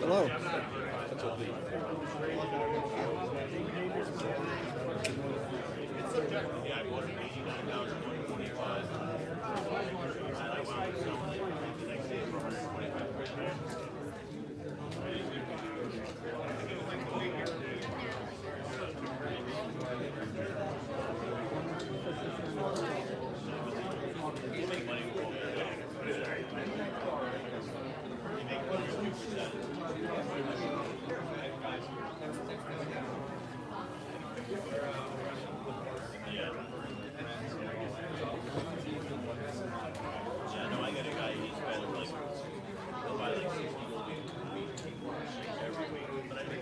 Hello. Yeah, no, I got a guy, he spends like, he'll buy like 60 gold every week. But I think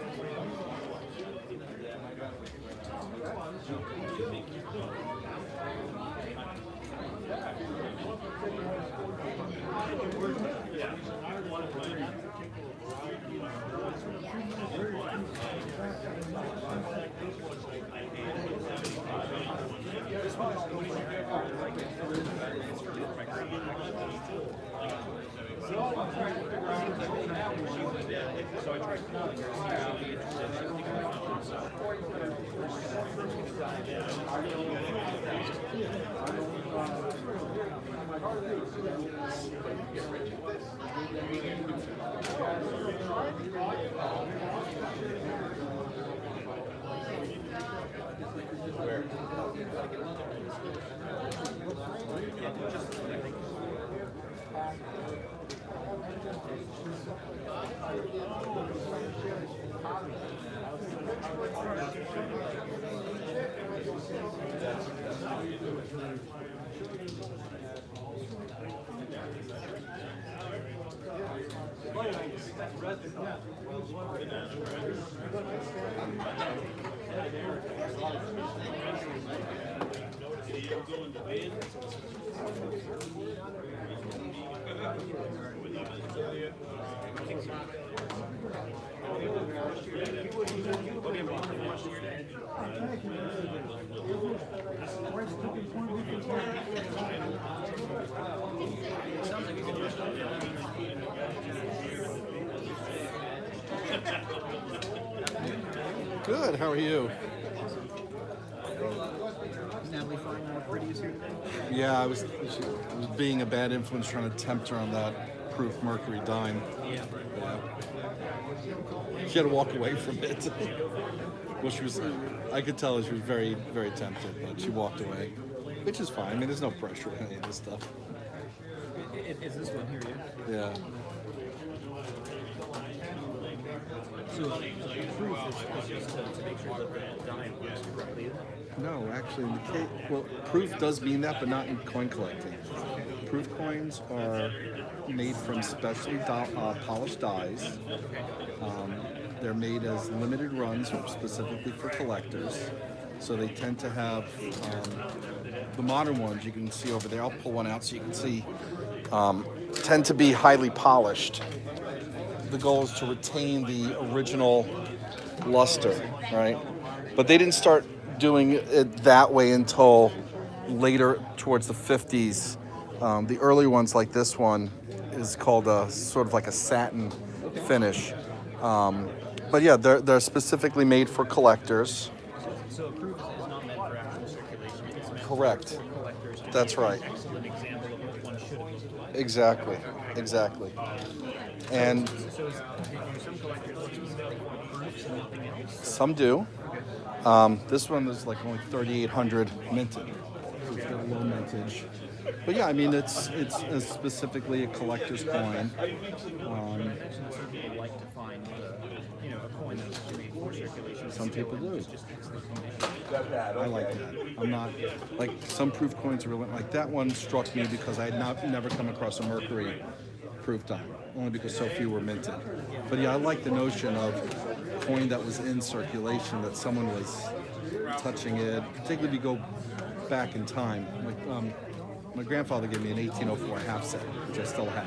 Good. How are you? Natalie finding more pretties here today? Yeah, I was being a bad influence trying to tempt her on that proof Mercury Dime. Yeah. She had to walk away from it. Well, I could tell she was very, very tempted, but she walked away, which is fine. I mean, there's no pressure in any of this stuff. Is this one here, yeah? Yeah. So, proof is just to make sure that the dime works correctly. No, actually, in the case, well, proof does mean that, but not in coin collecting. Proof coins are made from specially polished dies. They're made as limited runs, specifically for collectors. So they tend to have the modern ones you can see over there. I'll pull one out so you can see. Tend to be highly polished. The goal is to retain the original luster, right? But they didn't start doing it that way until later, towards the 50s. The early ones, like this one, is called a sort of like a satin finish. But yeah, they're specifically made for collectors. So proof is not meant for actual circulation. It's meant Correct. for collectors to That's make right. an excellent example of what one should look like. Exactly. And So do some collectors specifically want proofs and nothing else? some do. This one is like only 3,800 minted. So it's got a low mintage. But yeah, I mean, it's specifically a collector's coin. Some people like to find a coin that's made for circulation. Some people do. Just excellent condition. I like that. I'm not like some proof coins are like that one struck me because I had never come across a Mercury proof dime, only because so few were minted. But yeah, I like the notion of coin that was in circulation, that someone was touching it, particularly if you go back in time. Like, my grandfather gave me an 1804 half set, which I still have.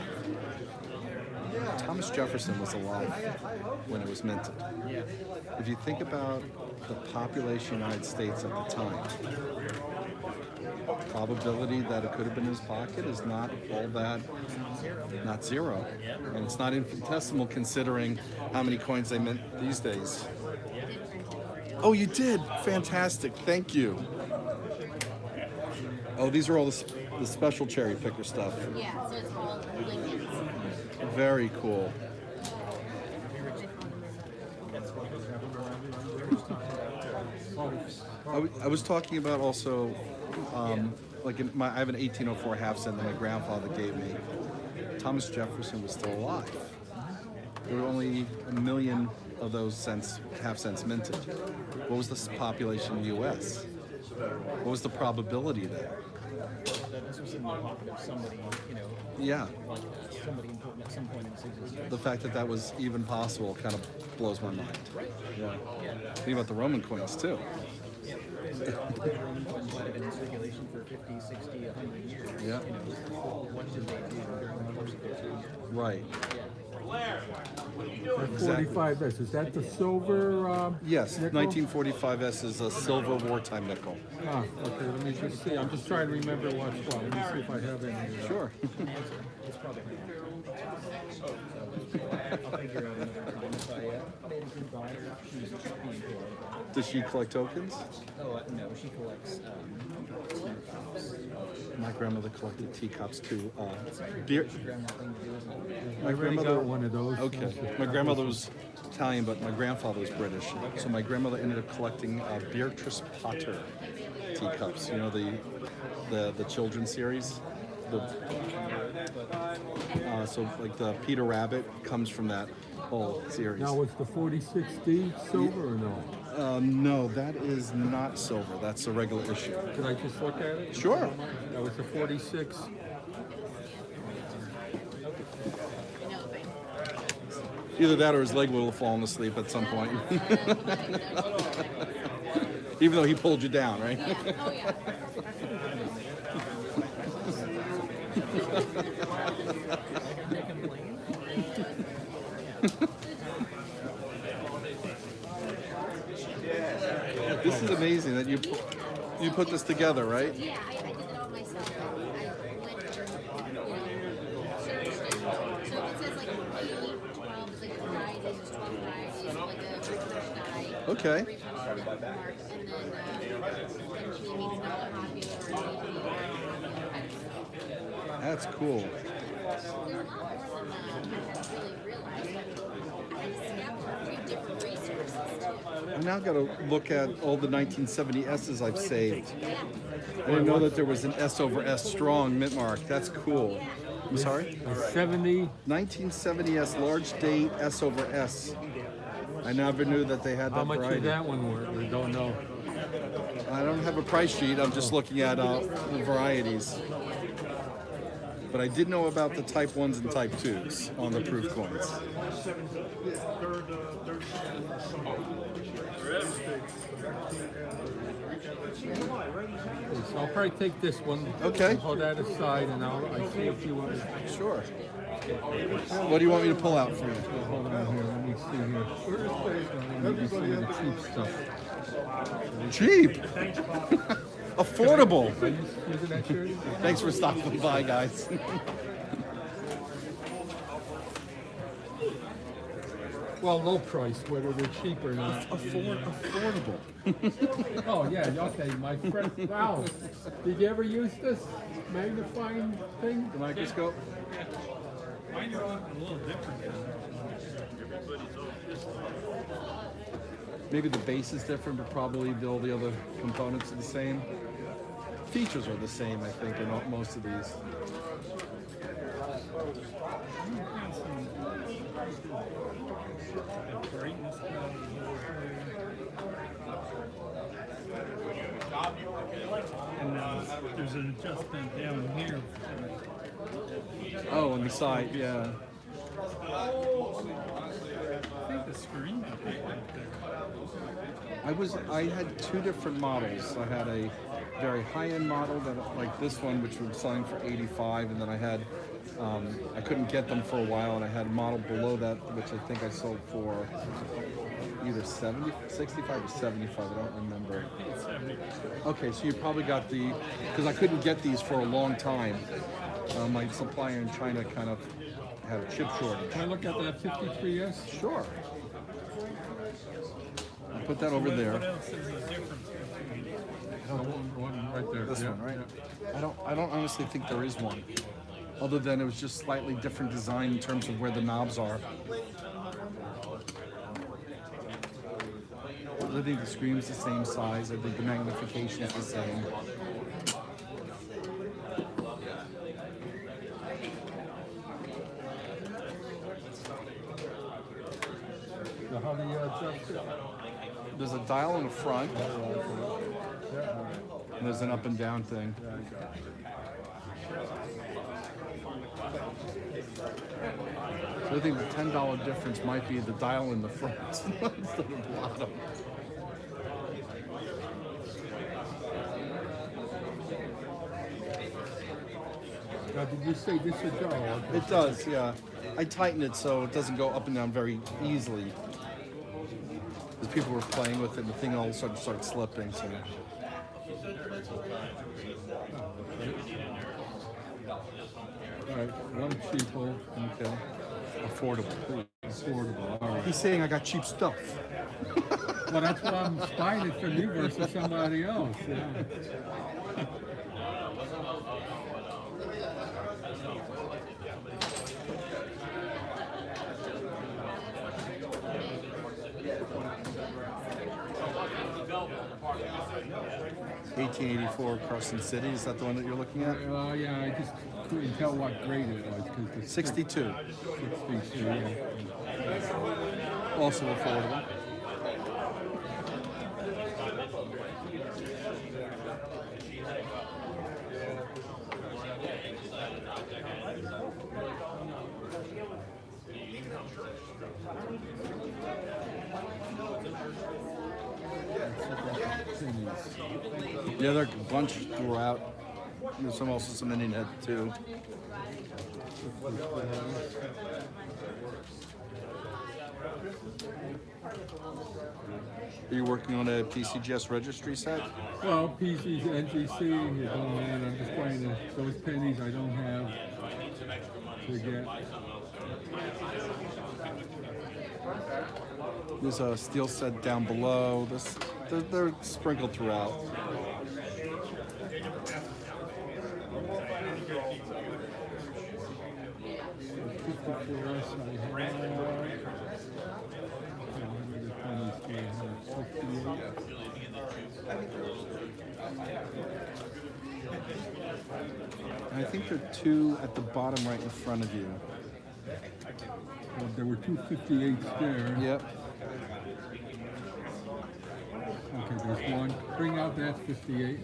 Thomas Jefferson was alive when it was minted. If you think about the population of the United States at the time, probability that it could have been in his pocket is not all that, not zero. And it's not infinitesimal considering how many coins they mint these days. Oh, you did? Fantastic. Thank you. Oh, these are all the special cherry picker stuff. Yeah, so it's all Lincolns. Very cool. I was talking about also, like I have an 1804 half cent that my grandfather gave me, Thomas Jefferson was still alive. There were only 1 million of those cents, half cents minted. What was the population in the U.S.? What was the probability there? That this was in the pocket of somebody, Yeah. like somebody important at some point in its existence. The fact that that was even possible kind of blows my mind. Yeah. Think about the Roman coins too. Yeah, and the Roman coins might have been in circulation for 50, 60, 100 years. Yeah. What did they do during the course of their tenure? Right. That 45S, is that the silver? Yes, nickel? 1945S is a silver wartime nickel. Ah, okay, let me just see. I'm just trying to remember what's what. Let me see if I have any. Sure. It's probably I'll figure out another time if I made a good buy. She's being polite. Does she collect tokens? Oh, no, she collects teacups. My grandmother collected teacups too. Beer. I already got one of those. Okay. My grandmother was Italian, but my grandfather was British. So my grandmother ended up collecting Beatrice Potter teacups. You know, the children's series. So like the Peter Rabbit comes from that whole series. Now, was the 46D silver or no? No, that is not silver. That's a regular issue. Could I just look at it? Sure. That was the 46. Either that or his leg will have fallen asleep at some point. Even though he pulled you down, right? Yeah. Oh, yeah. This is amazing that you put this together, right? Yeah, I did it all myself. I went searched it. So it says like 12 is like a variety, there's 12 varieties, like a research guide. Okay. And then eventually means not popular or That's cool. there's a lot more than I had really realized. I discovered a few different resources too. I've now got to look at all the 1970 S's I've saved. I didn't know that there was an S over S strong mint mark. That's cool. I'm sorry? 1970 S large date S over S. I never knew that they had that How much variety. is that one worth? We don't know. I don't have a price sheet. I'm just looking at the varieties. But I did know about the type 1s and type 2s on the proof coins. So I'll probably take this one. Okay. Hold that aside, and I'll see if you want. Sure. What do you want me to pull out for you? Hold on here. Let me see here. Let me see the cheap stuff. Cheap. Affordable. Are you using that shirt? Thanks for stopping by, guys. Well, low price, whether they're cheap or not. Affordable. Oh yeah, okay, my friend. Wow, did you ever use this magnifying thing? The microscope. Mine are a little different. Everybody's own. Maybe the base is different, but probably all the other components are the same. Features are the same, I think, in most of these. And there's an adjustment down here. Oh, on the side, yeah. I think the screen up there. I had two different models. I had a very high-end model that, like this one, which was selling for $85, and then I had I couldn't get them for a while, and I had a model below that, which I think I sold for either 65 or 75. I don't remember. Okay, so you probably got the, because I couldn't get these for a long time. My supplier in China kind of had a chip shortage. Can I look at that 53S? Sure. I'll put that over there. What else is the difference between? One right there. This yeah, one, right? yeah. I don't honestly think there is one, other than it was just slightly different design in terms of where the knobs are. I think the screen's the same size. I think the magnification is the same. stuff too? There's a dial in the front, and there's an up and down thing. So I think the $10 difference might be the dial in the front instead of the bottom. Now, did you say this would go? It does, yeah. I tighten it so it doesn't go up and down very easily. Because people were playing with it, and the thing all of a sudden started slipping. So. All right, one cheapo. Okay. Affordable. Affordable, all right. He's saying I got cheap stuff. Well, that's why I'm buying it from you versus somebody else. Yeah. 1884 Carson City, is that the one that you're looking at? Yeah, I just couldn't tell what grade it was. 62. 62, yeah. Also affordable. Yeah, they're a bunch throughout. There's some also some Indian head too. Are you working on a PCGS registry set? Well, PC's NGC, you know, man, I'm just trying to, those pennies I don't have to get. There's a steel set down below. They're sprinkled throughout. And I think there are two at the bottom right in front of you. Well, there were two 58s there. Yep. Okay, there's one. Bring out that 58.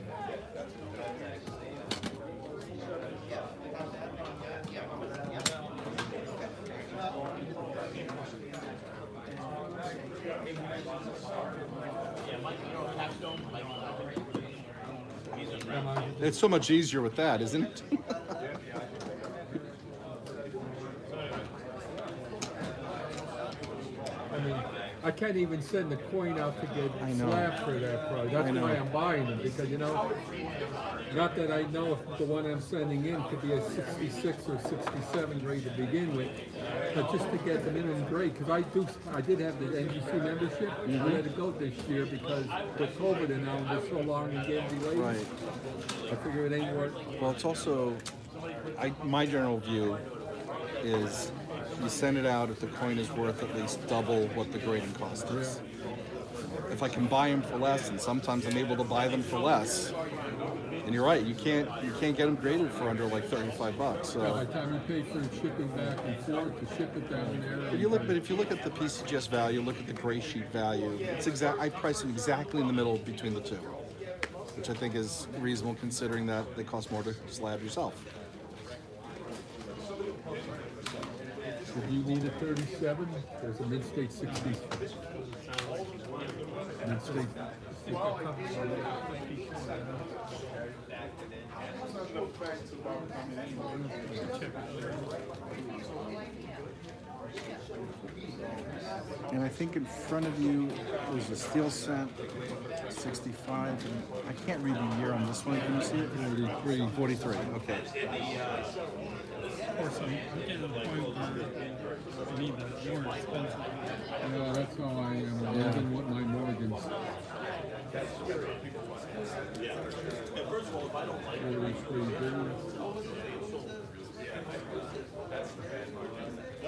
It's so much easier with that, isn't it? I mean, I can't even send the coin out to get slapped for that price. That's why I'm buying them, because, you know, not that I know if the one I'm sending in could be a 66 or 67 grade to begin with, but just to get the minimum grade, because I did have the NGC membership. I had to go this year because with COVID and now it was so long and getting delayed. Right. I figure it ain't worth. Well, it's also, my general view is you send it out if the coin is worth at least double what the grading cost is. Yeah. If I can buy them for less, and sometimes I'm able to buy them for less, and you're right, you can't get them graded for under like $35. So. By the time you pay for the shipping back and forth to ship it down there. But if you look at the PCGS value, look at the gray sheet value, it's I price them exactly in the middle between the two, which I think is reasonable considering that they cost more to slab yourself. If you need a 37, there's a mid-state 60. Mid-state. And I think in front of you was a steel cent, 65, and I can't read the year on this one. Can you see it? 43. 43, okay. Of course, I'm getting to the point where I need the more expensive. Yeah, that's how I am living with my mortgage. I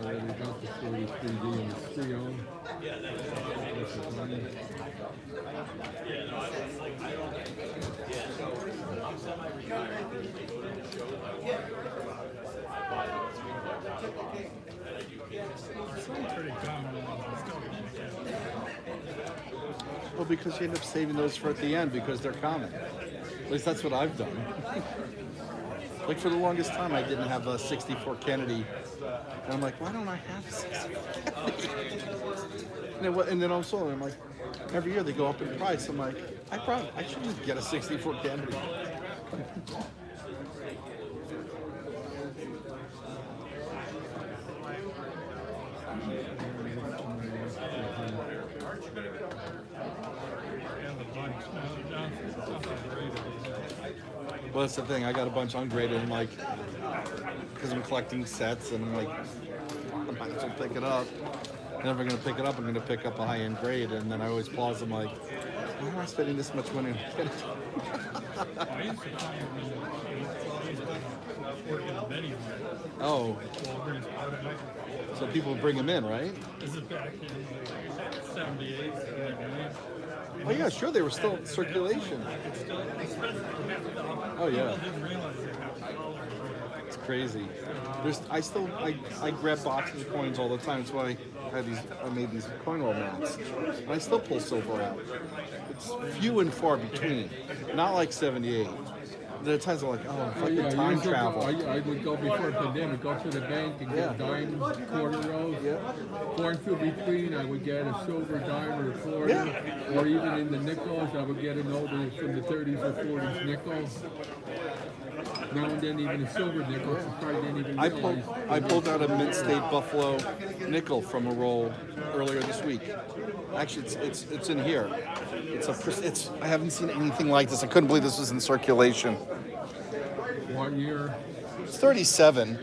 already got the 43D and the 3-0. It's pretty common. Well, because you end up saving those for at the end because they're common. At least that's what I've done. Like for the longest time, I didn't have a 64 Kennedy. And I'm like, why don't I have a 64 Kennedy? And then also, I'm like, every year they go up in price. I'm like, I should just get a 64 Kennedy. Well, that's the thing. I got a bunch ungraded, and like, because I'm collecting sets, and I'm like, I might as well pick it up. And if I'm going to pick it up, I'm going to pick up a high-end grade, and then I always pause. I'm like, why am I spending this much money on it? I used to find working in many Oh, so people bring them in, right? This is back in 78, 79. Oh yeah, sure. They were still in circulation. Oh yeah. It's crazy. I grab boxes of coins all the time. That's why I made these coin roll mats. And I still pull silver out. It's few and far between. Not like 78. There are times I'm like, oh, fucking time travel. I would go before the pandemic, go to the bank and get dimes, quarter rolls. Cornfield between, I would get a silver dime or a quarter. Or even in the nickels, I would get a note from the 30s or 40s nickels. Now and then even a silver nickel, so probably didn't even realize. I pulled out a Mint State Buffalo nickel from a roll earlier this week. Actually, it's in here. I haven't seen anything like this. I couldn't believe this was in circulation. What year? It's 37,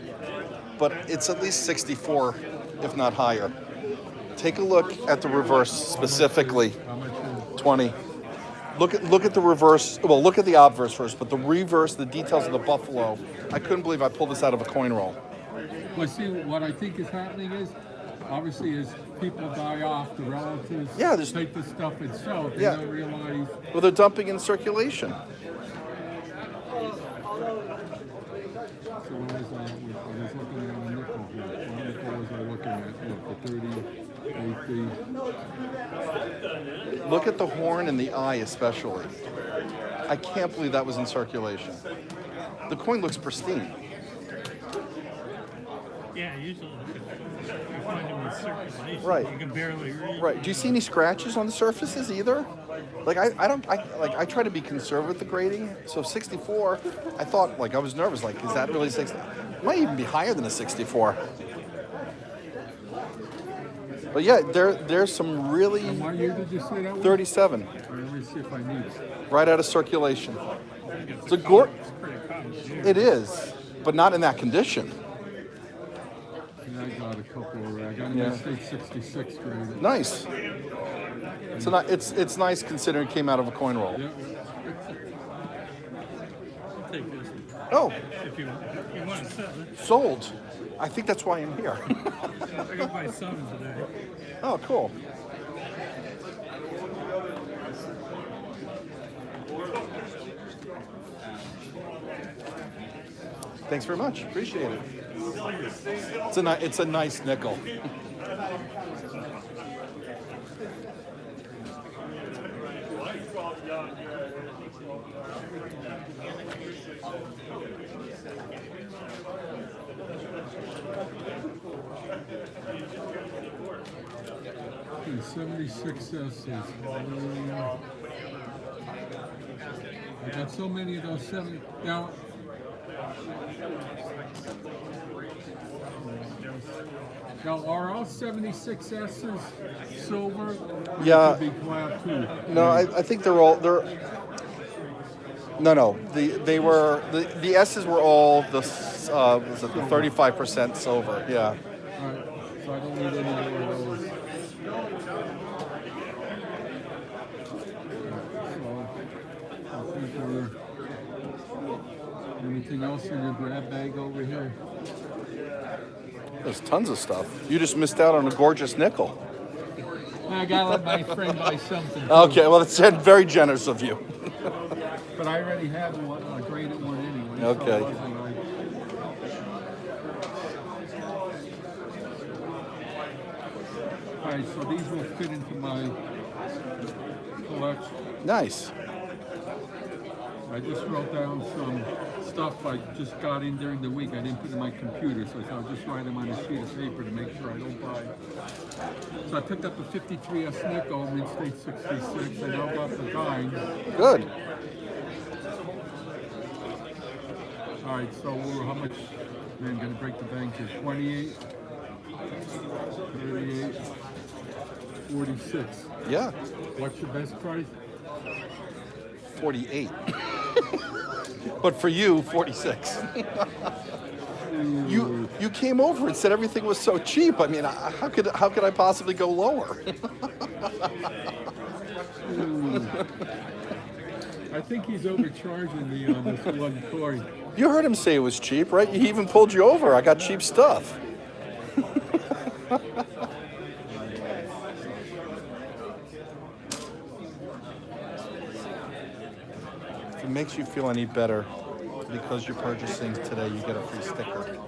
but it's at least 64, if not higher. Take a look at the reverse specifically. 20. Look at the reverse. Well, look at the obverse first, but the reverse, the details of the buffalo. I couldn't believe I pulled this out of a coin roll. Well, see, what I think is happening is, obviously, as people die off, the relatives take the stuff itself. They don't realize. Well, they're dumping in circulation. So what was I was looking at a nickel here. What nickel was I looking at? The 30, 80. Look at the horn and the eye especially. I can't believe that was in circulation. The coin looks pristine. Yeah, usually you find them in circulation. Right. You can barely read. Right. Do you see any scratches on the surfaces either? Like I try to be conservative with the grading. So 64, I thought I was nervous. Like, is that really 60? It might even be higher than a 64. But yeah, there's some really. And what year did you say that was? 37. Let me see if I need. Right out of circulation. It's a It is, but not in that condition. Yeah, I got a couple. I got a State 66 grade. Nice. It's nice considering it came out of a coin roll. Yeah. I'll take this. Oh. If you want to sell it. Sold. I think that's why I'm here. I got my son today. Oh, cool. Thanks very much. Appreciate it. It's a nice nickel. Okay, 76 S's. I got so many of those 70. Now, are all 76 S's silver? Yeah. Big flap too? No, I think they're. No. They were the S's were all the was it the 35% silver? Yeah. All right. So I don't need any more of those. So I think we're. Anything else in your grab bag over here? There's tons of stuff. You just missed out on a gorgeous nickel. I gotta let my friend buy something. Okay, well, that's very generous of you. But I already have a graded one anyway. Okay. So it wasn't like... All right, so these will fit into my collection. Nice. I just wrote down some stuff I just got in during the week. I didn't put it in my computer, so I thought I'll just write them on a sheet of paper to make sure I don't buy. So I picked up a 53S Nickel, Mid-State 66. I now got the Dimes. Good. All right, so how much? Man, gonna break the bank here. 28, 38, 46. Yeah. What's your best price? 48. But for you, 46. You came over and said everything was so cheap. I mean, how could I possibly go lower? I think he's overcharging me on this one coin. You heard him say it was cheap, right? He even pulled you over. I got cheap stuff. If it makes you feel any better, because you're purchasing today, you get a free sticker.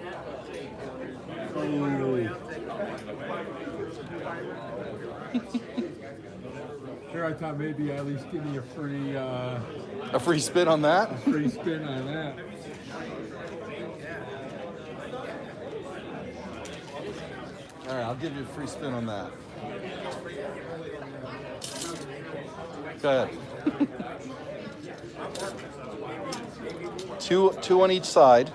Sure, I thought maybe at least give me a free spin on that? A free spin on that. All right, I'll give you a free spin on that. Go ahead. Two on each side.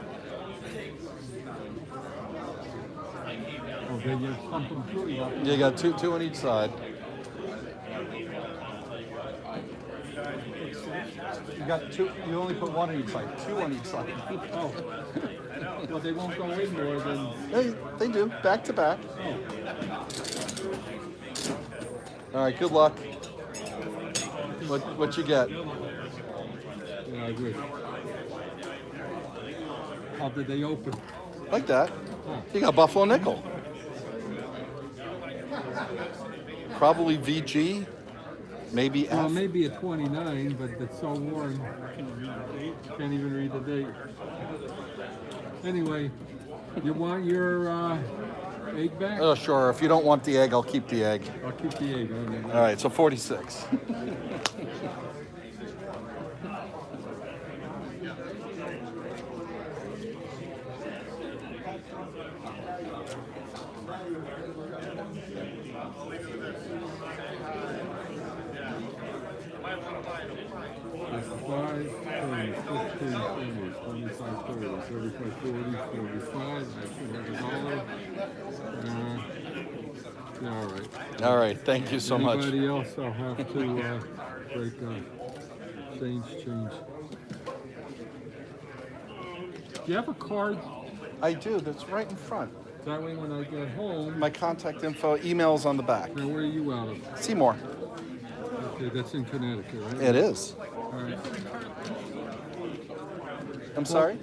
Okay, you pump them through. You got two on each side. You got two. You only put one on each side. Two on each side. Oh. Well, they won't go in more than. They do. Back to back. All right. Good luck. What you get? Yeah, I wish. How did they open? Like that. You got Buffalo Nickel. Probably VG. Maybe F. Well, maybe a 29, but it's so worn. Can't even read the date. Anyway, you want your egg back? Oh, sure. If you don't want the egg, I'll keep the egg. I'll keep the egg. All right, so 46. All right, thank you so much. Anybody else, I'll have to break change. Do you have a card? I do, that's right in front. That way when I get home. My contact info, email's on the back. Now, where are you out of? Seymour. Okay, that's in Connecticut, right? It is. All right. I'm sorry?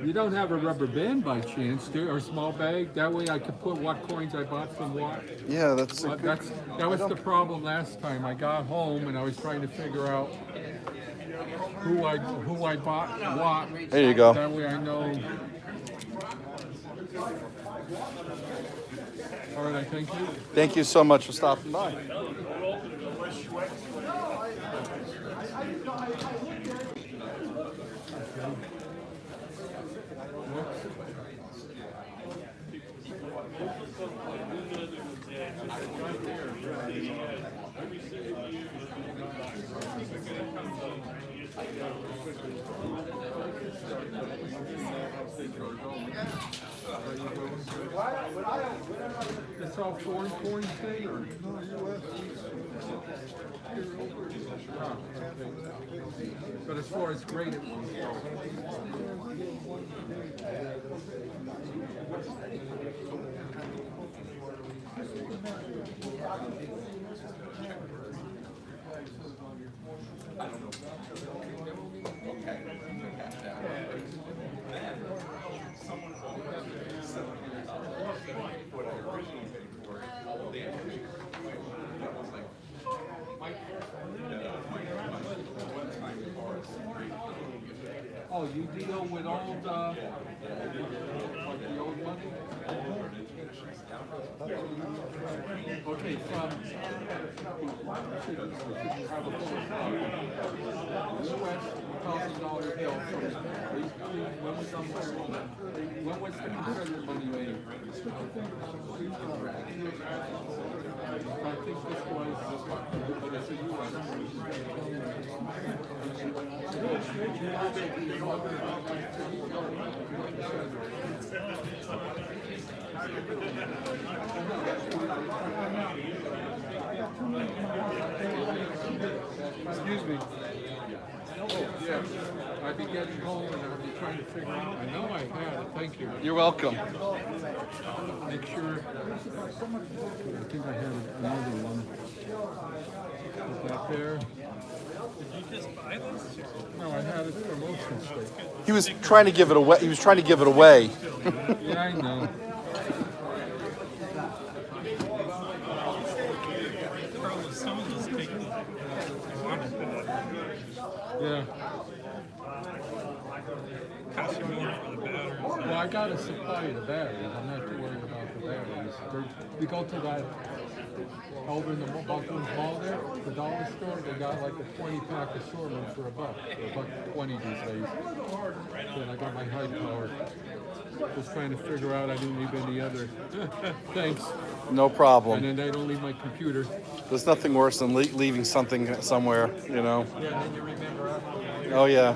You don't have a rubber band by chance, do you? Or a small bag? That way I could put what coins I bought from what? Yeah, that's Well, that was the problem last time. I got home and I was trying to figure out who I bought what. There you go. That way I know. All right, thank you. Thank you so much for stopping by. It's all foreign coins thing, or? No, U.S. But as far as graded ones Oh, Oh, you deal with old, like the old money? Okay, from have a US $1,000 bill from when was when was the Confederate money made? I think this was, but it's a Excuse me. Oh, yeah. I'd be getting home and I'd be trying to figure out. I know I had it. Thank you. You're welcome. Make sure. I think I had another one. Put that there. Did you just buy this? No, I had it for motion state. He was trying to give it away. He was trying to give it away. Yeah, I know. Some of those take Yeah. cost you more for the batteries. Well, I got a supply of the batteries. I'm not too worried about the batteries. We go to that over in the Buckland's Mall there, the dollar store. They got like a 20-pack assortment for $1.20 these days. Then I got my high power. Just trying to figure out I didn't leave any other. Thanks. No problem. And then I don't leave my computer. There's nothing worse than leaving something somewhere, you know. Yeah, and then you remember. Oh yeah.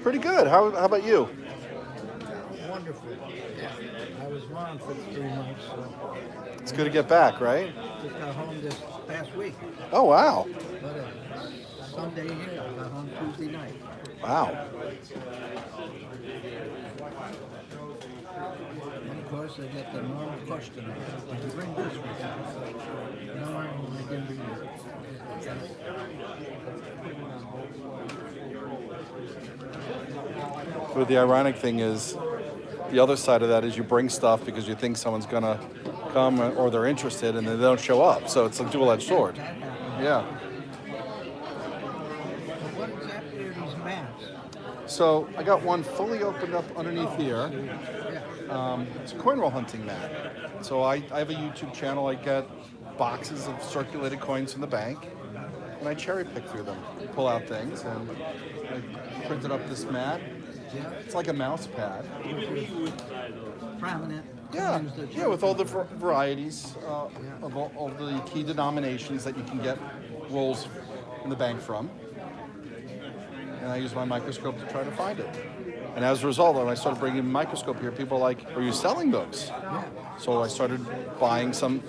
Pretty good. How about you? Wonderful. I was gone for 3 months. So It's good to get back, right? just got home this past week. Oh wow. But Sunday here, I got home Tuesday night. Wow. And of course, I get the normal question: did you bring this with you? No, I didn't bring it. But the ironic thing is, the other side of that is you bring stuff because you think someone's gonna come or they're interested, and then they don't show up. So it's a dual-edged sword. Yeah. What exactly are these mats? So I got one fully opened up underneath here. It's a coinroll hunting mat. So I have a YouTube channel. I get boxes of circulated coins from the bank, and I cherry pick through them, pull out things, and I printed up this mat. It's like a mouse pad. Prominent. Yeah, yeah, with all the varieties of all the key denominations that you can get rolls in the bank from. And I use my microscope to try to find it. And as a result, when I started bringing the microscope here, people are like, are you selling those? So I started buying some.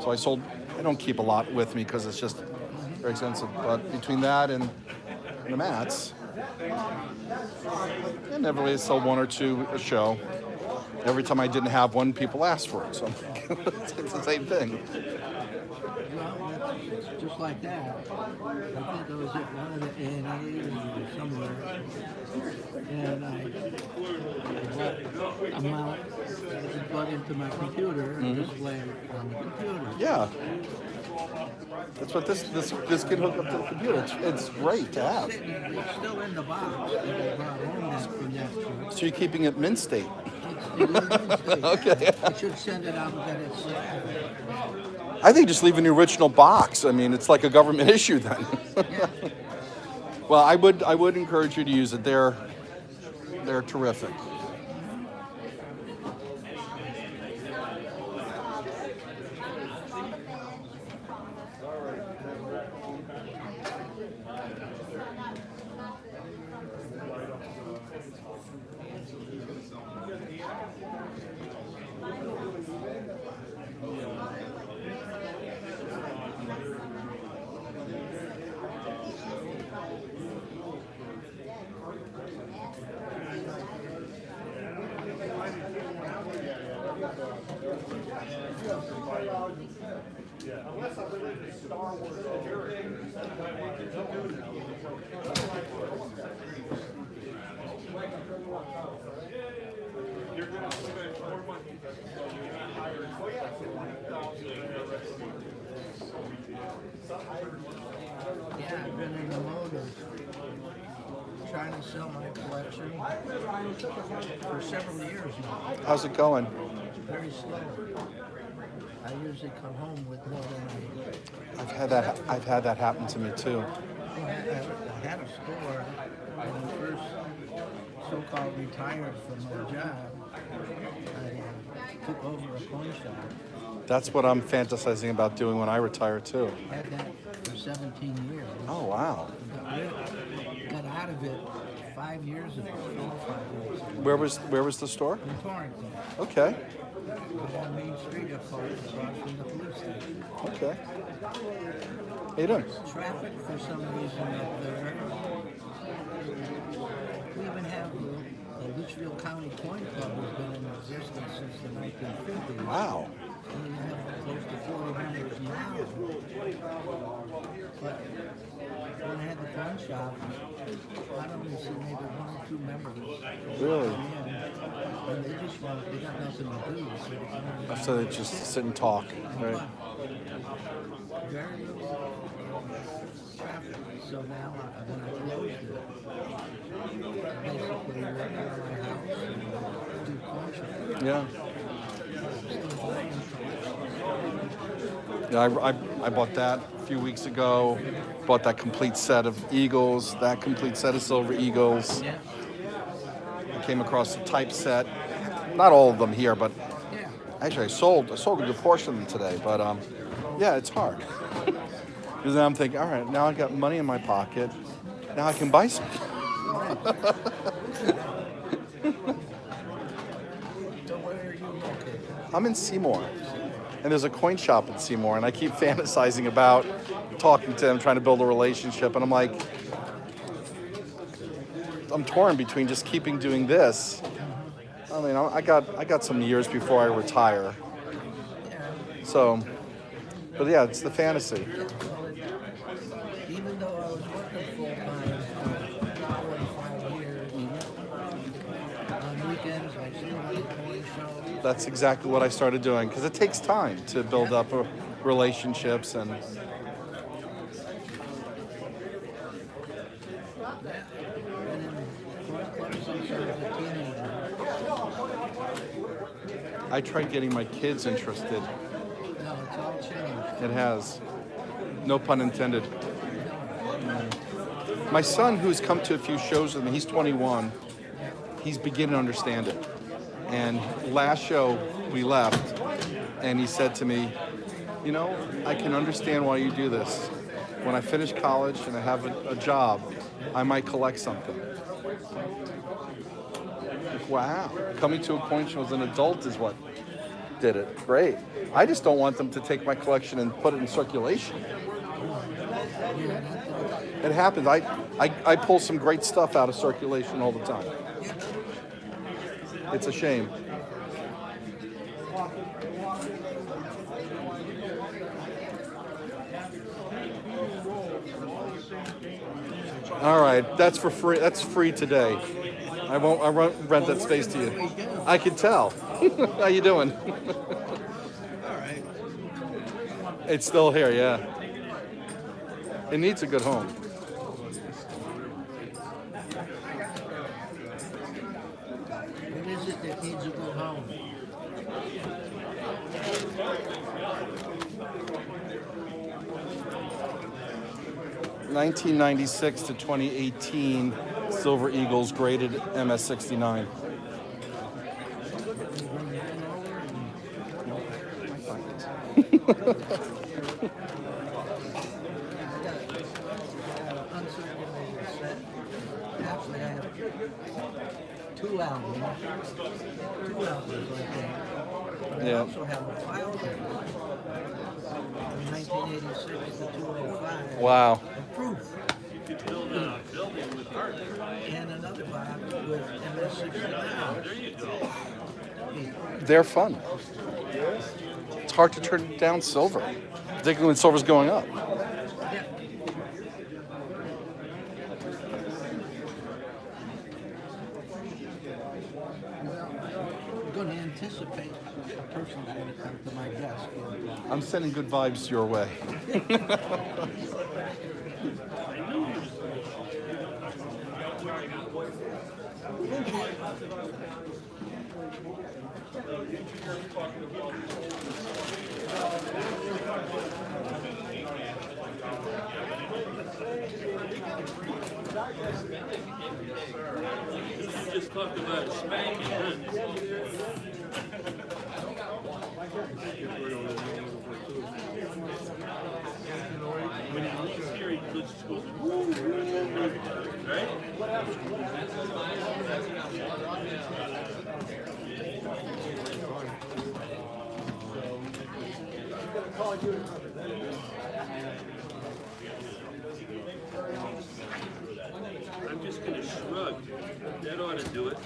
So I sold, I don't keep a lot with me because it's just very expensive. But between that and the mats, I never really sold one or two a show. Every time I didn't have one, people asked for it. So it's the same thing. Well, it's just like that. I think I was at one of the ANAs or somewhere, and I bought a mount to plug into my computer and display it on the computer. Yeah. That's what this can hook up to the computer. It's great to have. It's still in the box that I brought home from that trip. So you're keeping it mint state. Okay. I should send it out and get it stamped. I think just leaving the original box. I mean, it's like a government issue then. Well, I would encourage you to use it. They're terrific. Unless I believe in Star Wars security. You're going to spend more Yeah, I've been in the mode of trying to sell my collection for several years now. How's it going? Very slow. I usually come home with more than I've had that happen to me too. I had a store when I first so-called retired from my job. I took over a coin shop. That's what I'm fantasizing about doing when I retire too. I had that for 17 years. Oh wow. Got out of it 5 years ago. 4 or 5 years ago. Where was the store? In Torrington. Okay. On Main Street across from the police station. Okay. How you doing? Traffic for some reason up there. We even have the Litchfield County Coin Club has been in existence since the 1950s. Wow. And we have close to 40 members now. But when I had the coin shop, I don't even see maybe 1 or 2 members. Really? And they just want, they got nothing to do. So they just sit and talk, right? Very little traffic. So now when I closed it, basically work out of my house and do coin shop. Yeah. Yeah, I bought that a few weeks ago. Bought that complete set of Eagles, that complete set of Silver Eagles. Yeah. I came across the type set. Not all of them here, but Yeah. actually I sold a good portion of them today. But yeah, it's hard. Because then I'm thinking, all right, now I got money in my pocket. Now I can buy some. So where are you located? I'm in Seymour, and there's a coin shop in Seymour, and I keep fantasizing about talking to him, trying to build a relationship, and I'm like, I'm torn between just keeping doing this. I mean, I got some years before I retire, so, but yeah, it's the fantasy. Even though I was working full-time for 45 years, on weekends I still had a coin shop. That's exactly what I started doing, because it takes time to build up relationships and. I tried getting my kids interested. No, it's all changed. It has. No pun intended. My son, who's come to a few shows with me, he's 21. He's beginning to understand it. And last show we left, and he said to me, you know, I can understand why you do this. When I finish college and I have a job, I might collect something. Like, wow. Coming to a coin show as an adult is what did it. Great. I just don't want them to take my collection and put it in circulation. It happens. I pull some great stuff out of circulation all the time. It's a shame. All right, that's for free. That's free today. I won't rent that space to you. I can tell. How you doing? All right. It's still here, yeah. It needs a good home. What is it that needs a good home? 1996 to 2018, Silver Eagles graded MS69. Actually, I have 2 albums. 2 albums like that. But I Yeah. also have a file from 1986 to 205. Wow. Proof. And another box with MS69. They're fun. It's hard to turn down silver, particularly when silver's going up. I'm going to anticipate person's going to come to my desk. And, I'm sending good vibes your way. You just talked about spanking, huh? When he leaves here, he just goes, woo, right? I'm just gonna shrug. That ought to do it.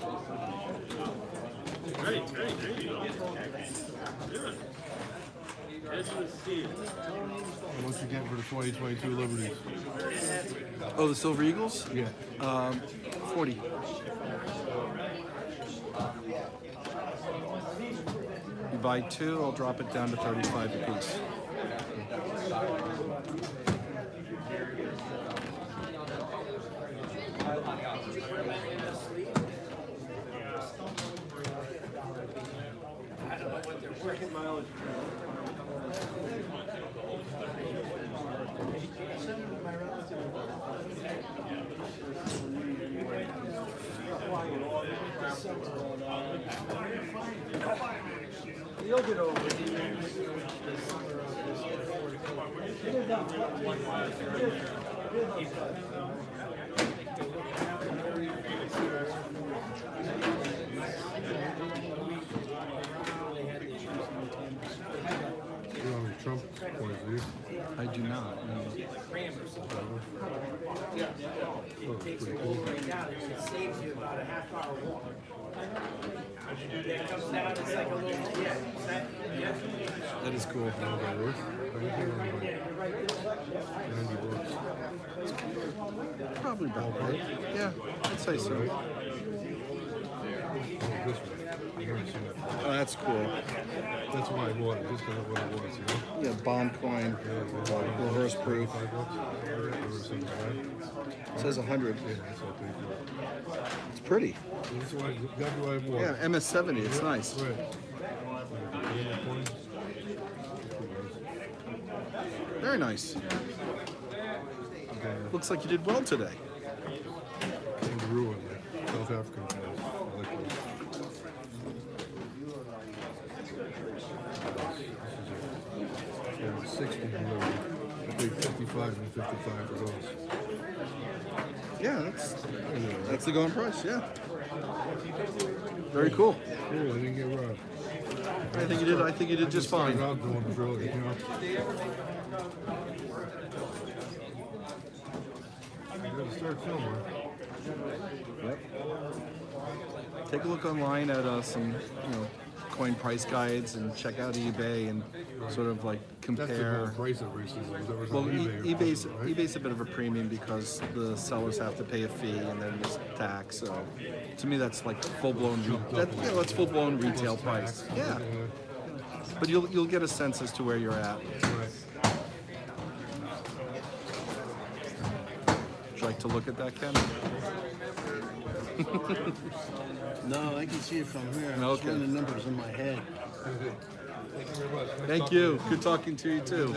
Right, there you go. Good. That's the seal. What's you get for the 2022 Liberties? Oh, the Silver Eagles? Yeah. 40. You buy two, I'll drop it down to 35 a piece. You'll get over it. You know how many Trump points do you? I do not. No. Oh, pretty cool. It saves you about a half-hour walk. It comes down, it's like a little, That is cool. Everything around like 90 bucks. Probably about right. Yeah, I'd say so. Oh, this one. I've never seen it. Oh, that's cool. That's why I bought it, just because of what it was, you know? Yeah, bond coin, reverse proof. $5. Or 75. It says 100. Yeah, that's what I paid for it. It's pretty. That's why I bought Yeah, it. MS-70. It's nice. Right. Very nice. Looks like you did well today. Kangaroo in there. South African guys. I like those. Yeah, 60 delivery. I paid 55 and 55 for those. Yeah, that's the going price. Yeah. Very cool. Yeah, I didn't get robbed. I think you did just fine. Started out doing the drill, you know. You gotta start filming. Yep. Take a look online at some, coin price guides and check out eBay and sort of like That's the compare. whole price of races. Whatever's Well, on eBay. eBay's or right? eBay's a bit of a premium because the sellers have to pay a fee and then there's tax. So, to me, that's like full blown. That's full blown retail price. Yeah. But you'll get a sense as to where you're at. Right. Would you like to look at that, Ken? No, I can see it from here. I'm just Okay. running the numbers in my head. Thank you very much. Nice Thank talking to you. Good talking to you too.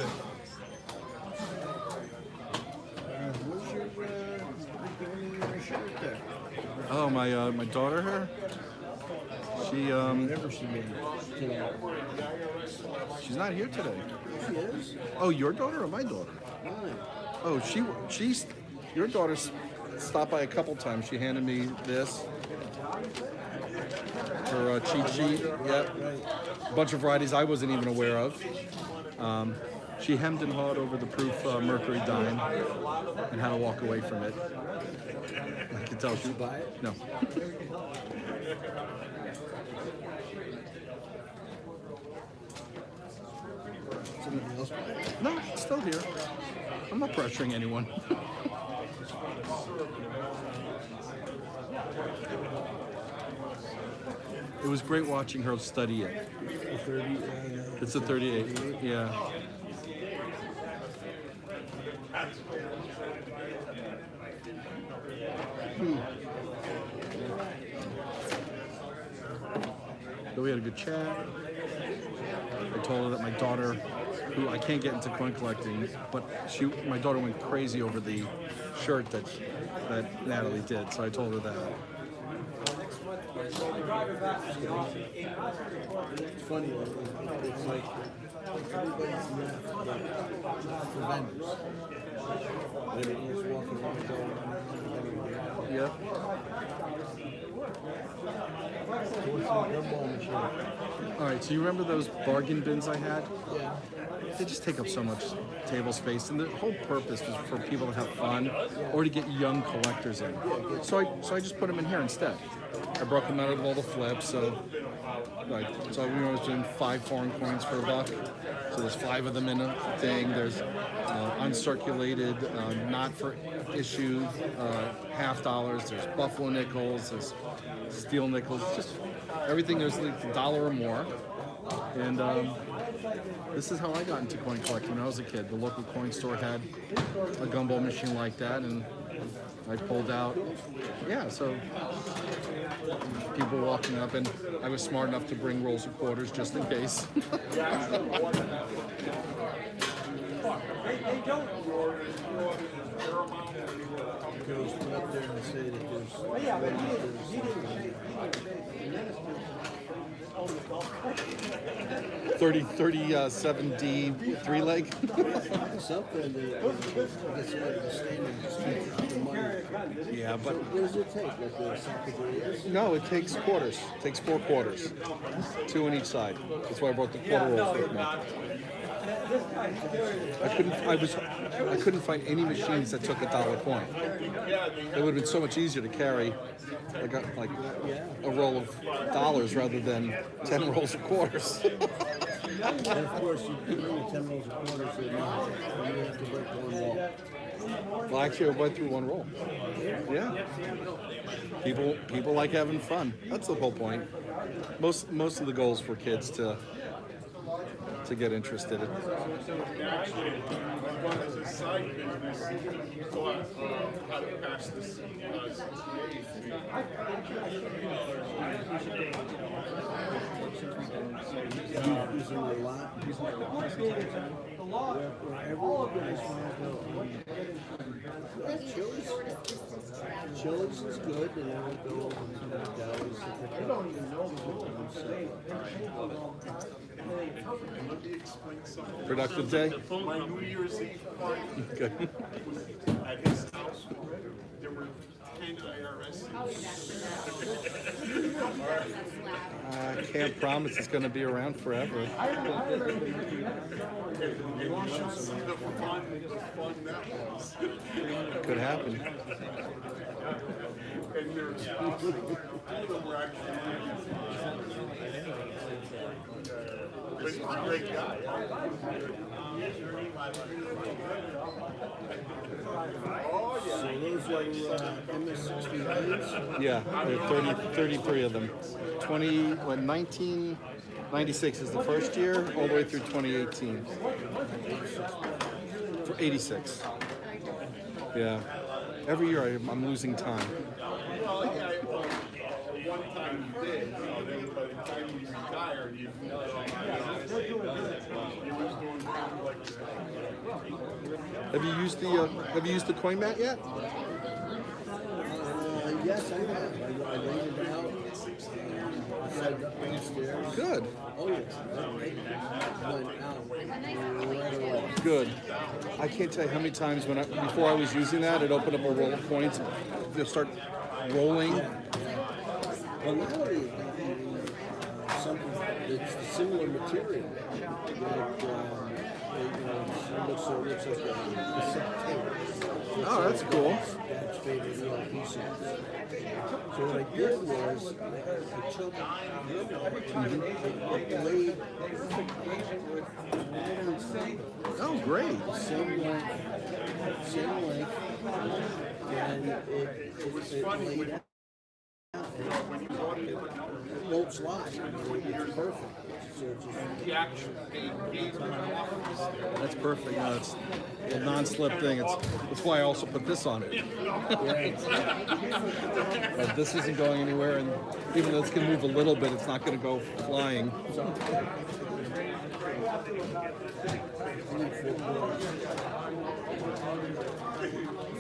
Where's your shirt there? Oh, my daughter here. She Whatever she made today. she's not here today. She is? Oh, your daughter or my daughter? Mine. Oh, she's your daughter's stopped by a couple times. She handed me this. Her cheat sheet. Yep. A bunch of varieties I wasn't even aware of. She hemmed and hawed over the proof Mercury Dime and how to walk away from it. I can tell she buy it? No. Somebody else buy it? No, it's still here. I'm not pressuring anyone. It was great watching her study it. 30. It's a 38. Yeah. So we had a good chat. I told her that my daughter, who I can't get into coin collecting, but my daughter went crazy over the shirt that Natalie did. So I told her that. It's funny, it's like everybody's left for vendors. Everyone's walking around going, Yep. All right, so you remember those bargain bins I had? Yeah. They just take up so much table space, and the whole purpose was for people to have fun or to get young collectors in. So I just put them in here instead. I broke them out of all the flips, so I was doing 5 foreign coins for $1. So there's 5 of them in a thing. There's uncirculated, not for issue, $half. There's buffalo nickels. There's steel nickels. Just everything. There's like $1 or more. And this is how I got into coin collecting when I was a kid. The local coin store had a gumball machine like that, and I pulled out. Yeah, so people walking up, and I was smart enough to bring rolls of quarters just in case. Girls put up there and say that there's 37D 3-leg. something that I guess somebody was standing just keep the money. Yeah, but What does it take? Like the soccer no, it takes quarters. It takes 4 quarters, 2 on each side. That's why I brought the quarter roll with me. I couldn't find any machines that took $1 coin. It would have been so much easier to carry like a roll of dollars rather than 10 rolls of quarters. And of course, you bring the 10 rolls of quarters in, you have to break one wall. Well, actually, I went through 1 roll. Yeah. People like having fun. That's the whole point. Most of the goals for kids to get interested in. Actually, one as a side business, thought how to pass this Using a lot. Wherever you guys want to go. Chili's is good, and then we go over to Dallas and pick up. Productive day? My New Year's Eve party Good. at his house, there were 10 IRS. I can't promise it's going to be around forever. And you should see the fun that was. Could happen. And there's two of them were actually but he's a great guy. Oh, yeah. So those are MS-63s? Yeah, there are 33 of them. 1996 is the first year, all the way through 2018. For 86. Yeah. Every year I'm losing time. Well, yeah, one time you did, then by the time you retired, you was doing like Have you used the coin mat yet? Yes, I have. I laid it out. Set it up downstairs. Good. Oh, yes. Went out right away. Good. I can't tell you how many times before I was using that, it opened up a roll of coins. They'll start rolling. Well, now they have something that's a similar material that looks like a cassette tape. Oh, that's cool. Dad's favorite ELP songs. So what I did was I took I laid Oh, great. same length, and it was funny. It won't slide. It's perfect. So That's perfect. No, it's a non-slip thing. That's why I also put this on it. But this isn't going anywhere, and even though it's going to move a little bit, it's not going to go flying.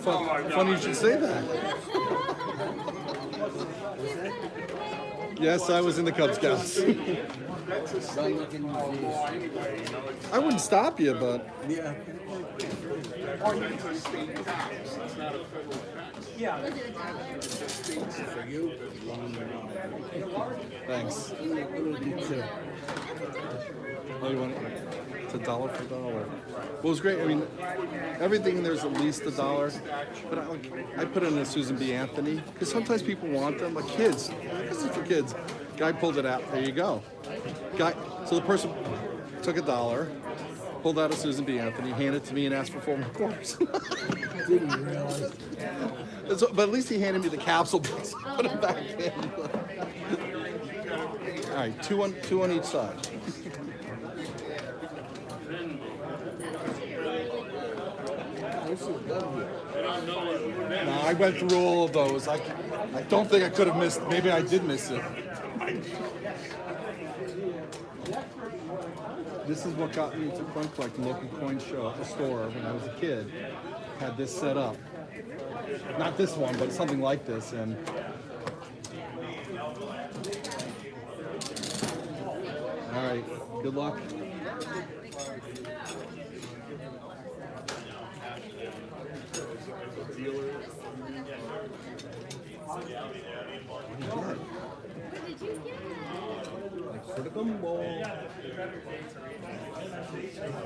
Funny you should say that. Yes, I was in the Cub Scouts. I wouldn't stop you, but Yeah. For you. thanks. Oh, you want it? It's $1 for $1. Well, it was great. I mean, everything in there's at least $1. But I put in a Susan B. Anthony because sometimes people want them, like kids. This is for kids. Guy pulled it out. There you go. So the person took $1, pulled out a Susan B. Anthony, handed it to me, and asked for 4 more quarters. Didn't realize. But at least he handed me the capsule box. Put it back in. All right, two on each side. No, I went through all of those. I don't think I could have missed. Maybe I did miss it. This is what got me into coin collecting. Local coin store when I was a kid had this set up. Not this one, but something like this. And all right, good luck. Like for the gumball.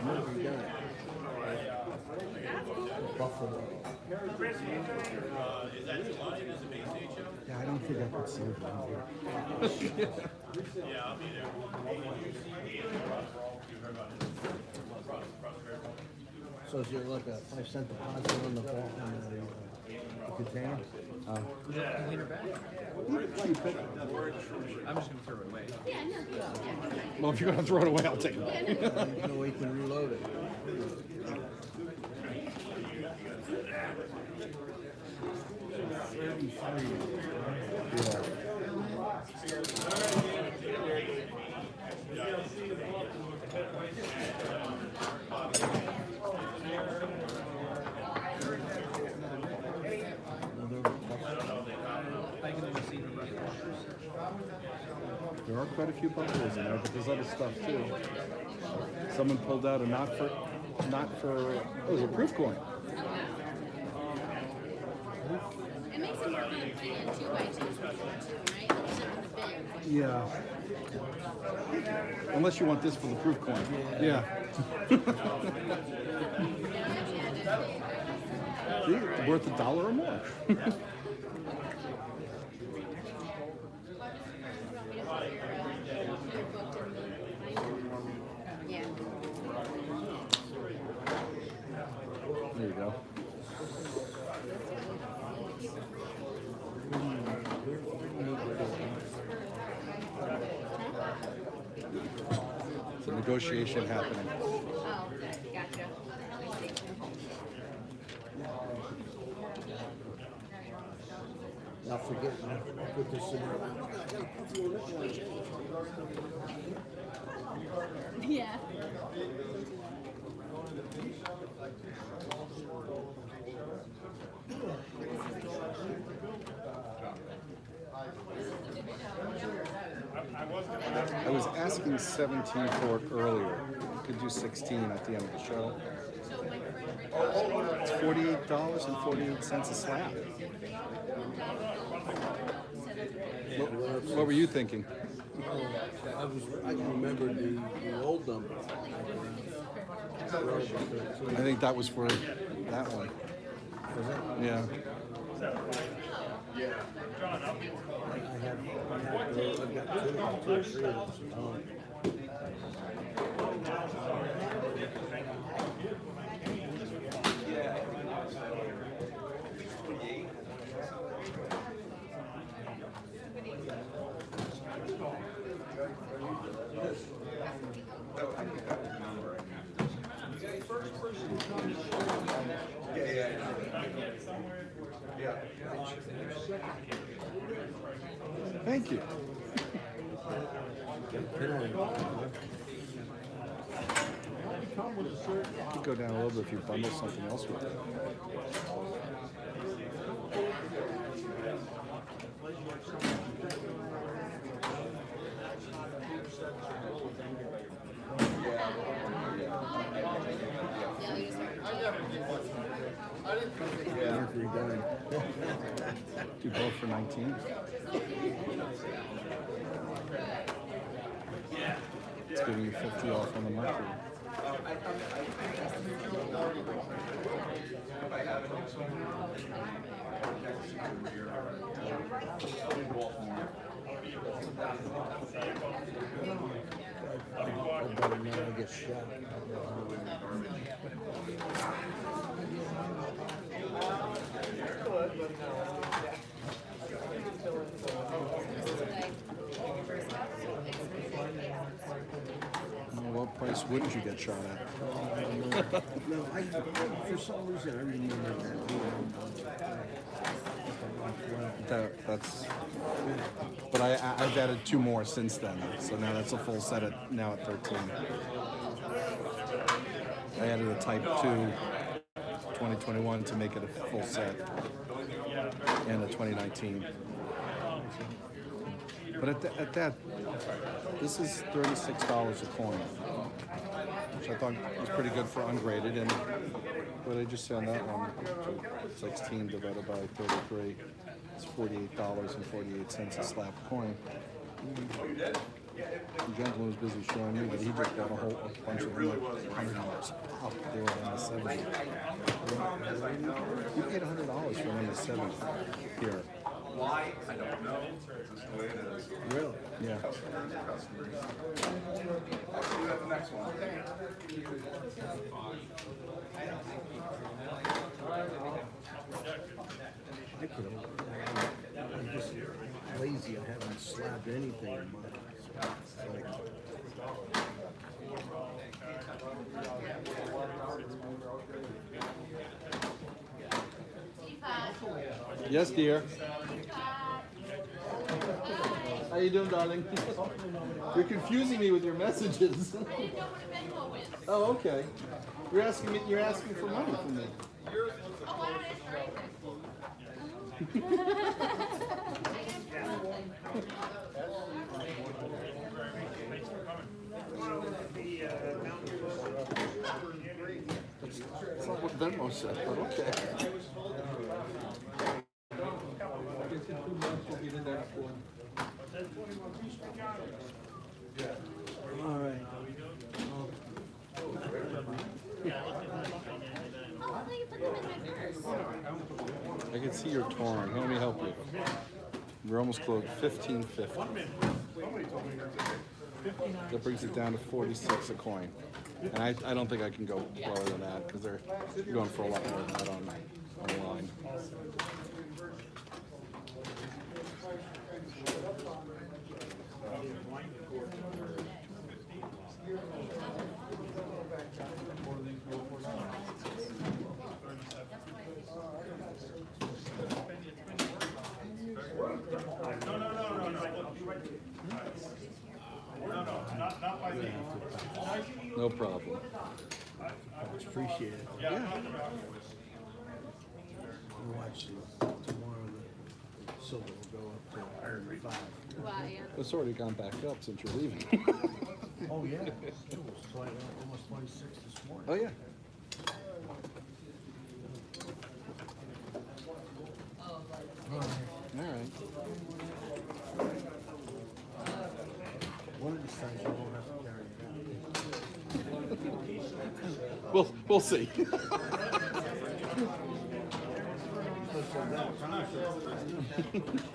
What we got? Buffalo. Yeah, I don't think I could see it from here. So is there like a 5-cent deposit on the ball on the container? I'm just gonna throw it away. Well, if you're gonna throw it away, I'll take it. No way you can reload it. There are quite a few buffaloes in there, but there's other stuff too. Someone pulled out a not for, it was a proof coin. It makes it more fun playing 2x2s before too, right? Like something to big. Yeah. Unless you want this for the proof coin. Yeah. See, worth $1 or more. There you go. It's a negotiation happening. Oh, okay, gotcha. Now forget it. I'll put this in there. Yeah. I was asking 17 for it earlier. You could do 16 at the end of the show. It's $48.48 a slab. What were you thinking? I can remember the old number. I think that was for that one. Yeah. I've got two or three of them. Thank you. Could go down a little bit if you bundle something else with it. Mercury Dimes. Do both for 19. It's giving you 50 off on the Mercury. I better not get shot. What price wouldn't you get shot at? No, for some reason I remember That's. But I've added 2 more since then, so now that's a full set at 13. I added a Type 2 2021 to make it a full set, and a 2019. But at that, this is $36 a coin, which I thought was pretty good for ungraded. And what did I just say on that one? 16 divided by 33. It's $48.48 a slab coin. The gentleman was busy showing me that he just got a bunch of them like $100 off. They were on the 70. You paid $100 for them the 70 here. Why? I don't know. Just the way it is. Really? Yeah. I'll see you at the next one. I could have. I'm just lazy. I haven't slabbed anything in mine. So it's like, Yes, dear. How you doing, darling? You're confusing me with your messages. Oh, okay. You're asking me. You're asking for money from me. That's not what Venmo said, but okay. all right. I can see you're torn. Let me help you. We're almost closed. 15.50. That brings it down to 46 a coin. And I don't think I can go lower than that because they're going for a lot more than that online. No problem. It's appreciated. Yeah. We'll watch tomorrow. The silver will go up to 105. Wow, yeah. It's already gone back up since you're leaving. Oh yeah. It was almost 26 this morning. Oh yeah. All right. One of these times you won't have to carry it out. We'll see. Do you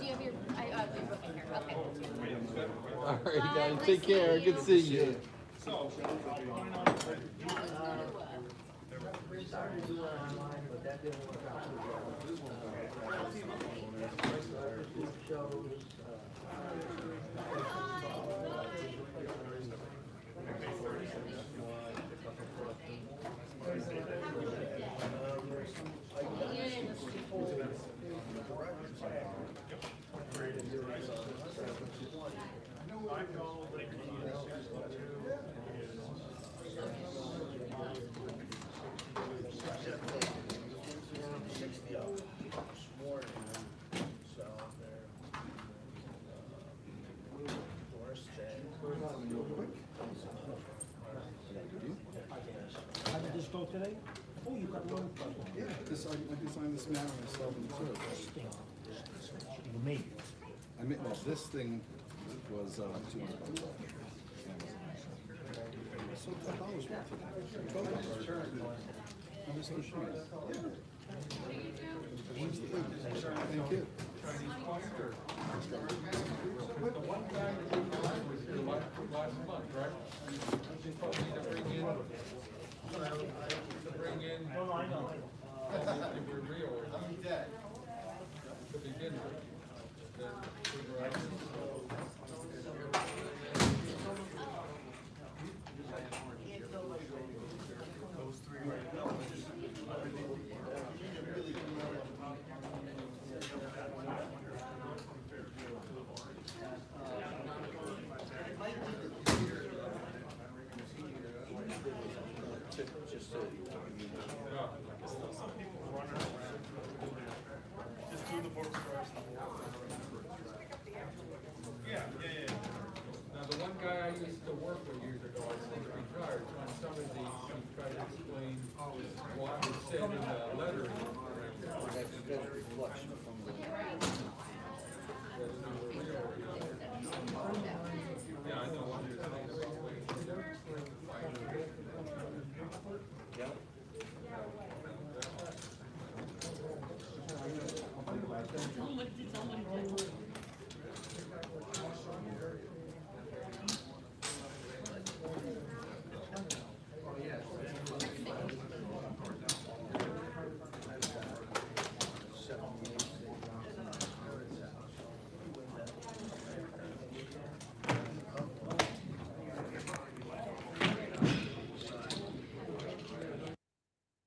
have your, your book in here? Okay. All right, guys. Take care. Good seeing you. Oh, today? Oh, you got one. Yeah, this, I designed this map myself and too. You made it. I mean, well, this thing was $200. So $12 worth of $12. On this machine. Yeah. Thank you. The one guy that came on was here last month, right? He told me to bring in, if we're real, to begin with. Then figure out. Those three right now. Just so you Just doing the board scars. Yeah. Now, the one guy I used to work with years ago, I think retired, on some of these, he tried to explain what was said in the lettering. That's reflection from the